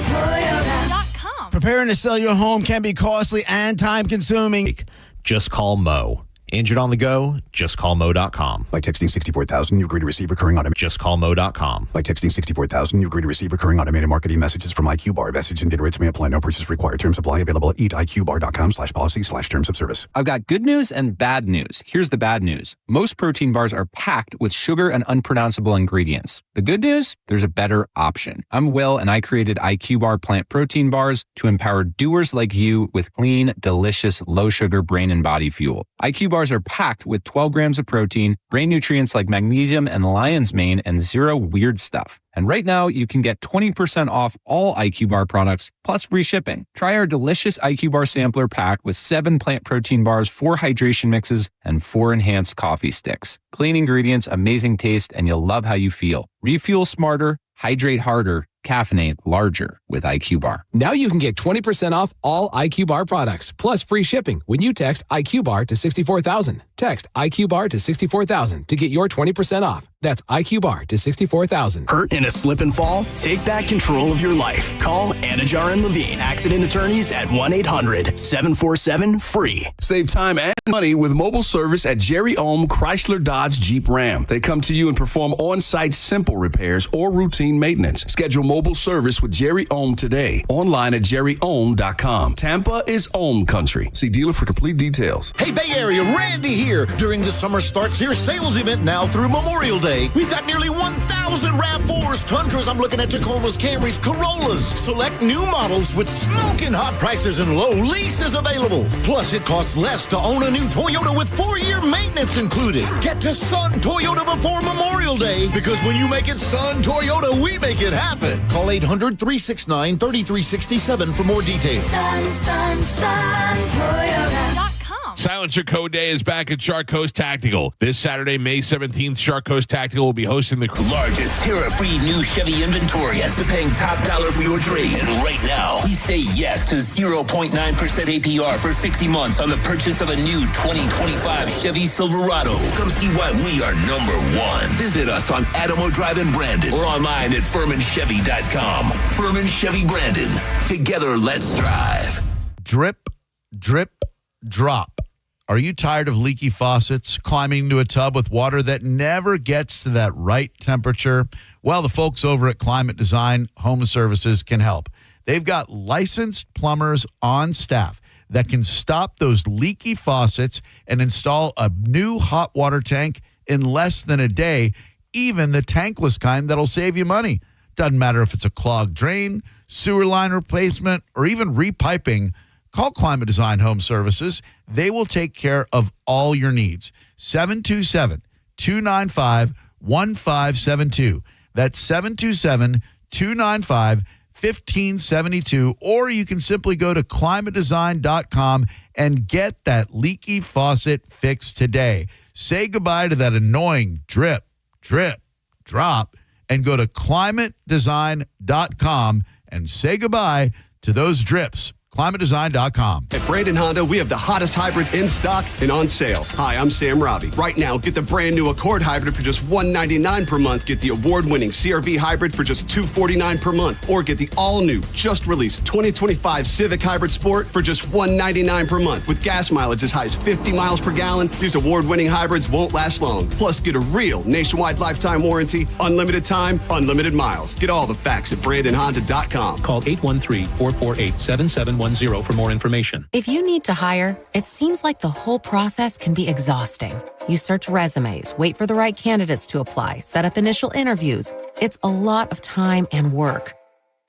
Toyota. Preparing to sell your home can be costly and time-consuming. Just call Mo. Injured on the go? Just call Mo.com. By texting 64,000, you agree to receive recurring automated. Just call Mo.com. By texting 64,000, you agree to receive recurring automated marketing messages from IQ Bar. Message and data rates may apply. No purchase required. Terms apply. Available at eatiqbar.com/policy/terms of service. I've got good news and bad news. Here's the bad news. Most protein bars are packed with sugar and unpronounceable ingredients. The good news? There's a better option. I'm Will, and I created IQ Bar plant protein bars to empower doers like you with clean, delicious, low-sugar brain and body fuel. IQ Bars are packed with 12 grams of protein, brain nutrients like magnesium and lion's mane, and zero weird stuff. And right now, you can get 20% off all IQ Bar products, plus free shipping. Try our delicious IQ Bar sampler pack with 7 plant protein bars, 4 hydration mixes, and 4 enhanced coffee sticks. Clean ingredients, amazing taste, and you'll love how you feel. Refuel smarter, hydrate harder, Caffeinate larger with IQ Bar. Now you can get 20% off all IQ Bar products, plus free shipping when you text IQ Bar to 64,000. Text IQ Bar to 64,000 to get your 20% off. That's IQ Bar to 64,000. Hurt in a slip and fall? Take back control of your life. Call Anajar and Levine, accident attorneys at 1-800-747-FREE. Save time and money with mobile service at Jerry Ohm Chrysler Dodge Jeep Ram. They come to you and perform on-site simple repairs or routine maintenance. Schedule mobile service with Jerry Ohm today. Online at jerryohm.com. Tampa is Ohm country. See dealer for complete details. Hey, Bay Area, Randy here. During the Summer Starts Here sales event now through Memorial Day, we've got nearly 1,000 RAV4s, Tundras. I'm looking at Tacomas, Camrys, Corollas. Select new models with smoking hot prices and low leases available. Plus, it costs less to own a new Toyota with 4-year maintenance included. Get to Sun Toyota before Memorial Day, because when you make it Sun Toyota, we make it happen. Call 800-369-3367 for more details. Sun Toyota.com. Silencer Code Day is back at Shark Coast Tactical. This Saturday, May 17th, Shark Coast Tactical will be hosting the largest terror-free new Chevy inventory. Yes to paying top dollar for your trade. And right now, we say yes to 0.9% APR for 60 months on the purchase of a new 2025 Chevy Silverado. Come see why we are number one. Visit us on Adamo Drive in Brandon or online at FurmanChevy.com. Furman Chevy Brandon. Together, let's drive. Drip, drip, drop. Are you tired of leaky faucets, climbing into a tub with water that never gets to that right temperature? Well, the folks over at Climate Design Home Services can help. They've got licensed plumbers on staff that can stop those leaky faucets and install a new hot water tank in less than a day, even the tankless kind that'll save you money. Doesn't matter if it's a clogged drain, sewer line replacement, or even repiping. Call Climate Design Home Services. They will take care of all your needs. 727-295-1572. That's 727-295-1572. Or you can simply go to climatedesign.com and get that leaky faucet fixed today. Say goodbye to that annoying drip, drip, drop, and go to climatedesign.com and say goodbye to those drips. ClimateDesign.com. At Brandon Honda, we have the hottest hybrids in stock and on sale. Hi, I'm Sam Robbie. Right now, get the brand new Accord Hybrid for just $199 per month. Get the award-winning CR-V Hybrid for just $249 per month. Or get the all-new, just released 2025 Civic Hybrid Sport for just $199 per month. With gas mileage as high as 50 miles per gallon, these award-winning hybrids won't last long. Plus, get a real nationwide lifetime warranty, unlimited time, unlimited miles. Get all the facts at BrandonHonda.com. Call 813-448-7710 for more information. If you need to hire, it seems like the whole process can be exhausting. You search resumes, wait for the right candidates to apply, set up initial interviews. It's a lot of time and work.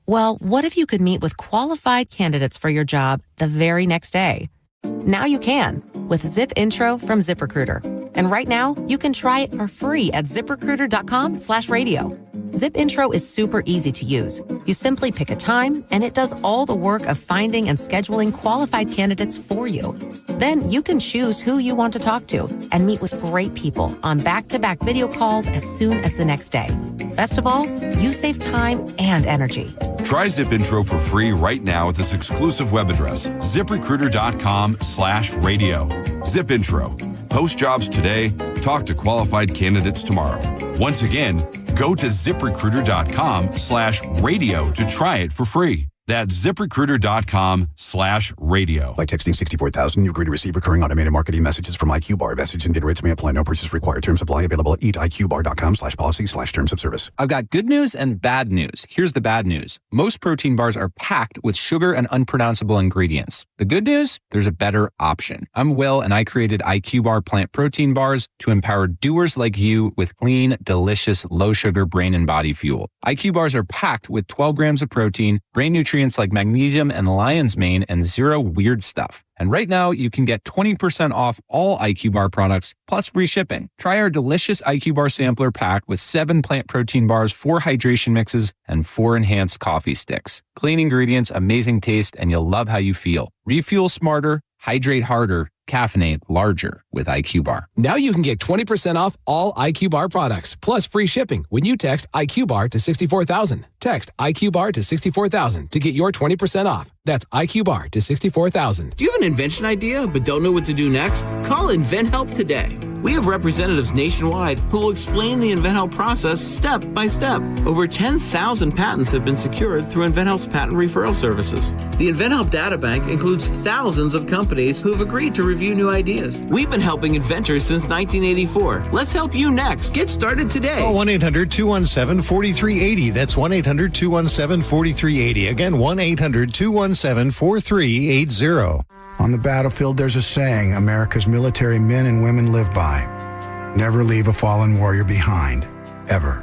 Well, what if you could meet with qualified candidates for your job the very next day? Now you can with Zip Intro from ZipRecruiter. And right now, you can try it for free at ZipRecruiter.com/radio. Zip Intro is super easy to use. You simply pick a time, and it does all the work of finding and scheduling qualified candidates for you. Then you can choose who you want to talk to and meet with great people on back-to-back video calls as soon as the next day. Best of all, you save time and energy. Try Zip Intro for free right now at this exclusive web address, ZipRecruiter.com/radio. Zip Intro. Post jobs today. Talk to qualified candidates tomorrow. Once again, go to ZipRecruiter.com/radio to try it for free. That's ZipRecruiter.com/radio. By texting 64,000, you agree to receive recurring automated marketing messages from IQ Bar. Message and data rates may apply. No purchase required. Terms apply. Available at eatiqbar.com/policy/terms of service. I've got good news and bad news. Here's the bad news. Most protein bars are packed with sugar and unpronounceable ingredients. The good news? There's a better option. I'm Will, and I created IQ Bar plant protein bars to empower doers like you with clean, delicious, low-sugar brain and body fuel. IQ bars are packed with 12 grams of protein, brain nutrients like magnesium and lion's mane, and zero weird stuff. And right now, you can get 20% off all IQ Bar products, plus free shipping. Try our delicious IQ Bar sampler pack with 7 plant protein bars, 4 hydration mixes, and 4 enhanced coffee sticks. Clean ingredients, amazing taste, and you'll love how you feel. Refuel smarter, hydrate harder, Caffeinate larger with IQ Bar. Now you can get 20% off all IQ Bar products, plus free shipping when you text IQ Bar to 64,000. Text IQ Bar to 64,000 to get your 20% off. That's IQ Bar to 64,000. Do you have an invention idea but don't know what to do next? Call InventHelp today. We have representatives nationwide who will explain the InventHelp process step by step. Over 10,000 patents have been secured through InventHelp's patent referral services. The InventHelp data bank includes thousands of companies who have agreed to review new ideas. We've been helping inventors since 1984. Let's help you next. Get started today. Call 1-800-217-4380. That's 1-800-217-4380. Again, 1-800-217-4380. On the battlefield, there's a saying America's military men and women live by. Never leave a fallen warrior behind, ever.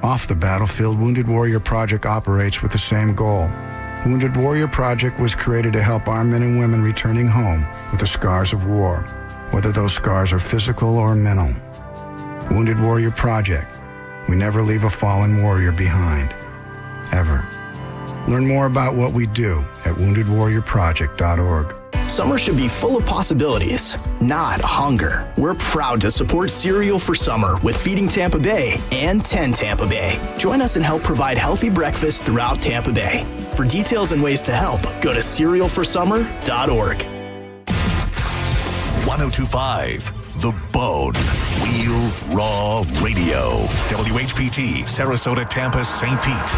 Off the battlefield, Wounded Warrior Project operates with the same goal. Wounded Warrior Project was created to help our men and women returning home with the scars of war, whether those scars are physical or mental. Wounded Warrior Project. We never leave a fallen warrior behind, ever. Learn more about what we do at woundedwarriorproject.org. Summer should be full of possibilities, not hunger. We're proud to support Cereal for Summer with Feeding Tampa Bay and 10 Tampa Bay. Join us and help provide healthy breakfast throughout Tampa Bay. For details and ways to help, go to cerealforsummer.org. 1025 The Bone. Real Raw Radio. WHPT, Sarasota, Tampa, St. Pete.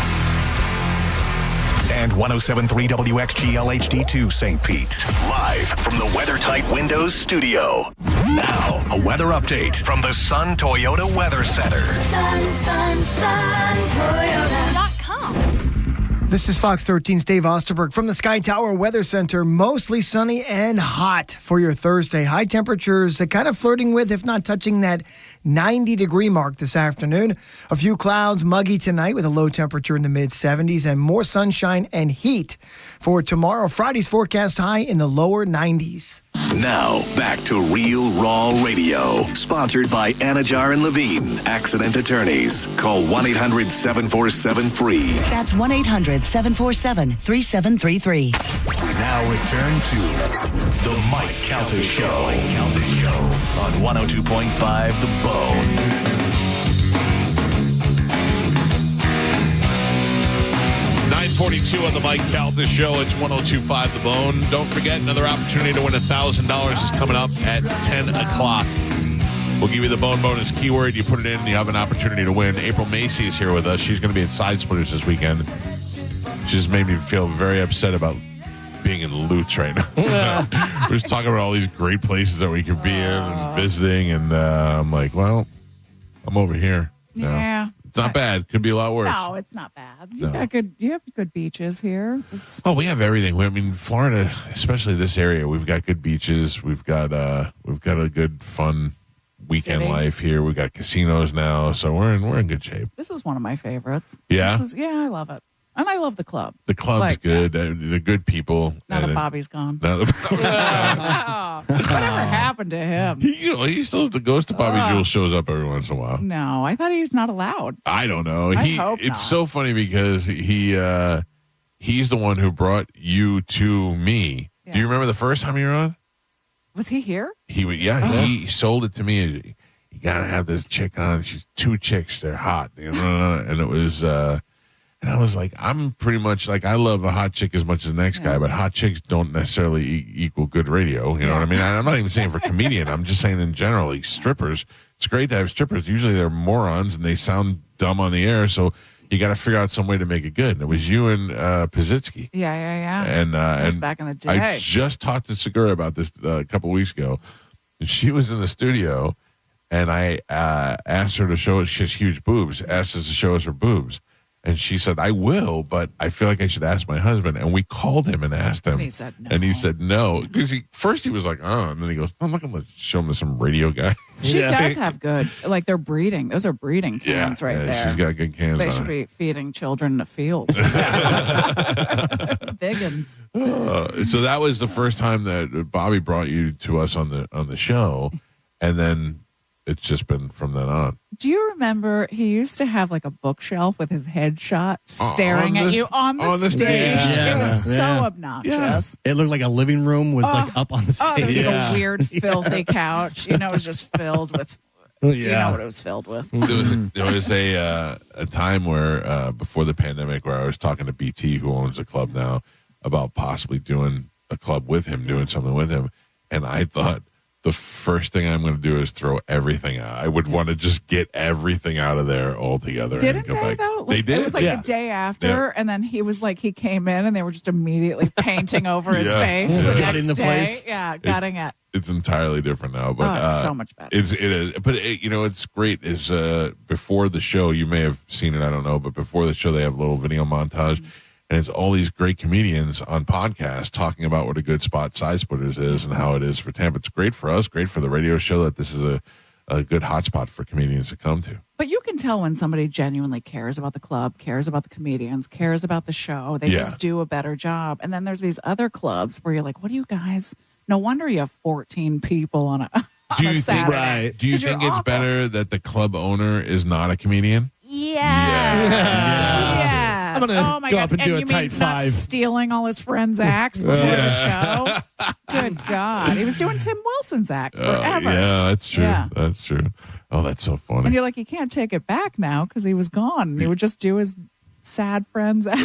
And 107.3 WXGL HD2 St. Pete. Live from the WeatherTight Windows studio. Now, a weather update from the Sun Toyota Weather Center. Sun, Toyota.com. This is Fox 13's Dave Osterberg from the Sky Tower Weather Center. Mostly sunny and hot for your Thursday. High temperatures kind of flirting with, if not touching that 90-degree mark this afternoon. A few clouds, muggy tonight with a low temperature in the mid-70s and more sunshine and heat for tomorrow. Friday's forecast high in the lower 90s. Now, back to Real Raw Radio. Sponsored by Anajar and Levine, accident attorneys. Call 1-800-747-FREE. That's 1-800-747-3733. We now return to The Mike Calta Show on 102.5 The Bone. 9:42 on the Mike Calta Show. It's 102.5 The Bone. Don't forget, another opportunity to win $1,000 is coming up at 10 o'clock. We'll give you the Bone bonus keyword. You put it in, you have an opportunity to win. April Macy is here with us. She's going to be at Side Splitters this weekend. She just made me feel very upset about being in Lutz right now. We're just talking about all these great places that we could be in and visiting, and I'm like, well, I'm over here. No. Yeah. It's not bad. Could be a lot worse. No, it's not bad. You No. have good beaches here. Oh, we have everything. I mean, Florida, especially this area, we've got good beaches. We've got a good fun weekend City. life here. We've got casinos now, so we're in good shape. This is one of my favorites. Yeah? I love it. And I love the club. The club's good. They're good people. Now that And Bobby's gone. now that Bobby's Wow. Whatever happened to him? he still the ghost of Bobby Oh. Jewell shows up every once in a while. No, I thought he was not allowed. I don't know. I hope It's not. so funny because he's the one who brought you to me. Do you remember the first time you were on? Was he here? He sold it to me. You gotta have this chick on. She's two chicks. They're hot. And it was. And I was like, I'm pretty much like, I love a hot chick as much as the next guy, but hot chicks don't necessarily equal good radio. You know what I mean? I'm not even saying for comedian. I'm just saying in general, like strippers. It's great to have strippers. Usually they're morons and they sound dumb on the air. So you got to figure out some way to make it good. And it was you and Pizitsky. Yeah. And That's back in the day. I just talked to Segura about this a couple weeks ago. And she was in the studio, and I asked her to show us. She has huge boobs. Asked us to show us her boobs. And she said, I will, but I feel like I should ask my husband. And we called him and asked him. And he said no. And he said no. Because first he was like, oh. And then he goes, I'm not going to show him some radio guy. She does have good, like they're breeding. Those are breeding cans right there. She's got good cans They on should her. be feeding children in a field. Biggins. So that was the first time that Bobby brought you to us on the show. And then it's just been from then on. Do you remember he used to have like a bookshelf with his headshot staring at you on the stage? Yeah. It was so Yeah. obnoxious. It looked like a living room was like up on the stage. Oh, there was like a weird, filthy couch. You know, it was just filled with. You know what it was filled with. There was a time where before the pandemic where I was talking to BT, who owns the club now, about possibly doing a club with him, doing something with him, and I thought the first thing I'm going to do is throw everything out. I would want to just get everything out of there altogether. Didn't and go they back. though? They did. It was like the day after, and then he was like, he came in, and they were just immediately painting over his face. The gutting next the day. place. Yeah, gutting it. It's entirely different now, but it's so much better. It is, but it's great. Is before the show, you may have seen it. I don't know, but before the show, they have a little video montage, and it's all these great comedians on podcasts talking about what a good spot Side Splitters is and how it is for Tampa. It's great for us, great for the radio show that this is a good hotspot for comedians to come to. But you can tell when somebody genuinely cares about the club, cares about the comedians, cares about the show. They just do a better job. And then there's these other clubs where you're like, what do you guys? No wonder you have 14 people on a Saturday. Do you think it's better that the club owner is not a comedian? Yes. I'm gonna go up and do a you tight mean not five. stealing all his friends' acts before the show? Good God. He was doing Tim Wilson's act forever. Yeah, that's true. Yeah. That's true. Oh, that's so funny. And you're like, you can't take it back now because he was gone. He would just do his sad friends' act.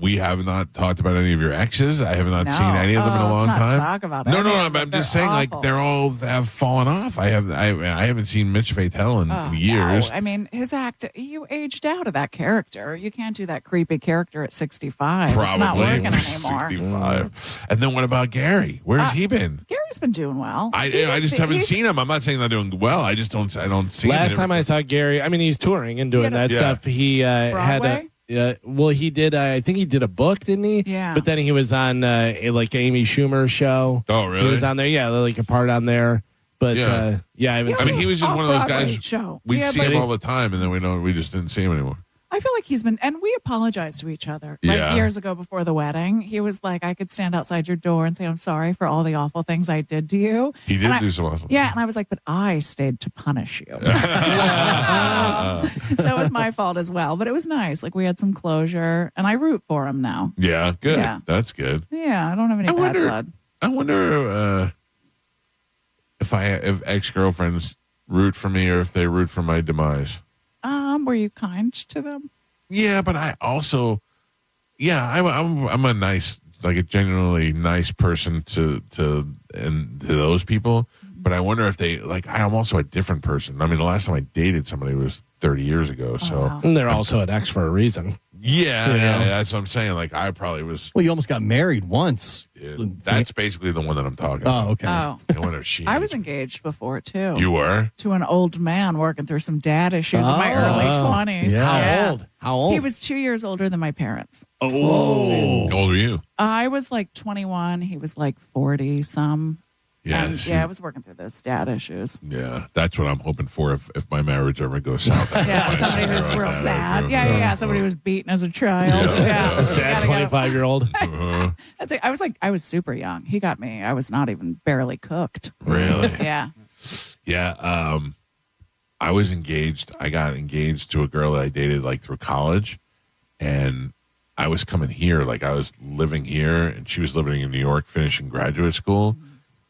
We have not talked about any of your exes. I have not seen any of them in a long let's not time. talk about No, any of I'm them. just They're saying, awful. like they're all have fallen off. I haven't seen Mitch Fatel in years. No. I mean, his act, you aged out of that character. You can't do that creepy character at 65. It's not Probably working anymore. 65. And then what about Gary? Where's he been? Gary's been doing well. I just haven't seen him. I'm not saying they're doing well. I just don't. I don't see. Last him. time I saw Gary, I mean, he's touring and doing that stuff. He had a. Well, he did. I think he did a book, didn't he? Yeah. But then he was on like Amy Schumer's show. Oh, really? He was on there. Yeah, like a part on there. But I haven't. I mean, he was just one of those guys. Show. We Yeah, see but him all the time, and then we just didn't see him anymore. I feel like he's been, and we apologized to each other. Like years ago before the wedding, he was like, I could stand outside your door and say, I'm sorry for all the awful things I did to you. He did do some awful Yeah, and I was like, but I stayed to punish you. So it was my fault as well. But it was nice. Like we had some closure, and I root for him now. Yeah, good. Yeah. That's good. Yeah, I don't have any bad blood. I wonder if ex-girlfriends root for me or if they root for my demise. Were you kind to them? Yeah, but I also, I'm a nice, like a genuinely nice person to those people. But I wonder if they like. I'm also a different person. I mean, the last time I dated somebody was 30 years ago. So And they're also an ex for a reason. Yeah, that's what I'm saying. Like I probably was. Well, you almost got married once. That's basically the one that I'm talking about. Oh, okay. Oh. I wonder if she. I was engaged before too. You were? To an old man working through some dad issues in my early 20s. Yeah. How old? He was 2 years older than my parents. Oh. How old are you? I was like 21. He was like 40 some. Yeah, And, I was working through those dad issues. Yeah, that's what I'm hoping for if my marriage ever goes south. Somebody who's real sad. Yeah. Somebody who was beaten as a child. Yeah. A sad 25-year-old. That's it. I was super young. He got me. I was not even barely cooked. Really? Yeah. Yeah. I was engaged. I got engaged to a girl that I dated like through college, and I was coming here. Like I was living here, and she was living in New York, finishing graduate school.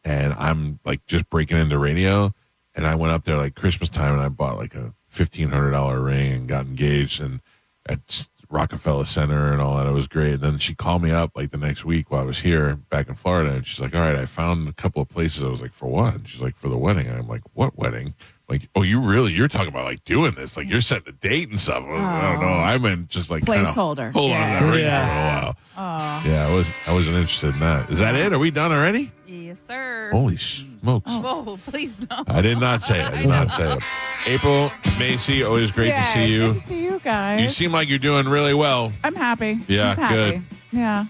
And I'm like just breaking into radio, and I went up there like Christmas time, and I bought like a $1,500 ring and got engaged, and at Rockefeller Center and all that. It was great. And then she called me up like the next week while I was here back in Florida, and she's like, "All right, I found a couple of places." I was like, "For what?" And she's like, "For the wedding." And I'm like, "What wedding?" Like, "Oh, you're talking about like doing this? Like you're setting a date and stuff?" I don't know. I meant just like placeholder. Hold on to that ring for a while. Yeah, I wasn't interested in that. Is that it? Are we done already? Yes, sir. Holy smokes. Whoa, please no. I did not say it. I did not say it. April, Macy, always great to see you. Good to see you guys. You seem like you're doing really well. I'm happy. Yeah, I'm happy. good. Yeah.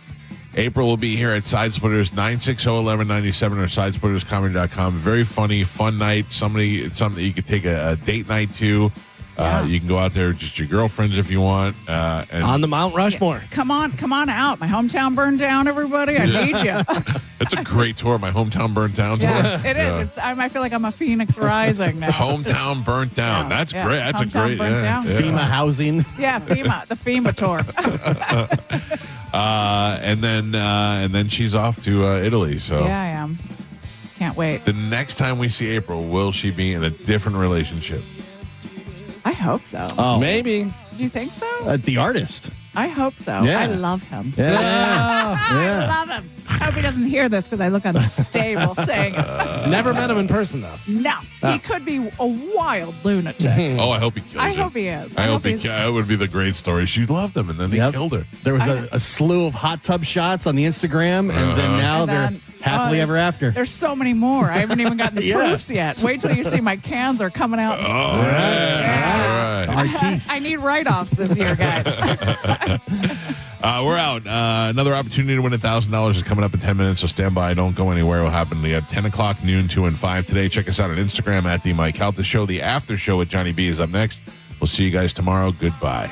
April will be here at Side Splitters, 960-1197 or sidesplitterscomedy.com. Very funny, fun night. It's something that you could take a date night to. You can go out there with just your girlfriends if you want. And on the Mount Rushmore. Come on out. My hometown burned down, everybody. I need you. That's a great tour. My hometown burnt down tour. Yeah, it is. I feel like I'm a phoenix rising now. Hometown burnt down. That's great. That's Hometown a great. burnt down. FEMA housing. Yeah, the FEMA tour. And then she's off to Italy. So yeah, I am. Can't wait. The next time we see April, will she be in a different relationship? I hope so. Oh, maybe. Do you think so? The artist. I hope so. Yeah. I love him. Yeah. I love him. I hope he doesn't hear this because I look unstable saying it. Never met him in person, though. No, he could be a wild lunatic. Oh, I hope he kills her. I hope he is. I hope he That would be the great story. She loved him, and then he killed her. There was a slew of hot tub shots on the Instagram, and then now they're happily ever after. There's so many more. I haven't even gotten the proofs yet. Wait till you see my cans are coming out. All right. Artiste. I need write-offs this year, guys. We're out. Another opportunity to win $1,000 is coming up in 10 minutes, so stand by. Don't go anywhere. It will happen at 10 o'clock, noon, 2, and 5 today. Check us out on Instagram at The Mike Calta Show. The after show with Johnny B is up next. We'll see you guys tomorrow. Goodbye.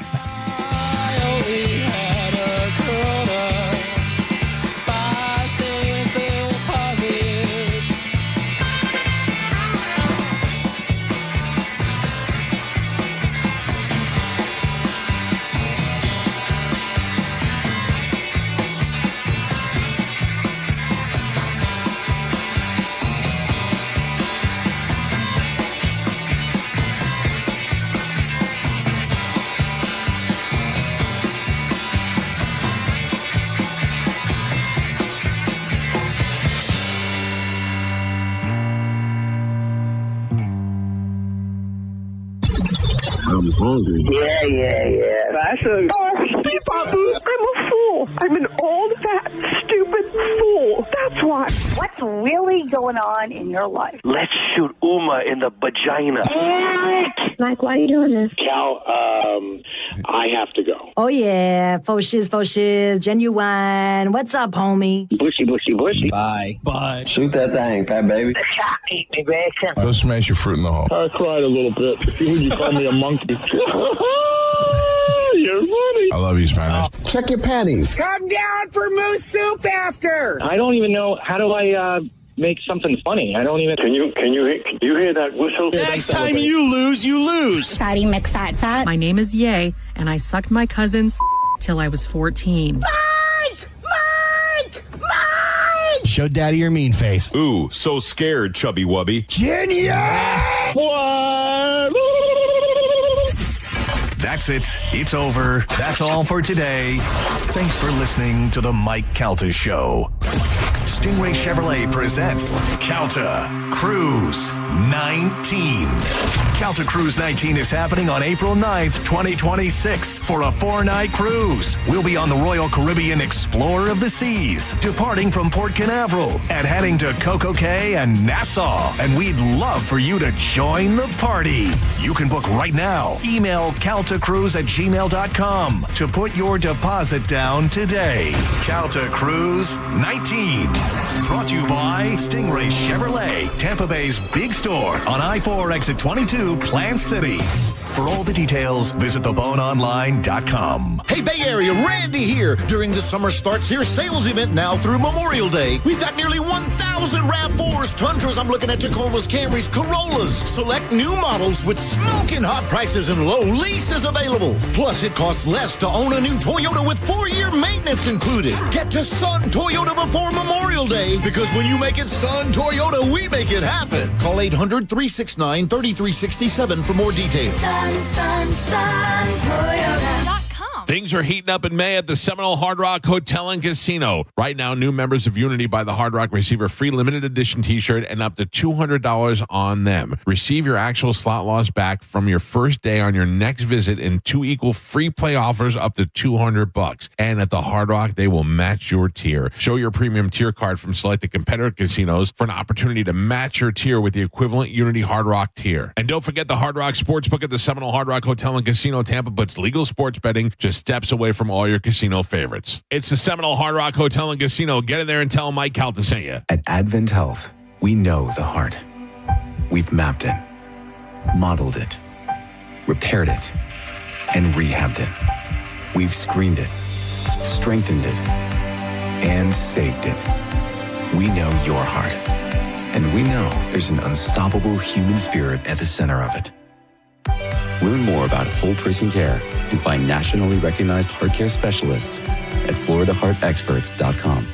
I'm hungry. Yeah. That's a... I'm a fool. I'm an old, fat, stupid fool. That's why. What's really going on in your life? Let's shoot Uma in the vagina. Mike, why are you doing this? Cal, I have to go. Oh, yeah. Faux shiz, genuine. What's up, homie? Bushy. Bye. Shoot that thing, fat baby. Eat me, bacon. Go smash your fruit in the hole. I cried a little bit. You called me a monkey. You're funny. I love you, Spanish. Check your panties. Come down for moose soup after. I don't even know. How do I make something funny? I don't even. Can you hear that whistle? Next time you lose. Fatty McFat. My name is Ye, and I sucked my cousin's till I was 14. Mike! Show daddy your mean face. Ooh, so scared, chubby wubby. Genius! What? That's it. It's over. That's all for today. Thanks for listening to the Mike Calta Show. Stingray Chevrolet presents Calta Cruise 19. Calta Cruise 19 is happening on April 9th, 2026 for a 4-night cruise. We'll be on the Royal Caribbean Explorer of the Seas, departing from Port Canaveral and heading to Coco Cay and Nassau. And we'd love for you to join the party. You can book right now. Email caltacruise@gmail.com to put your deposit down today. Calta Cruise 19. Brought to you by Stingray Chevrolet, Tampa Bay's big store on I-4 exit 22, Plant City. For all the details, visit theboneonline.com. Hey, Bay Area, Randy here. During the Summer Starts Here sales event now through Memorial Day, we've got nearly 1,000 RAV4s, Tundras, I'm looking at Tacomas, Camrys, Corollas. Select new models with smoking hot prices and low leases available. Plus, it costs less to own a new Toyota with 4-year maintenance included. Get to Sun Toyota before Memorial Day, because when you make it Sun Toyota, we make it happen. Call 800-369-3367 for more details. Toyota.com. Things are heating up in May at the Seminole Hard Rock Hotel and Casino. Right now, new members of Unity by the Hard Rock receive a free limited edition t-shirt and up to $200 on them. Receive your actual slot loss back from your first day on your next visit in 2 equal free play offers up to $200. And at the Hard Rock, they will match your tier. Show your premium tier card from selected competitor casinos for an opportunity to match your tier with the equivalent Unity Hard Rock tier. And don't forget the Hard Rock Sportsbook at the Seminole Hard Rock Hotel and Casino Tampa puts legal sports betting just steps away from all your casino favorites. It's the Seminole Hard Rock Hotel and Casino. Get in there and tell Mike Calta sent you. At Advent Health, we know the heart. We've mapped it, modeled it, repaired it, and rehabbed it. We've screened it, strengthened it, and saved it. We know your heart. And we know there's an unstoppable human spirit at the center of it. Learn more about whole person care and find nationally recognized heart care specialists at FloridaHeartExperts.com.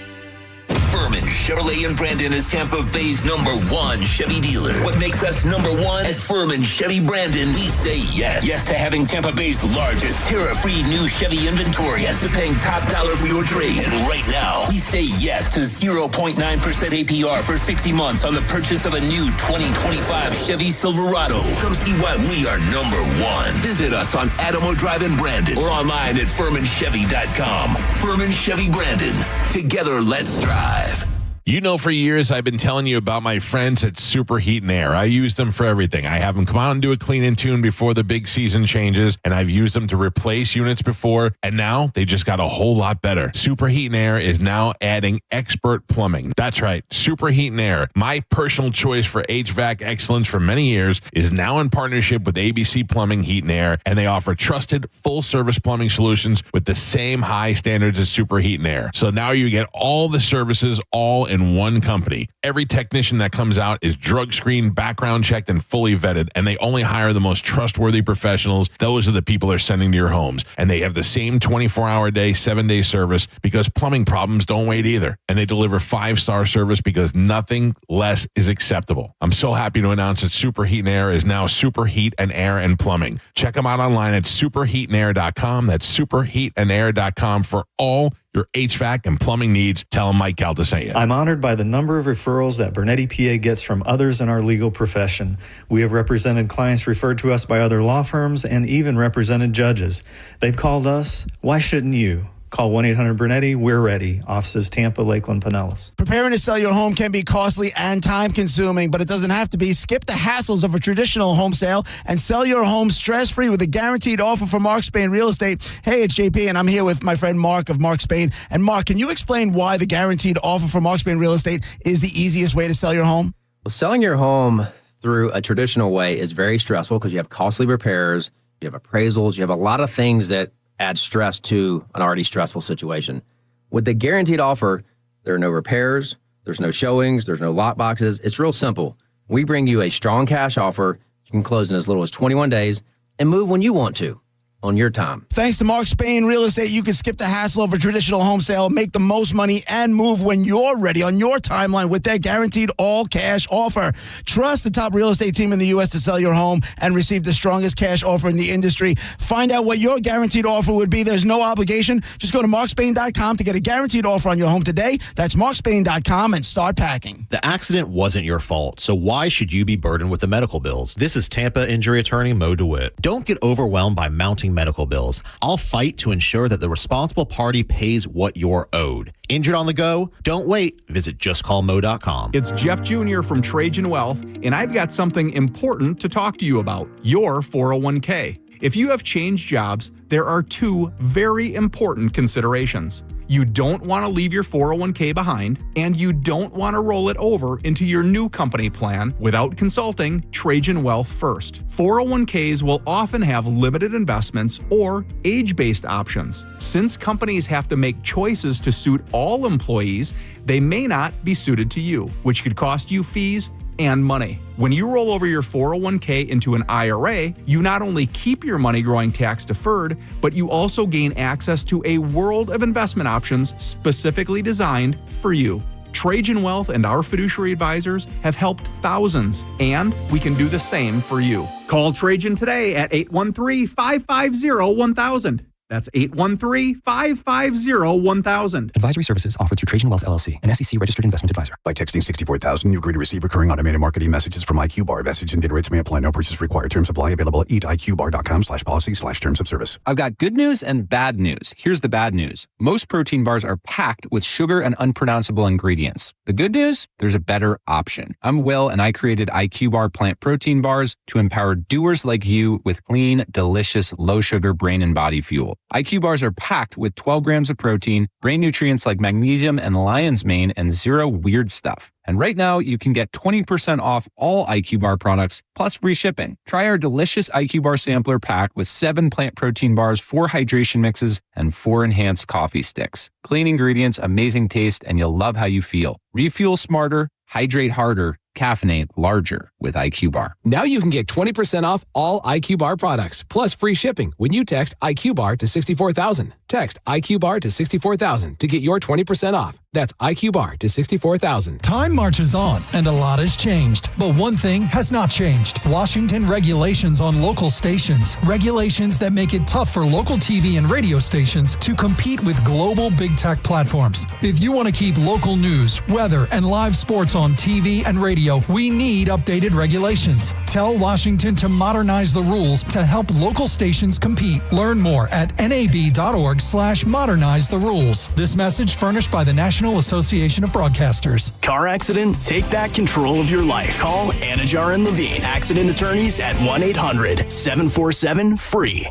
Furman Chevrolet in Brandon is Tampa Bay's #1 Chevy dealer. What makes us #1? At Furman Chevy Brandon, we say yes. Yes to having Tampa Bay's largest tariff-free new Chevy inventory. Yes to paying top dollar for your trade. And right now, we say yes to 0.9% APR for 60 months on the purchase of a new 2025 Chevy Silverado. Come see why we are #1. Visit us on Adamo Drive in Brandon or online at FurmanChevy.com. Furman Chevy Brandon. Together, let's drive. You know, for years, I've been telling you about my friends at Super Heat and Air. I use them for everything. I have them come out and do a clean and tune before the big season changes, and I've used them to replace units before, and now they just got a whole lot better. Super Heat and Air is now adding expert plumbing. That's right, Super Heat and Air, my personal choice for HVAC excellence for many years, is now in partnership with ABC Plumbing, Heat and Air, and they offer trusted, full-service plumbing solutions with the same high standards as Super Heat and Air. So now you get all the services all in one company. Every technician that comes out is drug screened, background checked, and fully vetted, and they only hire the most trustworthy professionals. Those are the people they're sending to your homes, and they have the same 24-hour day, 7-day service because plumbing problems don't wait either, and they deliver 5-star service because nothing less is acceptable. I'm so happy to announce that Super Heat and Air is now Super Heat and Air and Plumbing. Check them out online at superheatandair.com. That's superheatandair.com for all your HVAC and plumbing needs. Tell them Mike Calta sent you. I'm honored by the number of referrals that Bernetti PA gets from others in our legal profession. We have represented clients referred to us by other law firms and even represented judges. They've called us. Why shouldn't you? Call 1-800-BURNETTI. We're ready. Offices Tampa, Lakeland, Pinellas. Preparing to sell your home can be costly and time-consuming, but it doesn't have to be. Skip the hassles of a traditional home sale and sell your home stress-free with a guaranteed offer from Mark Spain Real Estate. Hey, it's JP, and I'm here with my friend Mark of Mark Spain. And Mark, can you explain why the guaranteed offer from Mark Spain Real Estate is the easiest way to sell your home? Well, selling your home through a traditional way is very stressful because you have costly repairs, you have appraisals, you have a lot of things that add stress to an already stressful situation. With the guaranteed offer, there are no repairs, there's no showings, there's no lot boxes. It's real simple. We bring you a strong cash offer. You can close in as little as 21 days and move when you want to, on your time. Thanks to Mark Spain Real Estate, you can skip the hassle of a traditional home sale, make the most money, and move when you're ready on your timeline with their guaranteed all-cash offer. Trust the top real estate team in the U.S. to sell your home and receive the strongest cash offer in the industry. Find out what your guaranteed offer would be. There's no obligation. Just go to markspain.com to get a guaranteed offer on your home today. That's markspain.com and start packing. The accident wasn't your fault, so why should you be burdened with the medical bills? This is Tampa injury attorney Mo DeWitt. Don't get overwhelmed by mounting medical bills. I'll fight to ensure that the responsible party pays what you're owed. Injured on the go? Don't wait. Visit justcallmo.com. It's Jeff Jr. from Trajan Wealth, and I've got something important to talk to you about, your 401k. If you have changed jobs, there are 2 very important considerations. You don't want to leave your 401k behind, and you don't want to roll it over into your new company plan without consulting Trajan Wealth first. 401ks will often have limited investments or age-based options. Since companies have to make choices to suit all employees, they may not be suited to you, which could cost you fees and money. When you roll over your 401k into an IRA, you not only keep your money growing tax deferred, but you also gain access to a world of investment options specifically designed for you. Trajan Wealth and our fiduciary advisors have helped thousands, and we can do the same for you. Call Trajan today at 813-550-1000. That's 813-550-1000. Advisory services offered through Trajan Wealth LLC, an SEC registered investment advisor. By texting 64,000, you agree to receive recurring automated marketing messages from IQ Bar. Message and data rates may apply. No purchase required. Terms apply. Available at eatiqbar.com/policy/terms of service. I've got good news and bad news. Here's the bad news. Most protein bars are packed with sugar and unpronounceable ingredients. The good news? There's a better option. I'm Will, and I created IQ Bar plant protein bars to empower doers like you with clean, delicious, low-sugar brain and body fuel. IQ bars are packed with 12 grams of protein, brain nutrients like magnesium and lion's mane, and zero weird stuff. And right now, you can get 20% off all IQ Bar products, plus free shipping. Try our delicious IQ Bar sampler pack with 7 plant protein bars, 4 hydration mixes, and 4 enhanced coffee sticks. Clean ingredients, amazing taste, and you'll love how you feel. Refuel smarter, hydrate harder, caffeinate larger with IQ Bar. Now you can get 20% off all IQ Bar products, plus free shipping when you text IQ Bar to 64,000. Text IQ Bar to 64,000 to get your 20% off. That's IQ Bar to 64,000. Time marches on, and a lot has changed. But one thing has not changed. Washington regulations on local stations. Regulations that make it tough for local TV and radio stations to compete with global big tech platforms. If you want to keep local news, weather, and live sports on TV and radio, we need updated regulations. Tell Washington to modernize the rules to help local stations compete. Learn more at nab.org/modernize the rules. This message furnished by the National Association of Broadcasters. Car accident? Take back control of your life. Call Anajar and Levine, accident attorneys at 1-800-747-FREE.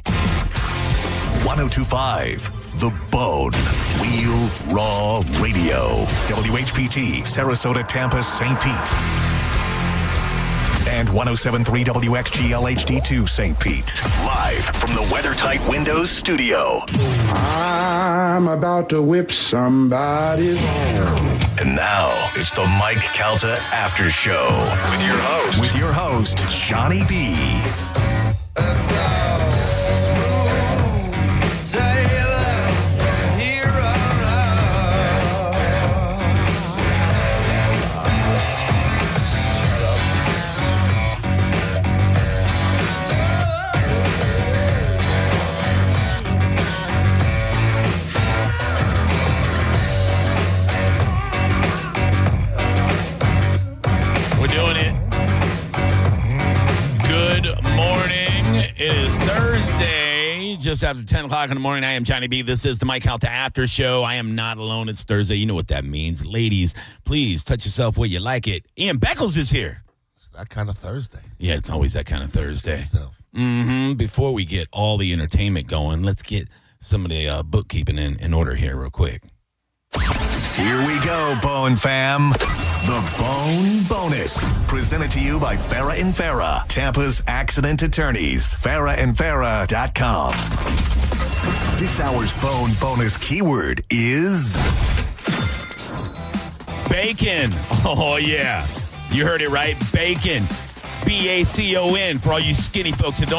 1025 The Bone. Real Raw Radio. WHPT, Sarasota, Tampa, St. Pete. And 107.3 WXGL HD2 St. Pete. Live from the WeatherTight Windows studio. I'm about to whip somebody's arm. And now it's the Mike Calta After Show. With your host, Johnny B. It is Thursday, just after 10 o'clock in the morning. I am Johnny B. This is the Mike Calta After Show. I am not alone. It's Thursday. You know what that means. Ladies, please touch yourself where you like it. Ian Beckles is here. It's that kind of Thursday. Yeah, it's always that kind of Thursday. Before we get all the entertainment going, let's get some of the bookkeeping in order here real quick. Here we go, Bone Fam. The Bone Bonus. Presented to you by Farah and Farah, Tampa's accident attorneys. FarahandFarah.com. This hour's Bone Bonus keyword is bacon. Oh, yeah. You heard it right. Bacon. BACON for all you skinny folks that don't